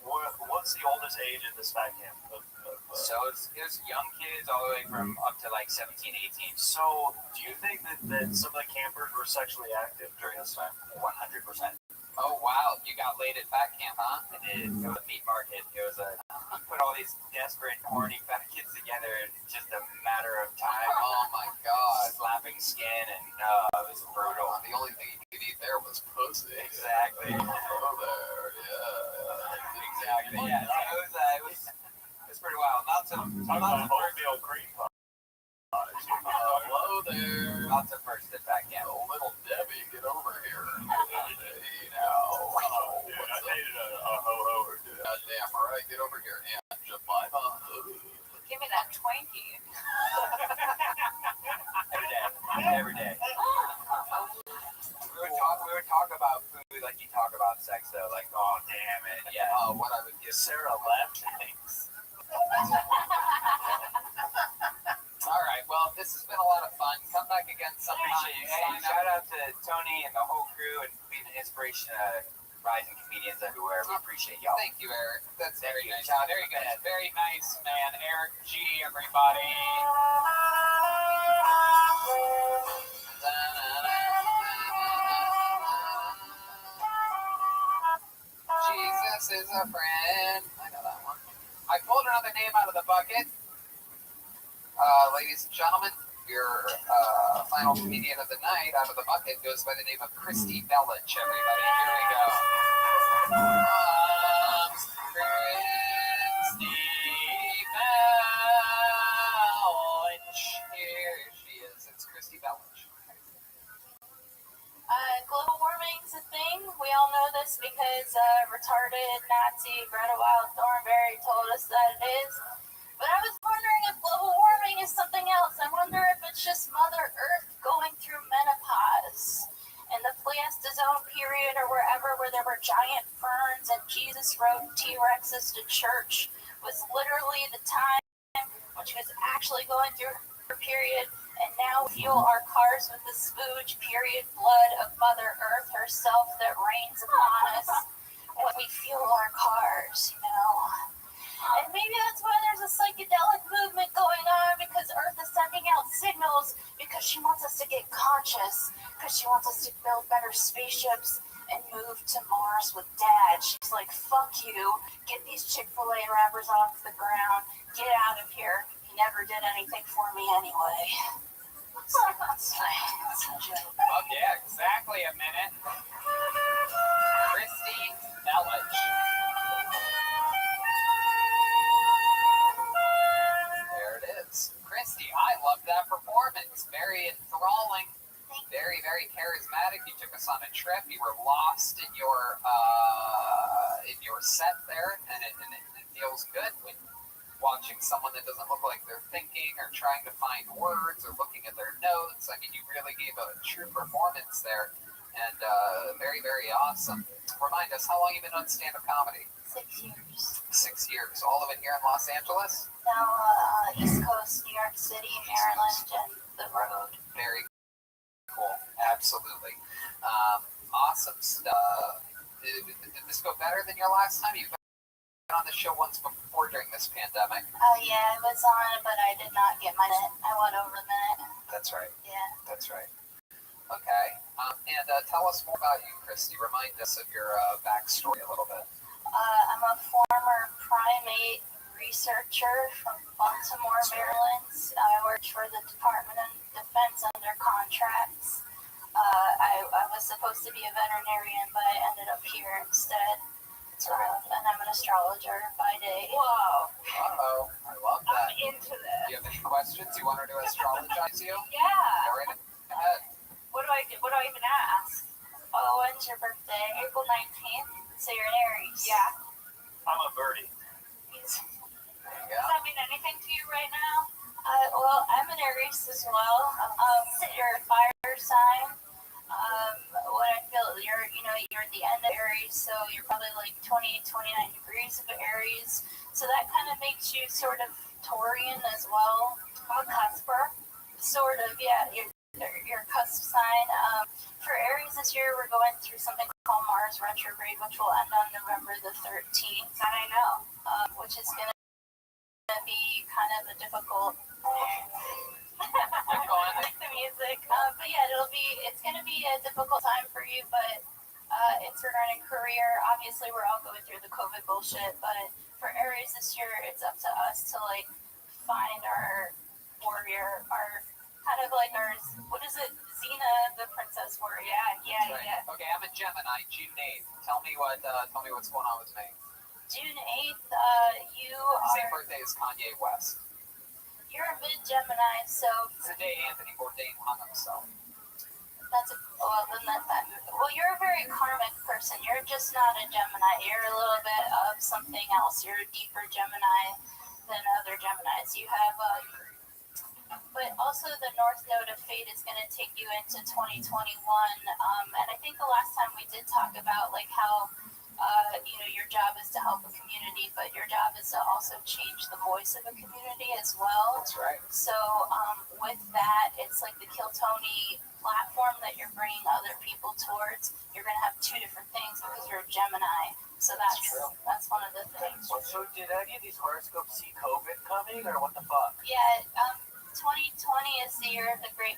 What's the oldest age in this fat camp? So it was young kids all the way from up to 17, 18. So do you think that some of the campers were sexually active during this time? 100%. Oh, wow. You got laid at fat camp, huh? It was a meat market. It was you put all these desperate, horny fat kids together in just a matter of time. Oh, my God. Slapping skin, and it was brutal. The only thing you could eat there was pussy. Exactly. Oh, there. Yeah. Exactly. Yeah. So it was pretty wild. Lots of oatmeal cream pie. Hello there. lots of firsts at fat camp. Oh, little Debbie, get over here. Hey, now. Dude, I dated a ho-ho or two. Goddamn right. Get over here, Aunt Jemima. Give me that Twinkie. Every day. We would talk about food like you talk about sex, though. Oh, damn it. Yeah. What I would give Sarah left. Thanks. All right. Well, this has been a lot of fun. Come back again sometime. Hey, shout out to Tony and the whole crew and being an inspiration to rising comedians everywhere. We appreciate y'all. Thank you, Eric. That's very nice. Very good. Very nice, man. Eric G, everybody. Jesus is a friend. I know that one. I pulled another name out of the bucket. Ladies and gentlemen, your final comedian of the night out of the bucket goes by the name of Christy Bellich, everybody. Here we go. Christy Bellich. Here she is. It's Christy Bellich. Global warming's a thing. We all know this because retarded Nazi Greta Wild Thornberry told us that it is. But I was wondering if global warming is something else. I wonder if it's just Mother Earth going through menopause. In the Pleistocene period or wherever where there were giant ferns and Jesus rode T-Rexes to church was literally the time when she was actually going through her period. And now we fuel our cars with the spooge period blood of Mother Earth herself that rains upon us when we fuel our cars, And maybe that's why there's a psychedelic movement going on, because Earth is sending out signals because she wants us to get conscious, because she wants us to build better spaceships and move to Mars with Dad. She's like, fuck you, get these Chick-fil-A wrappers off the ground, get out of here. You never did anything for me anyway. Oh, yeah, exactly a minute. Christy Bellich. There it is. Christy, I loved that performance. Very enthralling. Very, very charismatic. You took us on a trip. You were lost in your set there, and it feels good when watching someone that doesn't look like they're thinking or trying to find words or looking at their notes. I mean, you really gave a true performance there, and very, very awesome. Remind us, how long have you been on stand-up comedy? 6 years. 6 years. All of it here in Los Angeles? Now, East Coast, New York City, Maryland, and the road. Very cool. Absolutely. Awesome stuff. Did this go better than your last time? You've been on the show once before during this pandemic. Oh, yeah, I was on, but I did not get my minute. I went over the minute. That's right. Yeah. That's right. Okay. And tell us more about you, Christy. Remind us of your backstory a little bit. I'm a former primate researcher from Baltimore, Maryland. I worked for the Department of Defense under contracts. I was supposed to be a veterinarian, but I ended up here instead. And I'm an astrologer by day. Whoa. Uh-oh. I love that. I'm into this. you have any questions? You want her to astrologize you? Yeah. Go right ahead. What do I do? What do I even ask? Oh, when's your birthday? April 19th. So you're an Aries. Yeah. I'm a birdie. Does There you go. that mean anything to you right now? Well, I'm an Aries as well. You're a fire sign. What I feel, you're at the end of Aries, so you're probably like 28, 29 degrees of Aries. So that kind of makes you sort of Taurian as well. I'm a cusper. Sort of, yeah. You're a cusp sign. For Aries this year, we're going through something called Mars retrograde, which will end on November the 13th. And I know, which is going to be kind of a difficult. I like the music, but yeah, it's going to be a difficult time for you, but it's regarding career. Obviously, we're all going through the COVID bullshit, but for Aries this year, it's up to us to like find our warrior, our kind of like our, what is it, Xena, the princess warrior. Yeah. Okay, I'm a Gemini, June 8th. Tell me what's going on with me. June 8th, you Same are, birthday as Kanye West. you're a mid-Gemini, so It's the day Anthony Bourdain hung himself. well, you're a very karmic person. You're just not a Gemini. You're a little bit of something else. You're a deeper Gemini than other Geminis. You have, but also the North Node of Fate is going to take you into 2021. And I think the last time we did talk about like how, your job is to help a community, but your job is to also change the voice of a community as well. That's right. So with that, it's like the Kill Tony platform that you're bringing other people towards. You're going to have two different things because you're a Gemini. So that's one of the things. So did any of these horoscopes see COVID coming, or what the fuck? Yeah, 2020 is the year of the great.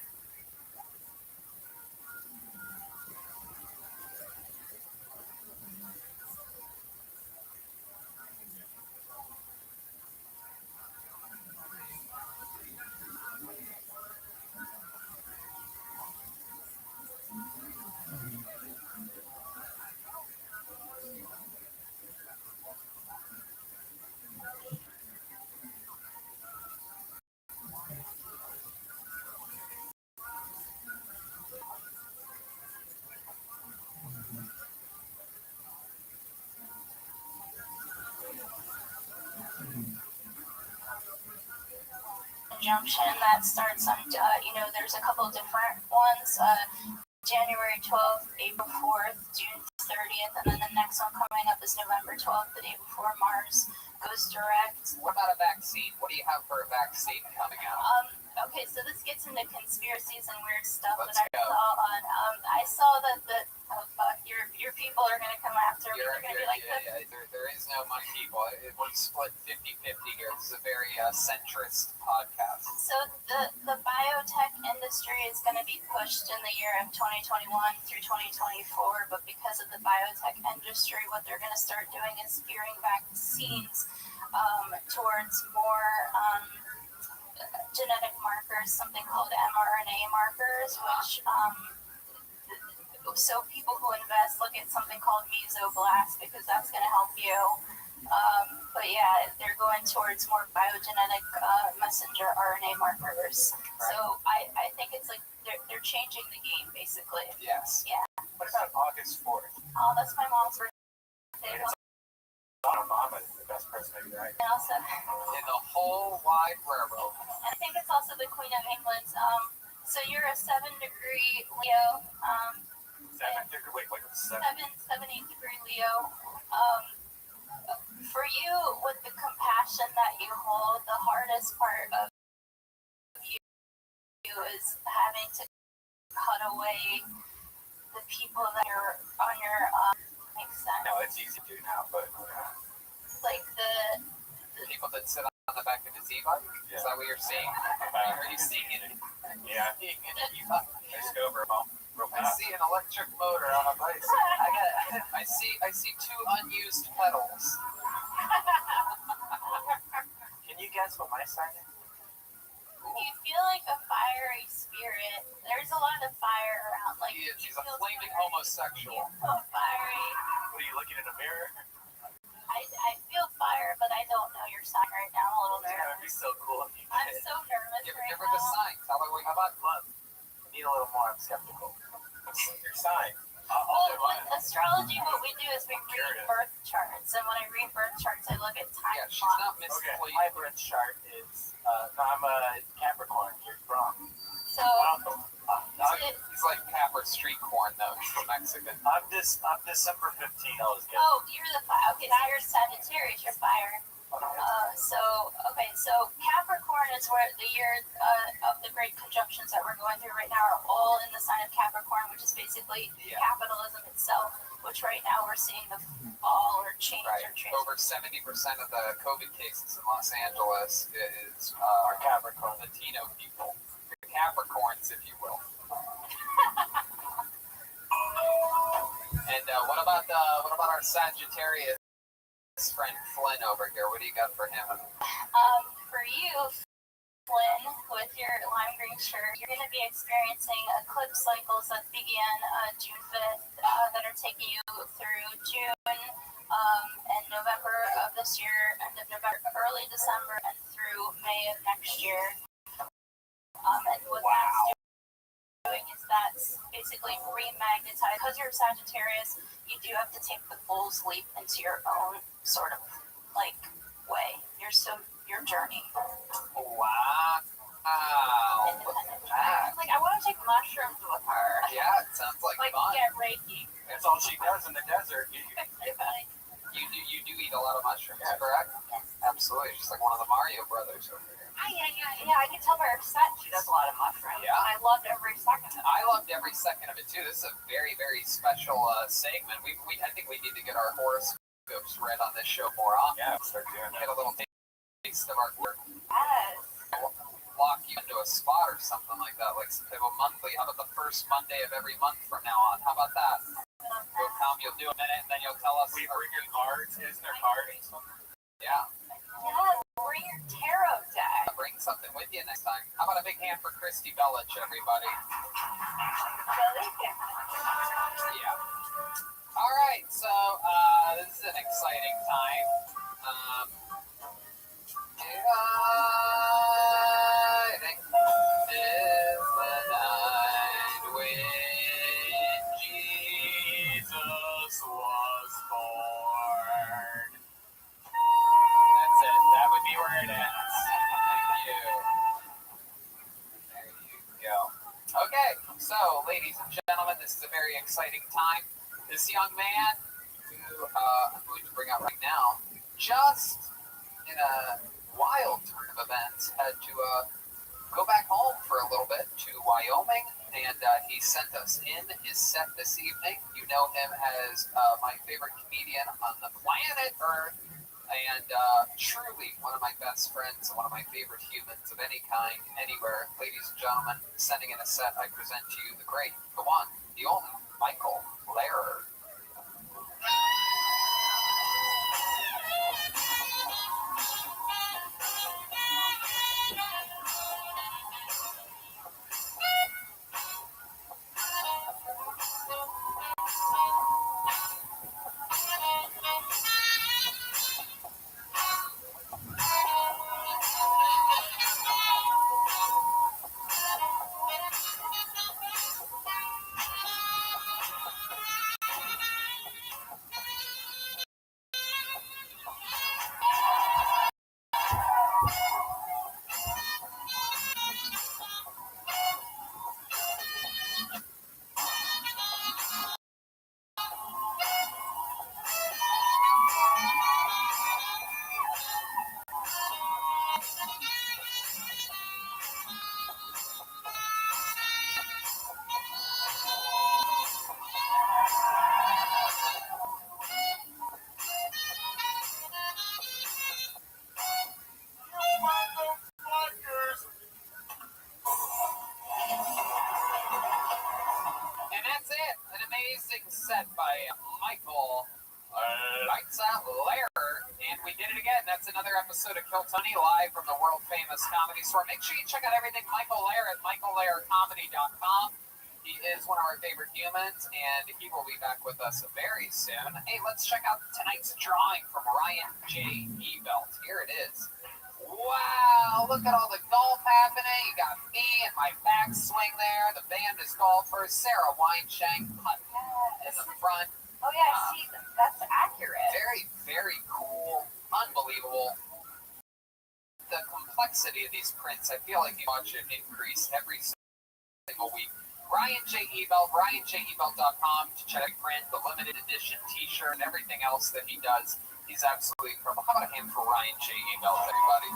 Junction that starts on, there's a couple different ones. January 12th, April 4th, June 30th, and then the next one coming up is November 12th, the day before Mars goes direct. What about a vaccine? What do you have for a vaccine coming out? Okay, so this gets into conspiracies and weird stuff Let's that I go. saw on. I saw that your people are gonna come after me. They're gonna be like, There is no my people. It was split 50-50 here. This is a very centrist podcast. So the biotech industry is going to be pushed in the year of 2021 through 2024, but because of the biotech industry, what they're going to start doing is gearing vaccines towards more genetic markers, something called mRNA markers, which so people who invest look at something called mesoblast because that's going to help you. But yeah, they're going towards more biogenetic messenger RNA markers. Right. So I think it's like they're changing the game basically. Yes. Yeah. What about August 4th? Oh, that's my mom's birthday. Mama is the best person to be right. And also, In the whole wide railroad. I think it's also the Queen of England's. So you're a 7-degree Leo. 7 degree. Wait, 7. 8 degree Leo. For you, with the compassion that you hold, the hardest part of you is having to cut away the people that are on your makes sense. No, it's easy to do now, but Like the People that sit on the back of his e-bike? Yeah. Is that what you're seeing? Are you seeing it? yeah, Seeing an e-bike? just go over a bump real I fast. see an electric motor on a bicycle. I see 2 unused pedals. Can you guess what my sign is? you feel like a fiery spirit. There's a lot of fire around. Like She's a flaming homosexual. You feel fiery. What are you looking in a mirror? I feel fire, but I don't know your sign right now. I'm a little It's gonna be nervous. so cool if you I'm did. so a little more. I'm skeptical. What's your sign? Well, with astrology, what we do is we read birth charts, and when I read birth charts, I look at time Yeah, she's clocks. not Miss Okay, Fleet. my birth chart is, I'm a Capricorn. You're wrong. So He's like Capra Street Corn, though. He's Mexican. I'm December 15th. I was good. oh, you're the fire. Okay, so you're Sagittarius. You're fire. So Capricorn is where the year of the great conjunctions that we're going through right now are all in the sign of Capricorn, which is basically capitalism itself, which right now we're seeing the fall or change Right. or transform. Over 70% of the COVID cases in Los Angeles is Capricorn. Latino people. The Capricorns, if you will. And what about our Sagittarius friend Flynn over here? What do you got for him? For you, Flynn, with your lime green shirt, you're going to be experiencing eclipse cycles that begin June 5th that are taking you through June and November of this year, end of November, early December, and through May of next year. And what that's doing is that's basically remagnetized. Because you're Sagittarius, you do have to take the fool's leap into your own sort of like way. Your journey. Wow. Like I want to take mushrooms with her. Yeah, it sounds like fun. Get Reiki. That's all she does in the desert. You do eat a lot of mushrooms, correct? Absolutely. She's like one of the Mario brothers over here. Yeah, I can tell by her set she does a lot of mushrooms. Yeah. I loved every second of it. I loved every second of it too. This is a very, very special segment. I think we need to get our horoscopes read on this show more often. Yeah, start doing Get that. a little taste of our work. Yes. Lock you into a spot or something like that, like some type of monthly. How about the first Monday of every month from now on? How about that? You'll do a minute, and then you'll tell us. We bring your cards. Isn't there cards? Yeah. Yeah, bring your tarot deck. Bring something with you next time. How about a big hand for Christy Bellich, everybody? Yeah. All right, so this is an exciting time. I think is the night when Jesus was born. That's it. That would be where it ends. Thank you. There you go. Okay, so ladies and gentlemen, this is a very exciting time. This young man, who I'm going to bring out right now, just in a wild turn of events, had to go back home for a little bit to Wyoming, and he sent us in his set this evening. You know him as my favorite comedian on the planet Earth, and truly one of my best friends and one of my favorite humans of any kind, anywhere. Ladies and gentlemen, sending in a set, I present to you the great, the one, the only, Michael Lehrer. And that's it. An amazing set by Michael Lights Out Lehrer. And we did it again. That's another episode of Kill Tony live from the world famous comedy store. Make sure you check out everything Michael Lehrer at michaellehrercomedy.com. He is one of our favorite humans, and he will be back with us very soon. Hey, let's check out tonight's drawing from Ryan J. Ebelt. Here it is. Wow, look at all the golf happening. You got me and my backswing there. The band is golfers. Sarah Weinshank in the front. Oh yeah, see, that's accurate. Very, very cool. Unbelievable. The complexity of these prints, I feel like you watch it increase every single week. Ryan J. Ebelt, RyanJEbelt.com to check print, the limited edition t-shirt, and everything else that he does. He's absolutely incredible. How about a hand for Ryan J. Ebelt, everybody?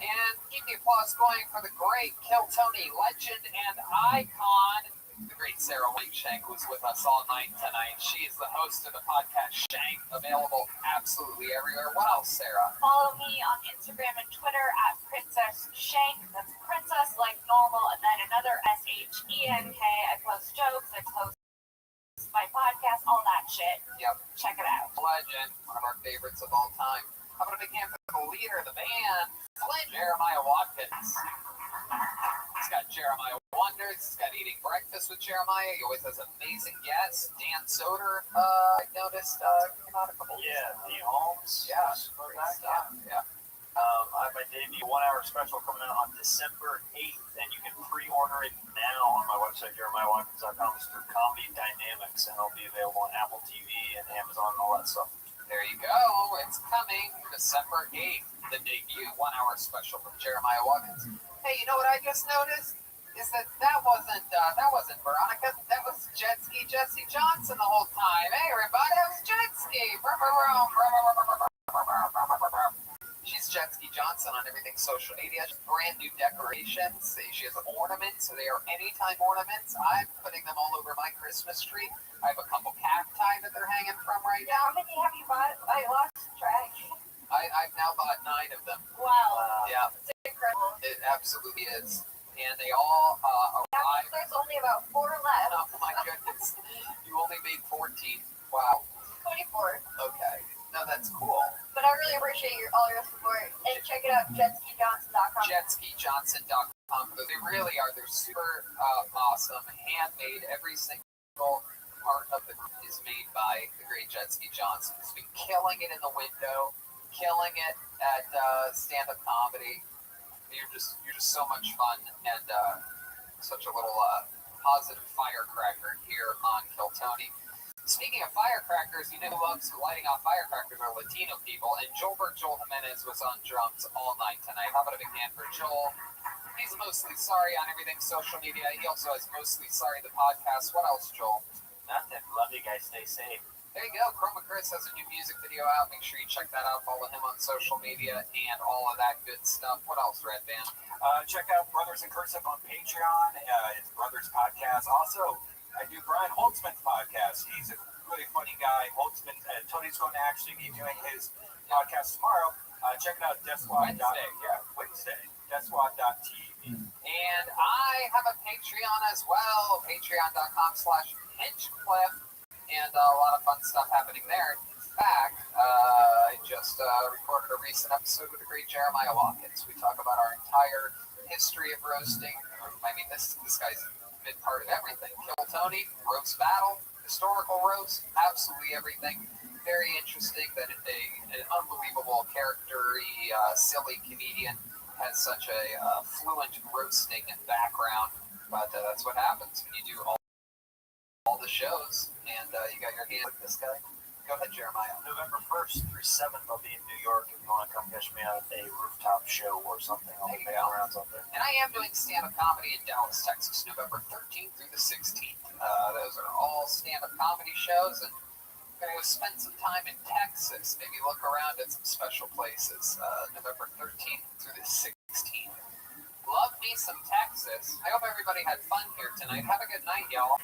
And keep the applause going for the great Kill Tony legend and icon, the great Sarah Weinshank, who's with us all night tonight. She is the host of the podcast Shank, available absolutely everywhere. What else, Sarah? Follow me on Instagram and Twitter at Princess Shank. That's princess like normal, and then another SHENK. I post jokes, I post my podcast, all that shit. Yep. Check it out. Legend, one of our favorites of all time. How about a big hand for the leader of the band, Jeremiah Watkins. He's got Jeremiah Wonders. He's got Eating Breakfast with Jeremiah. He always has amazing guests. Dan Soder, I noticed, came out a couple weeks ago. The Holmes. Yeah, great stuff. Yeah. I have my debut 1 hour special coming out on December 8th, and you can pre-order it now on my website, JeremiahWatkins.com. It's through Comedy Dynamics, and it'll be available on Apple TV and Amazon and all that stuff. There you go. It's coming December 8th, the debut 1 hour special from Jeremiah Watkins. Hey, you know what I just noticed? Is that wasn't Veronica. That was Jet Ski Jesse Johnson the whole time. Hey, everybody, that was Jet Ski. She's Jet Ski Johnson on everything social media. Brand new decorations. She has ornaments. So they are anytime ornaments. I'm putting them all over my Christmas tree. I have a couple cacti that they're hanging from right How now. many have you bought? I lost track. I've now bought 9 of them. Wow. Yeah, It's incredible. it absolutely is. And they all arrive. There's only about 4 left. Oh my goodness. You only made 14. Wow. 24. Okay. No, that's cool. But I really appreciate all your support. And check it out, jetskijohnson.com. Jetskijohnson.com. They really are. They're super awesome. Handmade. Every single part of the group is made by the great Jet Ski Johnson. He's been killing it in the window, killing it at stand-up comedy. You're just so much fun and such a little positive firecracker here on Kill Tony. Speaking of firecrackers, you know who loves lighting off firecrackers are Latino people, and Joel Jimenez was on drums all night tonight. How about a big hand for Joel? He's mostly sorry on everything social media. He also has mostly sorry the podcast. What else, Joel? Nothing. Love you guys. Stay safe. There you go. Chroma Chris has a new music video out. Make sure you check that out. Follow him on social media and all of that good stuff. What else, Red Band? Check out Brothers in Cursive on Patreon. It's Brothers Podcast. Also, I do Brian Holtzman's podcast. He's a really funny guy. Holtzman, Tony's going to actually be doing his podcast tomorrow. Check it out, Wednesday. Deswad.tv. And I have a Patreon as well. Patreon.com/Hinchcliffe. And a lot of fun stuff happening there. In fact, I just recorded a recent episode with the great Jeremiah Watkins. We talk about our entire history of roasting. I mean, this guy's been part of everything. Kill Tony, roast battle, historical roast, absolutely everything. Very interesting that an unbelievable character-y, silly comedian has such a fluent roasting background. But that's what happens when you do all the shows, and you got your hand with this guy. Go ahead, Jeremiah. November 1st through 7th, I'll be in New York. If you want to come catch me at a rooftop show or something, I'll be around something. And I am doing stand-up comedy in Dallas, Texas, November 13th through the 16th. Those are all stand-up comedy shows, and I'm going to go spend some time in Texas, maybe look around at some special places, November 13th through the 16th. Love me some Texas. I hope everybody had fun here tonight. Have a good night, y'all.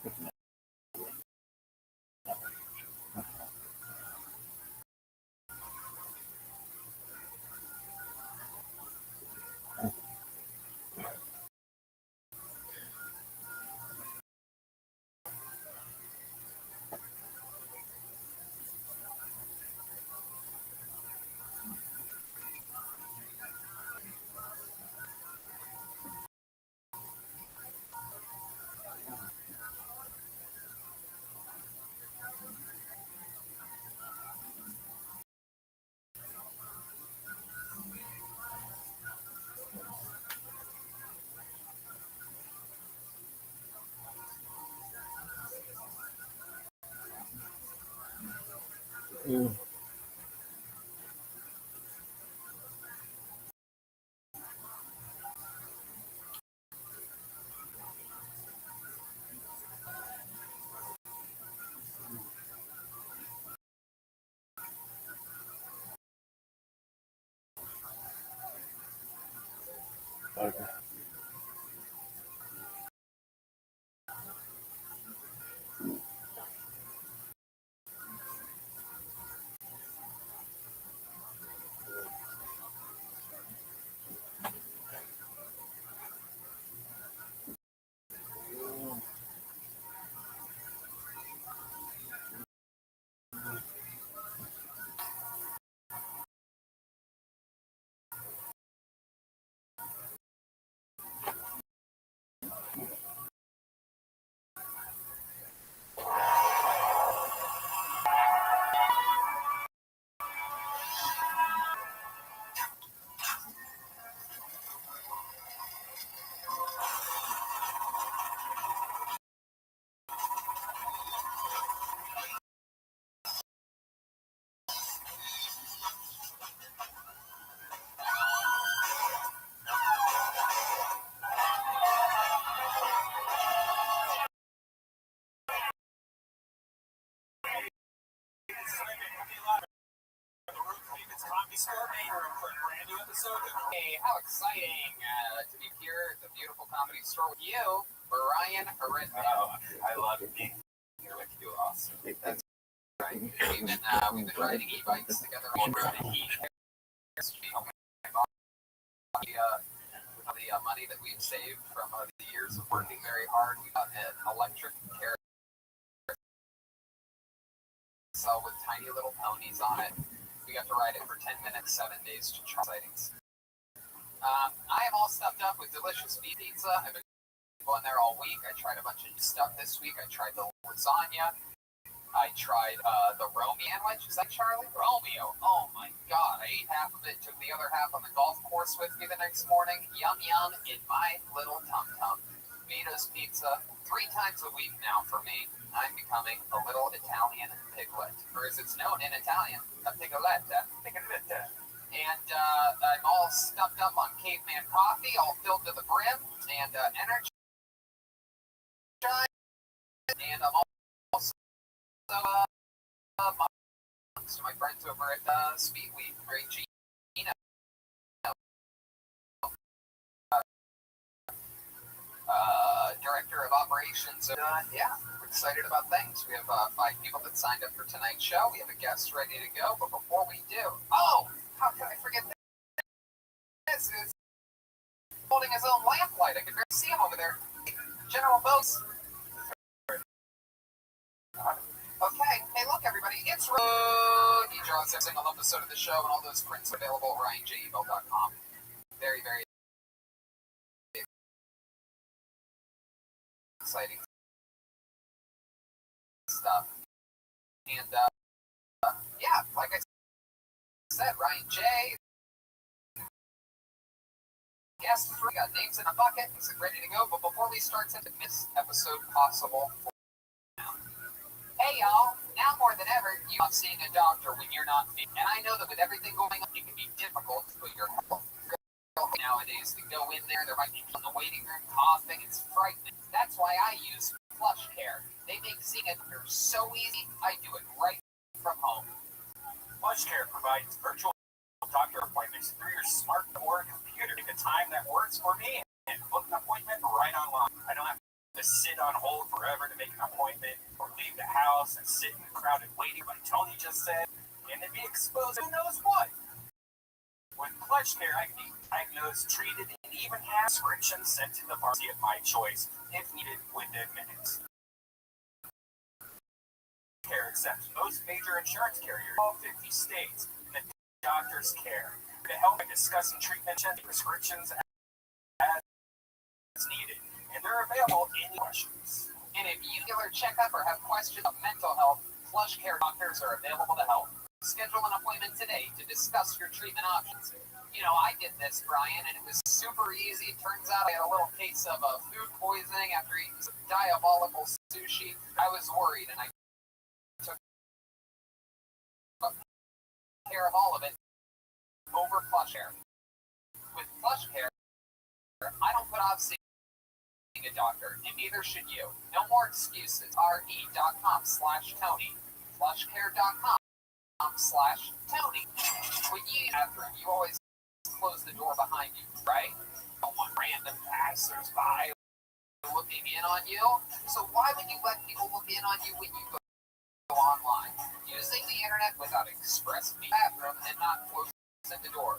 Mm. Okay. Hey, how exciting to be here at the beautiful comedy store with you, Brian Arithmetic. I love being Here with you, awesome. That's right. We've been riding e-bikes together all over the heat. The money that we've saved from the years of working very hard, we got an electric carousel with tiny little ponies on it. We got to ride it for 10 minutes, 7 days to try sightings. I am all stuffed up with delicious pizza. I've been going there all week. I tried a bunch of new stuff this week. I tried the lasagna. I tried the Romeo sandwich. Is that Charlie? Romeo. Oh my god. I ate half of it, took the other half on the golf course with me the next morning. Yum yum in my little tum-tum. Vito's Pizza 3 times a week now for me. I'm becoming a little Italian piglet. Or as it's known in Italian, a pigoletta. Pigoletta. And I'm all stuffed up on caveman coffee, all filled to the brim, and energy. And I'm also to my friends over at Speedweed, Great Gina, Director of Operations. Yeah, we're excited about things. We have 5 people that signed up for tonight's show. We have a guest ready to go, but before we do, how can I forget this? Is holding his own lamplight. I could barely see him over there. General Bose. Okay, hey look everybody, it's Road. He draws every single episode of the show and all those prints available at RyanJEvil.com. Very, very exciting stuff. And yeah, like I said, Ryan J. Guest 3 got names in a bucket. He's ready to go. But before we start, to this episode possible. Hey y'all, now more than ever, you are seeing a doctor when you're not feeling. And I know that with everything going on, it can be difficult to put your health nowadays to go in there. There might be people in the waiting room coughing. It's frightening. That's why I use Flush Care. They make seeing a doctor so easy. I do it right from home. Flush Care provides virtual doctor appointments through your smart or computer. Pick a time that works for me and book an appointment right online. I don't have to sit sit on hold forever to make an appointment, or leave the house and sit in the crowded waiting like Tony just said, and then be exposed to who knows what. With PlushCare, I can be diagnosed, treated, and even have prescriptions sent to the pharmacy of my choice if needed within minutes. Care accepts most major insurance carriers in all 50 states, and the doctor's care to help by discussing treatment and prescriptions as needed, and they're available any questions. And if you need a checkup or have questions of mental health, PlushCare doctors are available to help. Schedule an appointment today to discuss your treatment options. You know, I did this, Brian, and it was super easy. Turns out I had a little case of food poisoning after eating some diabolical sushi. I was worried, and I took care of all of it over PlushCare. With PlushCare, I don't put off seeing a doctor, and neither should you. No more excuses. re.com/Tony. PlushCare.com/Tony. When you use the bathroom, you always close the door behind you, right? Don't want random passers-by looking in on you. So why would you let people look in on you when you go online? Using the internet without ExpressVPN bathroom and not closing the door.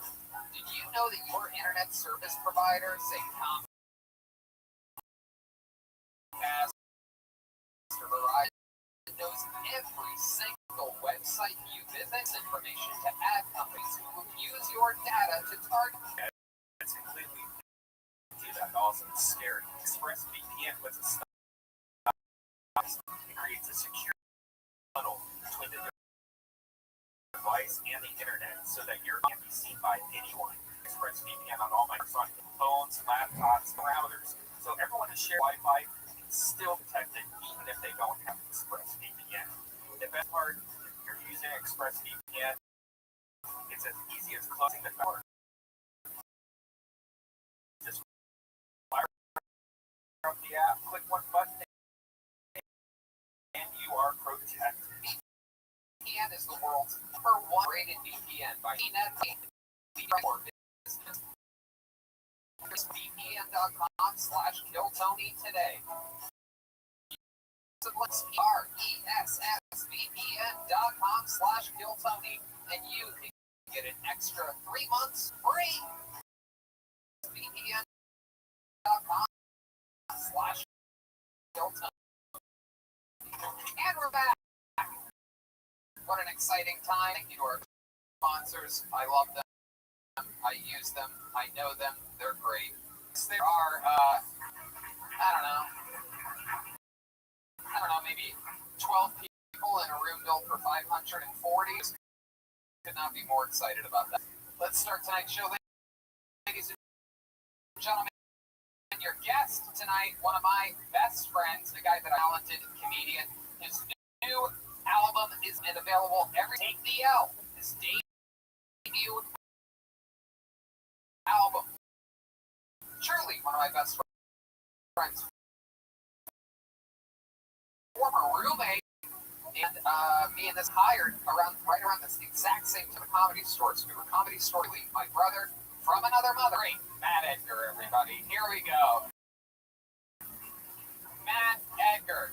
Did you know that your internet service provider, say Comcast or Verizon, knows every single website you visit, information to ad companies who use your data to target? It's completely that also scary. ExpressVPN puts a stop. It creates a secure tunnel between the device and the internet so that you can't be seen by anyone. ExpressVPN on all Microsoft phones, laptops, routers. So everyone is sharing Wi-Fi is still protected even if they don't have ExpressVPN. The best part, you're using ExpressVPN, it's as easy as closing the door. Just fire up the app, click one button, and you are protected. VPN is the world's #1 rated VPN by CNET. Visit VPN.com/KillTony today. RESSVPN.com/KillTony, and you can get an extra 3 months free. VPN.com/KillTony. And we're back. What an exciting time. Thank you to our sponsors. I love them. I use them. I know them. They're great. There are, I don't know, maybe 12 people in a room built for 540. Could not be more excited about that. Let's start tonight's show, ladies and gentlemen. Your guest tonight, one of my best friends, the guy that I talented comedian. His new album is available every Take the L. His debut album. Truly one of my best friends. Former roommate, and me and this hired right around this exact same time of Comedy Store. So we were Comedy Store League. My brother from another mother. Great, Matt Edgar, everybody. Here we go. Matt Edgar.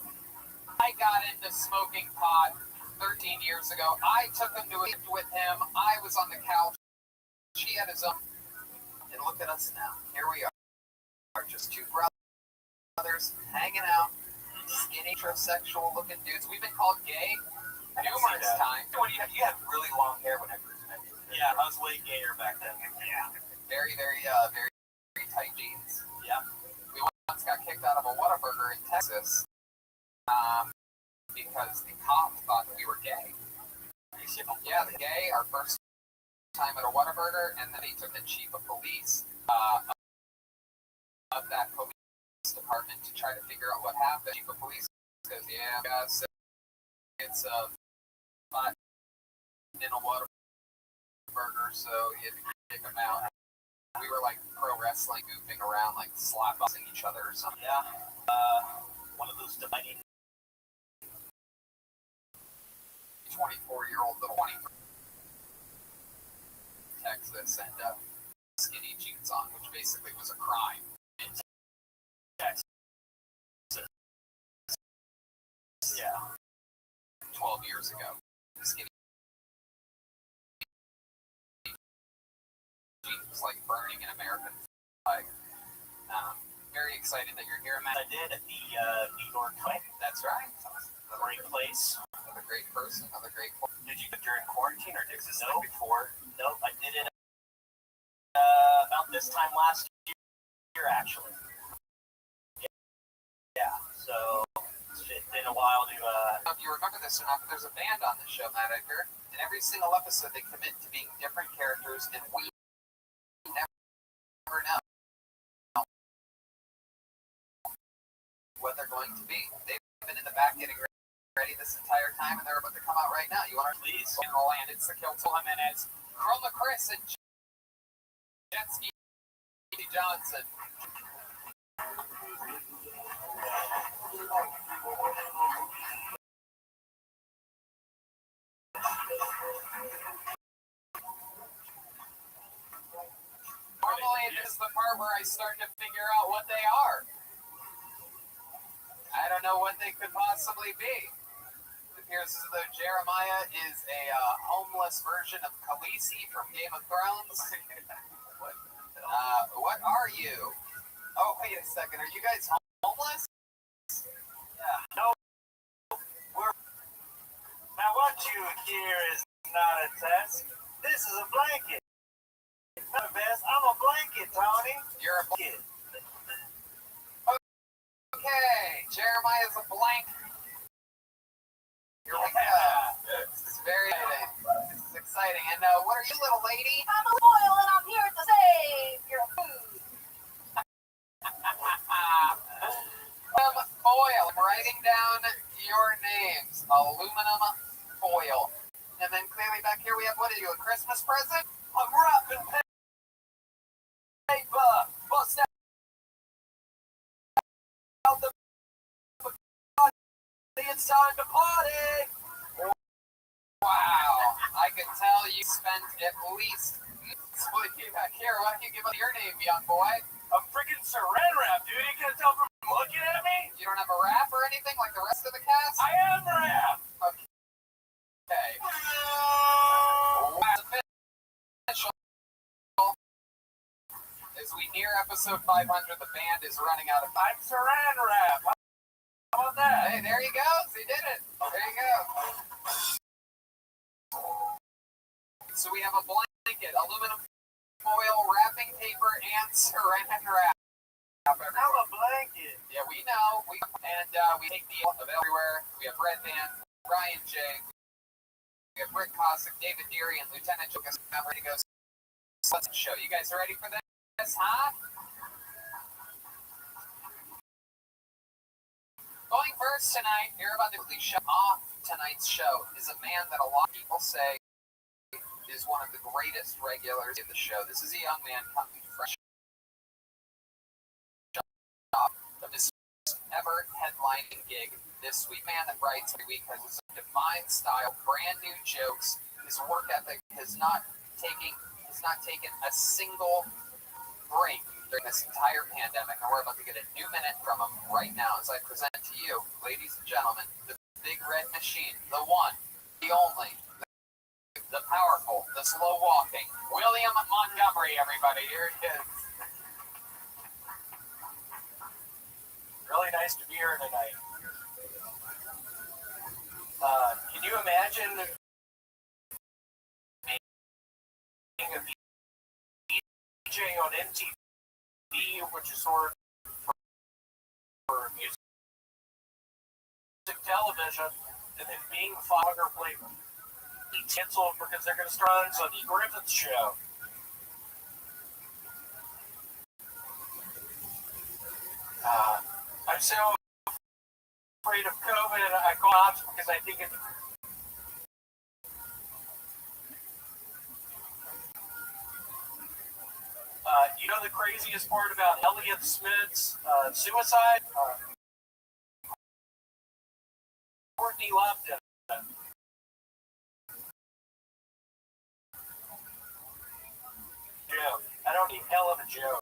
I got into smoking pot 13 years ago. I took him to it with him. I was on the couch. He had his own. And look at us now. Here we are. Just two brothers hanging out. Skinny, heterosexual looking dudes. We've been called gay numerous times. You had really long hair when I first met you. Yeah, I was way gayer back then. Yeah. Very tight jeans. Yeah. We once got kicked out of a Whataburger in Texas because the cop thought we were gay. Yeah, the gay, our first time at a Whataburger, and then he took the chief of police of that police department to try to figure out what happened. Chief of police goes, yeah, guys, it's a fight in a Whataburger, so you had to kick him out. We were like pro wrestling, goofing around, like slap busting each other or something. Yeah, one of those dividing 24-year-old little 23 Texas and skinny jeans on, which basically was a crime. years ago. Skinny jeans was like burning an American flag. Very excited that you're here, Matt. I did at the New York Times. That's right. A great place. Another great person, another great place. Did you do it during quarantine or did this before? Nope, I did it about this time last year, actually. Yeah, so it's been a while to... If you remember this or not, but there's a band on the show, Matt Edgar. In every single episode, they commit to being different characters, and we never know what they're going to be. They've been in the back getting ready this entire time, and they're about to come out right now. You want to please? In the land, it's the Kill Jimenez, Chroma Chris, and Jetsky Johnson. Normally, this is the part where I start to figure out what they are. I don't know what they could possibly be. It appears as though Jeremiah is a homeless version of Khaleesi from Game of Thrones. What are you? Oh, wait a second. Are you guys homeless? Yeah. No. Now, what you hear is not a test. This is a blanket. Not a vest. I'm a blanket, Tony. You're a blanket. Okay, Jeremiah's a blank. You're like, this is very exciting. This is exciting. And what are you, little lady? I'm a loyal and I'm here to save your food. Foil. I'm writing down your names. Aluminum foil. And then clearly back here we have, what are you, a Christmas present? I'm wrapping paper. Bust out the... It's time to party. Wow. I can tell you spent at least... What you back here? Why don't you give us your name, young boy? I'm freaking saran wrap, dude. You can't tell from looking at me? You don't have a rap or anything like the rest of the cast? I am wrap. Okay. Official. As we near episode 500, the band is running out of time. I'm saran wrap. How about that? Hey, there he goes. He did it. There you go. So we have a blanket, aluminum foil, wrapping paper, and saran wrap. I'm a blanket. Yeah, we know. We take the of everywhere. We have Red Band, Ryan J. We have Rick Cossack, David Deary, and Lieutenant Lucas. I'm ready to go. Let's show. You guys are ready for this, huh? Going first tonight, you're about to show off tonight's show, is a man that a lot of people say is one of the greatest regulars of the show. This is a young man coming fresh off of his ever headlining gig this week. Man that writes every week has his defined style, brand new jokes. His work ethic has not taken a single break during this entire pandemic, and we're about to get a new minute from him right now as I present to you, ladies and gentlemen, the big red machine, the one, the only, the powerful, the slow walking, William Montgomery, everybody. Here it is. Really nice to be here tonight. Can you imagine being a DJ on MTV, which is sort of for music television, and then being the father play canceled because they're going to start on the Griffith show? I'm so afraid of COVID, and I call out because I think it's... you know the craziest part about Elliott Smith's suicide? Courtney loved him. Joke. I don't need hell of a joke.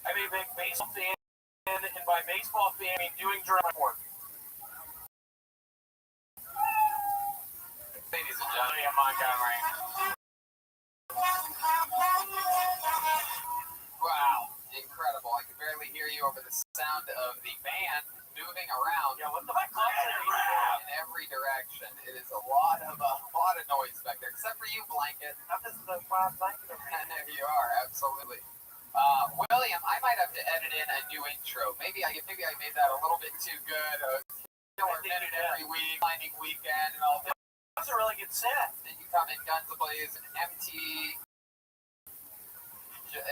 I'm a big baseball fan, and by baseball fan, I mean doing drama work. over the sound of the van moving around. Yeah, what the fuck? In every direction. It is a lot of noise back there, except for you, Blanket. How does the blanket? There you are, absolutely. William, I might have to edit in a new intro. Maybe I made that a little bit too good. Killer minute every week, finding weekend, and all that. That's a really good set. Then you come in guns ablaze and empty.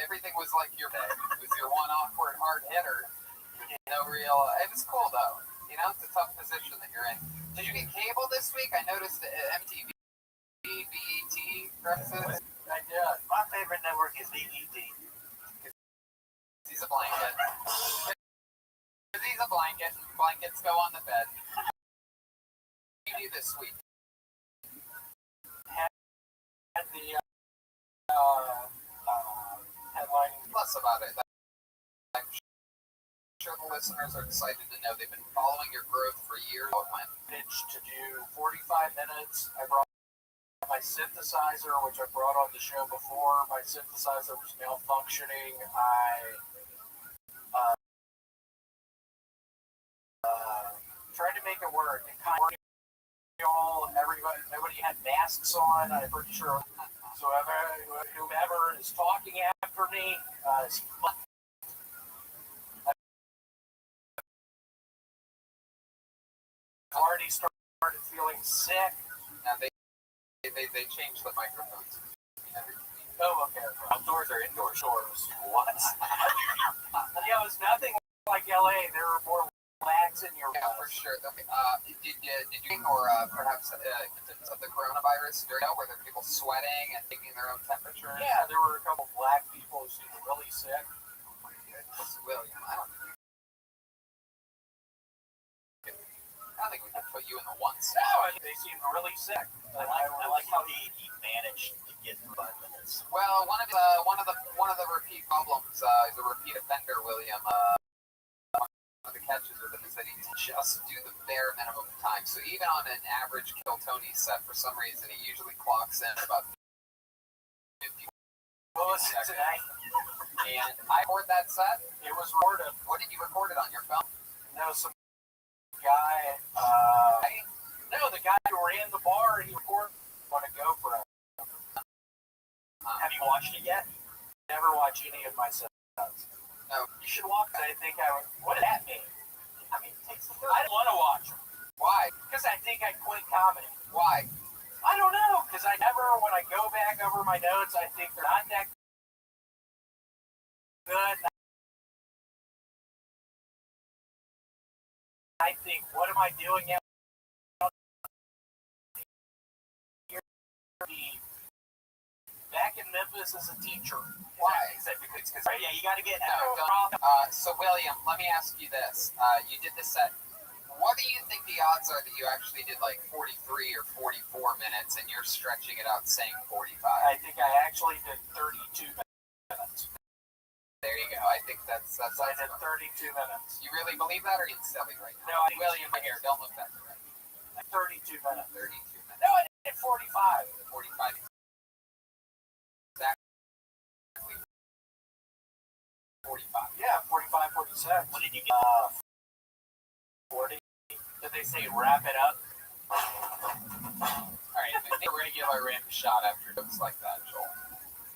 Everything was like your day. It was your one awkward hard hitter. No real. It was cool though. You know, it's a tough position that you're in. Did you get cable this week? I noticed MTV, BET references. I did. My favorite network is BET. He's a blanket. He's a blanket. Blankets go on the bed. What do you do this week? Had the headline. Less about it. I'm sure the listeners are excited to know they've been following your growth for years. Pitch to do 45 minutes. I brought my synthesizer, which I brought on the show before. My synthesizer was malfunctioning. I tried to make it work. It kind of nobody had masks on. I'm pretty sure. So whoever is talking after me is already started feeling sick. Now they changed the microphones. Oh, okay. Outdoors or indoor Shores. What? Yeah, it was nothing like LA. There were more lags in your Yeah, for sure. Did you or perhaps symptoms of the coronavirus during where there were people sweating and taking their own temperature? Yeah, there were a couple black people who seemed really sick. William, I don't think we can put you in the one spot. No, they seemed really sick. I like how he managed to get through 5 minutes. Well, one of the repeat problems is a repeat offender, William. One of the catches with him is that he just do the bare minimum time. So even on an average Kill Tony set, for some reason, he usually clocks in about 50 seconds. Tonight. And I recorded that set. It was recorded. What did you record it on your phone? No, some guy. No, the guy who ran the bar. He recorded on a GoPro. Have you watched it yet? Never watch any of my sets. No. You should watch it. I think I would. What does that mean? I mean, I don't want to watch it. Why? Because I think I quit comedy. Why? I don't know. Because when I go back over my notes, I think they're not that good. I think, what am I doing now? Back in Memphis as a teacher. Why? Because you got to get So, William, let me ask you this. You did this set. What do you think the odds are that you actually did like 43 or 44 minutes and you're stretching it out saying 45? I think I actually did 32 minutes. There you go. I think that's I did 32 minutes. You really believe that, or are you silly right now? No, William, here, don't look that direct. 32 minutes. 32 minutes. No, I did 45. 45. Exactly. 45. Yeah, 45, 46. What did you get? 40. Did they say wrap it up? All right, a regular rim shot after jokes like that, Joel.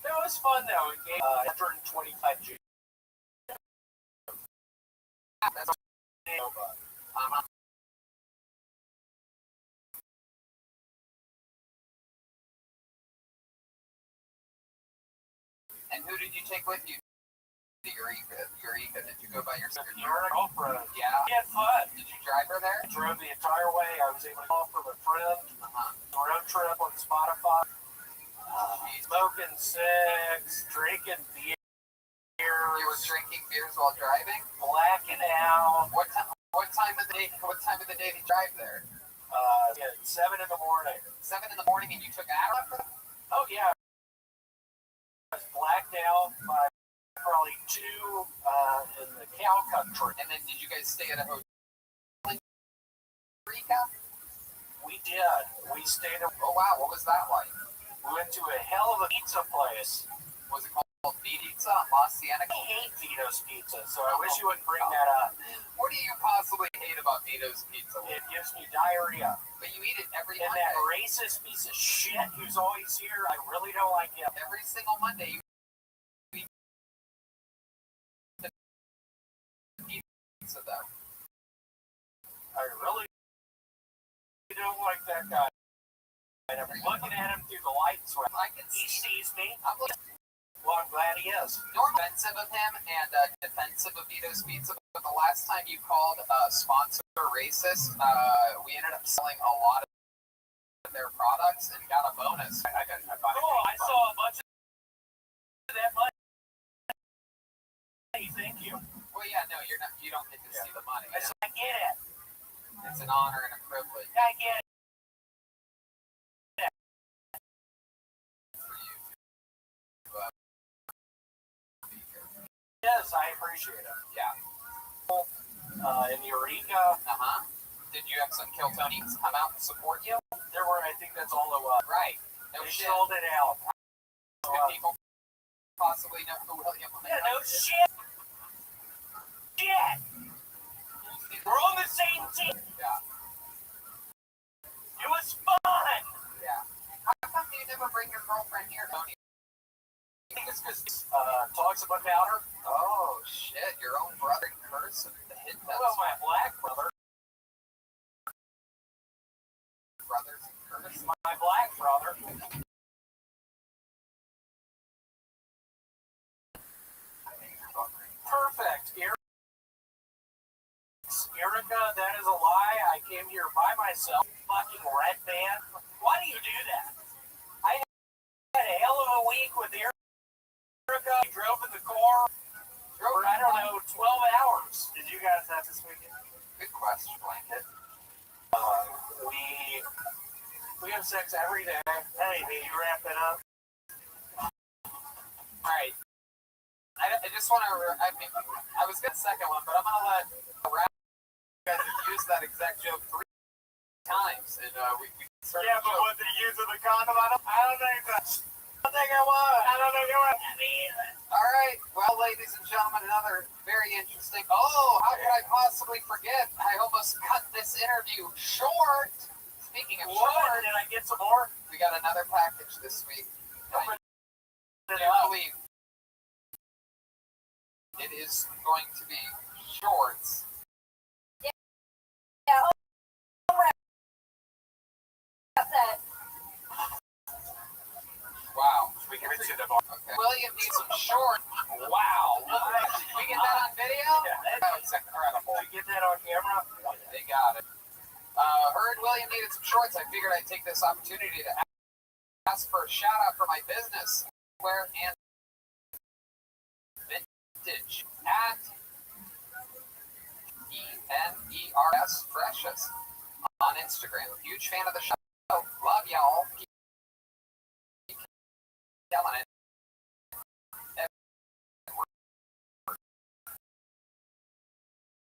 No, it was fun though. It gave 125 G. That's And who did you take with you? Eureka. Did you go by yourself? Your girlfriend. Yeah. We had fun. Did you drive her there? I drove the entire way. I was able to call from a friend. Road trip on Spotify. Smoking cigs, drinking beer. You were drinking beers while driving? Blacking out. What time of the day? What time of the day did you drive there? 7 in the morning. 7 in the morning, and you took an hour for that? Oh yeah. I was blacked out by probably 2 in the cow country. And then did you guys stay at a hotel in Eureka? We did. We stayed at. Oh wow, what was that like? We went to a hell of a pizza place. Was it called pizza on La Cienega. I hate Vito's Pizza, so I wish you wouldn't bring that up. What do you possibly hate about Vito's Pizza? It gives me diarrhea. But you eat it every And Monday. that racist piece of shit who's always here, I really don't like him. Every single Monday you eat the pizza, though. I really don't like that guy. And I'm looking at him through the lights right now. I can He see. sees me. I'm Well, I'm glad he is. defensive of him and defensive of Vito's Pizza, but the last time you called sponsor racist, we ended up selling a lot of their products and got a bonus. I saw a bunch of that money. Thank you. Well, yeah, no, you're not. You don't get to see the money. I get it. It's an honor and a privilege I get it. for you to be here. Yes, I appreciate it. Yeah. In Eureka, Did you have some Kiltonians come out and support you? there were, I think that's all it was. Right. No They shit. sold it out. Good people possibly know who William Yeah, no shit. Shit. We're on the same team. Yeah. It was fun. Yeah. How come you never bring your girlfriend here, Tony? I think it's because talks about her. Oh shit! Your own brother in person. The hit Well, my black brother. brothers in person. My black brother. Perfect. Erica, that is a lie. I came here by myself. Fucking red band. Why do you do that? I had a hell of a week with Erica. We drove in the car for, I don't know, 12 hours. Did you guys have this weekend? Good question, Blanket. We have sex every day. Hey, can you wrap it up? All right. I just want to. I was gonna second one, but I'm gonna let you guys use that exact joke 3 times, and we start. Yeah, but with the use of the condom, I don't think so. I don't think it was. I don't think it was. All right. Well, ladies and gentlemen, another very interesting. Oh, how could I possibly forget? I almost cut this interview short. Speaking of short, Did I get some more? we got another package this week. Open I it do up. believe it is going to be shorts. Wow. We give it to the bar. Okay. William needs some shorts. Wow. Did we get that on video? Yeah, That was incredible. Did you get that on camera? They got it. Heard William needed some shorts. I figured I'd take this opportunity to ask for a shout out for my business, Wear and Vintage at ENERS Precious on Instagram. Huge fan of the show. Love y'all. Keep yelling it.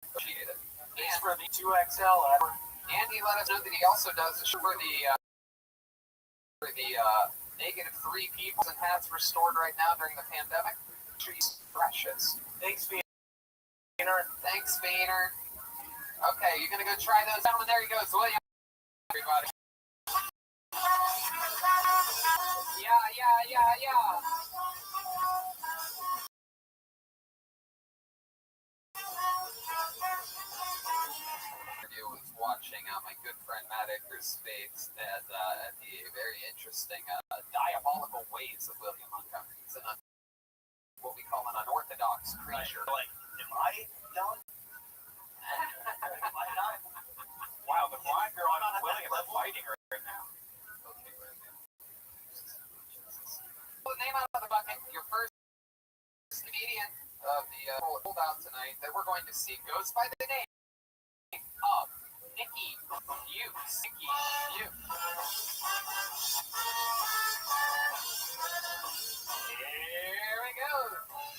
Appreciate it. Thanks for the 2XL. And he let us know that he also does for the -3 people and hats restored right now during the pandemic. She's precious. Thanks, Wiener. Thanks, Boehner. Okay, you're gonna go try those out, and there he goes, William. Everybody. Yeah. I was watching my good friend Matt Edgar's face at the very interesting diabolical ways of William Montgomery. He's what we call an unorthodox creature. Like, am I done? Am I done? Wow, the blonde girl and William are fighting right now. Okay, right now. Well, name out of the bucket, your first comedian of the holdout tonight that we're going to see goes by the name of Nikki Hughes. Nikki Hughes. Here we go.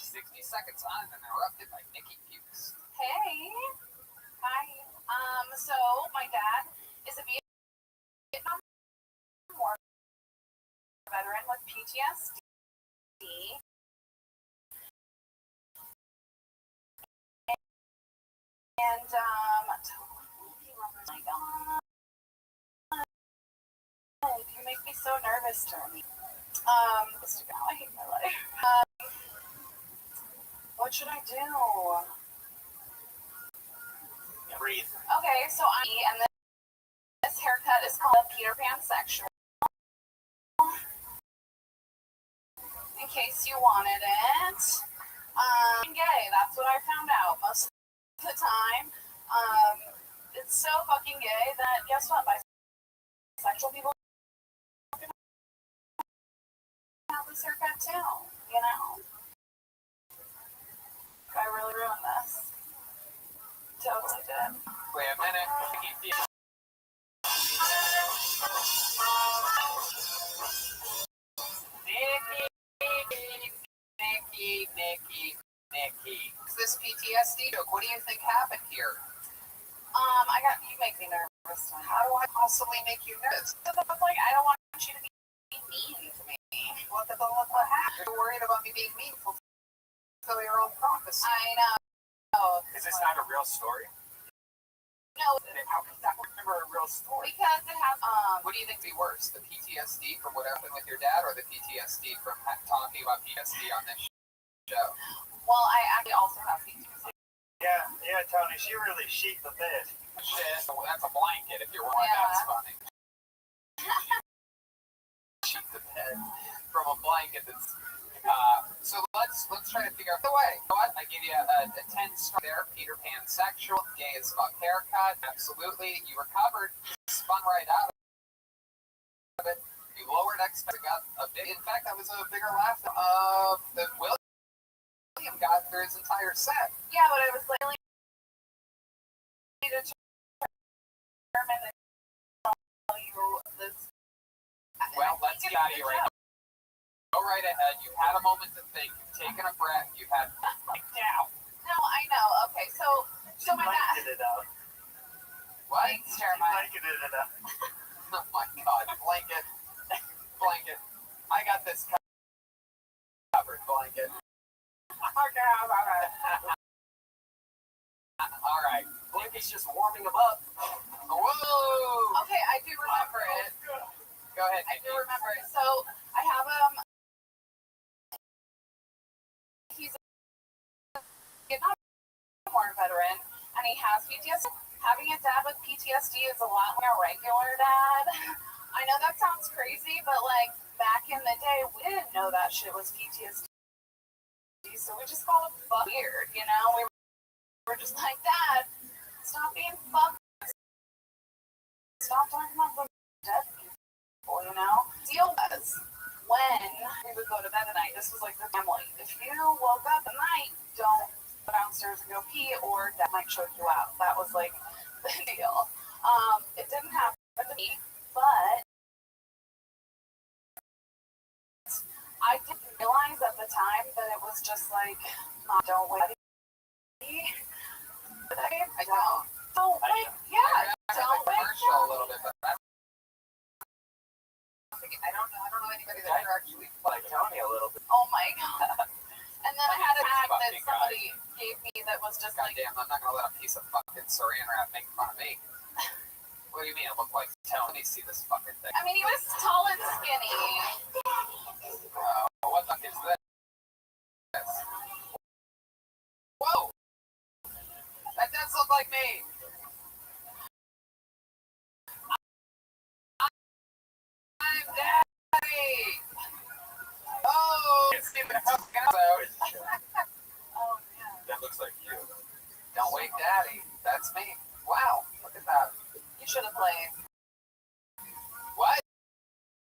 60 seconds uninterrupted by Nikki Hughes. Hey. Hi. So my dad is a Vietnam War veteran with PTSD. And my God, you make me so nervous, Tony. I hate my life. What should I do? Breathe. Okay, so and this haircut is called a Peter Pan sexual. In case you wanted it. I'm gay. That's what I found out most of the time. It's so fucking gay that guess what? Bisexual people have this haircut too. You know. I really ruined this. Totally did. Wait a minute. Nikki. Is this PTSD joke? What do you think happened here? You make me nervous. How do I possibly make you nervous? Because I was like, I don't want you to be mean to me. What happened? You're worried about me being mean. Fulfill your own prophecy. I know. Is this not a real story? No. Then how can that remember a real story? Because it has, What do you think would be worse, the PTSD from what happened with your dad, or the PTSD from talking about PTSD on this show? well, I actually also have PTSD. Yeah, Tony, she really sheet the bed. Shit, so that's a blanket if you're wondering. Yeah. That's funny. Sheet the bed from a blanket that's... so let's try to figure out the way. You know what? I give you a 10 star there. Peter Pan sexual, gay as fuck haircut. Absolutely. You recovered. Spun right out of it. You lowered expectations. Got a big... In fact, that was a bigger laugh than William got through his entire set. Yeah, but I was like, really determined to tell you this. Well, let's get out of here right now. Go right ahead. You've had a moment to think. You've taken a breath. You've had down. No, I know. Okay, so my dad. Blanketed it out. What? Thanks, Jeremiah. Blanketed it out. Oh my God! Blanket. I got this covered. Blanket. All right. Blanket's just warming him up. Whoa! Okay, I do remember it. Go ahead. I do remember it. So I have he's a Vietnam War veteran, and he has PTSD. Having a dad with PTSD is a lot like a regular dad. I know that sounds crazy, but like back in the day, we didn't know that shit was PTSD, so we just called it weird, you know? We were just like, Dad, stop being fucked. Stop talking about the dead people, you know? Deal was when we would go to bed at night, this was like the family. If you woke up at night, don't go downstairs and go pee, or that might choke you out. That was like the deal. It didn't happen to me, but I didn't realize at the time that it was just like, don't wait. I don't wait. Yeah, don't wait. Commercial a little bit, but I don't know anybody that ever actually Like Tony a little bit. Oh my God. And then I had a tag that somebody gave me that was just like, goddamn, I'm not gonna let a piece of fucking saran wrap make fun of me. What do you mean? I look like Tony? See this fucking thing? I mean, he was tall and skinny. What the fuck is this? Whoa! That does look like me. I'm Daddy. Oh, it's in the fucking episode. Oh, yeah. That looks like you. Don't wake Daddy. That's me. Wow, look at that. You should have played. What?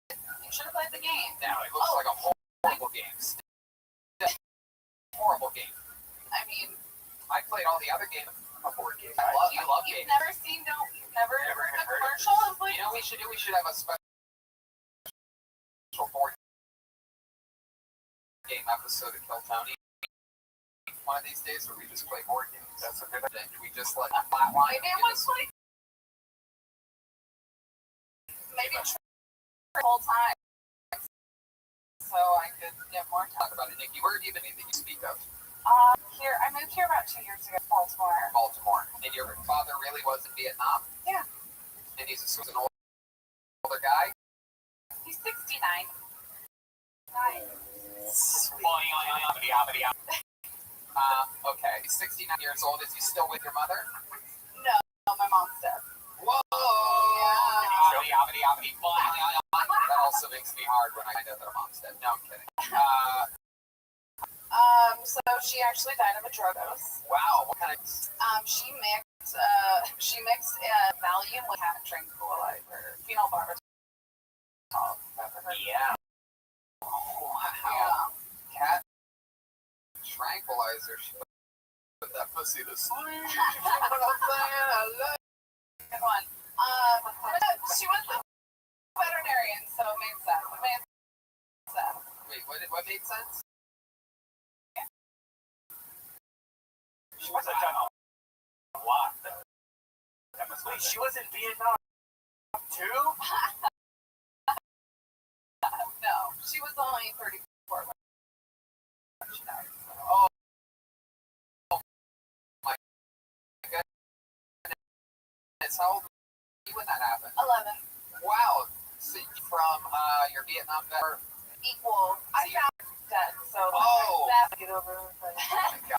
You should have played the game. Now it looks like a horrible game. Horrible game. I mean, I played all the other games. A board game. I love you've games. never seen, you've never heard the commercial of like, You know what we should do? We should have a special board game episode of Kill Tony. One of these days where we just play board games. That's a good thing. We just like flatline. maybe it was like, maybe the whole time. So I could get more Talk about it, Nikki. Where have you been that you speak of? Here, I moved here about 2 years ago, Baltimore. Baltimore. And your father really was in Vietnam? Yeah. And he's an older guy? He's 69. Nice. Okay. He's 69 years old. Is he still with your mother? No, my mom's dead. Whoa! Yeah. That also makes me hard when I find out that her mom's dead. No, I'm kidding. So she actually died of a drug overdose. Wow. What kind of... She mixed Valium with cat tranquilizer, phenobarbital. Yeah. Wow. Cat tranquilizer. She put that pussy to sleep. You know what I'm saying? I love Good one. She was a veterinarian, so it made sense. Wait, what made sense? She must have done a lot. Wait, she was in Vietnam too? No, she was only 34 when she died. So. Oh my goodness. How old were you when that happened? 11. Wow. So you from your Vietnam vet? Equal. I found dead, so Oh. that's get over it. But no,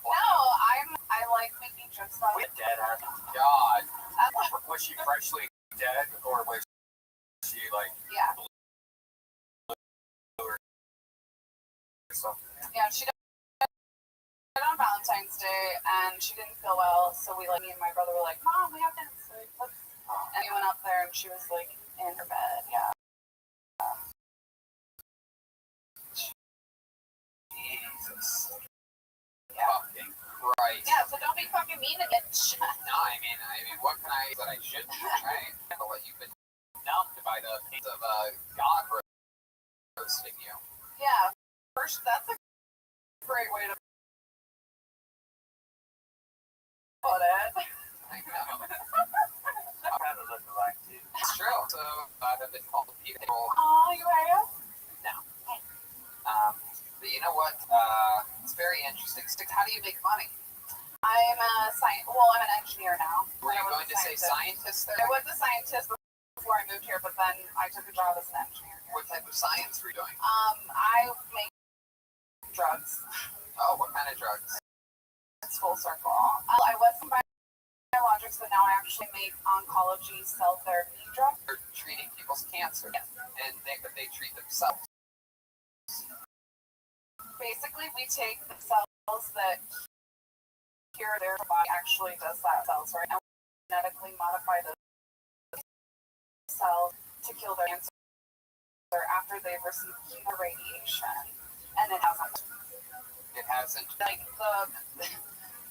I like making jokes about With it. dead, God. was she freshly dead, or was she like Yeah. something? Yeah, she died on Valentine's Day, and she didn't feel well, so me and my brother were like, Mom, we have to, and we went up there, and she was like in her bed, yeah. Jesus. Yeah. Fucking Christ. Yeah, so don't be fucking mean to bitch. No, I mean, what can I that I should be, right? Well, you've been numbed by the pains of God roasting you. Yeah, first, that's a great way to put it. I know. I'm kind of looking like too. It's true. So, have been called people. Oh, you have? But you know what? It's very interesting. How do you make money? I'm an engineer now. Were you I was going a to say scientist there? I was a scientist before I moved here, but then I took a job as an engineer. What type of science were you doing? I make drugs. Oh, what kind of drugs? It's full circle. I was in biologics, but now I actually make oncology cell therapy drugs. They're treating people's cancer, and but they treat themselves. Basically, we take the cells that cure their body actually does that cells, right? And we genetically modify the cells to kill their cancer after they've received chemo radiation. And it hasn't. It hasn't. Like,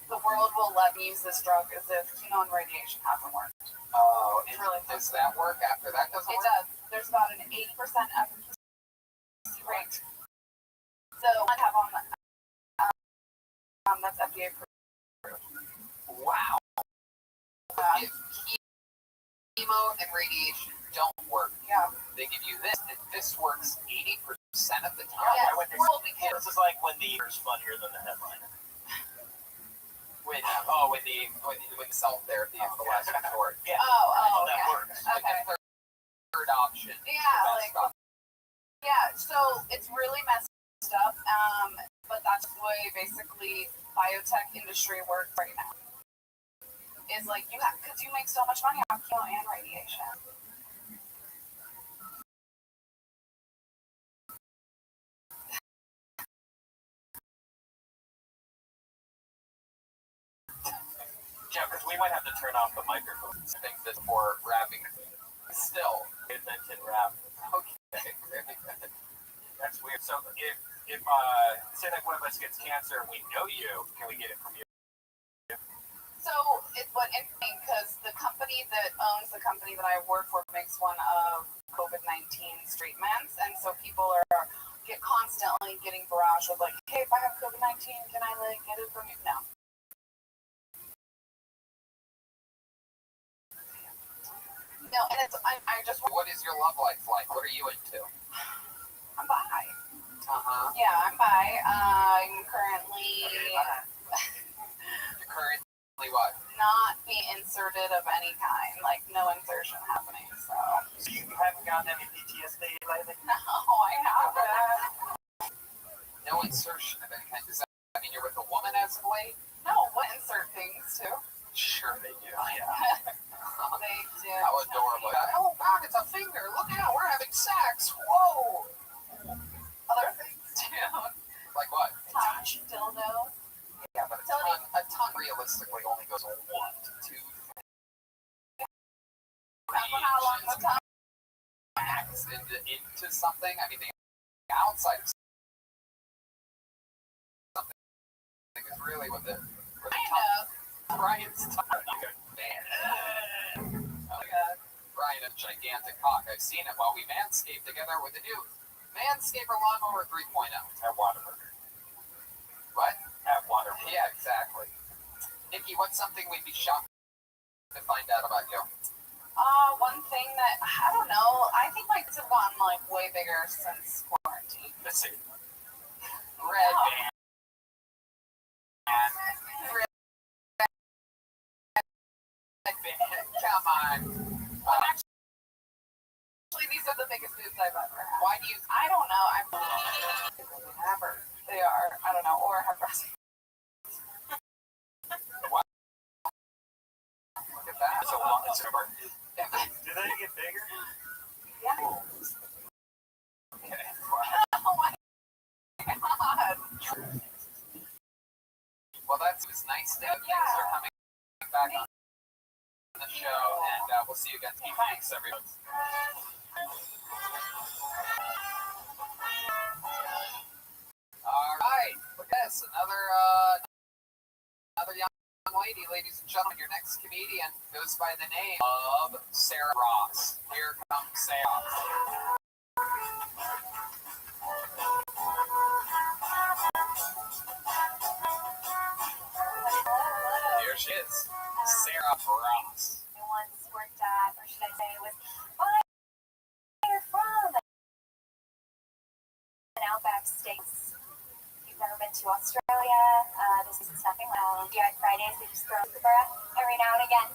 the world will let me use this drug as if chemo and radiation hasn't worked. Oh, It's really does that work after that doesn't It work? does. There's about an 80% efficacy rate. So I have on that's FDA approved. Wow. If chemo and radiation don't work, Yeah. they give you this, and this works 80% of the time. Yes. I went to Well, because this is like when the year's funnier than the headline. When cell therapy is the last resort. Yeah. Oh, that yeah. works. Like Okay. the third option. Yeah, Best option. Yeah, so it's really messed up. But that's the way basically biotech industry works right now. Is like because you make so much money off chemo and radiation. Yeah, because we might have to turn off the microphones. I think this for rapping. Still. Invented rap. Okay. That's weird. So if say like one of us gets cancer and we know you, can we get it from you? So it's interesting because the company that owns the company that I work for makes one of COVID-19's treatments, and so people get constantly getting barraged with like, hey, if I have COVID-19, can I like get it from you? No. No, and I just What is your love life like? What are you into? I'm bi. Uh-huh. Yeah, I'm bi. I'm currently currently what? Not be inserted of any kind, like no insertion happening. So You haven't gotten any PTSD lately? no, I haven't. No insertion of any kind. Does that mean you're with a woman as of late? No, what insert things too? Sure they do. Yeah. They do. How adorable. Oh God, it's a finger. Look out, we're having sex. Whoa. Other things too. Like what? Touch, dildo. Yeah, but a tongue realistically only goes 1 to 2. Depends on how long the tongue. Acts into something. I mean, the outside of something is really what the tongue. Brian's tongue. Man. Oh God. Brian, a gigantic cock. I've seen it while we manscaped together with the new Manscaper Lawnmower 3.0. At Whataburger. What? At Whataburger. Yeah, exactly. Nikki, what's something we'd be shocked to find out about you? One thing that I don't know. I think my kids have gotten like way bigger since quarantine. Let's see. Red band. Come on. Actually, these are the biggest boobs I've ever had. Why do you? I don't know. Never. They are. I don't know. Or have breast. Look at that. It's a lot. It's a bird. Do they get bigger? Yeah. Okay. Oh my God. Well, it was nice that things are coming back on the show, and we'll see you again. Thanks, everyone. All right. Look at this. Another young lady, ladies and gentlemen. Your next comedian goes by the name of Sarah Ross. Here comes Sarah. Here she is, Sarah Ross. I once worked at, or should I say, was where you're from. An Outback Steaks. If you've never been to Australia, this is nothing like GI Fridays. They just throw the breath every now and again.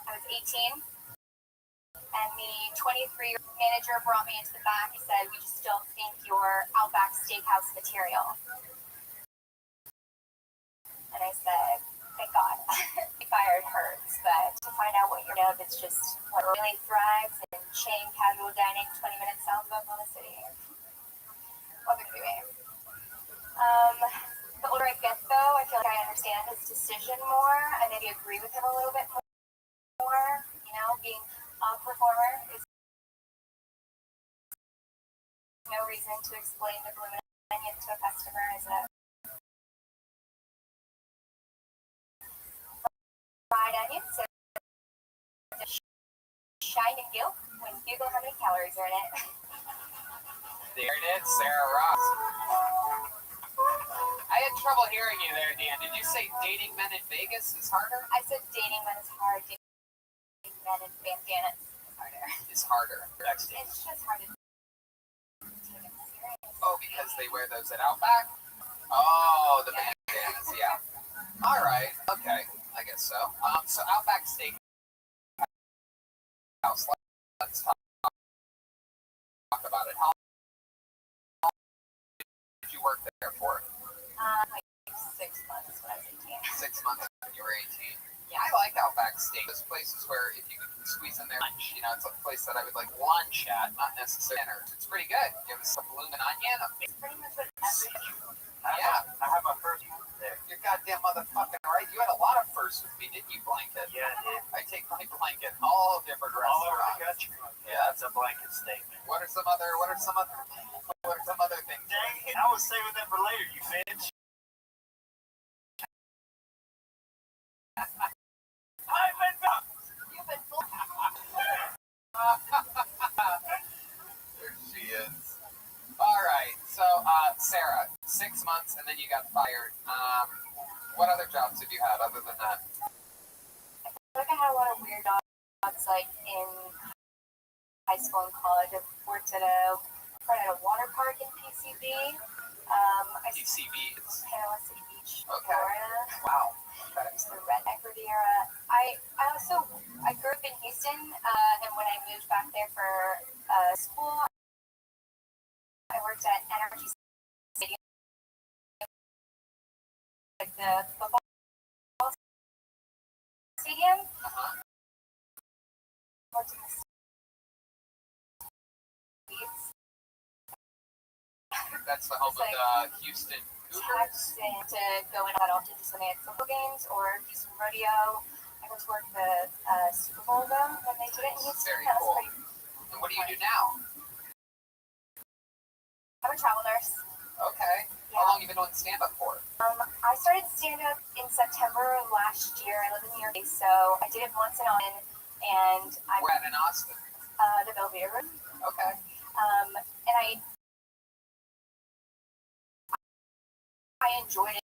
I was 18, and the 23-year-old manager brought me into the back. He said, "We just don't think you're Outback Steakhouse material." And I said, "Thank God." Fired hurts, but to find out what you're of, it's just what really thrives in chain casual dining 20 minutes south of Oklahoma City. Welcome to me. The older I get, though, I feel like I understand his decision more. I maybe agree with him a little bit more. You know, being a performer is no reason to explain the blue onion to a customer as a fried onion, so shine and gilt when you Google how many calories are in it. There it is, Sarah Ross. I had trouble hearing you there, Dan. Did you say dating men in Vegas is harder? I said dating men is hard, dating men in bandanas is harder. Is harder. It's just hard to take it serious. Oh, because they wear those at Outback? Oh, the bandanas, yeah. All right, okay, I guess so. So Outback Steakhouse. Let's talk about it. How long did you work there for? Like 6 months when I was 18. 6 months when you were 18. Yeah, I like Outback Steak. There's places where if you could squeeze in their lunch, you know, it's a place that I would like lunch at, not necessarily dinner. It's pretty good. Give us some blooming onion. It's pretty much what every Yeah. I have my first there. You're goddamn motherfucking right. You had a lot of firsts with me, didn't you, Blanket? Yeah, I did. I take my blanket all different All over the restaurants. country. Yeah, that's a blanket statement. What are some other things? Dang it, I was saving that for later, you bitch. I've been back. You've been full. There she is. All right. So, Sarah, 6 months and then you got fired. What other jobs have you had other than that? I feel like I had a lot of weird jobs, like in high school and college. I worked at a water park in PCB. PCB is Panama City Beach. Beach, Okay. Florida. Wow. Okay. It's the Redneck Riviera. I grew up in Houston, and when I moved back there for school, I worked at Energy Stadium, like the football stadium. Uh-huh. Worked in the States. That's the home It's of the Houston Cougars. Taxed in to go in that often just when they had football games or Houston Rodeo. I got to work the Super Bowl though when they did it in Houston. Very That was cool. pretty. And what do you do now? I'm a travel nurse. Okay. Yeah. How long have you been doing stand-up for? I started stand-up in September of last year. I live in New York, so I did it once in Austin, and I We're at in Austin. the Belvedere Room. Okay. And I enjoyed it.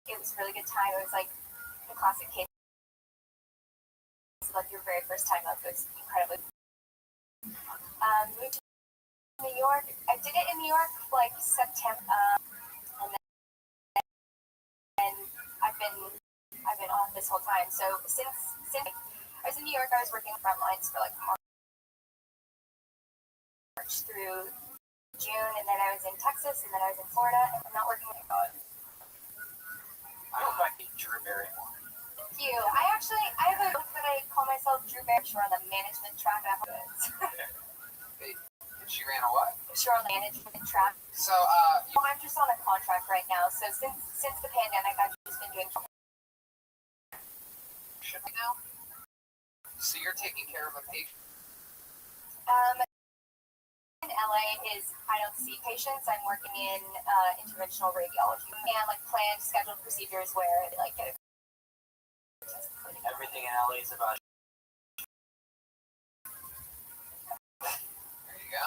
It was a really good time. It was like the classic case of like your very first time up. It was incredibly. Moved to New York. I did it in New York like September, and then I've been off this whole time. So since I was in New York, I was working front lines for like March through June, and then I was in Texas, and then I was in Florida, and I'm not working with God. I hope I meet Drew Barrymore. Thank you. I have a book that I call myself Drew Barrymore on the management track at Hoods. She ran a what? Sure, on the management track. So, I'm just on a contract right now. So since the pandemic, I've just been doing. should we now? So you're taking care of a patient? In LA is I don't see patients. I'm working in interventional radiology and like planned scheduled procedures where they like get a. Everything in LA is about. There you go.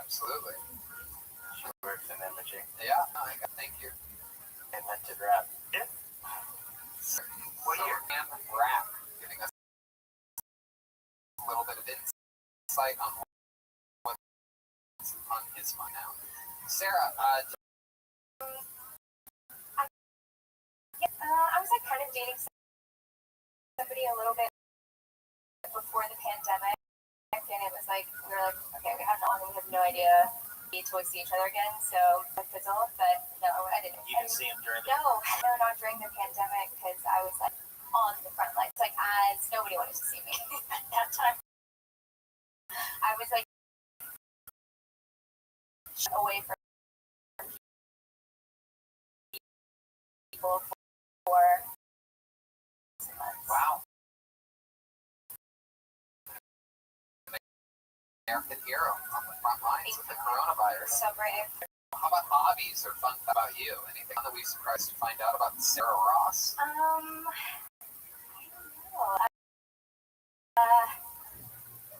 Absolutely. She works in imaging. Yeah. Thank you. Invented rap. Yeah. What year? Rap, giving us a little bit of insight on what's on his mind now. Sarah, I was like kind of dating somebody a little bit before the pandemic, and it was like we were like, okay, we have no idea until we see each other again. So I fizzled, but no, I didn't. You didn't see him during the. No, not during the pandemic because I was like on the front lines, like as nobody wanted to see me at that time. I was like away from people for months. wow. American hero on the front lines of the coronavirus. So brave. How about hobbies or fun about you? Anything that we surprised to find out about Sarah Ross? I don't know.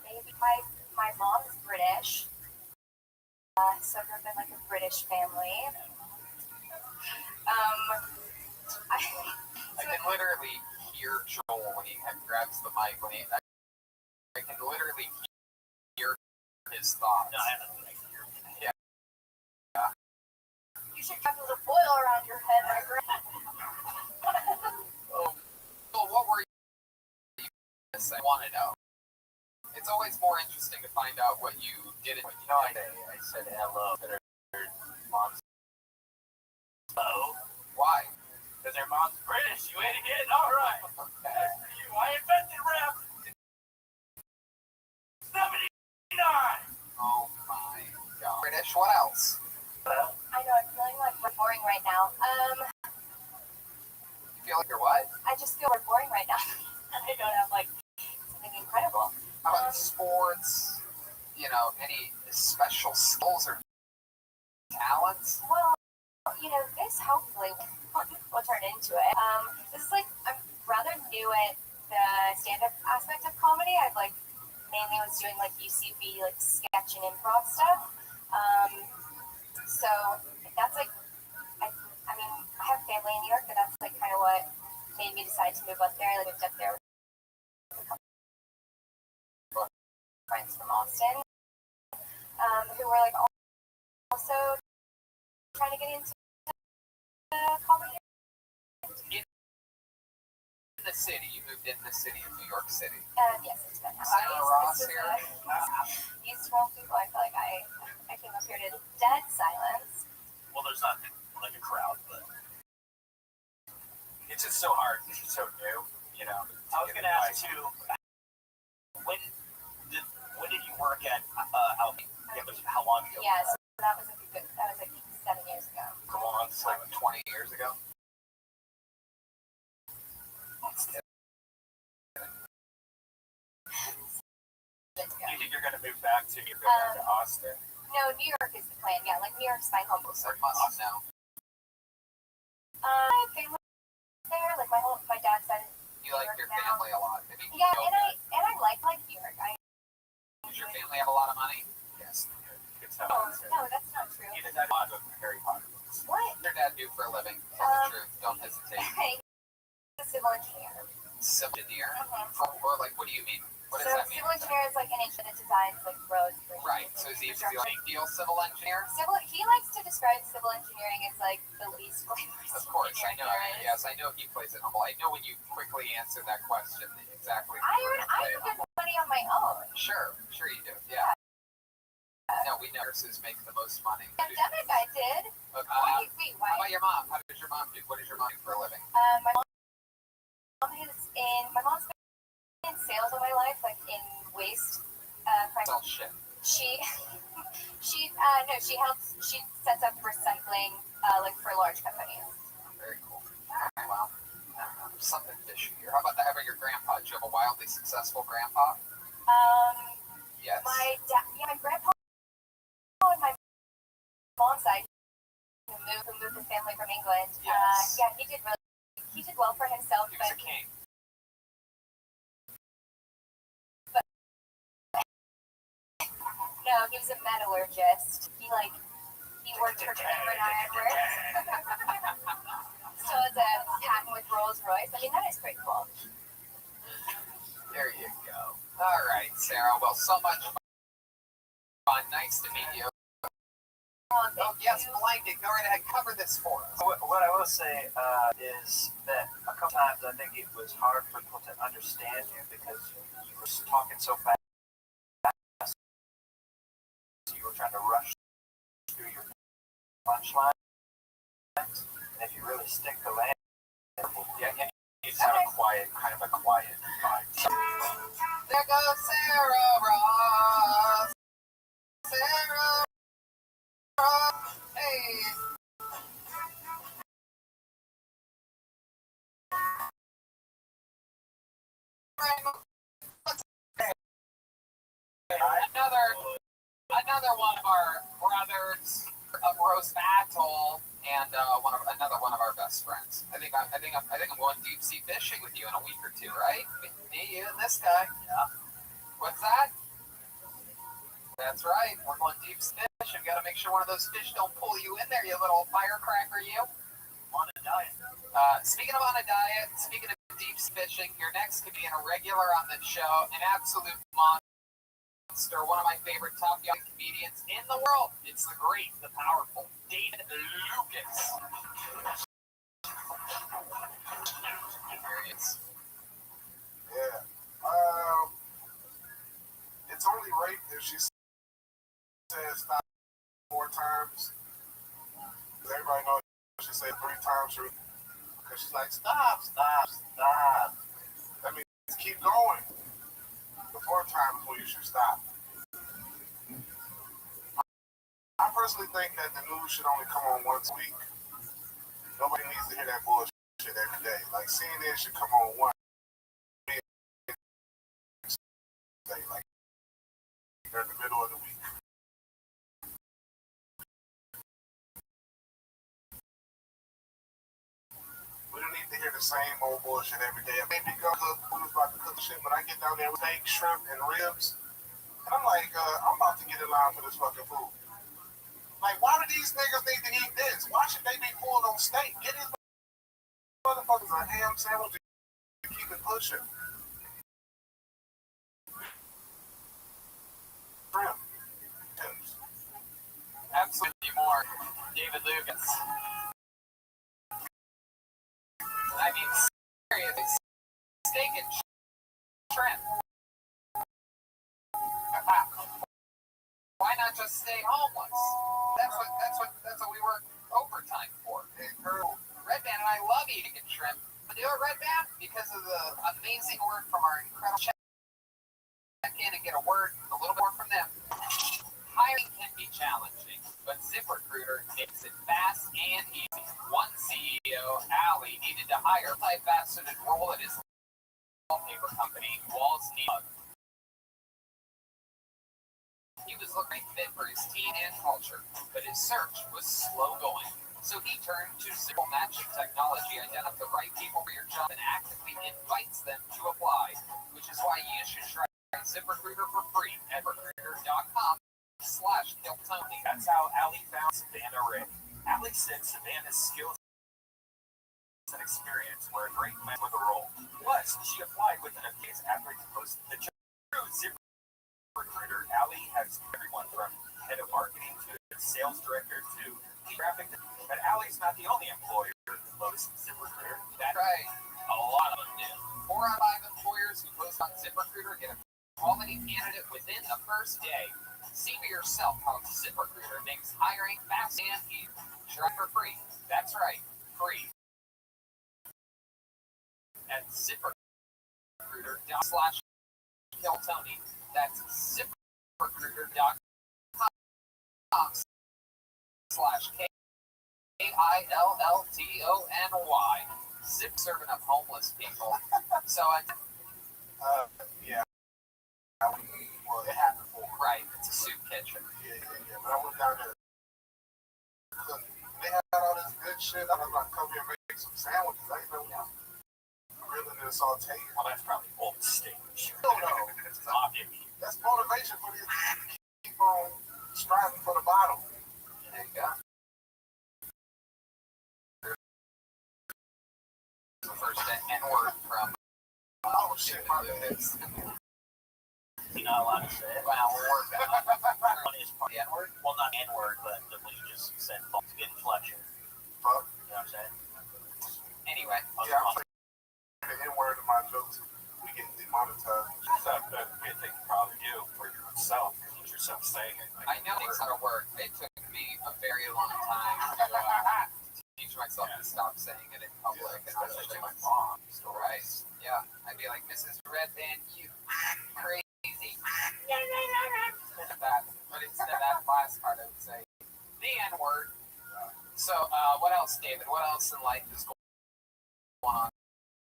Maybe my mom's British, so I grew up in like a British family. I can literally hear Joel when he grabs the mic. I can literally hear his thoughts. No, I haven't. Yeah. You should have a little foil around your head, my friend. Well, what were you? I want to know. It's always more interesting to find out what you didn't. You know, I said hello to her mom's. Oh, Why? because her mom's British. You idiot. All right. Okay. You, I invented rap. 79. Oh my god. British. What else? I know I'm feeling like we're boring right now. You feel like you're what? I just feel we're boring right now. I don't have like something incredible. How about sports? You know, any special skills or talents? Well, this hopefully will turn into it. This is like I'm rather new at the stand-up aspect of comedy. I've like mainly was doing like UCB like sketch and improv stuff. So that's like I mean I have family in New York, but that's like kind of what made me decide to move up there. I lived up there with a couple friends from Austin, who were like also get into comedy? In the city, you moved in the city of New York City. Yes, it's been. Sarah Ross here. These 12 people, I feel like I came up here to dead silence. Well, there's not like a crowd, but it's just so hard. It's just so new, you know. I was gonna ask too, when did you work at how long ago? Yes, that was like 7 years ago. Come on, it's like 20 years ago. Do you think you're gonna move back to Austin? No, New York is the plan. Yeah, like New York's my home. It's like months now. My family there, like my dad's side. You like your family a lot. Maybe Yeah, and I like New York. Does your family have a lot of money? Yes. No, that's not true. You did that a lot of Harry Potter books. What? What's your dad do for a living? Tell the truth. Don't hesitate. He's a civil engineer. Civil engineer? Mm-hmm. Or like, what do you mean? What does that mean? Civil engineer is like an engineer that designs like roads. Right. So is he a big deal civil engineer? He likes to describe civil engineering as like the least glamorous. Of course, I know. Yes, I know he plays it humble. I know when you quickly answer that question exactly. I earn good money on my own. Sure you do. Yeah. No, we know nurses make the most money. Pandemic, I did. Okay. Why? How about your mom? How does your mom do? What does your mom do for a living? My mom's been in sales all my life, like in waste. Sell shit. She sets up recycling, like for large companies. Very cool. Okay, well, something fishy here. How about that? How about your grandpa? Do you have a wildly successful grandpa? Yes. My grandpa on my mom's side, who moved his family from England. Yes. He did well for himself. He was a king. No, he was a metallurgist. He worked for Cameron Iron Works. So it's a patent with Rolls Royce. I mean, that is pretty cool. There you go. All right, Sarah. Well, so much fun. Nice to meet you. Oh, yes, blinding. Go right ahead. Cover this for us. What I will say is that a couple times I think it was hard for people to understand you because you were talking so fast. You were trying to rush through your punchlines. And if you really stick to land, yeah, you just have a quiet vibe. There goes Sarah Ross. Sarah Ross. Hey. Another one of our brothers of Roast Atoll, and another one of our best friends. I think I'm going deep sea fishing with you in a week or two, right? Me, you, and this guy. Yeah. What's that? That's right. We're going deep sea fishing. Got to make sure one of those fish don't pull you in there, you little firecracker, you. On a diet. Speaking of on a diet, speaking of deep sea fishing, you're next to be a regular on the show, an absolute monster, one of my favorite top young comedians in the world. It's the great, the powerful David Lucas. Yeah. It's only right if she says stop 4 times. Everybody knows she said 3 times because she's like, stop. That means keep going. The 4th time is when you should stop. I personally think that the news should only come on once a week. Nobody needs to hear that bullshit every day. Like CNN should come on once. Like they're in the middle of the week. We don't need to hear the same old bullshit every day. Maybe go cook, we was about to cook shit, but I get down there with steak, shrimp, and ribs, and I'm like, I'm about to get in line for this fucking food. Like, why do these niggas need to eat this? Why should they be full on steak? Get these motherfuckers a ham sandwich and keep it pushing. Absolutely. few more. David Lucas. I mean, seriously, steak and shrimp. Why not just stay homeless? That's what we work overtime for. Red Band and I love eating and shrimp. But do it, Red Band, because of the amazing work from our incredible check in and get a little more from them. Hiring can be challenging, but ZipRecruiter makes it fast and easy. One CEO, Allie, needed to hire a multifaceted role at his wallpaper company, Walls Need. He was looking fit for his team and culture, but his search was slow going. So he turned to simple matching technology, identifies the right people for your job, and actively invites them to apply, which is why you should try ZipRecruiter for free at recruiter.com/Kiltony. That's how Allie found Savannah Ray. Allie said Savannah's skills and experience were a great match for the role. Plus, she applied within a few days after he posted the job. Through ZipRecruiter, Allie has everyone from head of marketing to sales director to graphic. But Allie's not the only employer who loves ZipRecruiter. That's right. A lot of them do. 4 out of 5 employers who post on ZipRecruiter get a quality candidate within the first day. See for yourself how ZipRecruiter makes hiring fast and easy. Try for free. That's right, free. At ZipRecruiter.com/Kiltony. That's ZipRecruiter.com/KILLTONY. Zip serving up homeless people. So Yeah. Well, it happened before. right, it's a soup kitchen. Yeah. But I went down there. They had all this good shit. I was like, come here and make some sandwiches. I didn't know grilling and sauteing. Well, that's probably old stage. No. It's obvious. That's motivation for these keep on striving for the bottom. There you go. The first N-word from Oh shit, my bad. You're not allowed to say it. Well, we're working on it. Funniest part. The N-word? Well, not N-word, but what you just said. To get inflection. Fuck. You know what I'm saying? Anyway, Yeah, I'm saying the N-word of my jokes. We get demonetized. So a good thing to probably do for yourself. Keep yourself saying it. I know things how to work. It took me a very long time to teach myself to stop saying it in public. And Especially to my mom. Right. Yeah. I'd be like, Mrs. Red Band, you crazy. But instead of that last part, I would say the N-word. So, what else, David? What else in life is going on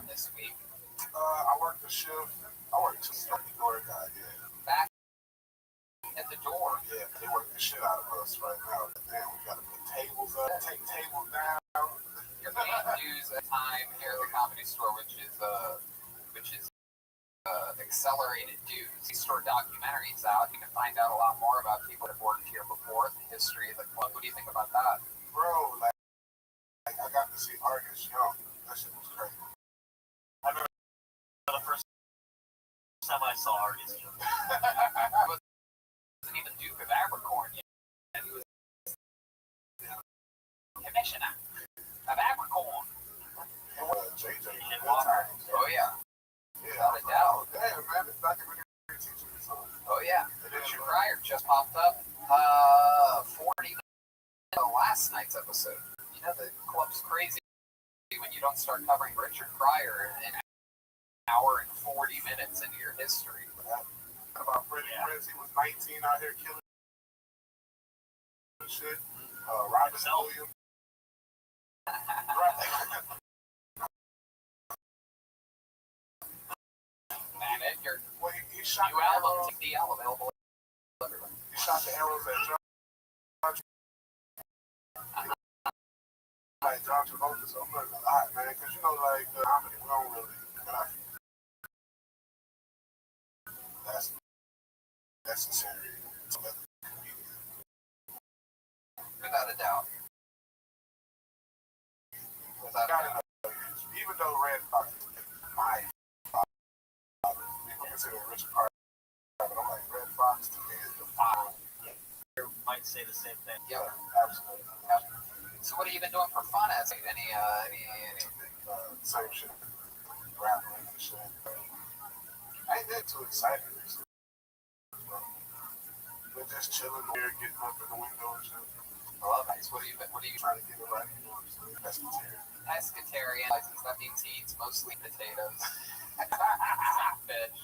this week? I worked the shift. I worked the door guy, Back at the door. Yeah, they work the shit out of us right now. Damn, we gotta put tables up, take tables down. You're paying dues at a time here at the Comedy Store, which is accelerated dues. The store documentaries out. You can find out a lot more about people that have worked here before, the history of the club. What do you think about that? Bro, like I got to see Argus Young. That shit was crazy. I remember the first time I saw Argus Young. He wasn't even Duke of Abercorn yet. He was commissioner of Abercorn. And JJ And Walker. Oh, yeah. Yeah, Without a doubt. Damn, man, it's documentary teaching me something. Oh, yeah. Richard Pryor just popped up 40 minutes last night's episode. You know, the club's crazy when you don't start covering Richard Pryor in an hour and 40 minutes into your history. About Freddie Prinze, he was 19 out here killing shit. Robert Williams. Man, Edgar, Well, he shot new the album, arrows. TDL available everywhere. He shot the arrows at John Travolta. So I'm like, alright, man, because you know, like comedy, we don't really. That's necessary. Without a doubt. Without a doubt. Even though Red Fox is my father, people consider Richard Pryor, but I'm like, Red Fox to me is the father. There might say the same thing. Yep. Absolutely. So what have you been doing for fun? As any Same shit. Rapping and shit. I ain't that too excited recently. We're just chilling here, getting up in the window and shit. love it. What are you Trying to get it right, you know what I'm saying? Pescatarian. pescatarian? That means he eats mostly potatoes. Some fish.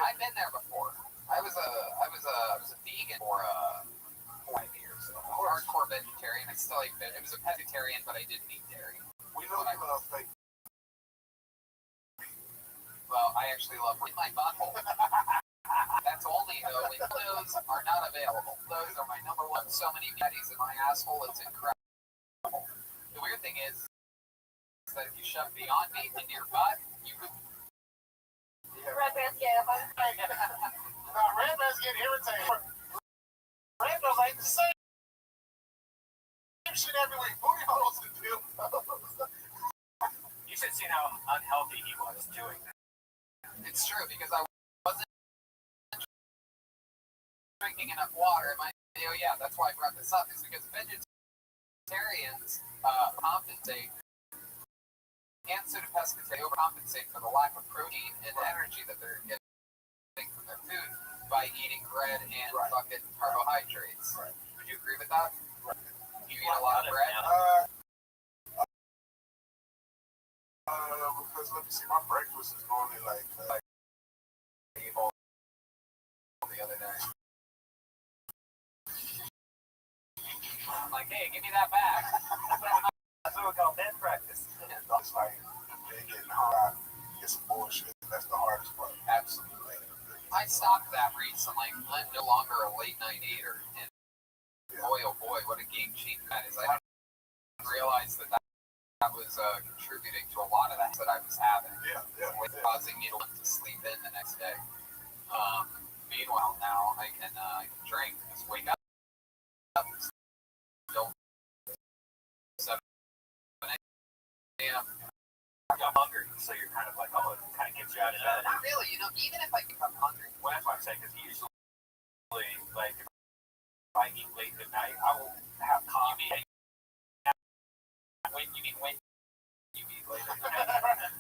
I've been there before. I was a vegan for 5 years. A hardcore vegetarian. I still ate fish. It was a pescatarian, but I didn't eat dairy. We know you love fake. Well, I actually love my butthole. That's only though when those are not available. Those are my number one. So many patties in my asshole, it's incredible. The weird thing is that if you shove Beyond Meat into your butt, you could. Red Man's yeah, No, Red Man's getting irritated. Red Man's like the same shit every week. Booty holes and dildos. You should see how unhealthy he was doing that. It's true because I wasn't drinking enough water. That's why I brought this up. Is because vegetarians compensate. And pseudo-pescatarians, they overcompensate for the lack of protein and energy that they're getting from their food by eating bread and fucking carbohydrates. Right. Would you agree with that? Right. You eat a lot of bread? Because let me see, my breakfast is normally like The other day. I'm like, hey, give me that back. That's what we call bed breakfast. it's like they getting hot, get some bullshit. That's the hardest part. Absolutely. I stopped that recently. I'm no longer a late night eater. And boy, oh boy, what a game changer that is. I didn't realize that was contributing to a lot of that I was having. Causing me to want to sleep in the next day. Meanwhile, now I can drink. Just wake up. Don't 7 a.m. I'm hungry, so you're kind of like, oh, it kind of gets you out of bed. Not really, even if I become hungry. Well, that's what I'm saying, because usually, like, if I eat late at night, I will have coffee. When you eat late at night,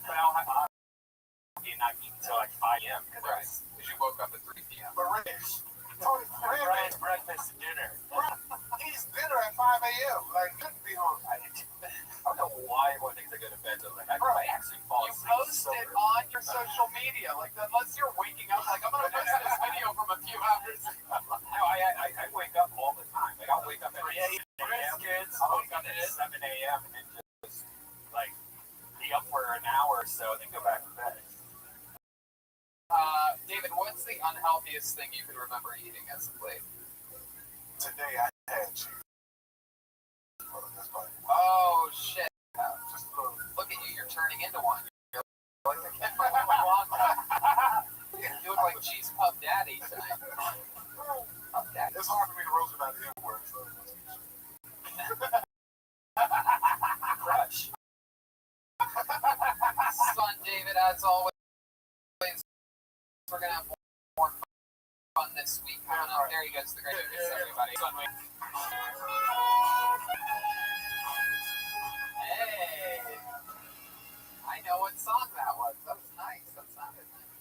but I'll have coffee and not eat until like 5 a.m. Because you woke up at 3 p.m. But Brian's breakfast and dinner. He's dinner at 5 a.m. Like, couldn't be hungry. I don't know why everyone thinks they go to bed till like, I actually fall You asleep. post it on your social media, like unless you're waking up, like I'm gonna post this video from a few hours ago. No, I wake up all the time. Like I'll wake up at 3 a.m. Kids, I'll wake up at 7 a.m. and then just like be up for an hour or so and then go back to bed. David, what's the unhealthiest thing you can remember eating as of late? Today I had cheese. Oh shit! Just a little. Look at you, you're turning into one. You're like the kid from Wonka. You look like Cheese Puff Daddy tonight. Puff Daddy. It's hard for me to roast about the N-word, so. Crush. Fun, David, as always. We're gonna have more fun this week coming up. There you go, it's the great news, everybody. Fun week. Hey, I know what song that was. That was nice. That sounded nice.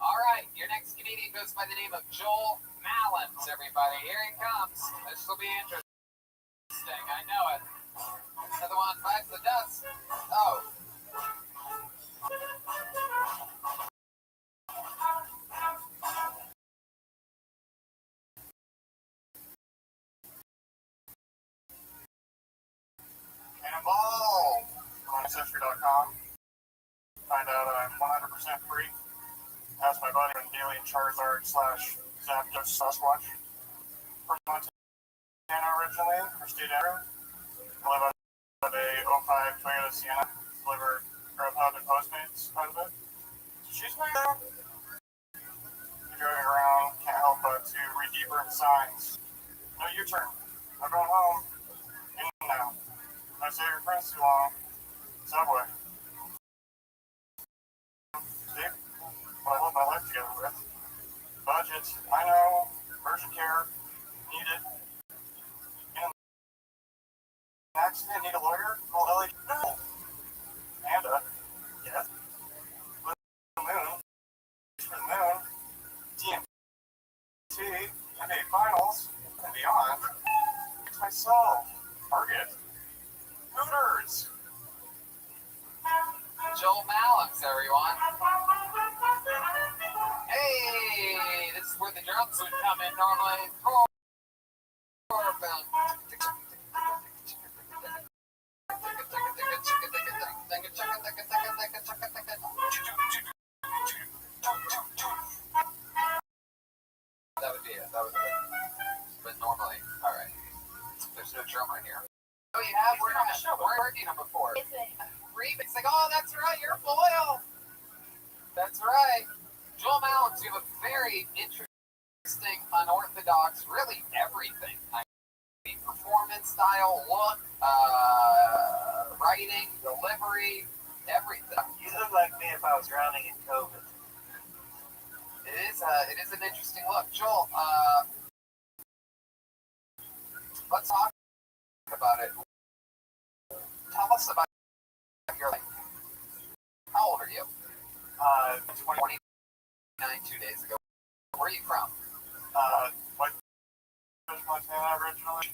All right, your next comedian goes by the name of Joel Malins, everybody. Here he comes. This will be interesting. I know it. Another one bites the dust. Oh. Cannonball! On Ancestry.com. Find out I'm 100% free. Ask my buddy from Daily Charizard / Zapdos Sasquatch. From Montana originally, for State Area. I live out of a 05 Toyota Sienna. Deliver Grubhub and Postmates quite a bit. She's my dog. Driving around, can't help but to read deeper in signs. No U-turn. I'm going home. In now. I say your friends too long. Subway. See? What I hold my life together with. Budget. I know. Urgent care. Needed. NBA Finals and beyond. Myself, Target, Hooters. Joel Malams, everyone. Hey, this is where the drums would come in normally. That would be it. That would be it. But normally, all right. There's no drummer here. Oh, you have? We're on the show. We're working on before. Remix, like, oh, that's right, you're foil. That's right. Joel Malams, you have a very interesting, unorthodox, really everything. I mean, performance style, look, writing, delivery, everything. You look like me if I was drowning in COVID. It is an interesting look. Joel, let's talk about it. Tell us about your life. How old are you? 29 2 days ago. Where are you from? Montana originally.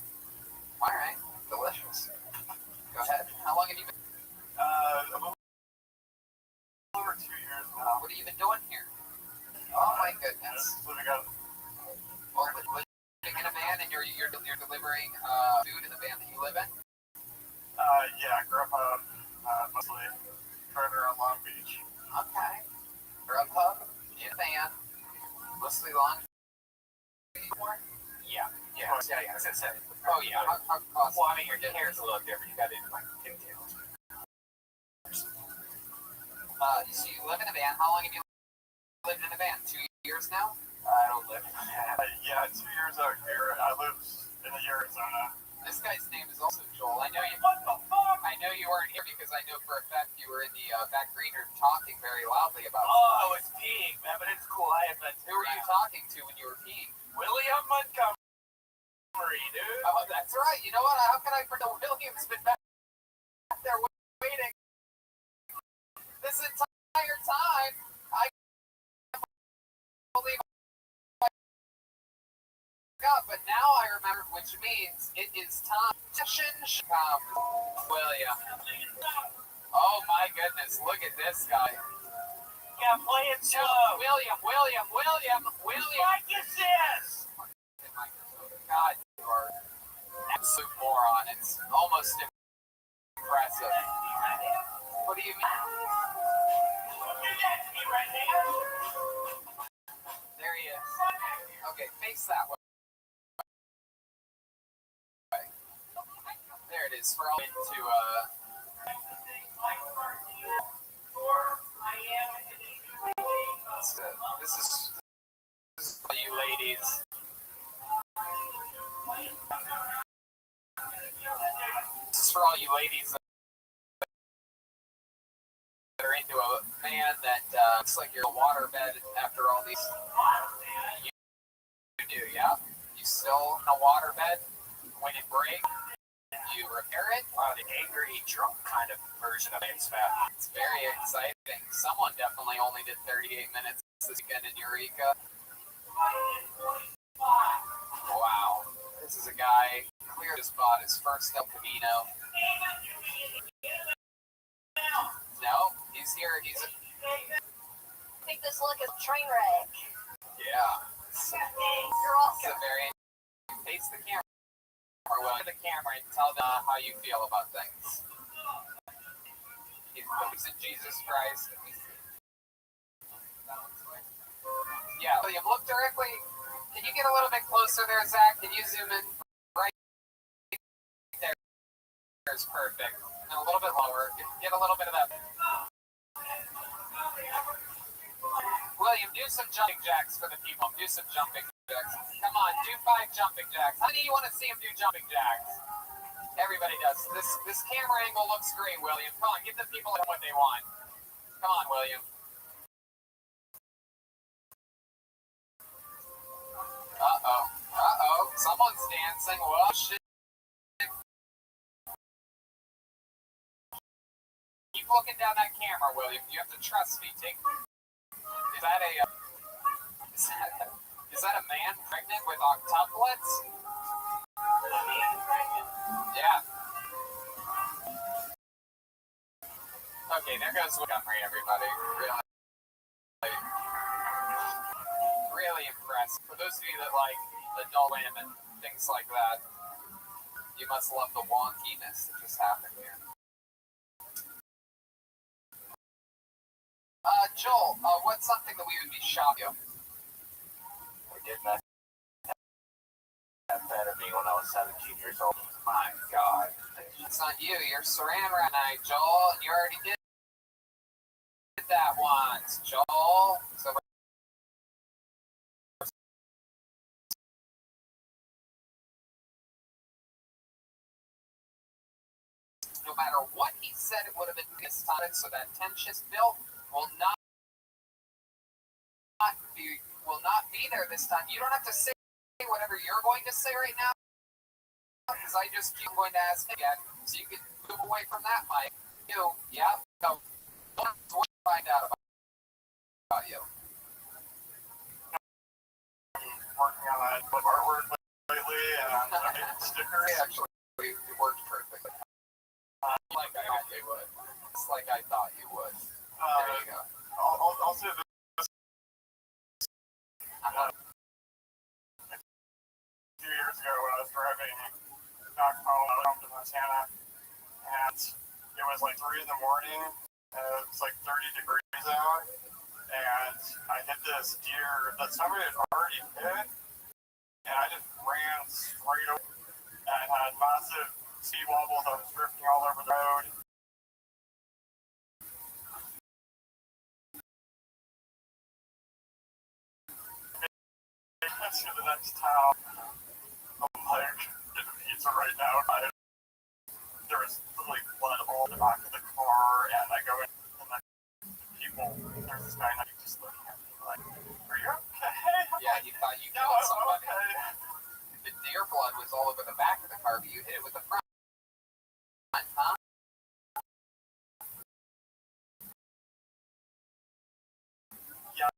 All right, delicious. Go ahead. How long have you been? A little over 2 years now. What have you been doing here? Oh my goodness. Living out. Well, living in a van and you're delivering food in the van that you live in? Yeah, I grew up mostly right around Long Beach. Okay. Grubhub, in a van, mostly Long Beach. Yeah. As I said. Oh yeah. Well, I mean, your hair's a little different. You got it in like pigtails. So you live in a van. How long have you lived in a van? 2 years now? I don't live. Yeah, 2 years out here. I live in Arizona. This guy's name is also Joel. I know you. I know you weren't here because I know for a fact you were in the back green room talking very loudly about. Oh, I was peeing, man, but it's cool. I have been. Who were you talking to when you were peeing? William Montgomery, dude. Oh, that's right. You know what? How can I forget? William's been back there waiting this entire time. I can't believe I forgot, but now I remember, which means it is time. William. Oh my goodness! Look at this guy. Yeah, play it slow. William. What is this? God, you are an absolute moron. It's almost impressive. What do you mean? Do that to me right there. There he is. Okay, face that way. There it is. For all into this is for you ladies. This is for all you ladies that are into a man that looks like you're a waterbed after all these. You do, yeah? You still in a waterbed? When it breaks, you repair it? The angry, drunk kind of version of it's fat. It's very exciting. Someone definitely only did 38 minutes this weekend in Eureka. Wow. This is a guy clearly just bought his first El Camino. No, he's here. I think this look is a train wreck. Yeah. You're welcome. It's a very face the camera. Well, to the camera and tell them how you feel about things. He believes in Jesus Christ. Yeah, William, look directly. Can you get a little bit closer there, Zach? Can you zoom in right there? There's perfect. And a little bit lower. Get a little bit of that. William, do some jumping jacks for the people. Do some jumping jacks. Come on, do 5 jumping jacks. How many of you want to see him do jumping jacks? Everybody does. This camera angle looks great, William. Come on, give the people what they want. Come on, William. Uh-oh. Someone's dancing. Well, shit. Keep looking down that camera, William. You have to trust me. Is that Is that a man pregnant with octuplets? Yeah. Okay, there goes Montgomery, everybody. Really impressed. For those of you that like adult women and things like that, you must love the wonkiness that just happened here. Joel, what's something that we would be shocked at? We did methamphetamine when I was 17 years old. My God. It's not you. You're saran right now, Joel. You already did that once, Joel. So no matter what he said, it would have been this time. So that tension's built will not be there this time. You don't have to say whatever you're going to say right now, because I just keep going to ask again, so you can move away from that, Mike. You, yeah, so what do we find out about you? Working on a book artwork lately, and I made stickers. Actually, it worked perfectly. Like I thought you would. It's like I thought you would. There you go. I'll say this. A few years ago, when I was driving back home to Montana, and it was like 3 in the morning, and it was like 30 degrees out, and I hit this deer that somebody had already hit, and I just ran straight over, and had massive speed wobbles. I was drifting all over the road. To the next town. I'm like, getting pizza right now. There was like blood all in the back of the car, and I go in, and like, people, there's this guy just looking at me like, are you okay? Yeah, you thought you killed somebody. Okay. The deer blood was all over the back of the car, but you hit it with the front. Huh? Yeah.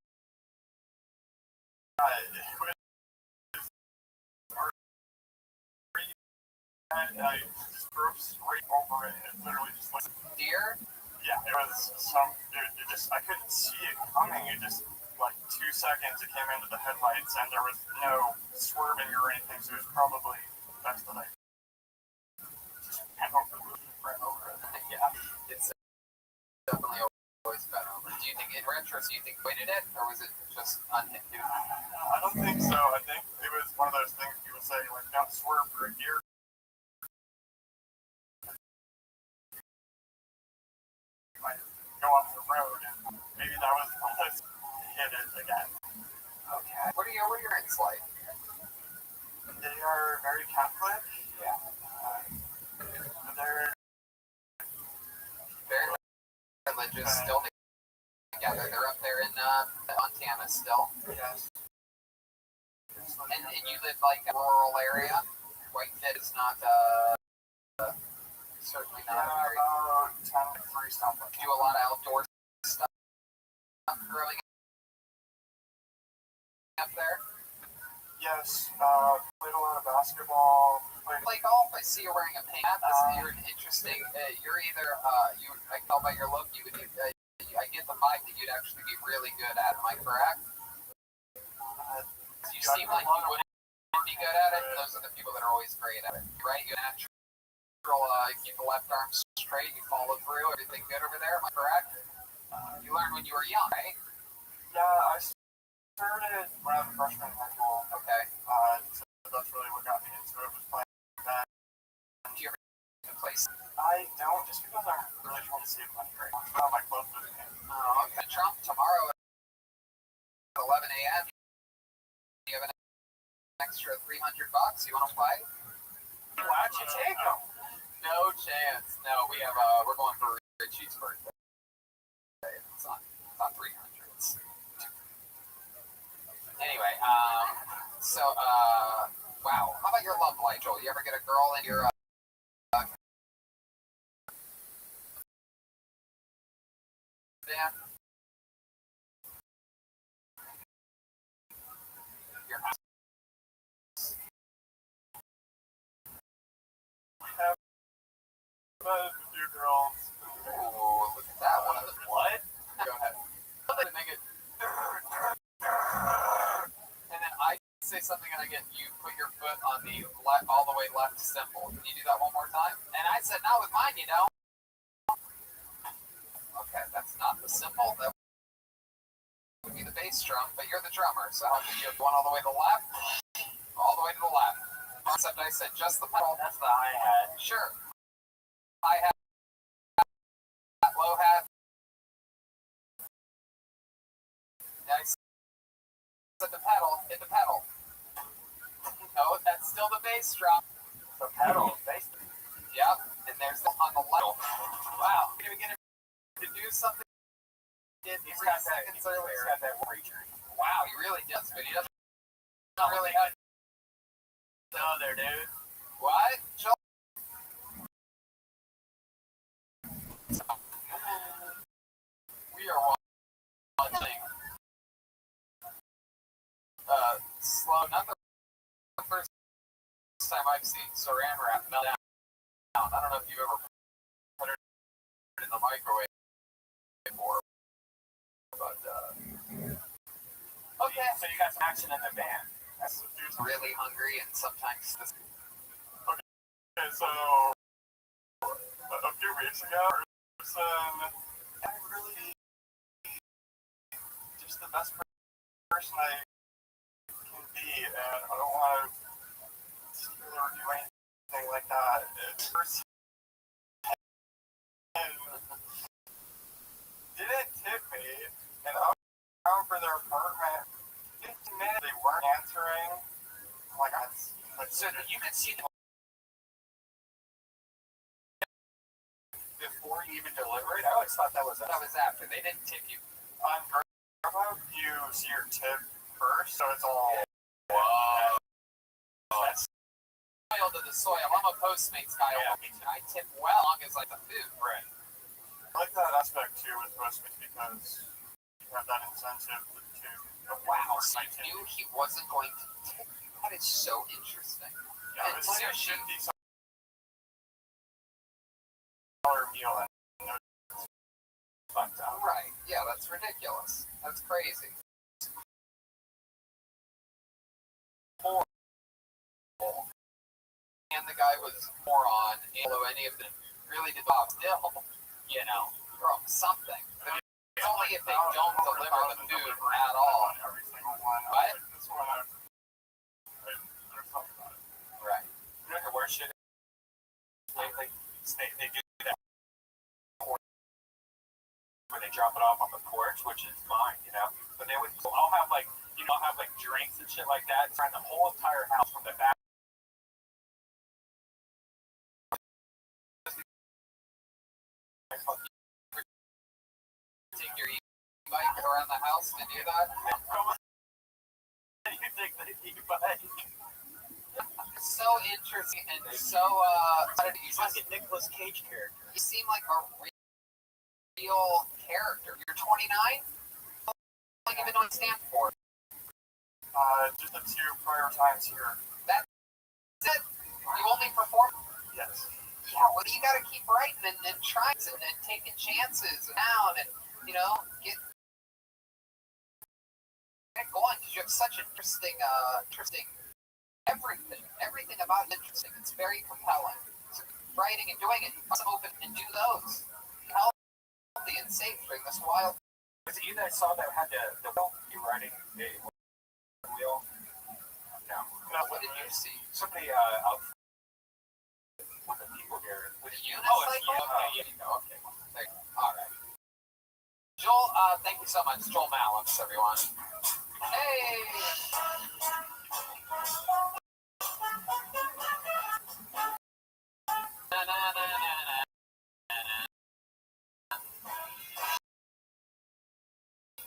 And I just drove straight over it, and literally just like Deer? Yeah, it was it just, I couldn't see it coming. It just, like 2 seconds, it came into the headlights, and there was no swerving or anything, so it was probably best that I just ran over it. Yeah, it's definitely always been over. Do you think, in retro, do you think you waited it, or was it just unhit? I don't think so. I think it was one of those things people say, like, don't swerve for a deer. Go off the road, and maybe that was when I hit it again. Okay. What are your parents like? They are very Catholic. Yeah. They're very religious, still together. They're up there in Montana still. Yes. And you live like a rural area? Whitehead is not, certainly not very... about 10 to 3 stuff like that. Do a lot of outdoor stuff growing up there? Yes, played a lot of basketball. Play golf. I see you're wearing a pant. You're an interesting. You're either. I can tell by your look. You would. I get the vibe that you'd actually be really good at. Am I correct? You seem like you wouldn't be good at it. And those are the people that are always great at it, right? You're natural. Keep the left arm straight. You follow through. Everything good over there. Am I correct? You learned when you were young, right? Yeah, I started when I was a freshman in high school. Okay. So that's really what got me into it, was playing that. Do you ever play? I don't, just because I'm really trying to save money right now. My club with me. Okay. Trump tomorrow at 11 a.m. You have an extra $300. You want to play? Why'd you take them? No chance. No, we have. We're going for Richie's birthday. It's not 300. Anyway, wow. How about your love life, Joel? You ever get a girl in your something and I get you put your foot on the left, all the way left cymbal. Can you do that one more time? And I said, not with mine, you know. Okay, that's not the cymbal. That would be the bass drum, but you're the drummer, so how can you have one all the way to the left? All the way to the left. Except I said just the pedal. That's the hi-hat. Sure. Hi-hat, low hat. And I said the pedal, hit the pedal. No, that's still the bass drum. The pedal, bass. Yep, and there's the on the left. Wow, you're gonna get him to do something he did 3 seconds earlier. He's got that preacher. Wow, he really does, but he doesn't really have. No, there, dude. What? Joel? We are watching slow. Not the first time I've seen Saran wrap melt down. I don't know if you've ever put it in the microwave before, but Okay, so you got some action in the band. That's really hungry and sometimes this. okay. So a few weeks ago, I really just the best person I can be, and I don't want to steal or do anything like that. Didn't tip me, and I was down for their apartment. 15 minutes, they weren't answering. I'm like, So you could see them before you even deliver it. I always thought that was after. They didn't tip you. on Grubhub. You see your tip first, so it's all. Whoa. That's soil to the soil. I'm a Postmates guy. Yeah. I tip well as long as like the food. Right. I like that aspect too with Postmates because you have that incentive to. Wow, so you knew he wasn't going to tip you. That is so interesting. Yeah, And it's like a sushi. $50 meal and no fucked up. Right. Yeah, that's ridiculous. That's crazy. Horrible. And the guy was moron. Although any of them really did not still, you know, throw something. But it's only if they don't deliver the food at all. Every single one. What? This one, there's something about it. Right. You know the worst shit lately? They do that where they drop it off on the porch, which is fine, you know. But they would, I'll have like, I'll have like drinks and shit like that, around the whole entire house from the back. Take your e-bike around the house to do that. You take the e-bike. So interesting and so He's like a Nicolas Cage character. You seem like a real character. You're 29? I don't even know what it stands for. Just the 2 prior times here. That's it? You only perform? Yes. Yeah, well, you gotta keep writing and trying and taking chances down and, get going because you have such interesting everything about it interesting. It's very compelling. So writing and doing it, you must open and do those. Healthy and safe during this wild. Was it you that saw that had the wheel? You riding the wheel? No. What did you see? Somebody out with the people here. With a unicycle? Okay. All right. Joel, thank you so much. Joel Mallums, everyone. Hey!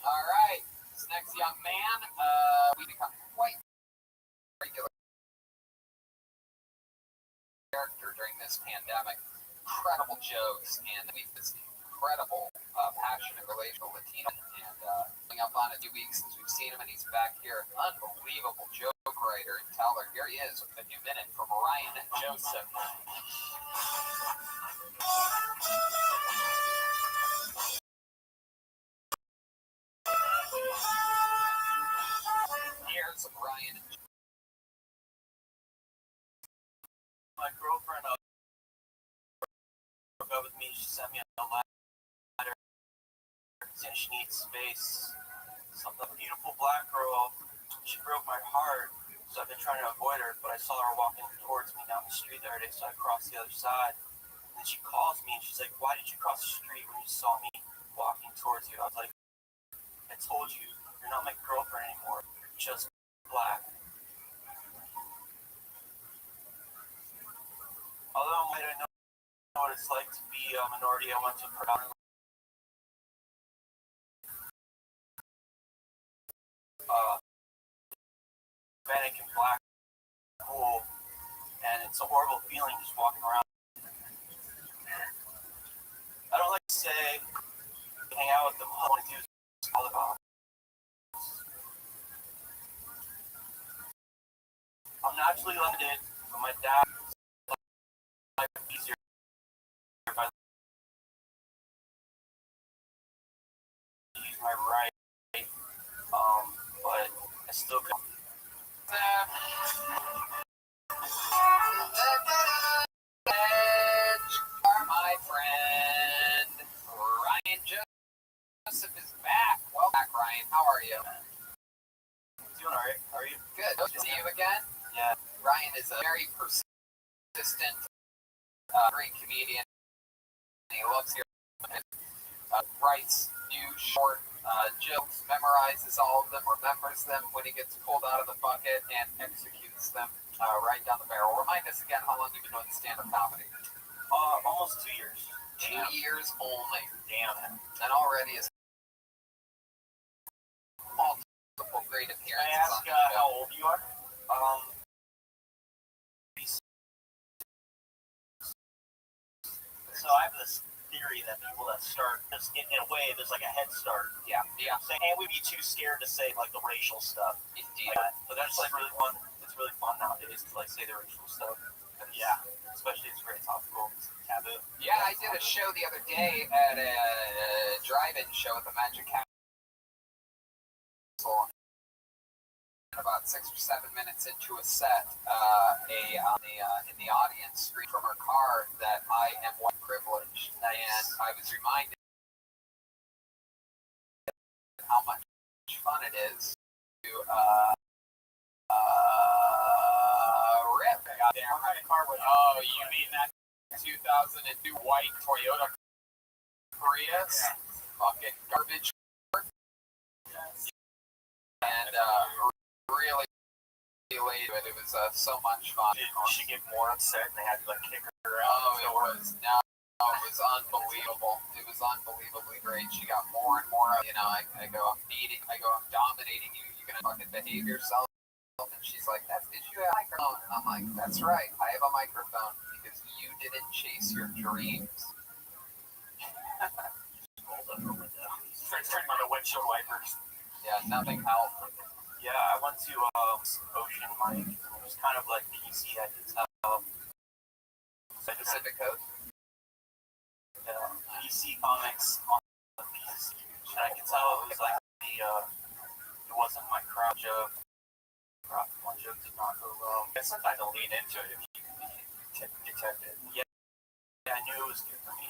All right, this next young man, we become quite regular character during this pandemic. Incredible jokes, and we've this incredible, passionate relational Latino, and coming up on a few weeks since we've seen him, and he's back here. Unbelievable joke writer and teller. Here he is with a new minute from Ryan and Joseph. Here's Ryan. sent me a letter saying she needs space. Some beautiful black girl. She broke my heart, so I've been trying to avoid her, but I saw her walking towards me down the street the other day, so I crossed the other side. And then she calls me and she's like, "Why did you cross the street when you saw me walking towards you?" I was like, "I told you, you're not my girlfriend anymore. You're just black." Although I don't know what it's like to be a minority, I went to predominantly Hispanic and black school, and it's a horrible feeling just walking around. I don't like to say hang out with them. All I want to do is all about. I'm naturally limited, but my dad life easier by use my right, but I still could. My friend Ryan Joseph is back. Well, back, Ryan. How are you? Doing alright. How are you? Good. Good to see you again. Yeah. Ryan is a very persistent, great comedian. He loves your writes new short jokes, memorizes all of them, remembers them when he gets pulled out of the bucket, and executes them right down the barrel. Remind us again how long you've been doing stand-up comedy. Almost 2 years. 2 years only. Damn. And already is multiple great appearances. Can I ask how old you are? So I have this theory that people that start, just in a way, there's like a head start. Yeah. Saying, and we'd be too scared to say like the racial stuff. Indeed. But that's like really fun. It's really fun nowadays to like say the racial stuff. Yeah. Especially it's very topical. It's taboo. Yeah, I did a show the other day at a drive-in show at the Magic Castle. And about 6 or 7 minutes into a set, in the audience screamed from her car that I am white privileged, and I was reminded how much fun it is to rip. Goddamn. What kind of car was it? Oh, you mean that 2002 white Toyota Prius? Yeah. Fucking garbage. And really elated. It was so much fun. Did she get more upset and they had to like kick her out? Oh, it was unbelievable. It was unbelievably great. She got more and more. I go, I'm dominating you. You're gonna fucking behave yourself. And she's like, that's because you have a microphone. And I'm like, that's right. I have a microphone because you didn't chase your dreams. Turning on the windshield wipers. Yeah, nothing helped. Yeah, I went to Ocean Mike. It was kind of like PC, I could tell. Pacific Coast? PC comics on the PC. And I could tell it was like it wasn't my crowd joke. One joke did not go well. And sometimes I'll lean into it if you can detect it. Yeah, I knew it was good for me.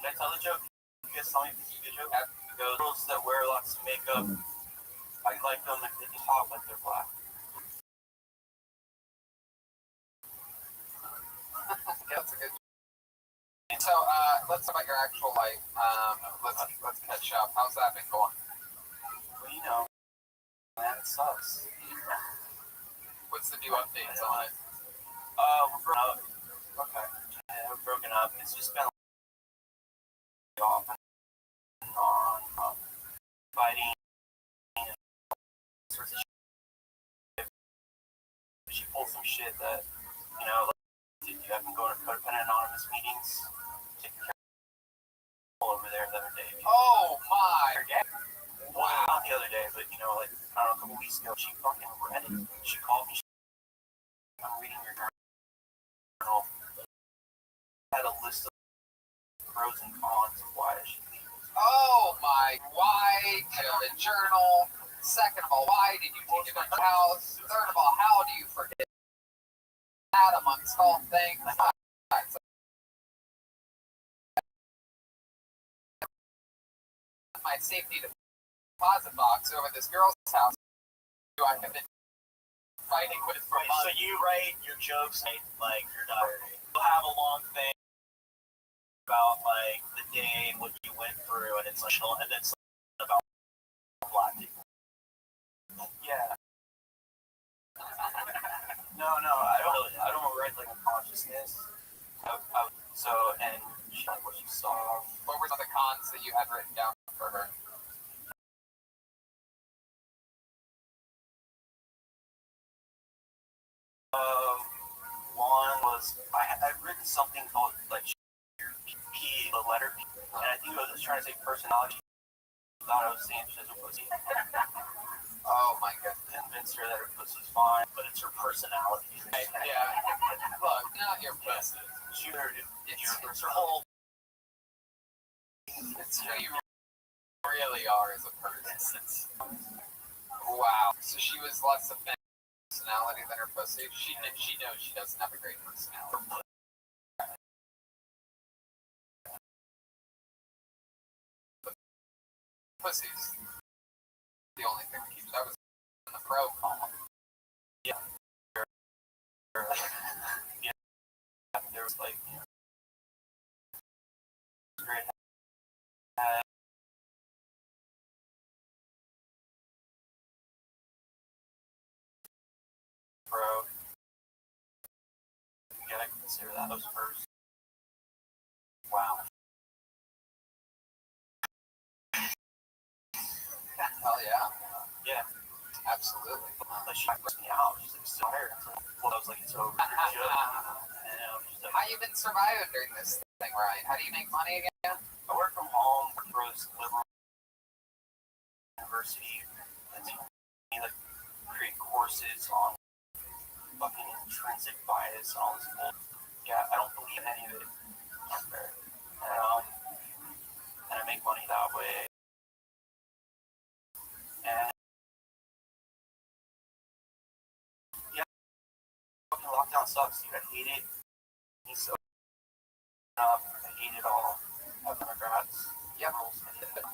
Can I tell the joke? You guys tell me if it's a good joke? Girls that wear lots of makeup, I like them if they talk like they're black. That's a good. So let's talk about your actual life. Let's catch up. How's that been going? Well, you know, man, it sucks. What's the new updates on it? We're broken up. Okay. Yeah, we're broken up. It's just been off and on, fighting and sorts of shit. She pulled some shit that, like, did you have to go to codependent anonymous meetings? Taking care of over there the other day. Oh my! Wow. Not the other day, but like I don't know, a couple weeks ago, she fucking read it. She called me. I'm reading your journal. Had a list of pros and cons of why I should leave. Oh my! Why the journal? Second of all, why did you take it to the house? Third of all, how do you forget that amongst all things? my safety deposit box over this girl's house who I have been fighting with for months. So you write your jokes like your diary. You'll have a long thing about like the day, what you went through, and it's like, and then something about black people. Yeah. No, I don't write like a consciousness. So and like what you saw. What were some of the cons that you had written down for her? One was I'd written something called like P, the letter P, and I think I was trying to say personality. I thought I was saying she's a pussy. Oh my goodness. Convince her that her pussy's fine, but it's her personality. Yeah. Look, not your pussy. It's her whole. It's who you really are as a person. Wow. So she was less of a personality than her pussy. She knows she doesn't have a great personality. But pussy's the only thing that keeps. That was in the pro column. Yeah. Yeah. There was like great. Pro. You gotta consider that was first. Wow. Hell yeah. Yeah. Absolutely. Like she freaked me out. She's like, so tired. Well, I was like, it's over. And I was just like, How you been surviving during this thing, Ryan? How do you make money again? I work from home, work for this liberal university. That's me like create courses on fucking intrinsic bias and all this bull. Yeah, I don't believe in any of it. And I make money that way. And yeah, fucking lockdown sucks, dude. I hate it. So I hate it all. I'm undergrads. Yep.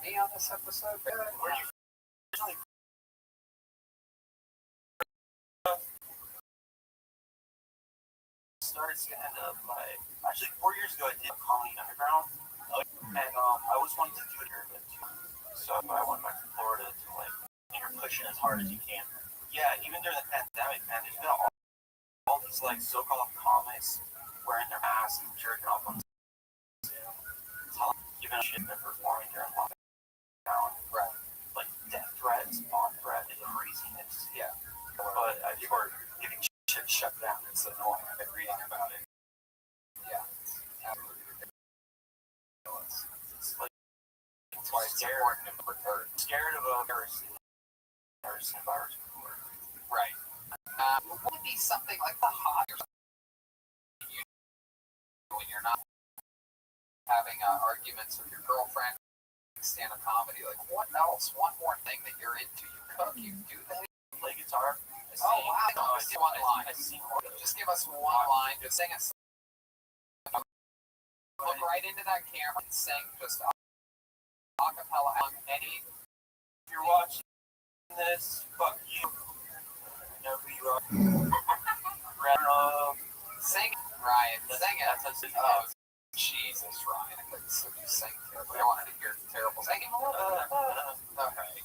Me on this episode? Where you started stand up like actually 4 years ago I did comedy underground. And I was wanting to do it here but too. So I went back to Florida to like you're pushing as hard as you can. Yeah, even during the pandemic, man, there's been all these like so-called comics wearing their masks and jerking off on Zoom. Giving a shit they're performing during lockdown. Right. Like death threats, bomb threat, and craziness. Yeah. But I think we're getting shit shut down. It's annoying. I've been reading about it. Yeah. Absolutely ridiculous. It's like that's why it's important to return. Scared of a virus. Never seen a virus before. Right. What would be something like the hobby or something you do when you're not having arguments with your girlfriend, stand up comedy? Like, what else? One more thing that you're into? You cook, you do that? Play guitar. Oh, wow. Just one line. Just give us one line. Just sing us. Look right into that camera and sing just a cappella on any. If you're watching this, fuck you. I know who you are. Sing it, Ryan. Sing it. Oh, Jesus, Ryan. So you sing terrible. I wanted to hear terrible singing. Okay.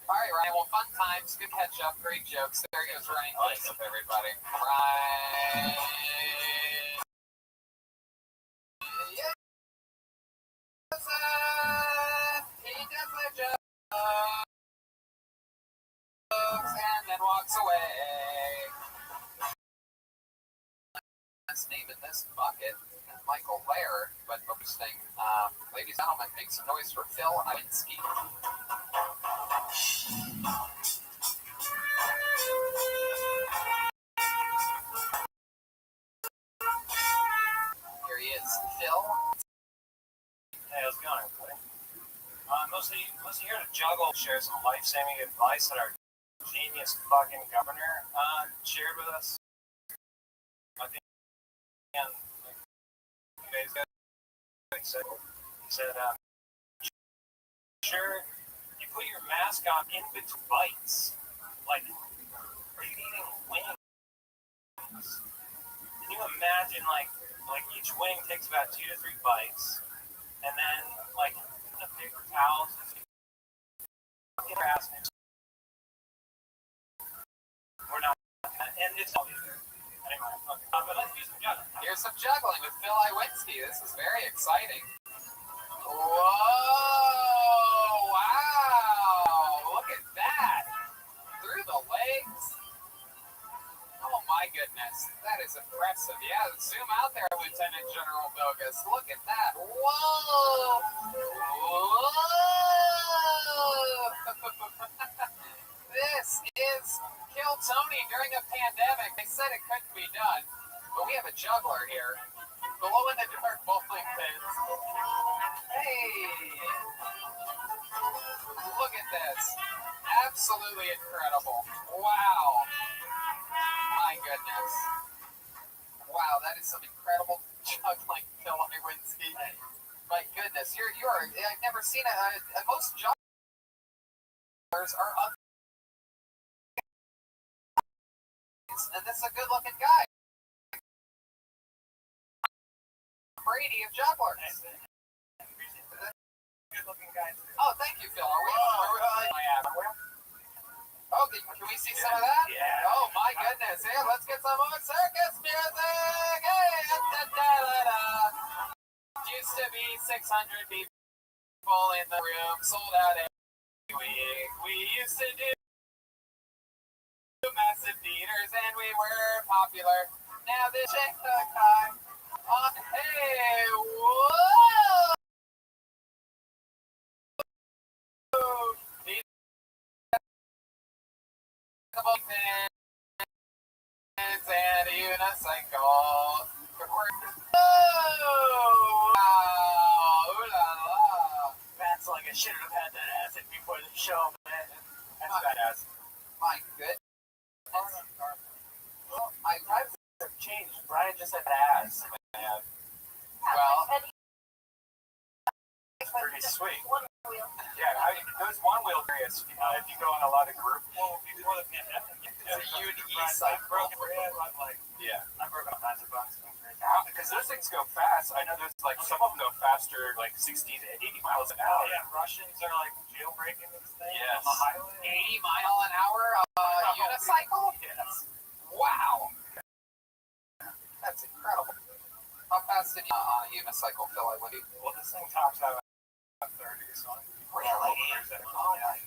All right, Ryan. Well, fun times. Good catch up. Great jokes. There goes Ryan. What's up, everybody? Ryan. Yes, he does the jokes and then walks away. His name in this bucket is Michael Laird, but interesting. Ladies and gentlemen, make some noise for Phil Iwinski. Here he is, Phil. Hey, how's it going, everybody? Mostly here to juggle, share some life-saving advice that our genius fucking governor shared with us. I think he said, sure you put your mask on in between bites. Like, are you eating wings? Can you imagine, like each wing takes about 2 to 3 bites, and then, like, the paper towels, we're not, and it's all either. Anyway, okay. But let's do some juggling. Here's some juggling with Phil Iwinski. This is very exciting. Whoa! Wow! Look at that! Through the legs. Oh my goodness, that is impressive. Yeah, zoom out there, Lieutenant General Bogus. Look at that. Whoa! Whoa! This is Kill Tony during a pandemic. They said it couldn't be done, but we have a juggler here. Below in the dark bowling pins. Hey! Look at this. Absolutely incredible. Wow. My goodness. Wow, that is some incredible juggling, Phil Iwinski. My goodness. I've never seen most jugglers are up. And this is a good looking guy. Brady of jugglers. Good looking guys. Oh, thank you, Phil. Can we see some of that? Yeah. Oh my goodness. Here, let's get some more circus music. Hey, used to be 600 people in the room, sold out every week. We used to do massive theaters and we were popular. Now this check the time. Hey, whoa! And a unicycle. Oh, wow. Ooh la la. That's like I should have had that acid before the show, man. That's badass. My goodness. I've changed. Brian just said ass. Man. Well, It's pretty sweet. One wheel. Yeah, those one wheel areas, if you go on a lot of group, before the pandemic, it's a unicycle. Yeah, I broke all kinds of bugs. Because those things go fast. I know there's like some of them go faster, like 60 to 80 miles an hour. Yeah, Russians are like jailbreaking these things on the highway. 80 mile an hour unicycle? Yes. Wow. That's incredible. How fast did you on a unicycle, Phil? Well, this thing tops out at 30 or something. Really? Oh my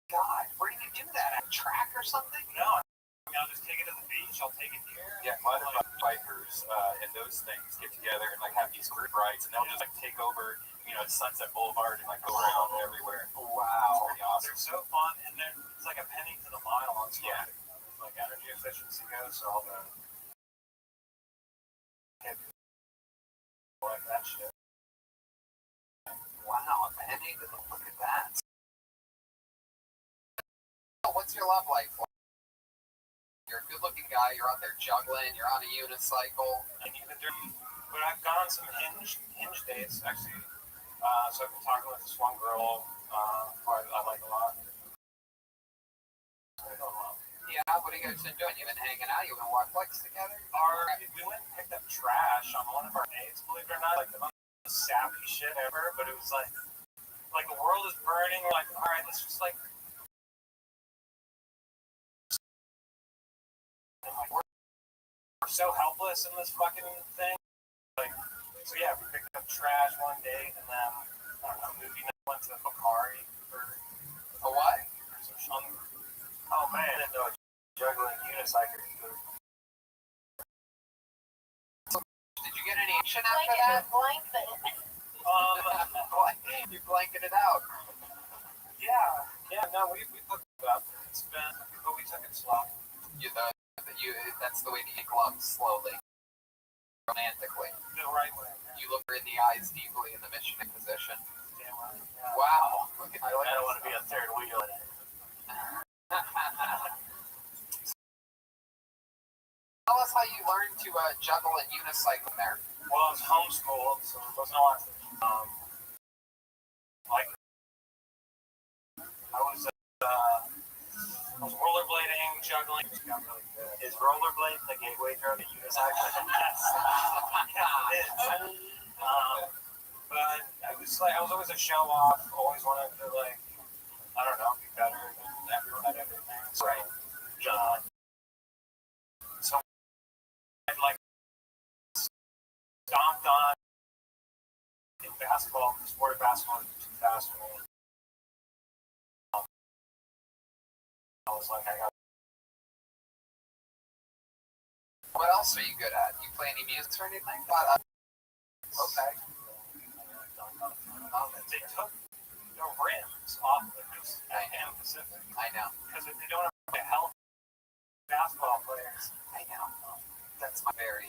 God. Where do you do that? At a track or something? No, I'll just take it to the beach. I'll take it here. Yeah, mountain bikers and those things get together and like have these group rides, and they'll just like take over, Sunset Boulevard and like go around everywhere. Wow. It's pretty awesome. They're so fun, and then it's like a penny to the mile on stuff. Yeah. Like energy efficiency goes, so all the like that shit. Wow, a penny to the look at that. What's your love life like? You're a good-looking guy. You're out there juggling. You're on a unicycle. But I've gone on some hinge dates actually. So I've been talking with this one girl who I like a lot. Yeah, what are you guys been doing? You've been hanging out. You've been watching Flicks together. We went and picked up trash on one of our dates. Believe it or not, like the most sappy shit ever. But it was like the world is burning. We're like, all right, let's just like. We're so helpless in this fucking thing. So yeah, we picked up trash one day, and then I don't know, movie night went to Bakari for a what? Some. Oh man, I didn't know a juggling unicycle. Did you get any action after that? Blanket. You blanketed out. Yeah. No, we looked it up. It's been, but we took it slow. That's the way to get gloves, slowly, romantically. The right way. You look her in the eyes deeply in the missionary position. Damn right. Yeah. Wow. I don't want to be a third wheel. Tell us how you learned to juggle and unicycle there. Well, I was homeschooled, so it wasn't a lot. Like juggling. Is rollerblade the gateway drug to unicycle? Yes. Yes, it is. But I was always a show off. Always wanted to I don't know, be better than everyone at everything. So, Right. So I'd stomped on in basketball. The sport of basketball was too fast for me. I was like, I got. What else are you good at? You play any music or anything? Okay. They took the rims off the Pan Pacific. I know. Because if they don't have the health basketball players, I know. That's my very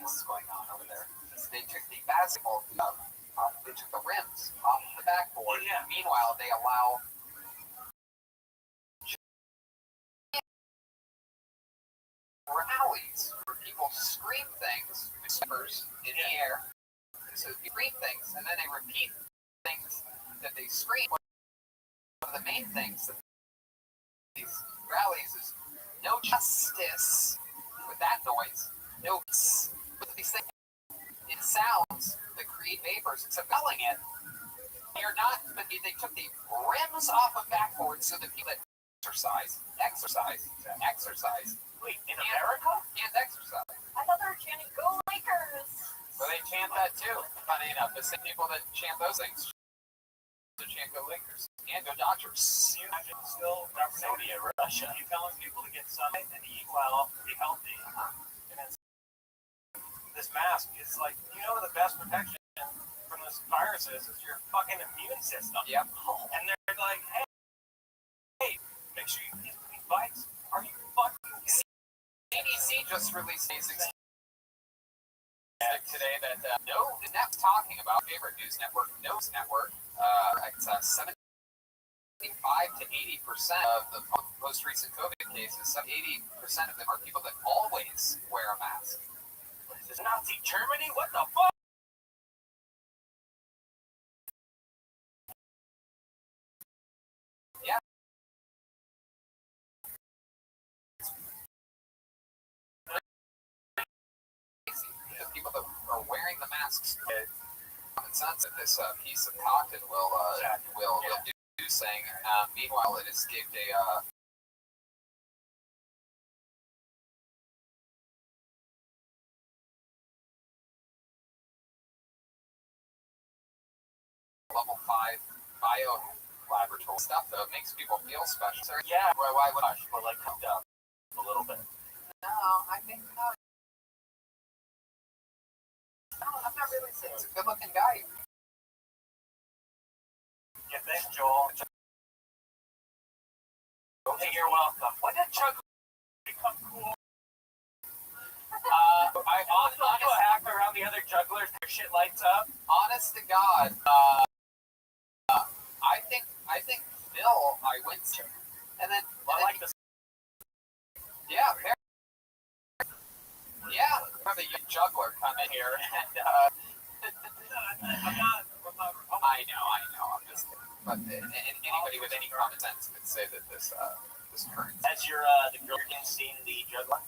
what's going on over there. They took the basketball, they took the rims off the backboard. Yeah. Meanwhile, they allow rallies where people scream things with slippers in the air. So they scream things, and then they repeat things that they scream. One of the main things that these rallies is no justice with that noise, no with these things. It sounds that create vapors, except yelling it. You're not, but they took the rims off of backboards so that people that exercise. wait, in America? And exercise. I thought they were chanting "Go Lakers." Well, they chant that too. Funny enough, the same people that chant those things to chant "Go Lakers" and "Go Dodgers." You imagine still Soviet Russia. You telling people to get sunlight and eat well, be healthy, and then this mask is the best protection from this virus is your fucking immune system. Yep. And they're like, hey, make sure you eat these bites. Are you fucking kidding? CDC just released a statistic today that no is not talking about favorite news network, News Network. It's 75 to 80% of the most recent COVID cases. 80% of them are people that always wear a mask. Is this Nazi Germany? What the fuck? Yeah. The people that are wearing the masks. Common sense that this piece of content will do, saying. Meanwhile, it escaped a. Level 5 bio laboratory stuff, though. It makes people feel special. So, Yeah, why would I? but cooked up a little bit. No, I think no, I'm not really saying he's a good looking guy. Yeah, thanks, Joel. Hey, you're welcome. When did Chuck become cool? I also do a hack around the other jugglers. Their shit lights up. Honest to God, I think Phil I went to, and then this. yeah, the young juggler come in here and I'm not. I know. I'm just, but anybody with any common sense could say that this current. Has the girl seen the juggler?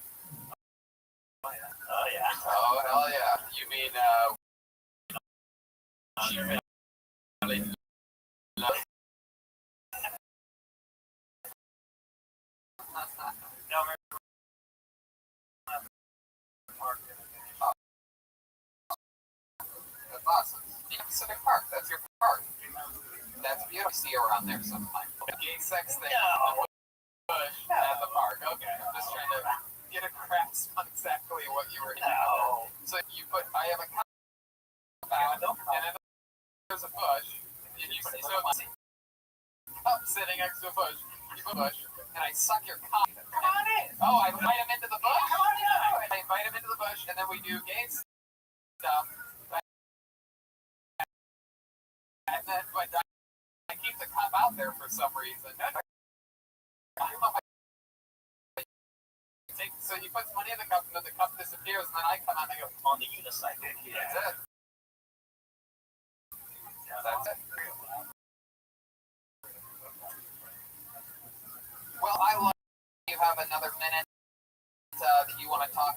Oh yeah. Oh hell yeah! You mean she really No, that's awesome. Pacific Park. That's your park. That's beautiful. See you around there sometime. The gay sex thing. No. Bush at the park. Okay, I'm just trying to get a grasp on exactly what you were doing. No. So I have a compound, and then there's a bush, and you see cup sitting next to a bush. You put a bush, and I suck your cock. Come on in. Oh, I invite him into the bush. Come on in. I invite him into the bush, and then we do gay stuff. And then, but I keep the cup out there for some reason. So you put money in the cup, and then the cup disappears, and then I come out and I go On the unicycle. Yeah. That's it. That's it.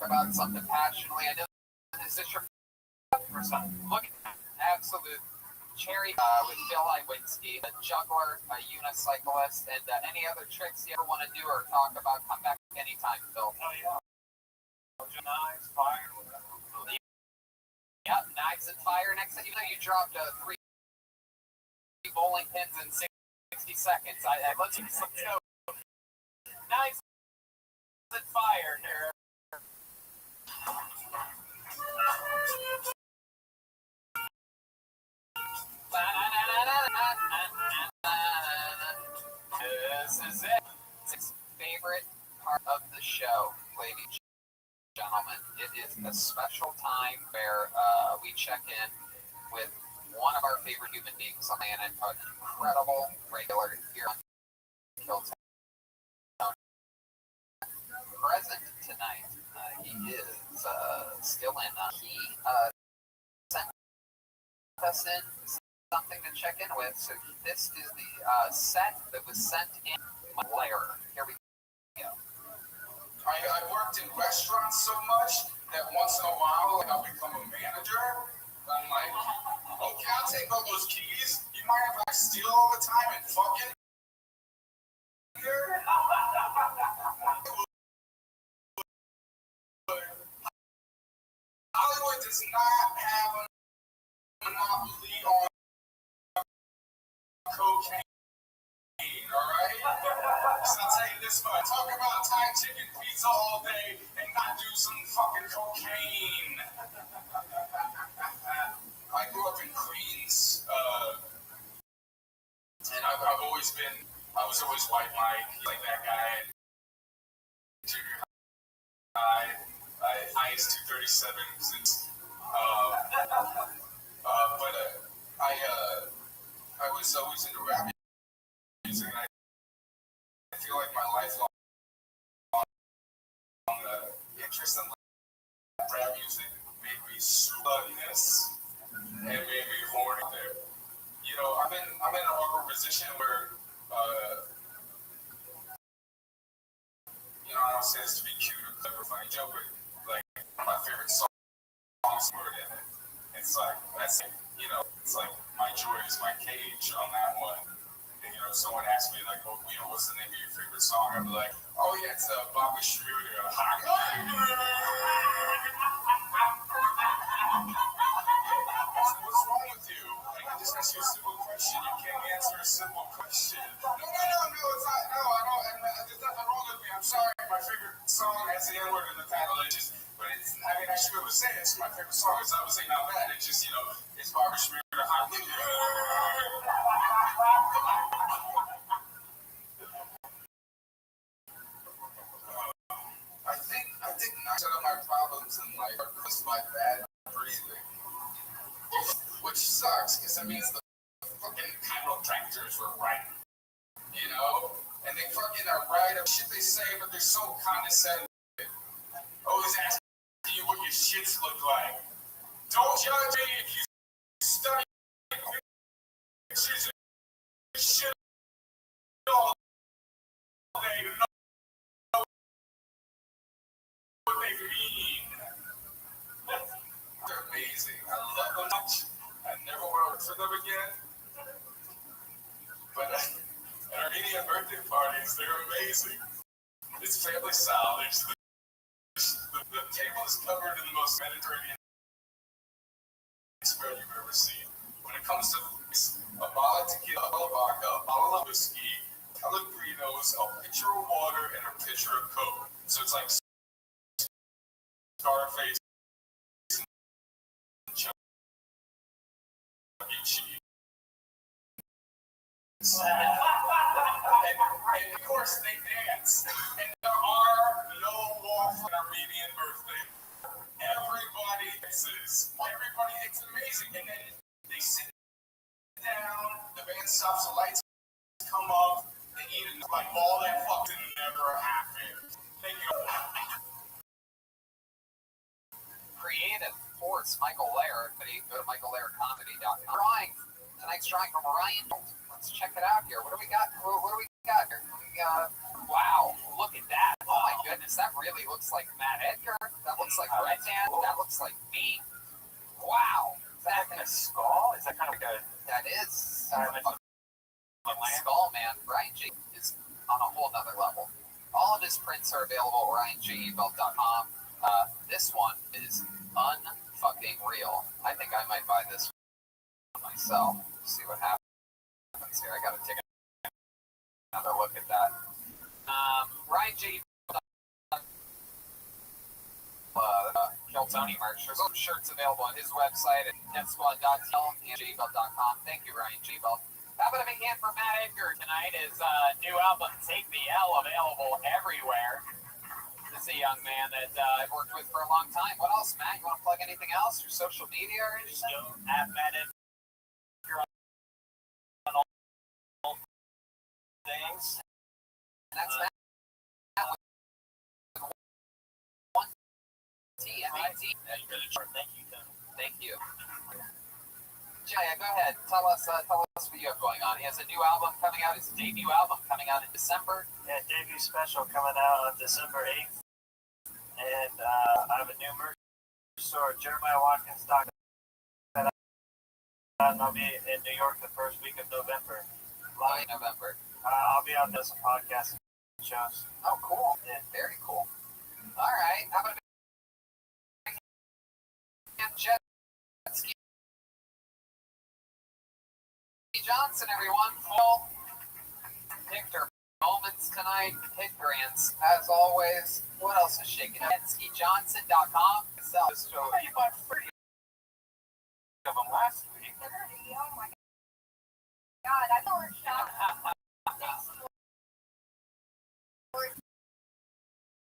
about something passionately. I know is this your first time? Look at that. Absolute cherry with Phil Iwinski, a juggler, a unicyclist, and any other tricks you ever want to do or talk about, come back anytime, Phil. Oh, yeah. Knives, fire, whatever. Yep, knives and fire. Next thing you know, you dropped 3 bowling pins in 60 seconds. Let's go. Knives and fire here. This is it. It's favorite part of the show, ladies and gentlemen. It is a special time where we check in with one of our favorite human beings, a man, an incredible regular here on Killtown. Present tonight. He is still in. He sent us in something to check in with. So this is the set that was sent in Blair. Here we go. I worked in restaurants so much that once in a while I'll become a manager. I'm like, okay, I'll take all those keys. You mind if I steal all the time and fuck it? Here? Hollywood does not have a monopoly on cocaine, alright? So I'll tell you this much. Talk about Thai chicken pizza all day and not do some fucking cocaine. I grew up in Queens, and I've always been, I was always White Mike, like that guy in junior high. Highest 237 since, I was always into Rabbbi music, and I feel like my lifelong interest in rap music made me slugginess and made me horny there. You know, I'm in an awkward position where, you know, I don't say this to be cute or clever, funny joke, but like my favorite songs were in it. It's like that's it. You know, it's like my joy is my cage on that one. And, you know, if someone asks me like, oh, you know, what's the name of your favorite song? I'm like, oh yeah, it's Bobby Schmurder. What's wrong with you? Like, I just asked you a simple question. You can't answer a simple question. No, it's not. No, I don't. There's nothing wrong with me. I'm sorry. My favorite song has the N-word in the title. It's just, but it's, I mean, I should be able to say it's my favorite song. It's obviously not bad. It's just, you know, it's Bobby Schmurder. I think 9 of my problems in life are caused by bad breathing, which sucks because it means the fucking chiropractors were right, you know, and they fucking are right of shit they say, but they're so condescending. Always asking you what your shits look like. Don't judge me if you study pictures of shit all day to know what they mean. They're amazing. I love them much. I never want to work for them again. But at Armenian birthday parties, they're amazing. It's family style. The table is covered in the most Mediterranean spread you've ever seen. When it comes to a bottle of tequila, a bottle of vodka, a bottle of whiskey, Pellegrinos, a pitcher of water, and a pitcher of Coke. So it's like Scarface and Chuck E. Cheese. And of course they dance. And there are no laws on Armenian birthday. Everybody dances. Everybody, it's amazing. And then they sit down, the band stops, the lights come up, they eat it like all that fucking never happened. Thank you. Creative force, Michael Lair. Go to michaellaircomedy.com. Drawing. Tonight's drawing from Ryan. Let's check it out here. What do we got? What do we got here? Wow, look at that. Oh my goodness, that really looks like Matt Edgar. That looks like Redman. That looks like me. Wow. Is that like a skull? Is that kind of like a... That is a skull, man. Ryan G is on a whole nother level. All of his prints are available at RyanJebelt.com. This one is unfucking real. I think I might buy this one myself. See what happens here. I gotta take another look at that. Ryan G. Kill Tony merch. There's some shirts available on his website at netsquad.tl and jbelt.com. Thank you, Ryan G. Belt. How about a big hand for Matt Edgar tonight? His new album, Take the L, available everywhere. This is a young man that I've worked with for a long time. What else, Matt? You want to plug anything else? Your social media or anything? At Matt Edgar on all things. That's Matt. T-M-A-T. Thank you, Tim. Thank you. Jaya, go ahead. Tell us what you have going on. He has a new album coming out. His debut album coming out in December. Yeah, debut special coming out on December 8th. And I have a new merch store, JeremiahWatkins.com. And I'll be in New York the first week of November. Live in November. I'll be out there some podcasts and shows. Oh, cool. Yeah. Very cool. All right. How about Jet Ski Johnson, everyone. Full Victor moments tonight. Hit grants, as always. What else is shaking up? JetSkiJohnson.com. Sell this show. You bought 30 of them last week. 30. Oh my God, I know we're shocked.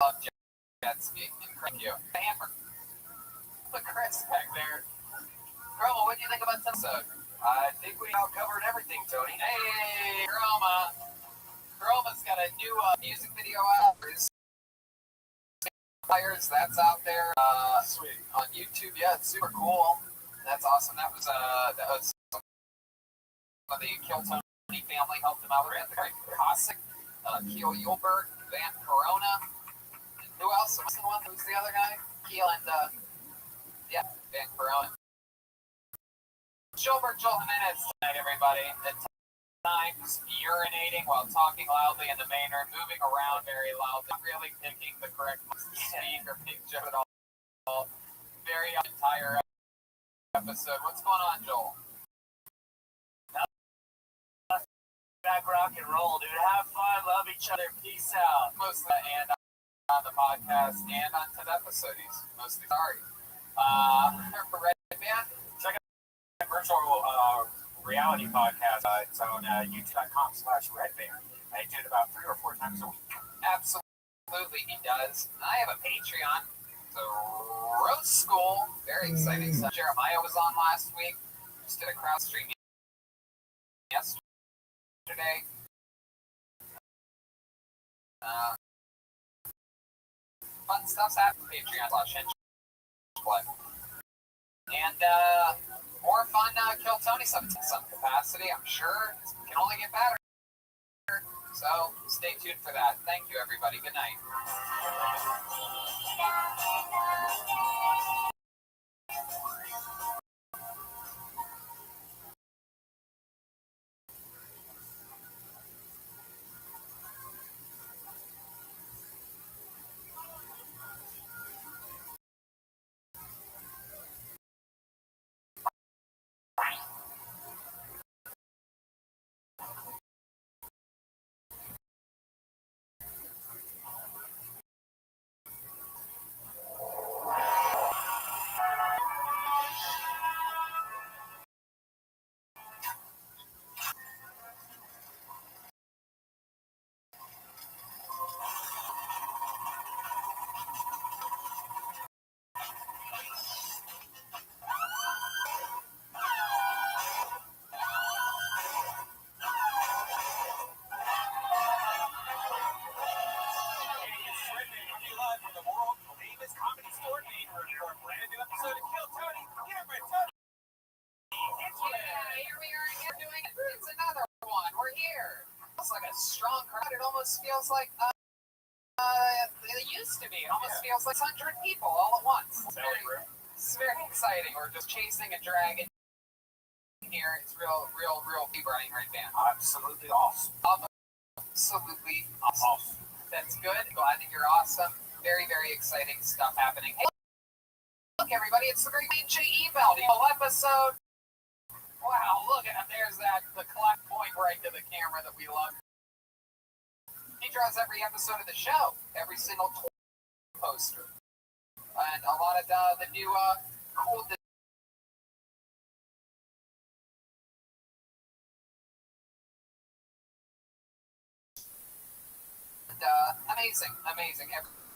Love Jet Ski. Thank you. Look, Chris back there. Chroma, what do you think about this episode? I think we all covered everything, Tony. Hey, Chroma. Chroma's got a new music video out. That's out there Sweet. on YouTube. Yeah, it's super cool. That's awesome. That was some of the Kill Tony family helped him out with it. Right? Cossack, Keel Yulberg, Van Corona. And who else? What's the one? Who's the other guy? Keel and yeah, Van Corona. Joel Jimenez tonight, everybody. At times urinating while talking loudly in the main room, moving around very loudly, not really picking the correct speak or picture at all. Very entire episode. What's going on, Joel? Back rock and roll, dude. Have fun, love each other, peace out. Mostly and on the podcast and on today's episode. He's mostly sorry. For Red Band. Check out my virtual reality podcast. It's on youtube.com/redband. I do it about 3 or 4 times a week. Absolutely, he does. I have a Patreon. So, Roast School. Very exciting stuff. Jeremiah was on last week. Just did a crowd stream yesterday. Fun stuff's happening. Patreon.com/henchplay. And more fun Kill Tony stuff in some capacity. I'm sure it can only get better. So stay tuned for that. Thank you, everybody. Good night. It's another one. We're here. It's like a strong crowd. It almost feels like it used to be. It almost feels like 100 people all at once. It's very exciting. We're just chasing a dragon here. It's real brain right now. Absolutely awesome. Absolutely awesome. That's good. Glad that you're awesome. Very exciting stuff happening. Hey, look everybody, it's the Great J email. The whole episode. Wow, look at it. There's the collect point right to the camera that we love. He draws every episode of the show, every single poster, and a lot of the new cool. Amazing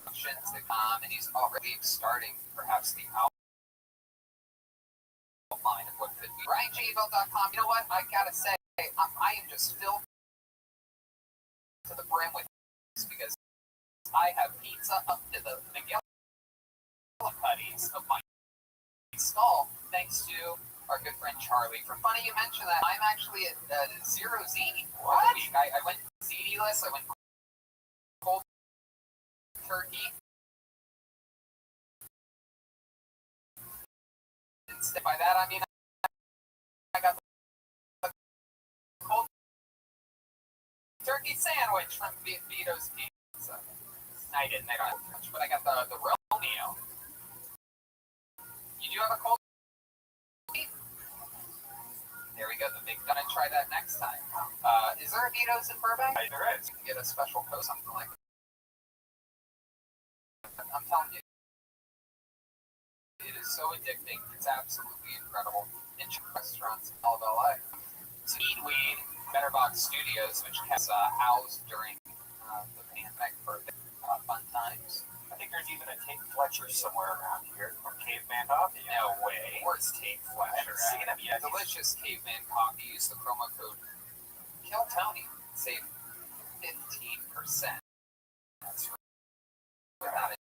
options to come, and he's already starting perhaps the outline of what could be. RyanJabel.com. You know what? I gotta say, I am just filled to the brim with this because I have pizza up to the McGillicuddies of my stall, thanks to our good friend Charlie. For funny you mentioned that, I'm actually at Zero Z. What? I went ZD-less, I went cold turkey. Instead, by that I mean I got the cold turkey sandwich from Vito's Pizza. I didn't, I got much, but I got the Romeo. You do have a cold turkey? There we go, the big gonna try that next time. Is there a Vito's in Burbank? There is. You can get a special code, something like that. I'm telling you, it is so addicting. It's absolutely incredible. In restaurants in all of LA. Speedweed, Betterbox Studios, which has housed during the pandemic for fun times. I think there's even a Tate Fletcher somewhere around here from Caveman Coffee. No way. Where's Tate Fletcher? I haven't seen him yet. Delicious Caveman Coffee. Use the promo code KILLTONY. Save 15%. That's right. Without it.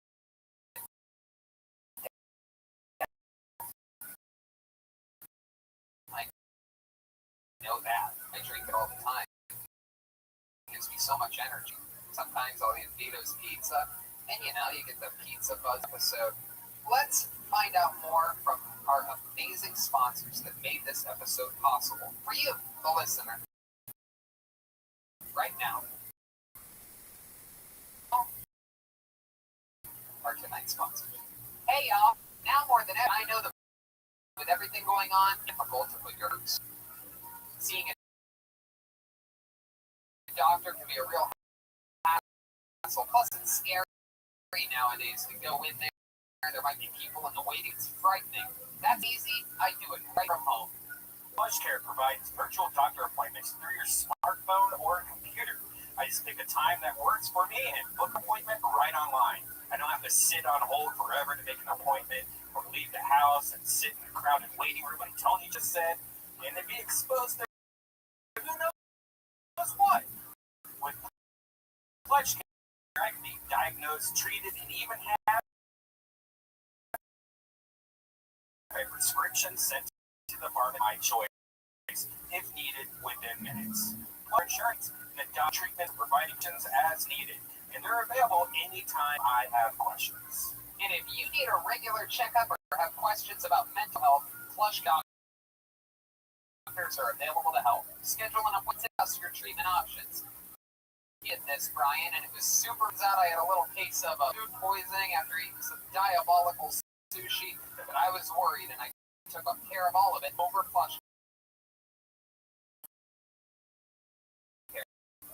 I know that. I drink it all the time. It gives me so much energy. Sometimes I'll eat Vito's Pizza, and you get the Pizza Buzz episode. Let's find out more from our amazing sponsors that made this episode possible. For you, the listener, right now, are tonight's sponsors. Hey y'all, now more than ever, I know that with everything going on, it's difficult to put your roots. Seeing a doctor can be a real hassle. Plus, it's scary nowadays to go in there. There might be people in the waiting. It's frightening. That's easy. I do it right from home. PlushCare provides virtual doctor appointments through your smartphone or computer. I just pick a time that works for me and book an appointment right online. I don't have to sit on hold forever to make an appointment or leave the house and sit in a crowded waiting room like Tony just said, and then be exposed to who knows what. With PlushCare, I can be diagnosed, treated, and even have a prescription sent to the pharmacy of my choice, if needed, within minutes. Our insurance and doctor treatment provisions as needed, and they're available anytime I have questions. And if you need a regular checkup or have questions about mental health, Plush doctors are available to help. Schedule an appointment to discuss your treatment options. Get this, Brian, and it was super out. I had a little case of food poisoning after eating some diabolical sushi, but I was worried, and I took care of all of it over Plush Care.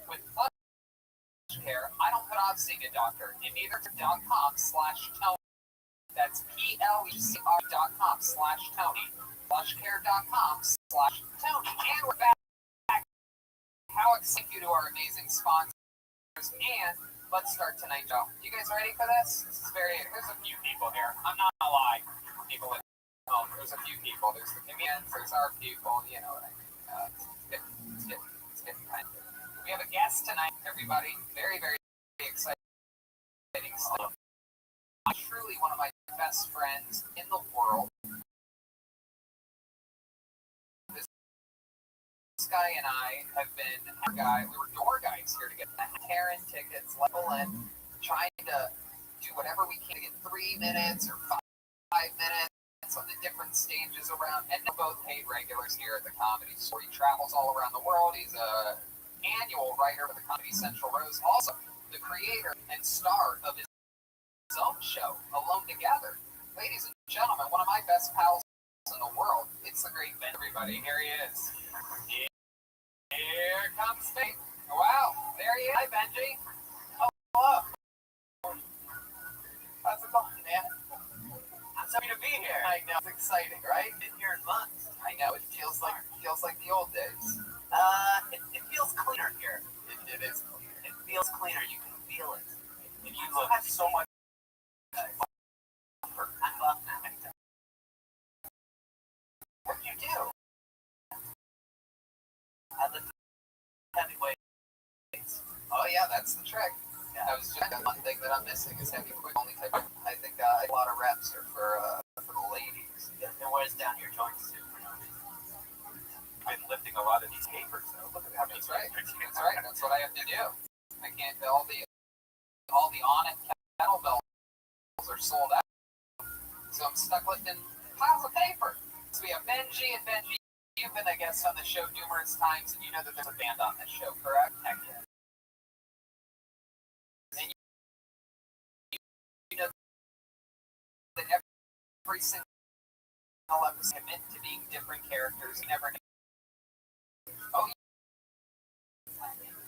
With Plush Care, I don't put off seeing a doctor, and neither.com/Tony. That's PLUCR.com/Tony. Plushcare.com/Tony. And we're back. How excited you to our amazing sponsors. And let's start tonight, Joe. You guys ready for this? There's a few people here. I'm not gonna lie. People at home, there's a few people. There's the comedians, there's our people, you know what I mean. It's getting kind of. We have a guest tonight, everybody. Very exciting stuff. Truly one of my best friends in the world. This guy and I have been we were door guys here together. Karen tickets, level in. trying to do whatever we can to get 3 minutes or 5 minutes on the different stages around. And they're both paid regulars here at the Comedy Store. He travels all around the world. He's a annual writer with the Comedy Central Rose. Also, the creator and star of his own show, Alone Together. Ladies and gentlemen, one of my best pals in the world. It's the great Ben, everybody. Here he is. Here comes Steve. Wow, there he is. Hi, Benji. Oh, hello. How's it going, man? I'm happy to be here. I know, it's exciting, right? Been here in months. I know, it feels like the old days. It feels cleaner here. It is clear. It feels cleaner. You can feel it. And You look have so much. What do you do? I lift heavyweights. Oh yeah, that's the trick. I was just one thing that I'm missing is heavy quick only type. I think a lot of reps are for the ladies. Yeah, it wears down your joints too. I've been lifting a lot of these papers though. Look at how many. That's right. That's right. That's what I have to do. I can't. All the on-it kettlebells are sold out, so I'm stuck lifting piles of paper. So we have Benji and Benji. You've been a guest on the show numerous times, and you know that there's a band on this show, correct? Heck yeah. And you know that every single episode commit to being different characters. You never know. Oh,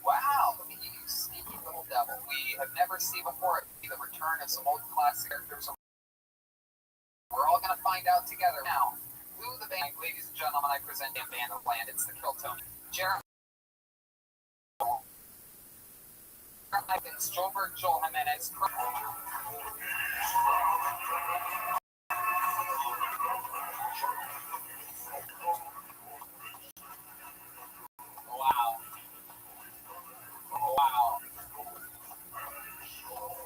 wow! Look at you, you sneaky little devil. We have never seen before the return of some old classic characters. We're all going to find out together now. Who the band, ladies and gentlemen, I present the band of land. It's the Kiltony. Jeremy Evans, Joelberg, Joel Jimenez. Wow. Wow.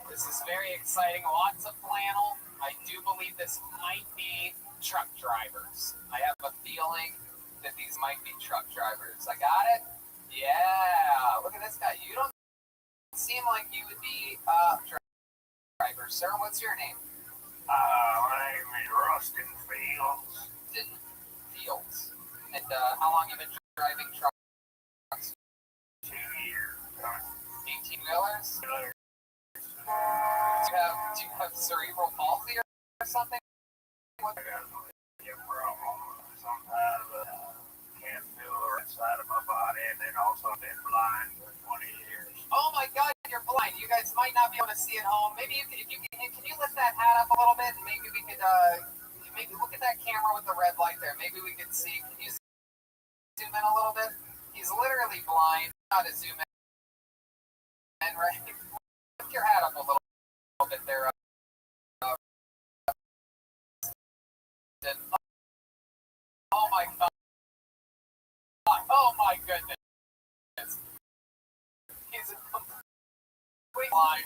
This is very exciting. Lots of flannel. I do believe this might be truck drivers. I have a feeling that these might be truck drivers. I got it? Yeah. Look at this guy. You don't seem like you would be a driver. Sir, what's your name? My name is Rustin Fields. Rustin Fields. And how long have you been driving trucks? 2 years. 18-wheelers? Do you have cerebral palsy or something? I got a problem. Sometimes can't feel the right side of my body, and then also been blind for 20 years. Oh my God, you're blind. You guys might not be able to see at home. Maybe can you lift that hat up a little bit, and maybe we could maybe look at that camera with the red light there. Maybe we could see. Can you zoom in a little bit? He's literally blind. How to zoom in, right? Lift your hat up a little bit there. Oh my God. Oh my goodness. He's a complete blind.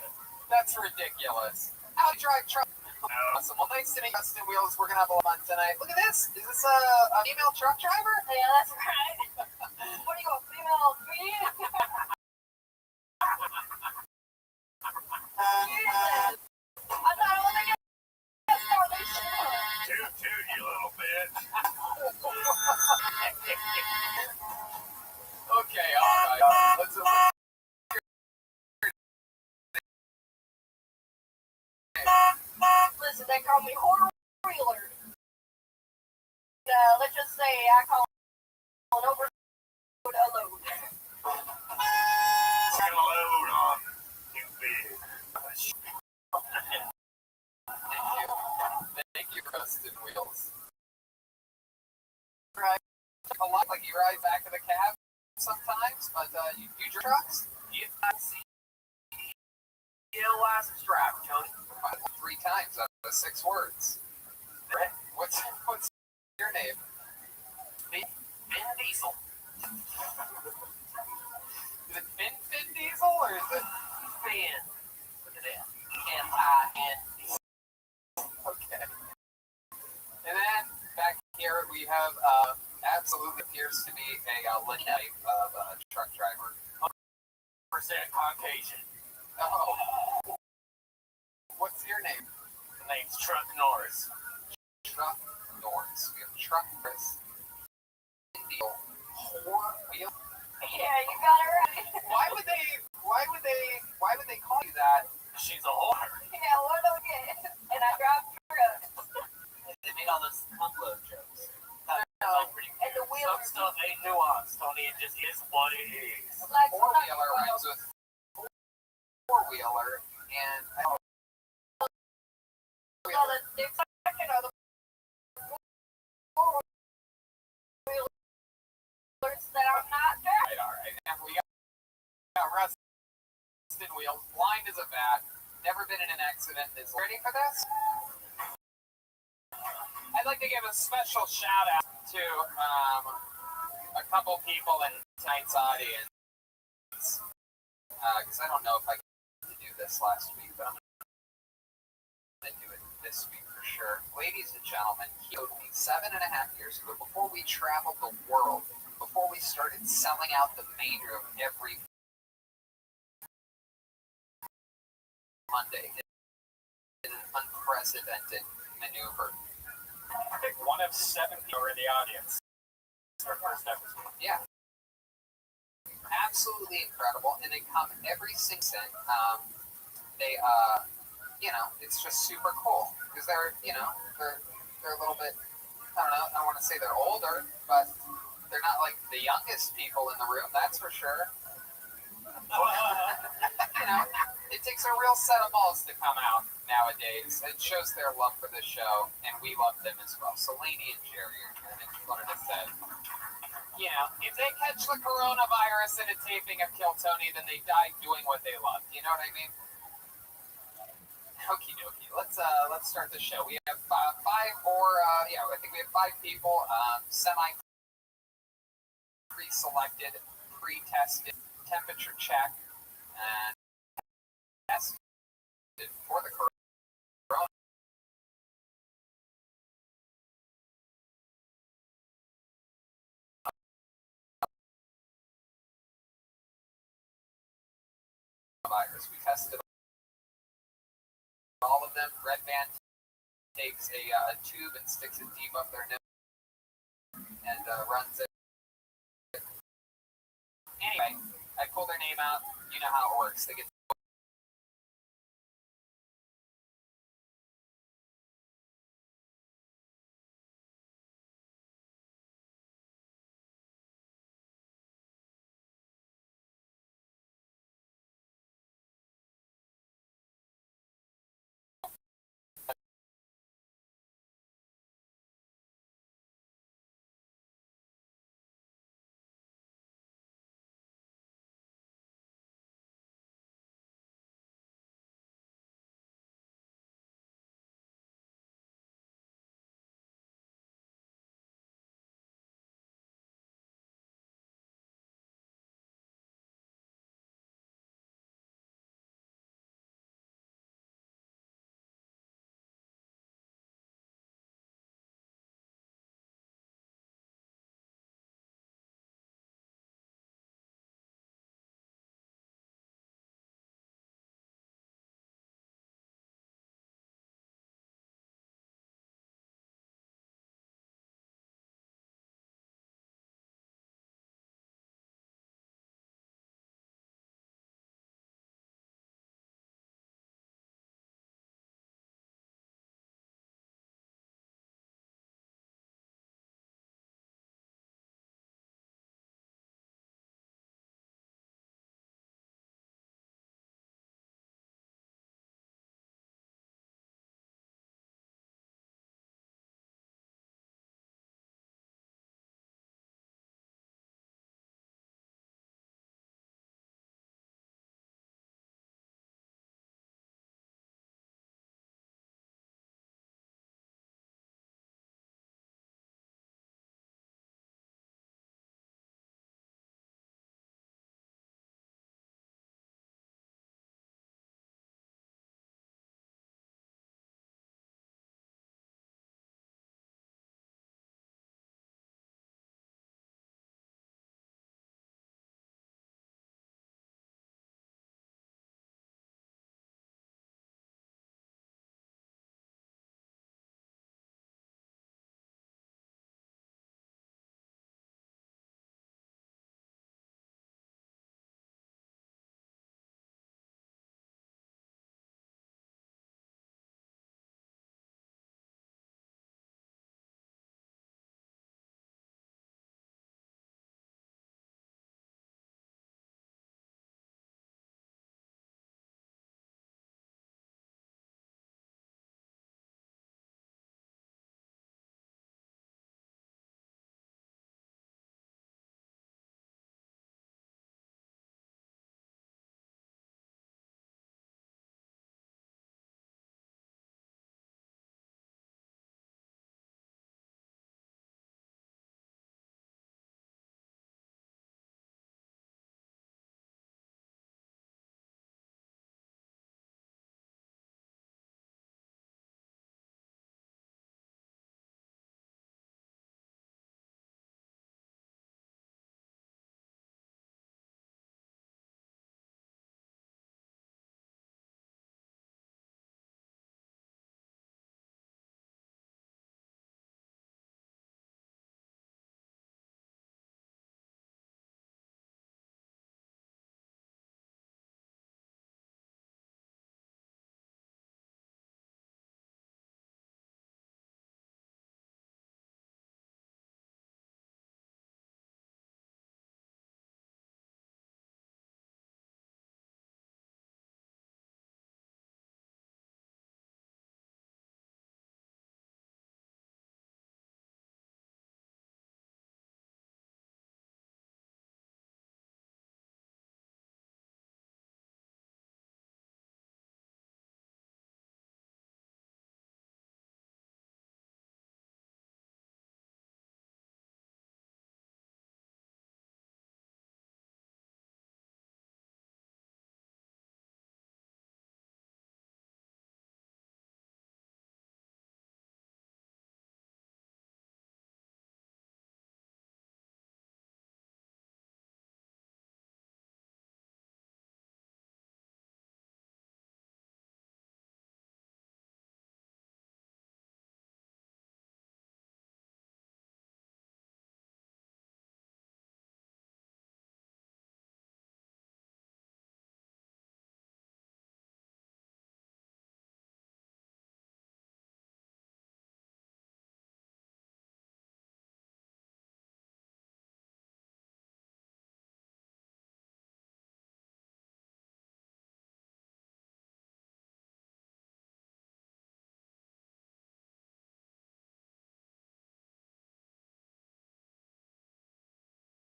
That's ridiculous. How do you drive truck? Awesome. Well, nice to meet you, Justin Wheels. We're going to have a lot of fun tonight. Look at this. Is this a female truck driver? Yeah, that's right. What are you, a female bee? I thought I was going to get Toot, you little bitch. Okay, all right. Let's Listen, they call me Horror Wheeler. Let's just say I call it overload a load. Get a load on, you big. Thank you, Rustin Wheels. Right. A lot like you ride back to the cab sometimes, but you drive trucks? If I see license driver, Tony. 3 times out of 6 words. What's your name? Vin Diesel. Is it Vin Diesel or is it Finn? Look at that. N-I-N. okay? And then back here we have absolutely appears to be a type of truck driver. 100% Caucasian. Oh. What's your name? The name's Truck Norris. Truck Norris. We have Truck Norris. Indio. Wheel. Yeah, you got it right. Why would they call you that? She's a whore. Yeah, what do we get? And I drive trucks. They made all those upload jokes. That's pretty And the Some wheelers. stuff ain't nuanced, Tony. It just is what it is. Like, Four-wheeler rhymes with four-wheeler, and well, the second are the four-wheelers that I'm not driving. all right. And we got rusted wheels, blind as a bat, never been in an accident. Is ready for this? I'd like to give a special shout out to a couple people in tonight's audience. Because I don't know if I got to do this last week, but I'm going to do it this week for sure. Ladies and gentlemen, he owed me 7.5 years ago, before we traveled the world, before we started selling out the main room every Monday. It's an unprecedented maneuver. I think one of 7 people in the audience. Our first episode. Yeah. Absolutely incredible, and they come every season. They, it's just super cool because they're a little bit. I don't know. I don't want to say they're older, but they're not like the youngest people in the room. That's for sure. It takes a real set of balls to come out nowadays. It shows their love for the show, and we love them as well. So, Lainey and Jerry, I just wanted to say. If they catch the coronavirus in a taping of Kill Tony, then they died doing what they love. You know what I mean? Okie dokie. Let's start the show. We have I think we have 5 people, pre-selected, pre-tested, temperature check, and tested for the coronavirus. We tested all of them. Red Band takes a tube and sticks it deep up their nose and runs it. Anyway, I pull their name out. You know how it works. They get